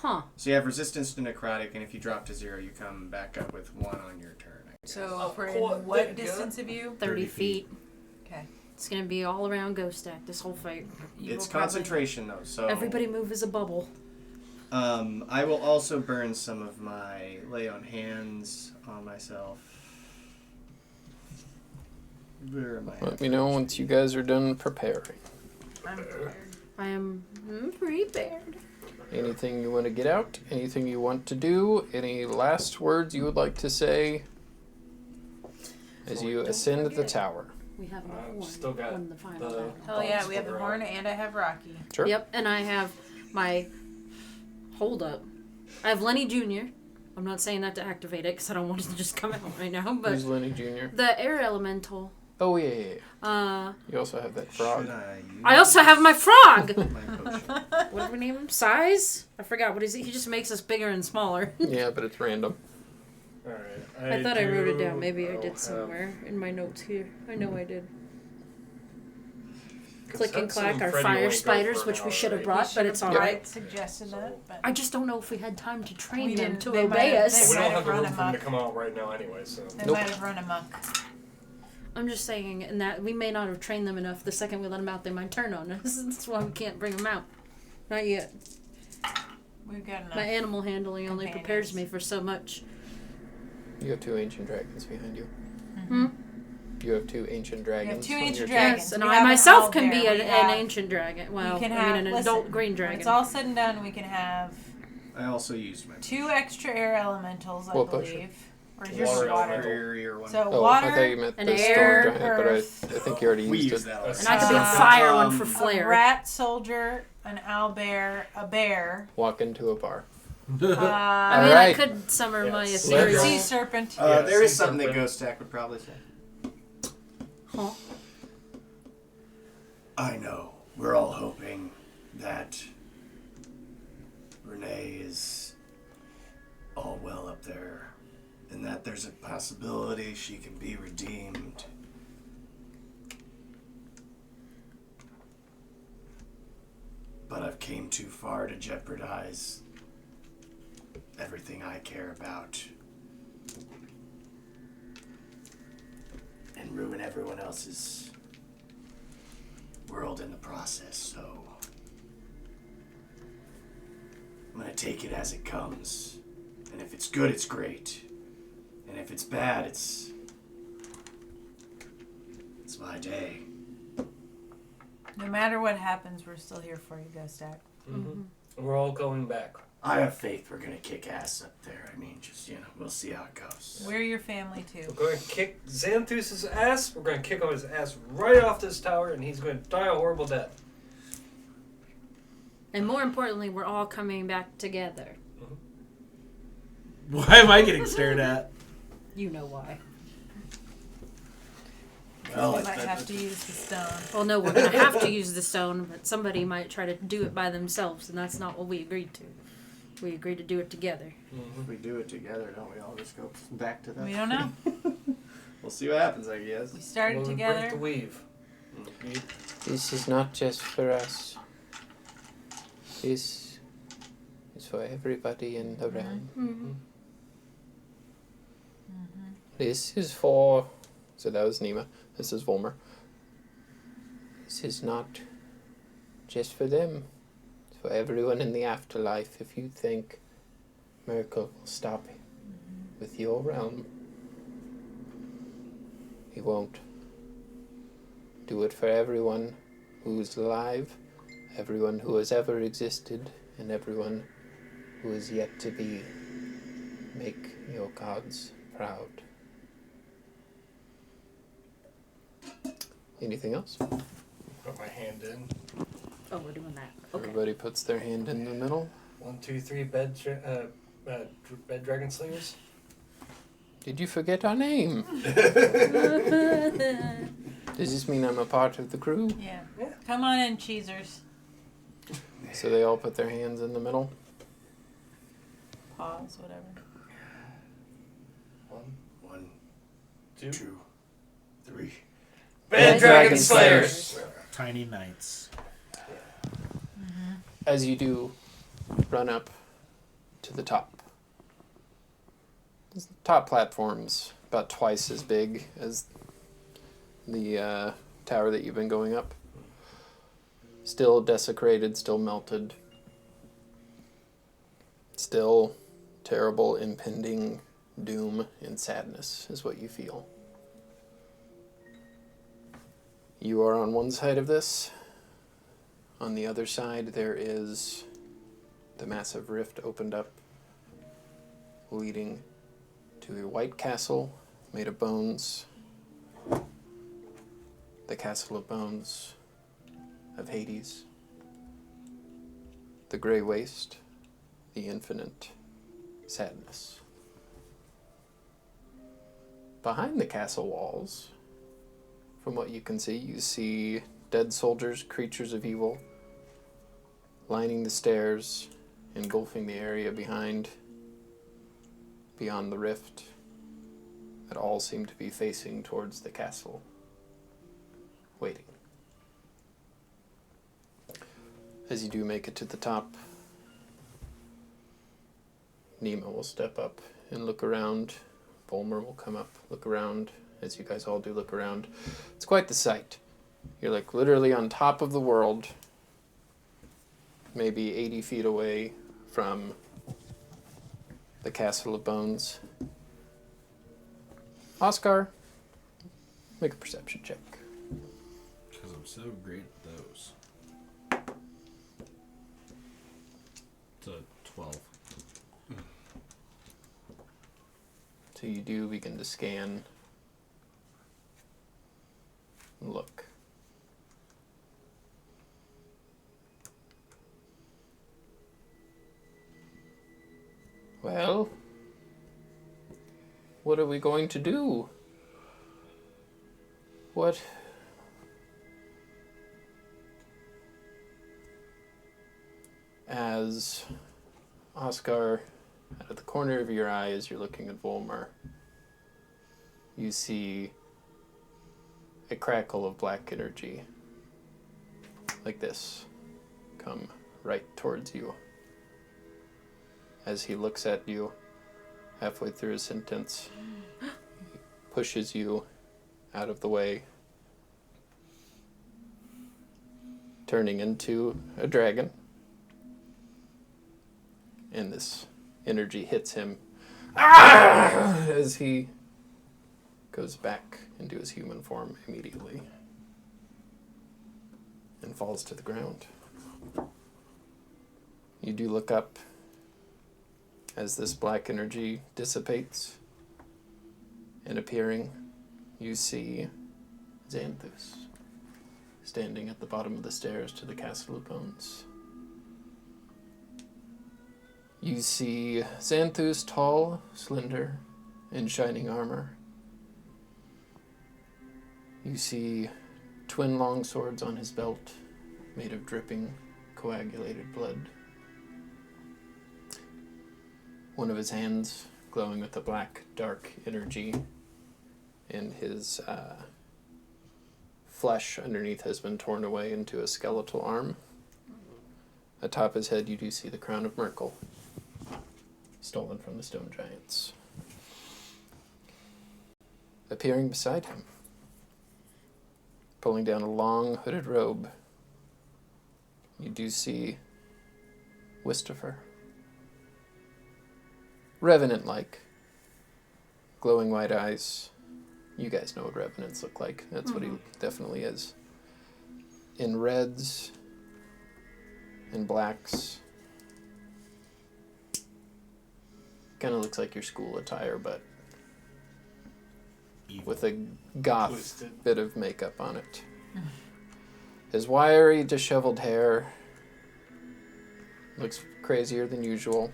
[SPEAKER 6] Huh.
[SPEAKER 5] So you have resistance to necrotic, and if you drop to 0, you come back up with 1 on your turn. I guess.
[SPEAKER 2] So
[SPEAKER 8] Oh,
[SPEAKER 2] we're
[SPEAKER 8] cool.
[SPEAKER 2] in what
[SPEAKER 8] Yeah.
[SPEAKER 2] distance of you?
[SPEAKER 6] 30 feet.
[SPEAKER 2] Okay.
[SPEAKER 6] It's gonna be all around Ghost Stack this whole fight.
[SPEAKER 2] You
[SPEAKER 5] It's
[SPEAKER 2] will probably-
[SPEAKER 5] concentration though, so
[SPEAKER 6] Everybody move as a bubble.
[SPEAKER 5] I will also burn some of my lay on hands on myself. Where am I?
[SPEAKER 1] Let me know once you guys are done preparing.
[SPEAKER 2] I'm prepared.
[SPEAKER 6] I am prepared.
[SPEAKER 1] Anything you want to get out? Anything you want to do? Any last words you would like to say as you ascend the tower?
[SPEAKER 6] We have the
[SPEAKER 8] I've
[SPEAKER 6] horn
[SPEAKER 8] still got
[SPEAKER 6] on the final
[SPEAKER 8] the-
[SPEAKER 6] battle.
[SPEAKER 2] Hell yeah,
[SPEAKER 8] Bones
[SPEAKER 2] we have the
[SPEAKER 8] still
[SPEAKER 2] horn
[SPEAKER 8] around.
[SPEAKER 2] and I have Rocky.
[SPEAKER 1] Sure.
[SPEAKER 6] Yep, and I have my... Hold up. I have Lenny Jr. I'm not saying that to activate it because I don't want it to just come out right now, but
[SPEAKER 1] Who's Lenny Jr.?
[SPEAKER 6] the air elemental.
[SPEAKER 1] Oh, yeah. You also have that frog.
[SPEAKER 5] Should I use
[SPEAKER 6] I also have my frog!
[SPEAKER 5] my potion?
[SPEAKER 6] What do we name him? Size? I forgot. What is it? He just makes us bigger and smaller.
[SPEAKER 1] Yeah, but it's random.
[SPEAKER 8] Alright.
[SPEAKER 6] I thought I wrote it down. Maybe I
[SPEAKER 8] I'll
[SPEAKER 6] did
[SPEAKER 8] have-
[SPEAKER 6] somewhere in my notes here. I know I did.
[SPEAKER 8] 'cause
[SPEAKER 6] Click and
[SPEAKER 8] that's
[SPEAKER 6] clack
[SPEAKER 8] some
[SPEAKER 6] our
[SPEAKER 8] Freddy
[SPEAKER 6] fire
[SPEAKER 8] won't go
[SPEAKER 6] spiders,
[SPEAKER 8] for
[SPEAKER 6] which
[SPEAKER 8] an
[SPEAKER 6] we
[SPEAKER 8] hour,
[SPEAKER 6] should have
[SPEAKER 8] right?
[SPEAKER 6] brought, but it's alright.
[SPEAKER 2] I suggested that, but
[SPEAKER 6] I just don't know if we had time to train
[SPEAKER 2] We
[SPEAKER 6] them
[SPEAKER 2] didn't.
[SPEAKER 6] to
[SPEAKER 2] They might
[SPEAKER 6] obey
[SPEAKER 2] have-
[SPEAKER 6] us.
[SPEAKER 8] We
[SPEAKER 2] Might
[SPEAKER 8] don't
[SPEAKER 2] have
[SPEAKER 8] have the
[SPEAKER 2] run
[SPEAKER 8] room for him to
[SPEAKER 2] amok.
[SPEAKER 8] come out right now anyway, so.
[SPEAKER 2] they
[SPEAKER 1] Nope.
[SPEAKER 2] might have run amok.
[SPEAKER 6] I'm just saying, and that we may not have trained them enough. The second we let them out, they might turn on us. That's why we can't bring them out. Not yet.
[SPEAKER 2] We've got enough.
[SPEAKER 6] My animal handling only prepares
[SPEAKER 2] companions.
[SPEAKER 6] me for so much.
[SPEAKER 1] You have 2 ancient dragons behind you.
[SPEAKER 6] Hmm?
[SPEAKER 1] You have 2 ancient dragons.
[SPEAKER 2] 2
[SPEAKER 1] on
[SPEAKER 2] ancient
[SPEAKER 1] your
[SPEAKER 2] dragons.
[SPEAKER 6] Yes, and
[SPEAKER 2] We
[SPEAKER 6] I
[SPEAKER 2] have an
[SPEAKER 6] myself
[SPEAKER 2] owl
[SPEAKER 6] can be
[SPEAKER 2] bear. We
[SPEAKER 6] an
[SPEAKER 2] have-
[SPEAKER 6] ancient dragon. Well,
[SPEAKER 2] we can
[SPEAKER 6] I
[SPEAKER 2] have,
[SPEAKER 6] mean an
[SPEAKER 2] listen,
[SPEAKER 6] adult green
[SPEAKER 2] When
[SPEAKER 6] dragon.
[SPEAKER 2] it's all said and done, we can have
[SPEAKER 5] I also used my
[SPEAKER 2] 2 extra air elementals, I
[SPEAKER 1] What
[SPEAKER 2] believe.
[SPEAKER 1] potion?
[SPEAKER 2] Or is yours
[SPEAKER 8] Water
[SPEAKER 2] water?
[SPEAKER 8] elemental.
[SPEAKER 5] superior one.
[SPEAKER 2] So
[SPEAKER 1] Oh,
[SPEAKER 2] water,
[SPEAKER 1] I thought you meant
[SPEAKER 6] an
[SPEAKER 1] the
[SPEAKER 6] air,
[SPEAKER 1] storm giant, but I
[SPEAKER 2] earth.
[SPEAKER 1] think you already
[SPEAKER 5] We
[SPEAKER 1] used
[SPEAKER 5] used
[SPEAKER 1] it.
[SPEAKER 5] that already.
[SPEAKER 6] And I could be a
[SPEAKER 2] Uh,
[SPEAKER 6] fire one for
[SPEAKER 5] um,
[SPEAKER 2] a
[SPEAKER 6] flare.
[SPEAKER 2] rat soldier, an owl bear, a bear.
[SPEAKER 1] Walk into a bar.
[SPEAKER 6] I mean,
[SPEAKER 1] Alright.
[SPEAKER 6] I could summon
[SPEAKER 8] Yeah,
[SPEAKER 6] my
[SPEAKER 8] sea
[SPEAKER 6] ethereal.
[SPEAKER 2] Sea serpent.
[SPEAKER 8] Yeah,
[SPEAKER 5] There is
[SPEAKER 8] sea
[SPEAKER 5] something that
[SPEAKER 8] serpent.
[SPEAKER 5] Ghost Stack would probably say.
[SPEAKER 6] Huh?
[SPEAKER 5] I know. We're all hoping that Renee is all well up there, and that there's a possibility she can be redeemed. But I've came too far to jeopardize everything I care about and ruin everyone else's world in the process, so I'm gonna take it as it comes. And if it's good, it's great. And if it's bad, it's my day.
[SPEAKER 2] No matter what happens, we're still here for you, Ghost Stack.
[SPEAKER 8] Mm-hmm. We're all going back.
[SPEAKER 5] I have faith we're gonna kick ass up there. I mean, just, we'll see how it goes.
[SPEAKER 2] We're your family too.
[SPEAKER 8] We're going to kick Xanthus's ass. We're going to kick his ass right off this tower, and he's going to die a horrible death.
[SPEAKER 6] And more importantly, we're all coming back together.
[SPEAKER 3] Why am I getting stared at?
[SPEAKER 6] You know why.
[SPEAKER 5] Well,
[SPEAKER 2] we might have to use the stone.
[SPEAKER 6] Well, no, we're going to have to use the stone, but somebody might try to do it by themselves, and that's not what we agreed to. We agreed to do it together.
[SPEAKER 5] if we do it together, don't we all just go back to that?
[SPEAKER 2] We don't know.
[SPEAKER 5] We'll see what happens, I guess.
[SPEAKER 2] We started
[SPEAKER 8] Well, we
[SPEAKER 2] together.
[SPEAKER 8] break the weave.
[SPEAKER 1] This is not just for us. This is for everybody in the realm.
[SPEAKER 6] Mm-hmm.
[SPEAKER 1] This is for... So that was Nima. This is Volmer. This is not just for them. It's for everyone in the afterlife. If you think Miracle will stop with your realm, he won't. Do it for everyone who's alive, everyone who has ever existed, and everyone who is yet to be. Make your gods proud. Anything else?
[SPEAKER 8] Put my hand in.
[SPEAKER 6] Oh, we're doing that. Okay.
[SPEAKER 1] Everybody puts their hand in the middle.
[SPEAKER 8] 1, 2, 3, bed dragon slingers.
[SPEAKER 1] Did you forget our name? Does this mean I'm a part of the crew?
[SPEAKER 2] Yeah. Come on in, cheesers.
[SPEAKER 1] So they all put their hands in the middle.
[SPEAKER 2] Pause, whatever.
[SPEAKER 8] 1,
[SPEAKER 5] 1,
[SPEAKER 8] 2,
[SPEAKER 5] 2, 3.
[SPEAKER 8] Bed dragon slayers.
[SPEAKER 3] Tiny knights.
[SPEAKER 1] As you do, run up to the top. The top platform's about twice as big as the tower that you've been going up. Still desecrated, still melted. Still, terrible, impending doom and sadness is what you feel. You are on one side of this. On the other side, there is the massive rift opened up, leading to a white castle made of bones. The Castle of Bones of Hades. The Grey Waste, the Infinite Sadness. Behind the castle walls, from what you can see, you see dead soldiers, creatures of evil, lining the stairs, engulfing the area beyond the rift, that all seem to be facing towards the castle, waiting. As you do make it to the top, Nima will step up and look around. Volmer will come up, look around, as you guys all do look around. It's quite the sight. You're like literally on top of the world, maybe 80 feet away from the Castle of Bones. Oscar, make a perception check.
[SPEAKER 3] Because I'm so great at those. It's a 12.
[SPEAKER 1] So you do begin to scan and look. Well, what are we going to do? What? As Oscar, out of the corner of your eye, as you're looking at Volmer, you see a crackle of black energy, like this, come right towards you. As he looks at you, halfway through his sentence, he pushes you out of the way, turning into a dragon. And this energy hits him as he goes back into his human form immediately and falls to the ground. You do look up as this black energy dissipates, and appearing, you see Xanthus standing at the bottom of the stairs to the Castle of Bones. You see Xanthus, tall, slender, in shining armor. You see twin long swords on his belt, made of dripping, coagulated blood. One of his hands glowing with a black, dark energy, and his flesh underneath has been torn away into a skeletal arm. Atop his head, you do see the crown of Merkel, stolen from the stone giants. Appearing beside him, pulling down a long hooded robe, you do see Wistifer. Revenant-like, glowing white eyes. You guys know what revenants look like. That's what he definitely is. In reds and blacks. Kind of looks like your school attire, but
[SPEAKER 3] Evil.
[SPEAKER 1] with a goth
[SPEAKER 8] Twisted.
[SPEAKER 1] bit of makeup on it. His wiry, disheveled hair looks crazier than usual,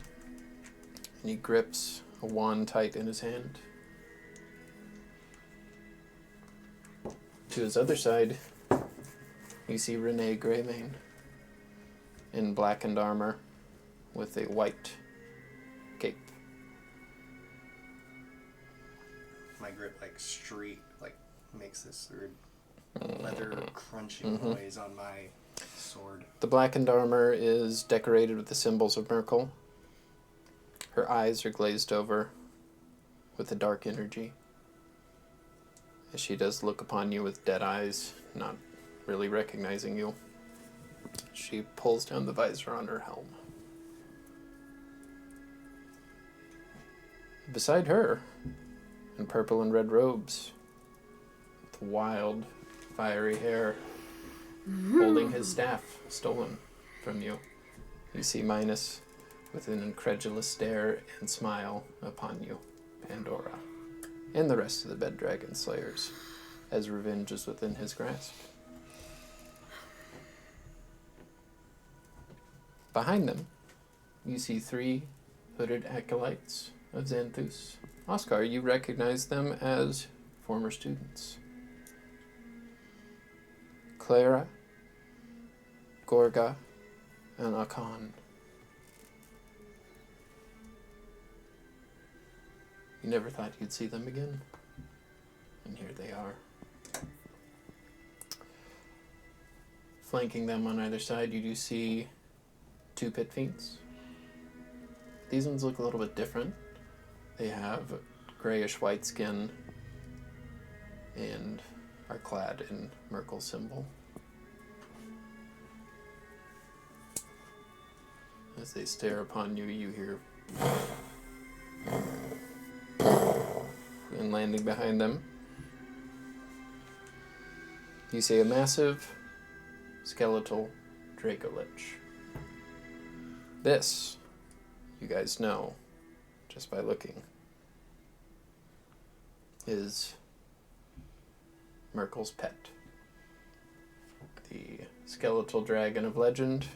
[SPEAKER 1] and he grips a wand tight in his hand. To his other side, you see Renee Greymane in blackened armor with a white cape.
[SPEAKER 5] My grip makes this weird leather crunching noise on my sword.
[SPEAKER 1] The blackened armor is decorated with the symbols of Merkel. Her eyes are glazed over with a dark energy, as she does look upon you with dead eyes, not really recognizing you. She pulls down the visor on her helm. Beside her, in purple and red robes, with wild, fiery hair, holding his staff stolen from you, you see Minos with an incredulous stare and smile upon you, Pandora, and the rest of the Bed Dragon Slayers, as revenge is within his grasp. Behind them, you see 3 hooded acolytes of Xanthus. Oscar, you recognize them as former students. Clara, Gorga, and Akan. You never thought you'd see them again, and here they are. Flanking them on either side, you do see 2 pit fiends. These ones look a little bit different. They have grayish white skin and are clad in Merkel's symbol. As they stare upon you, you hear and landing behind them, you see a massive skeletal Dracolich. This, you guys know, just by looking, is Merkel's pet. The skeletal dragon of legend,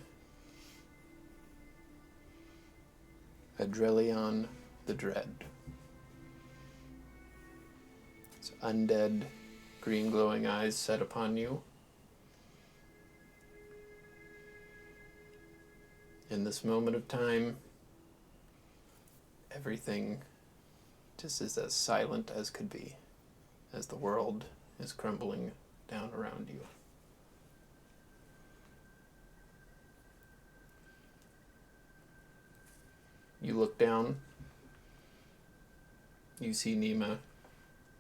[SPEAKER 1] Adrelion the Dread. Its undead, green glowing eyes set upon you. In this moment of time, everything just is as silent as could be, as the world is crumbling down around you. You look down, you see Nima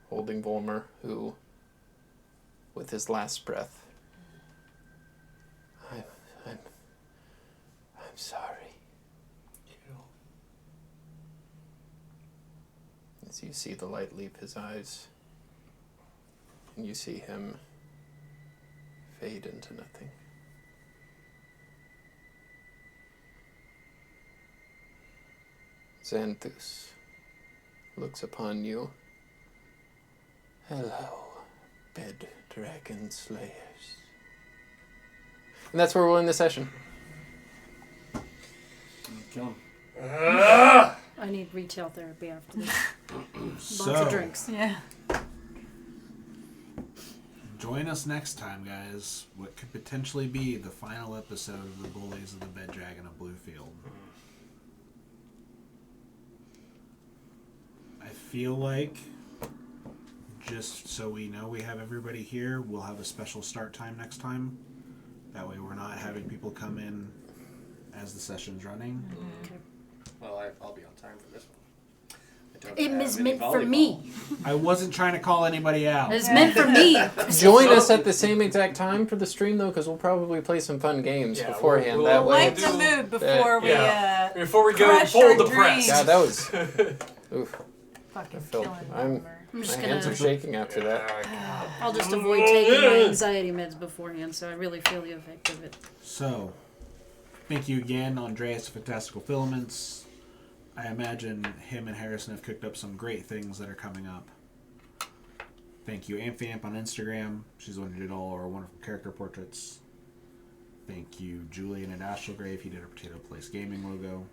[SPEAKER 1] holding Volmer, who, with his last breath, I'm sorry. As you see the light leave his eyes, and you see him fade into nothing. Xanthus looks upon you. Hello, Bed Dragon Slayers. And that's where we'll end the session.
[SPEAKER 3] Kill him.
[SPEAKER 6] I need retail therapy after this. Lots
[SPEAKER 3] So,
[SPEAKER 6] of drinks.
[SPEAKER 2] Yeah.
[SPEAKER 3] join us next time, guys. What could potentially be the final episode of the Bullies of the Bed Dragon of Bluefield. I feel like, just so we know we have everybody here, we'll have a special start time next time. That way we're not having people come in as the session's running.
[SPEAKER 6] Okay.
[SPEAKER 5] Well, I'll be on time for this one. I don't
[SPEAKER 6] It
[SPEAKER 5] have
[SPEAKER 6] is
[SPEAKER 5] any
[SPEAKER 6] meant for me.
[SPEAKER 3] I wasn't trying to call anybody out.
[SPEAKER 6] It's meant for me.
[SPEAKER 1] Join us at the same exact time for the stream, though, because we'll probably play some fun games
[SPEAKER 8] Yeah,
[SPEAKER 1] beforehand.
[SPEAKER 8] we'll-
[SPEAKER 1] that
[SPEAKER 8] we'll
[SPEAKER 1] way,
[SPEAKER 2] Light the mood before we
[SPEAKER 8] Before we go
[SPEAKER 2] crush
[SPEAKER 8] full
[SPEAKER 2] our
[SPEAKER 8] depressed.
[SPEAKER 1] God, that was. Oof,
[SPEAKER 2] fucking
[SPEAKER 1] I felt.
[SPEAKER 2] killing
[SPEAKER 1] I'm.
[SPEAKER 2] Homer.
[SPEAKER 6] I'm just
[SPEAKER 1] My hands are
[SPEAKER 6] gonna.
[SPEAKER 1] shaking after that.
[SPEAKER 6] I'll just avoid taking my anxiety meds beforehand, so I really feel the effect of it.
[SPEAKER 3] So, thank you again, Andreas of Fantastical Filaments. I imagine him and Harrison have cooked up some great things that are coming up. Thank you, Amphiamp on Instagram. She's the one who did all our wonderful character portraits. Thank you, Julian at Astralgrave. He did our Potato Place Gaming logo.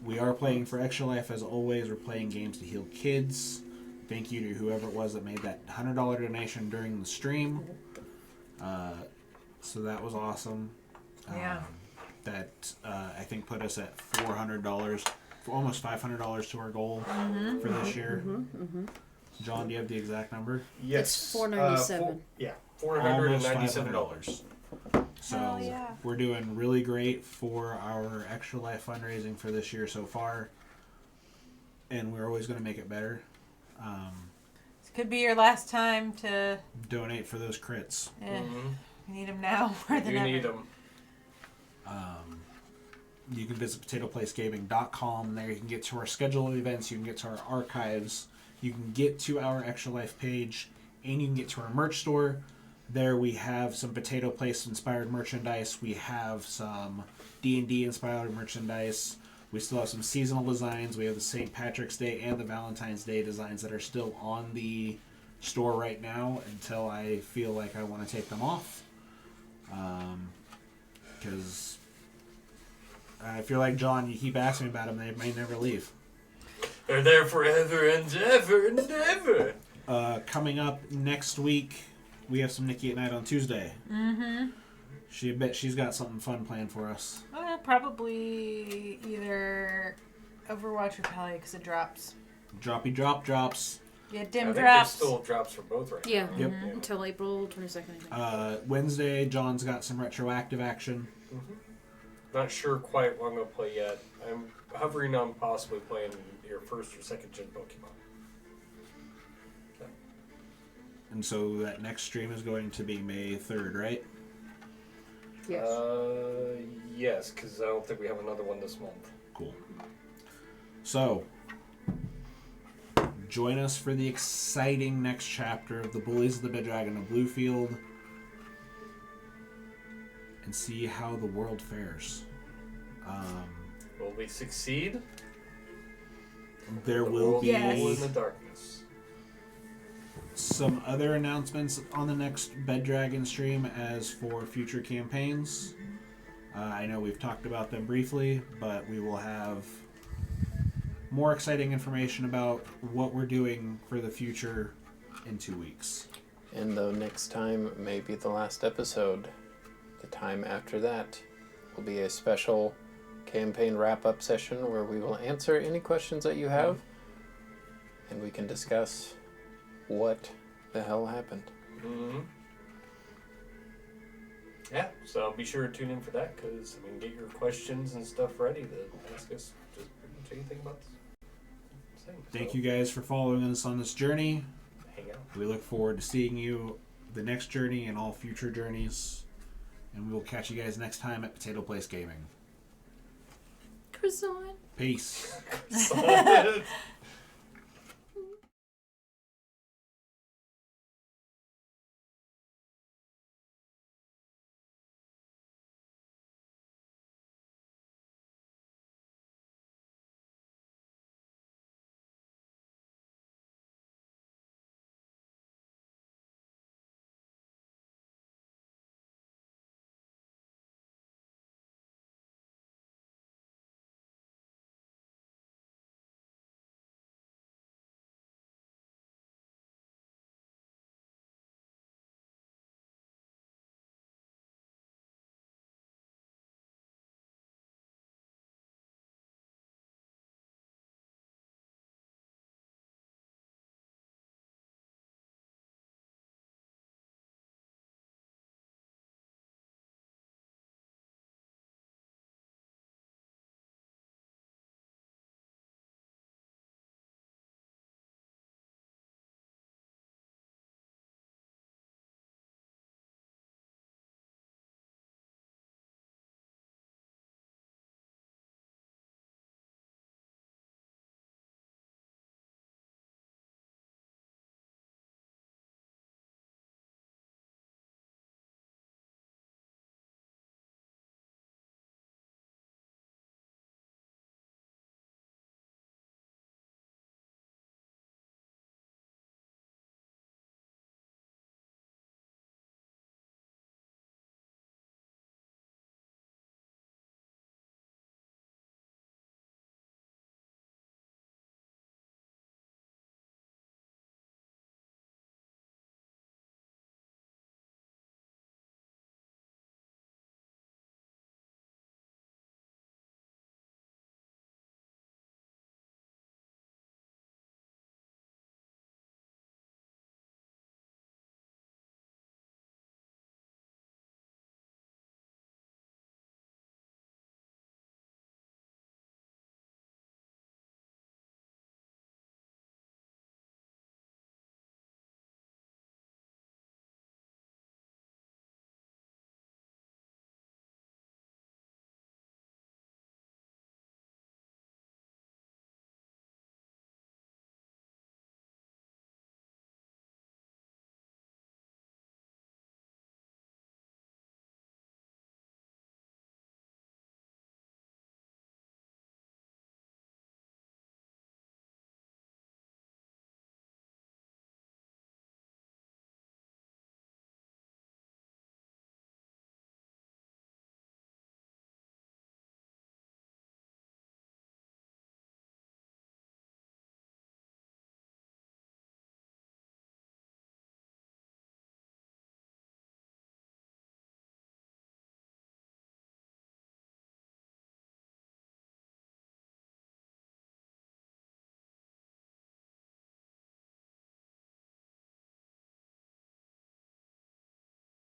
[SPEAKER 3] We are playing for Extra Life as always. We're playing games to heal kids. Thank you to whoever it was that made that $100 donation during the stream. So that was awesome.
[SPEAKER 2] Yeah.
[SPEAKER 3] That I think put us at $400, for almost $500 to our goal for this year. John, do you have the exact number?
[SPEAKER 8] Yes.
[SPEAKER 6] It's $497.
[SPEAKER 3] Almost
[SPEAKER 8] $497.
[SPEAKER 3] So
[SPEAKER 2] Hell yeah.
[SPEAKER 3] we're doing really great for our Extra Life fundraising for this year so far, and we're always going to make it better.
[SPEAKER 2] This could be your last time to.
[SPEAKER 3] Donate for those crits.
[SPEAKER 2] You need them now more
[SPEAKER 8] You
[SPEAKER 2] than ever.
[SPEAKER 8] need them.
[SPEAKER 3] you can visit potatoplacegaming.com. There you can get to our schedule of events, you can get to our archives, you can get to our Extra Life page, and you can get to our merch store. There we have some Potato Place inspired merchandise. We have some D&D inspired merchandise. We still have some seasonal designs. We have the St. Patrick's Day and the Valentine's Day designs that are still on the store right now until I feel like I want to take them off. Because I feel like, John, you keep asking me about them, they may never leave.
[SPEAKER 8] They're there forever and ever and ever.
[SPEAKER 3] Coming up next week, we have some Nikki at Night on Tuesday.
[SPEAKER 2] Mm-hmm.
[SPEAKER 3] She's got something fun planned for us.
[SPEAKER 2] Probably either Overwatch or Pally because it drops.
[SPEAKER 3] Droppy drop drops.
[SPEAKER 2] Yeah,
[SPEAKER 8] I
[SPEAKER 2] dim
[SPEAKER 8] think
[SPEAKER 2] drops.
[SPEAKER 8] there's still drops for both right
[SPEAKER 6] Yeah.
[SPEAKER 3] Yep.
[SPEAKER 8] now.
[SPEAKER 6] Until April 22nd, I think.
[SPEAKER 3] Wednesday, John's got some retroactive action.
[SPEAKER 8] Not sure quite what I'm going to play yet. I'm hovering on possibly playing your first or second gen Pokemon.
[SPEAKER 3] And so that next stream is going to be May 3rd, right?
[SPEAKER 6] Yes.
[SPEAKER 8] Yes, because I don't think we have another one this month.
[SPEAKER 3] Cool. So, join us for the exciting next chapter of the Bullies of the Bed Dragon of Bluefield and see how the world fares.
[SPEAKER 8] Will we succeed?
[SPEAKER 3] There
[SPEAKER 8] The
[SPEAKER 3] will
[SPEAKER 8] world
[SPEAKER 3] be
[SPEAKER 2] Yes.
[SPEAKER 8] in the darkness.
[SPEAKER 3] some other announcements on the next Bed Dragon stream as for future campaigns. I know we've talked about them briefly, but we will have more exciting information about what we're doing for the future in 2 weeks.
[SPEAKER 1] And the next time may be the last episode. The time after that will be a special campaign wrap-up session where we will answer any questions that you have, and we can discuss what the hell happened.
[SPEAKER 8] Mm-hmm. Yeah, so be sure to tune in for that because we can get your questions and stuff ready to ask us just pretty much anything about this thing.
[SPEAKER 3] Thank
[SPEAKER 8] So,
[SPEAKER 3] you guys for following us on this journey.
[SPEAKER 8] Hang out.
[SPEAKER 3] We look forward to seeing you the next journey and all future journeys. And we will catch you guys next time at Potato Place Gaming.
[SPEAKER 6] Croissant.
[SPEAKER 3] Peace.
[SPEAKER 8] So-